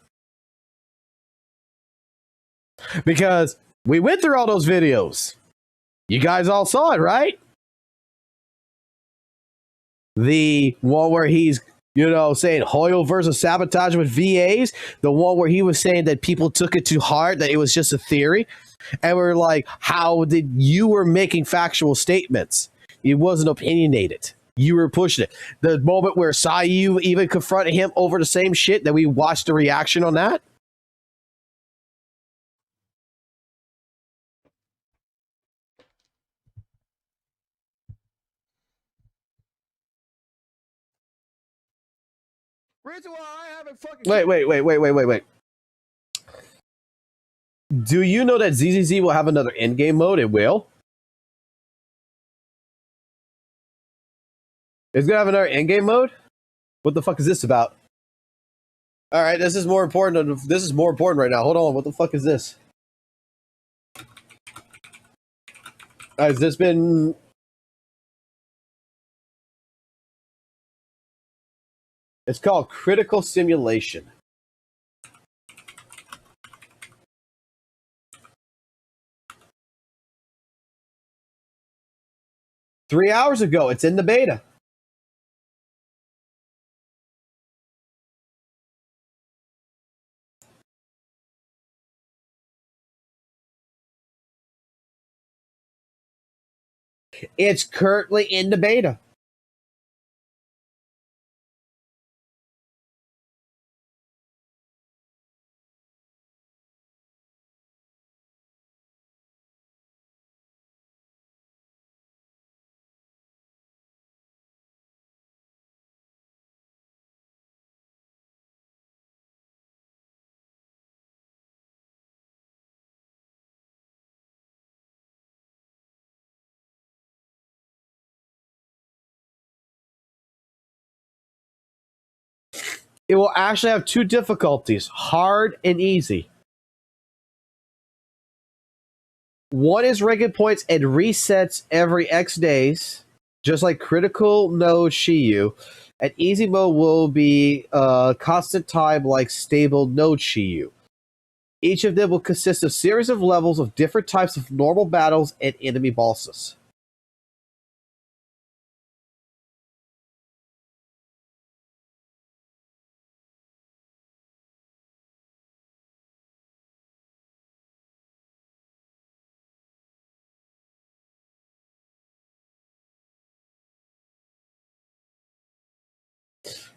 Because we went through all those videos. You guys all saw it, right? The one where he's, you know, saying Hoyo versus sabotage with VAs. The one where he was saying that people took it too hard, that it was just a theory. And we're like, how did you were making factual statements? It wasn't opinionated. You were pushing it. The moment where Sayu even confronted him over the same shit, that we watched the reaction on that. Reason why I haven't fucking... Wait. Do you know that ZZZ will have another endgame mode? It will. It's gonna have another endgame mode? What the fuck is this about? Alright, this is more important. This is more important right now. Hold on, what the fuck is this? Has this been... It's called Critical Simulation. Three hours ago, it's in the beta. It's currently in the beta. It will actually have two difficulties, hard and easy. One is ranking points and resets every X days, just like critical node Shiyu. And easy mode will be constant time like stable node Shiyu. Each of them will consist of series of levels of different types of normal battles and enemy bosses.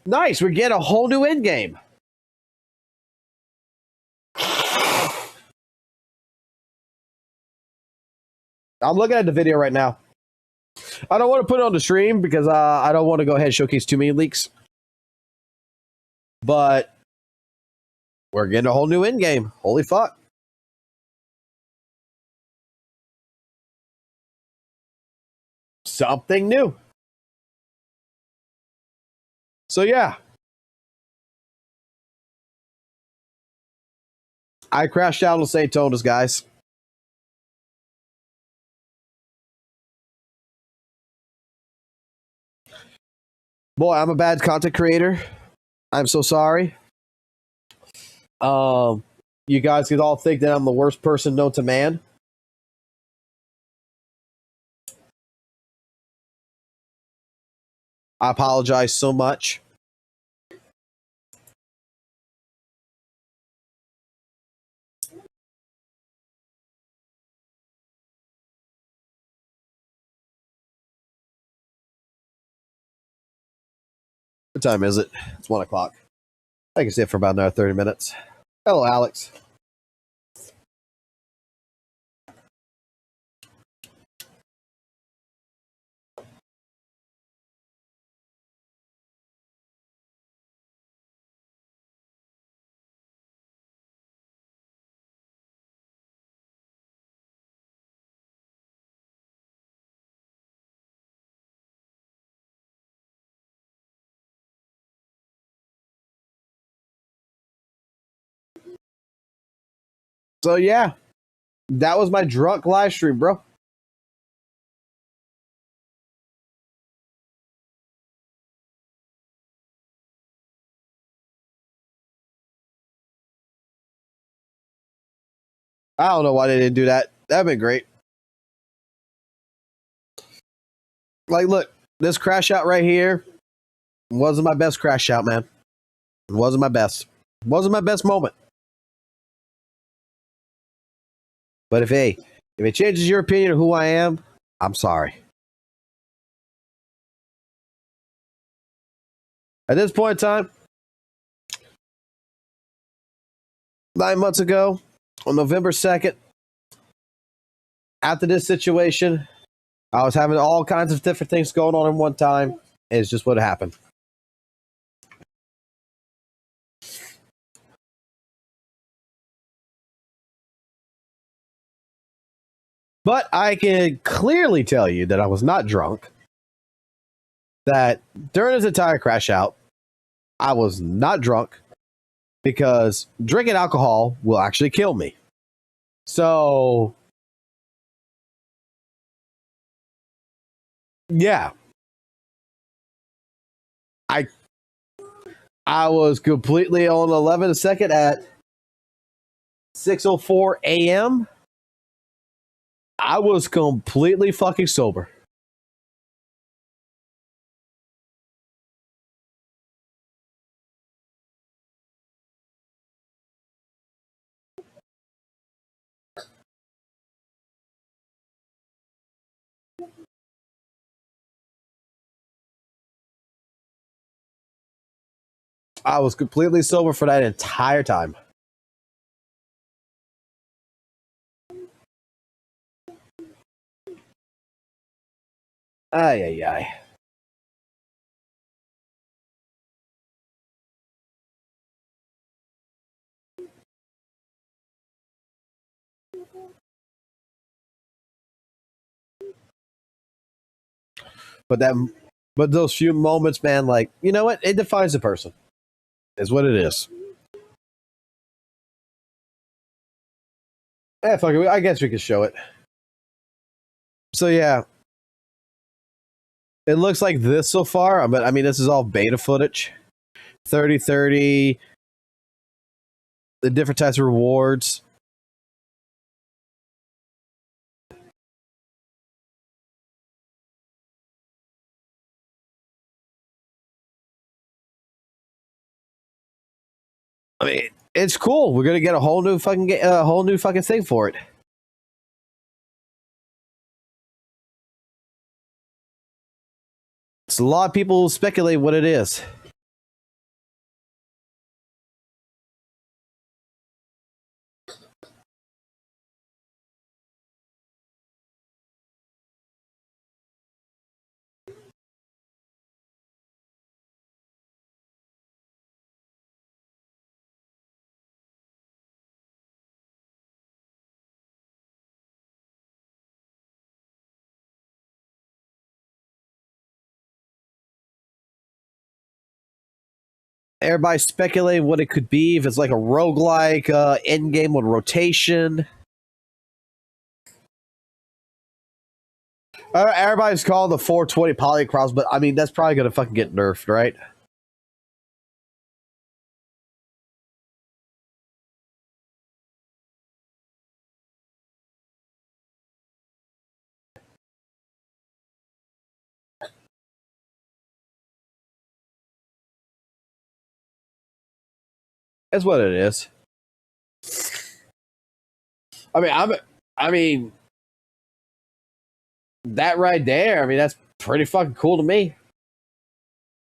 Nice, we get a whole new end game. I'm looking at the video right now. I don't want to put it on the stream because I don't want to go ahead and showcase too many leaks. But we're getting a whole new end game. Holy fuck. Something new. So yeah. I crashed out on St. Tonas, guys. Boy, I'm a bad content creator. I'm so sorry. You guys could all think that I'm the worst person known to man. I apologize so much. What time is it? It's 1 o'clock. I can stay for about another 30 minutes. Hello, Alex. So yeah, that was my drunk live stream, bro. I don't know why they didn't do that. That'd been great. Like, look, this crash out right here wasn't my best crash out, man. It wasn't my best. It wasn't my best moment. But if it changes your opinion of who I am, I'm sorry. At this point in time, 9 months ago, on November 2nd, after this situation, I was having all kinds of different things going on at one time, and it's just what happened. But I can clearly tell you that I was not drunk. That during this entire crash out, I was not drunk because drinking alcohol will actually kill me. So, yeah. I was completely on 11/2 at 6:04 a.m. I was completely fucking sober. I was completely sober for that entire time. Ay, ay, ay. But those few moments, man, like, you know what? It defines a person. Is what it is. Fuck it. I guess we could show it. So yeah, it looks like this so far. But I mean, this is all beta footage. 30/30, the different types of rewards. I mean, it's cool. We're gonna get a whole new fucking thing for it. So a lot of people speculate what it is. Everybody's speculating what it could be, if it's like a roguelike endgame with rotation. Everybody's calling the 420 polycross, but I mean, that's probably going to fucking get nerfed, right? That's what it is. I mean, that right there, I mean, that's pretty fucking cool to me.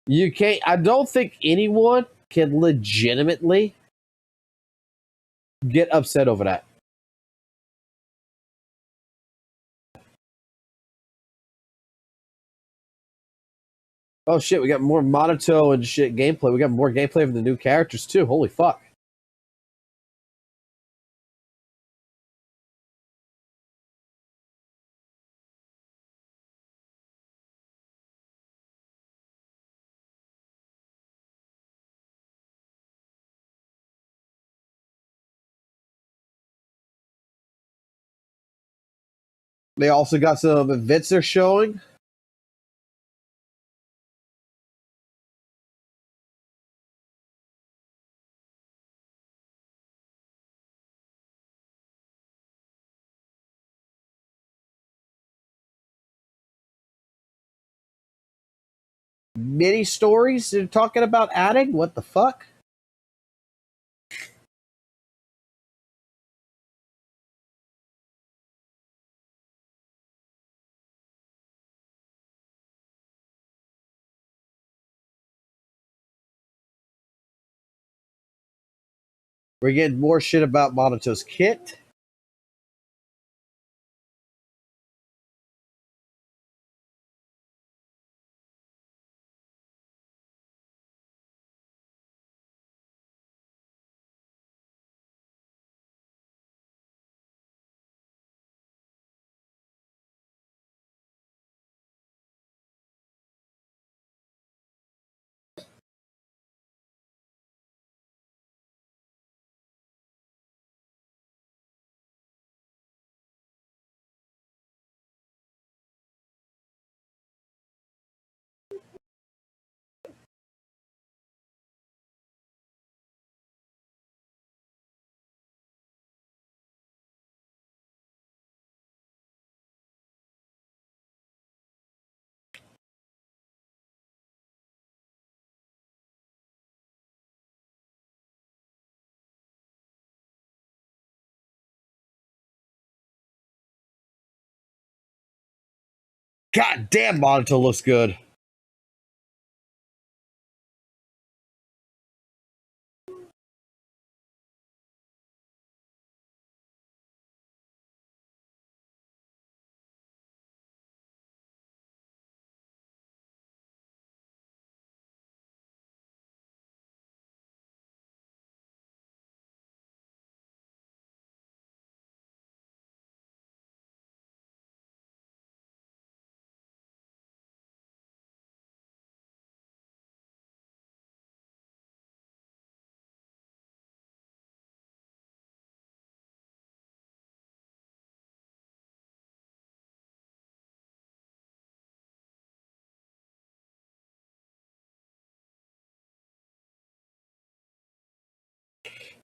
You can't, I don't think anyone can legitimately get upset over that. Oh shit, we got more Monato and shit gameplay. We got more gameplay of the new characters too. Holy fuck. They also got some events they're showing. Mini stories they're talking about adding? What the fuck? We're getting more shit about Monato's kit. God damn, Monato looks good.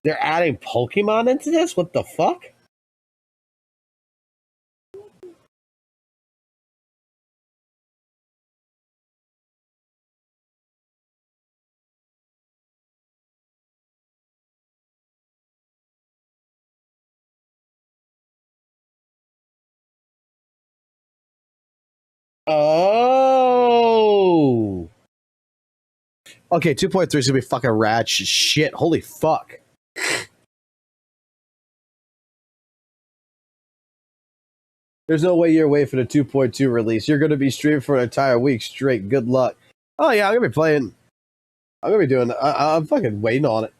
They're adding Pokemon into this? What the fuck? Oh. Okay, 2.3 is gonna be fucking rad shit. Holy fuck. There's no way you're waiting for the 2.2 release. You're gonna be streaming for an entire week straight. Good luck. Oh yeah, I'm gonna be playing. I'm gonna be doing. I'm fucking waiting on it.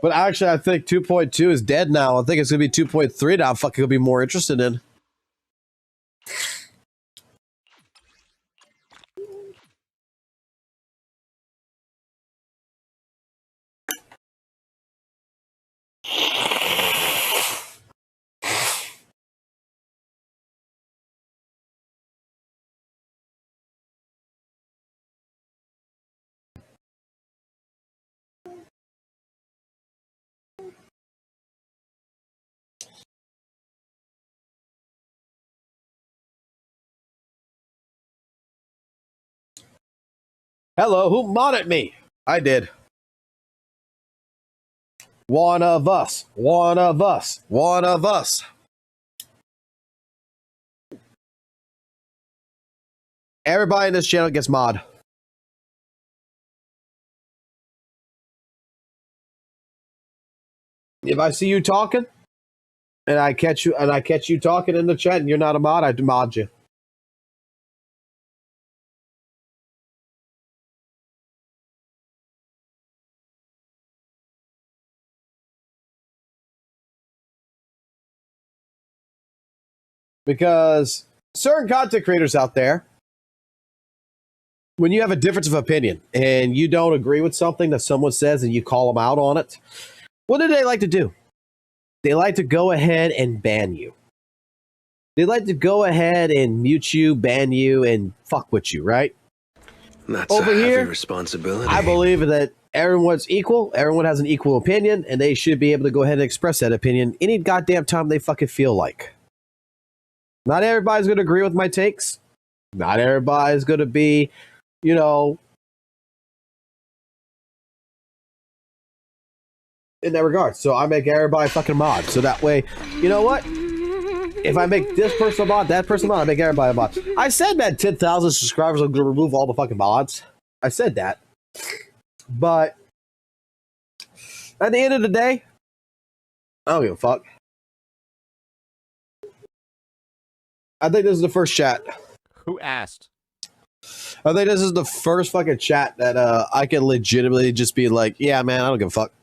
But actually, I think 2.2 is dead now. I think it's gonna be 2.3 now. I'm fucking gonna be more interested in. Hello, who modded me? I did. One of us. One of us. One of us. Everybody in this channel gets mod. If I see you talking and I catch you talking in the chat and you're not a mod, I mod you. Because certain content creators out there, when you have a difference of opinion and you don't agree with something that someone says and you call them out on it, what do they like to do? They like to go ahead and ban you. They like to go ahead and mute you, ban you, and fuck with you, right? That's Over a heavy here, responsibility. I believe that everyone's equal. Everyone has an equal opinion, and they should be able to go ahead and express that opinion any goddamn time they fucking feel like. Not everybody's going to agree with my takes. Not everybody's going to be, you know, in that regard. So I make everybody fucking mod. So that way, you know what? If I make this person a mod, that person a mod, I make everybody a mod. I said that 10,000 subscribers are going to remove all the fucking mods. I said that. But at the end of the day, I don't give a fuck. I think this is the first chat. Who asked? I think this is the first fucking chat that I can legitimately just be like, yeah, man, I don't give a fuck.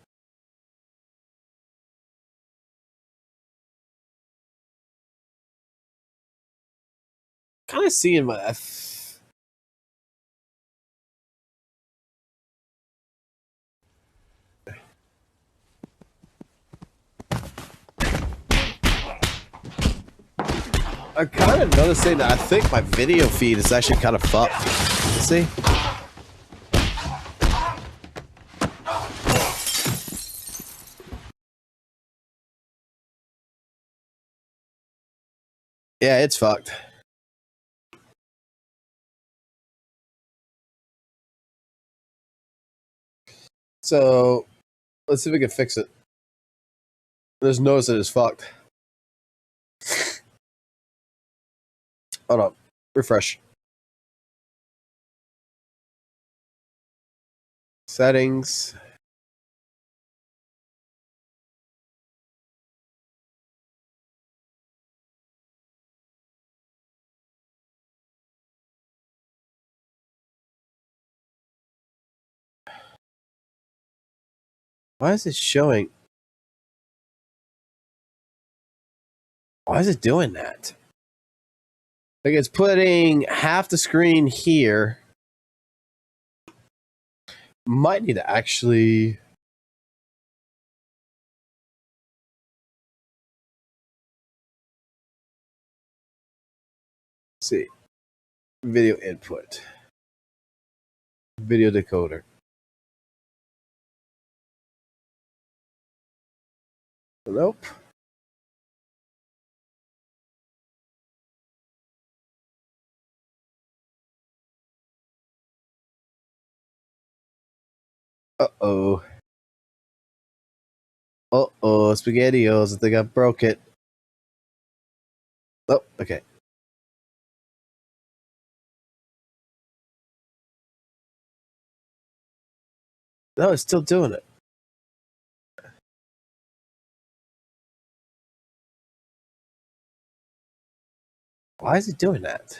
Kind of seeing my. I'm kind of noticing that I think my video feed is actually kind of fucked. See? Yeah, it's fucked. So, let's see if we can fix it. Just notice that it's fucked. Hold on. Refresh. Settings. Why is it showing? Why is it doing that? Like it's putting half the screen here. Might need to actually. See. Video input. Video decoder. Nope. Uh-oh. Uh-oh, SpaghettiOs. I think I broke it. Oh, okay. No, it's still doing it. Why is it doing that?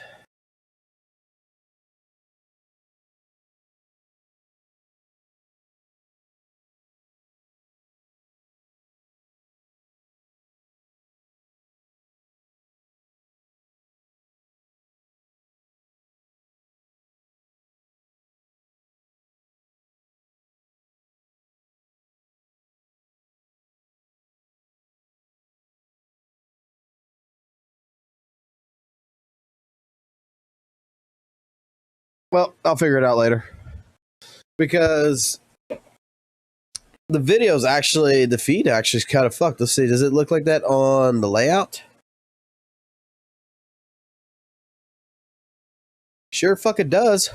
Well, I'll figure it out later. Because the video's actually, the feed actually is kind of fucked. Let's see, does it look like that on the layout? Sure fucking does.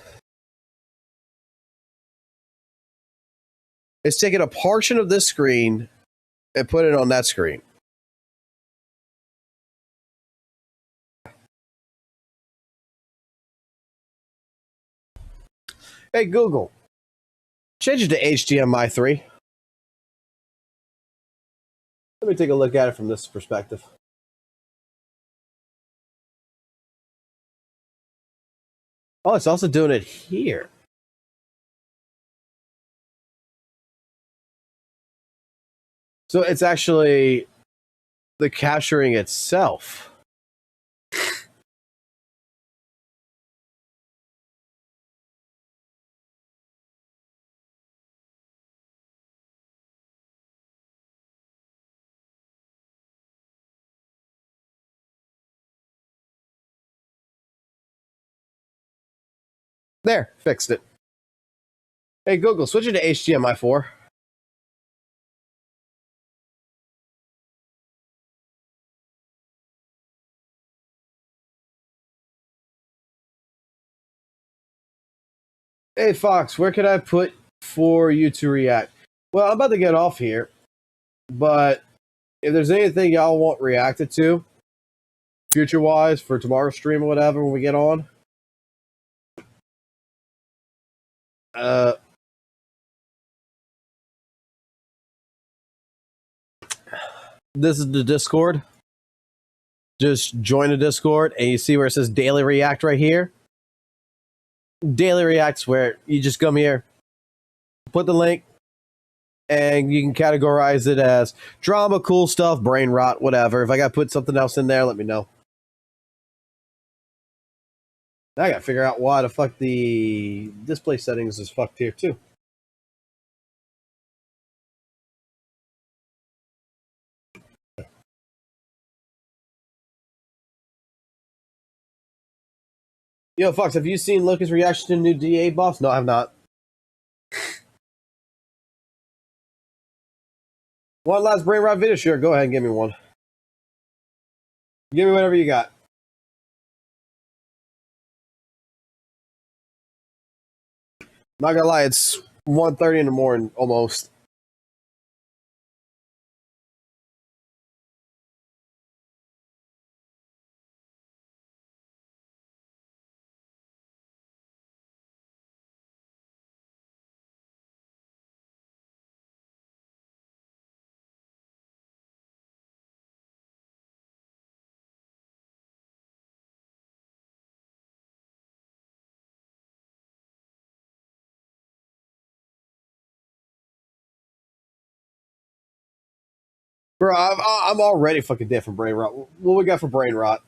is taking a portion of this screen and put it on that screen. Hey, Google, change it to HDMI 3. Let me take a look at it from this perspective. Oh, it's also doing it here. So it's actually the capturing itself. There, fixed it. Hey, Google, switch it to HDMI 4. Hey, Fox, where can I put for you to react? Well, I'm about to get off here, but if there's anything y'all want reacted to, future-wise, for tomorrow's stream or whatever when we get on, this is the Discord. Just join the Discord, and you see where it says Daily React right here? Daily React's where you just come here, put the link, and you can categorize it as drama, cool stuff, brain rot, whatever. If I got to put something else in there, let me know. Now I got to figure out why the fuck the display settings is fucked here, too. Yo, Fox, have you seen Lucas' reaction to the new DA buffs? No, I have not. One last brain rot video? Sure, go ahead and give me one. Give me whatever you got. Not gonna lie, it's 1:30 in the morning, almost. Bro, I'm already fucking dead from brain rot. What we got for brain rot?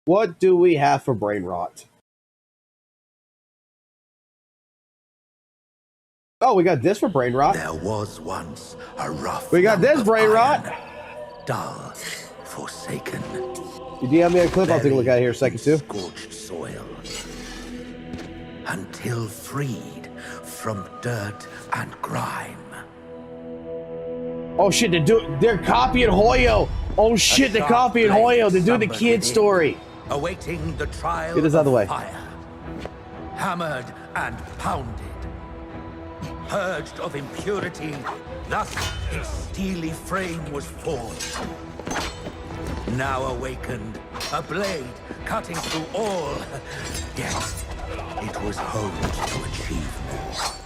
What do we have for brain rot? Oh, we got this for brain rot. There was once a rough. We got this brain rot. Dull, forsaken. You DM me a clip, I'll take a look at it here in a second too. Scorched soil. Until freed from dirt and grime. Oh shit, they're copying Hoyo. Oh shit, they're copying Hoyo. They're doing the kid story. Awaiting the trial. Get this out of the way. Fire. Hammered and pounded. Purged of impurity, thus his steely frame was forged. Now awakened, a blade cutting through all. Yet, it was honed to achieve more.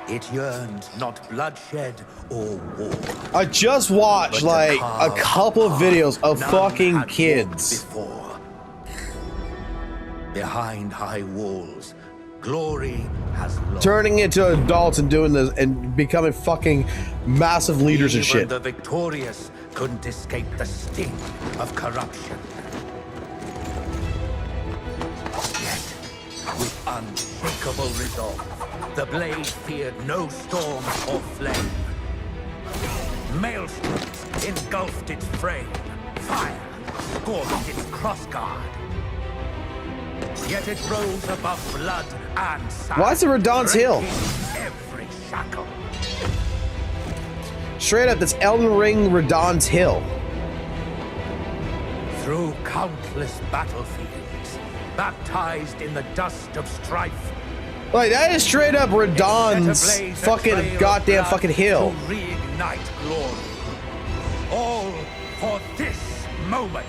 It yearned not bloodshed or war. I just watched like a couple of videos of fucking kids. Behind high walls, glory has lost. Turning into adults and doing this and becoming fucking massive leaders and shit. Even the victorious couldn't escape the sting of corruption. Yet, with unshakable resolve, the blade feared no storm or flame. Maelstroms engulfed its frame. Fire scorched its crossguard. Yet it rose above blood and sand. Why is it Radon's Hill? Every shackle. Straight up, that's Elden Ring Radon's Hill. Through countless battlefields, baptized in the dust of strife. Like, that is straight up Radahn's fucking goddamn fucking hill. To reignite glory. All for this moment.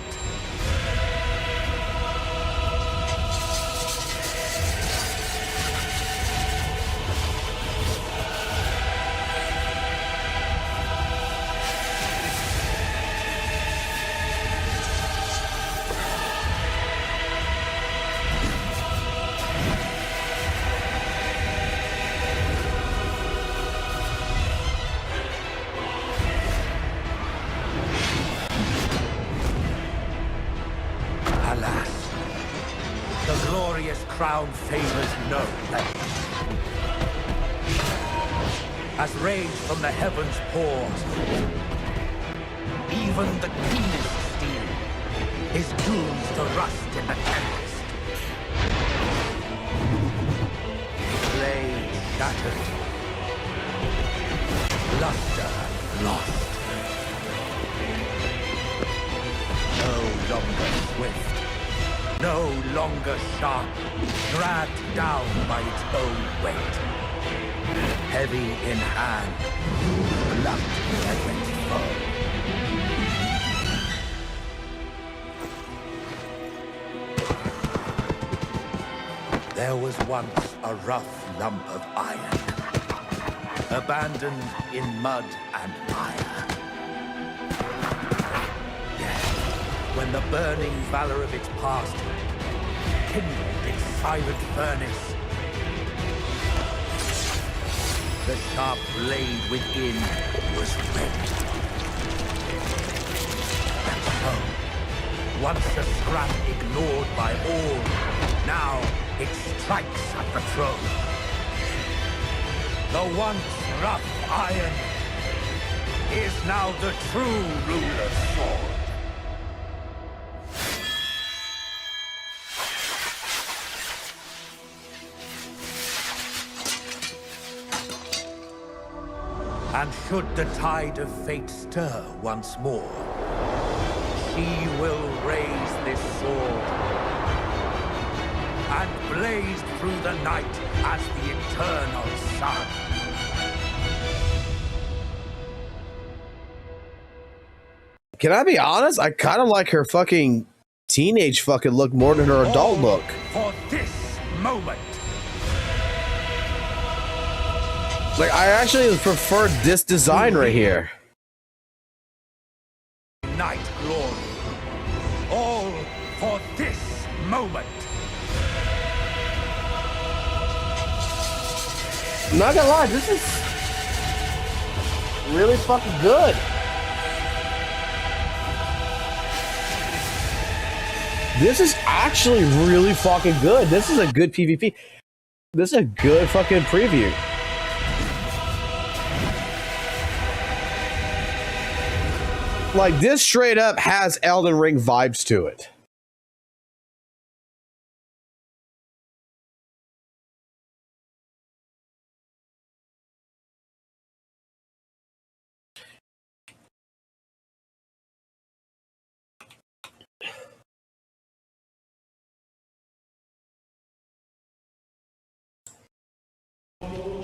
Alas, the glorious crown favors no length. As rage from the heavens pours, even the keenest steel is doomed to rust in the tempest. Blade shattered, luster lost. No longer swift, no longer sharp, dragged down by its own weight. Heavy in hand, blunt against foe. There was once a rough lump of iron, abandoned in mud and mire. Yet, when the burning valor of its past kindled its silent furnace, the sharp blade within was red. And so, once a scrap ignored by all, now it strikes at the throne. The once rough iron is now the true ruler's sword. And should the tide of fate stir once more, she will raise this sword and blaze through the night as the eternal sun. Can I be honest? I kind of like her fucking teenage fucking look more than her adult look. For this moment. Like, I actually prefer this design right here. Night glory. All for this moment. I'm not gonna lie, this is really fucking good. This is actually really fucking good. This is a good PvP. This is a good fucking preview. Like, this straight up has Elden Ring vibes to it.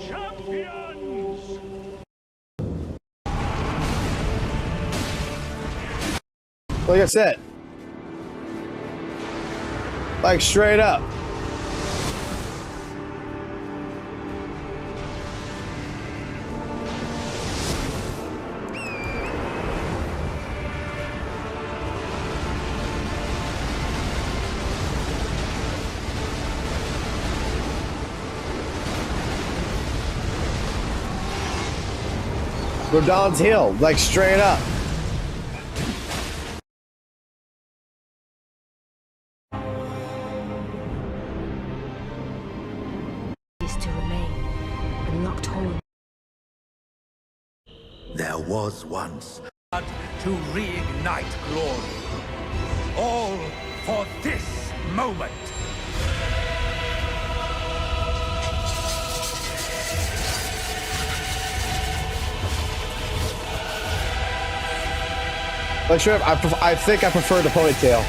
Champions! Like I said, like straight up. Radahn's Hill, like straight up. To remain and locked home. There was once blood to reignite glory. All for this moment. Like, sure, I think I prefer the ponytail.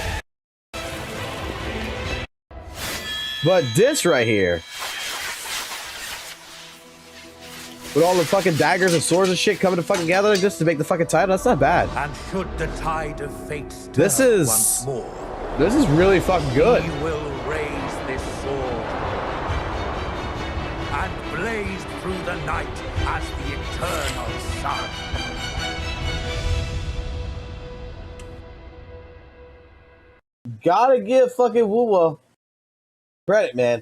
But this right here, with all the fucking daggers and swords and shit coming to fucking gather like this to make the fucking title, that's not bad. And should the tide of fate stir This is once more, this is really fucking good. he will raise this sword and blaze through the night as the eternal sun. Gotta give fucking WUWA credit, man.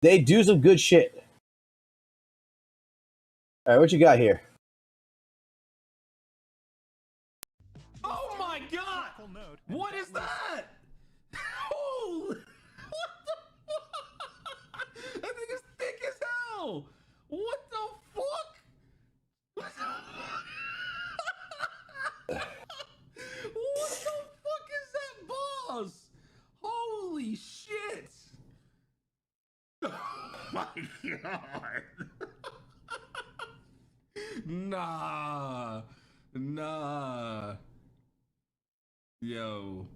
They do some good shit. All right, what you got here? Oh my god! What is that? Holy! What the fuck? That thing is thick as hell! What the fuck? What the fuck is that, boss? Holy shit! Oh my god! Nah. Yo.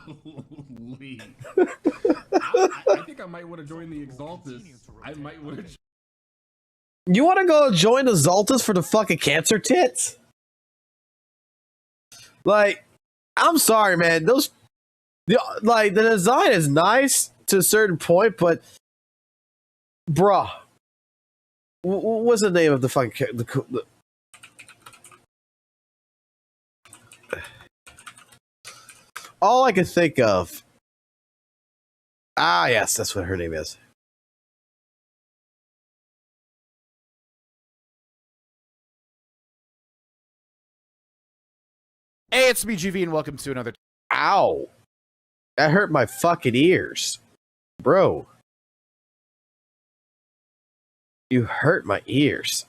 Holy. I think I might want to join the Exaltus. I might want to. You want to go join the Zaltas for the fucking cancer tits? Like, I'm sorry, man. The design is nice to a certain point, but bruh, what's the name of the fucking all I can think of? Ah, yes, that's what her name is. Hey, it's me, GV, and welcome to another. Ow. That hurt my fucking ears. Bro. You hurt my ears.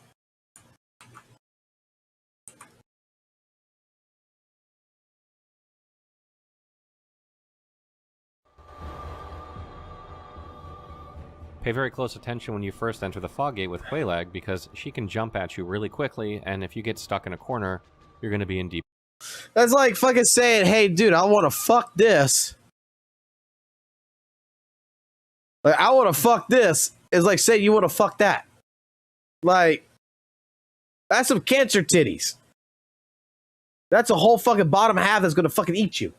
Pay very close attention when you first enter the fog gate with Quelaag, because she can jump at you really quickly, and if you get stuck in a corner, you're going to be in deep. That's like fucking saying, hey, dude, I want to fuck this. Like, I want to fuck this is like saying you want to fuck that. Like, that's some cancer titties. That's a whole fucking bottom half that's going to fucking eat you.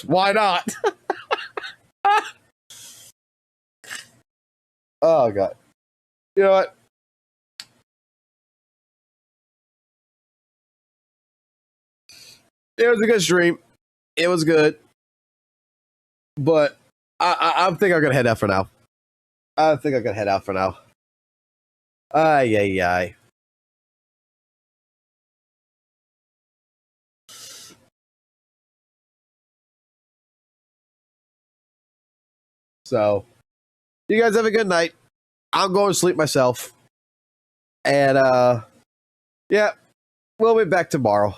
Why not? Oh, God. You know what? It was a good stream. It was good. But I think I'm going to head out for now. I think I'm going to head out for now. Ay, ay, ay. So, you guys have a good night. I'm going to sleep myself. And, yeah, we'll be back tomorrow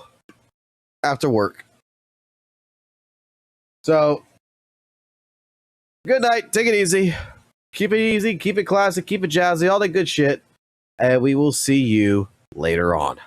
after work. So, good night. Take it easy. Keep it easy. Keep it classic. Keep it jazzy. All that good shit. And we will see you later on.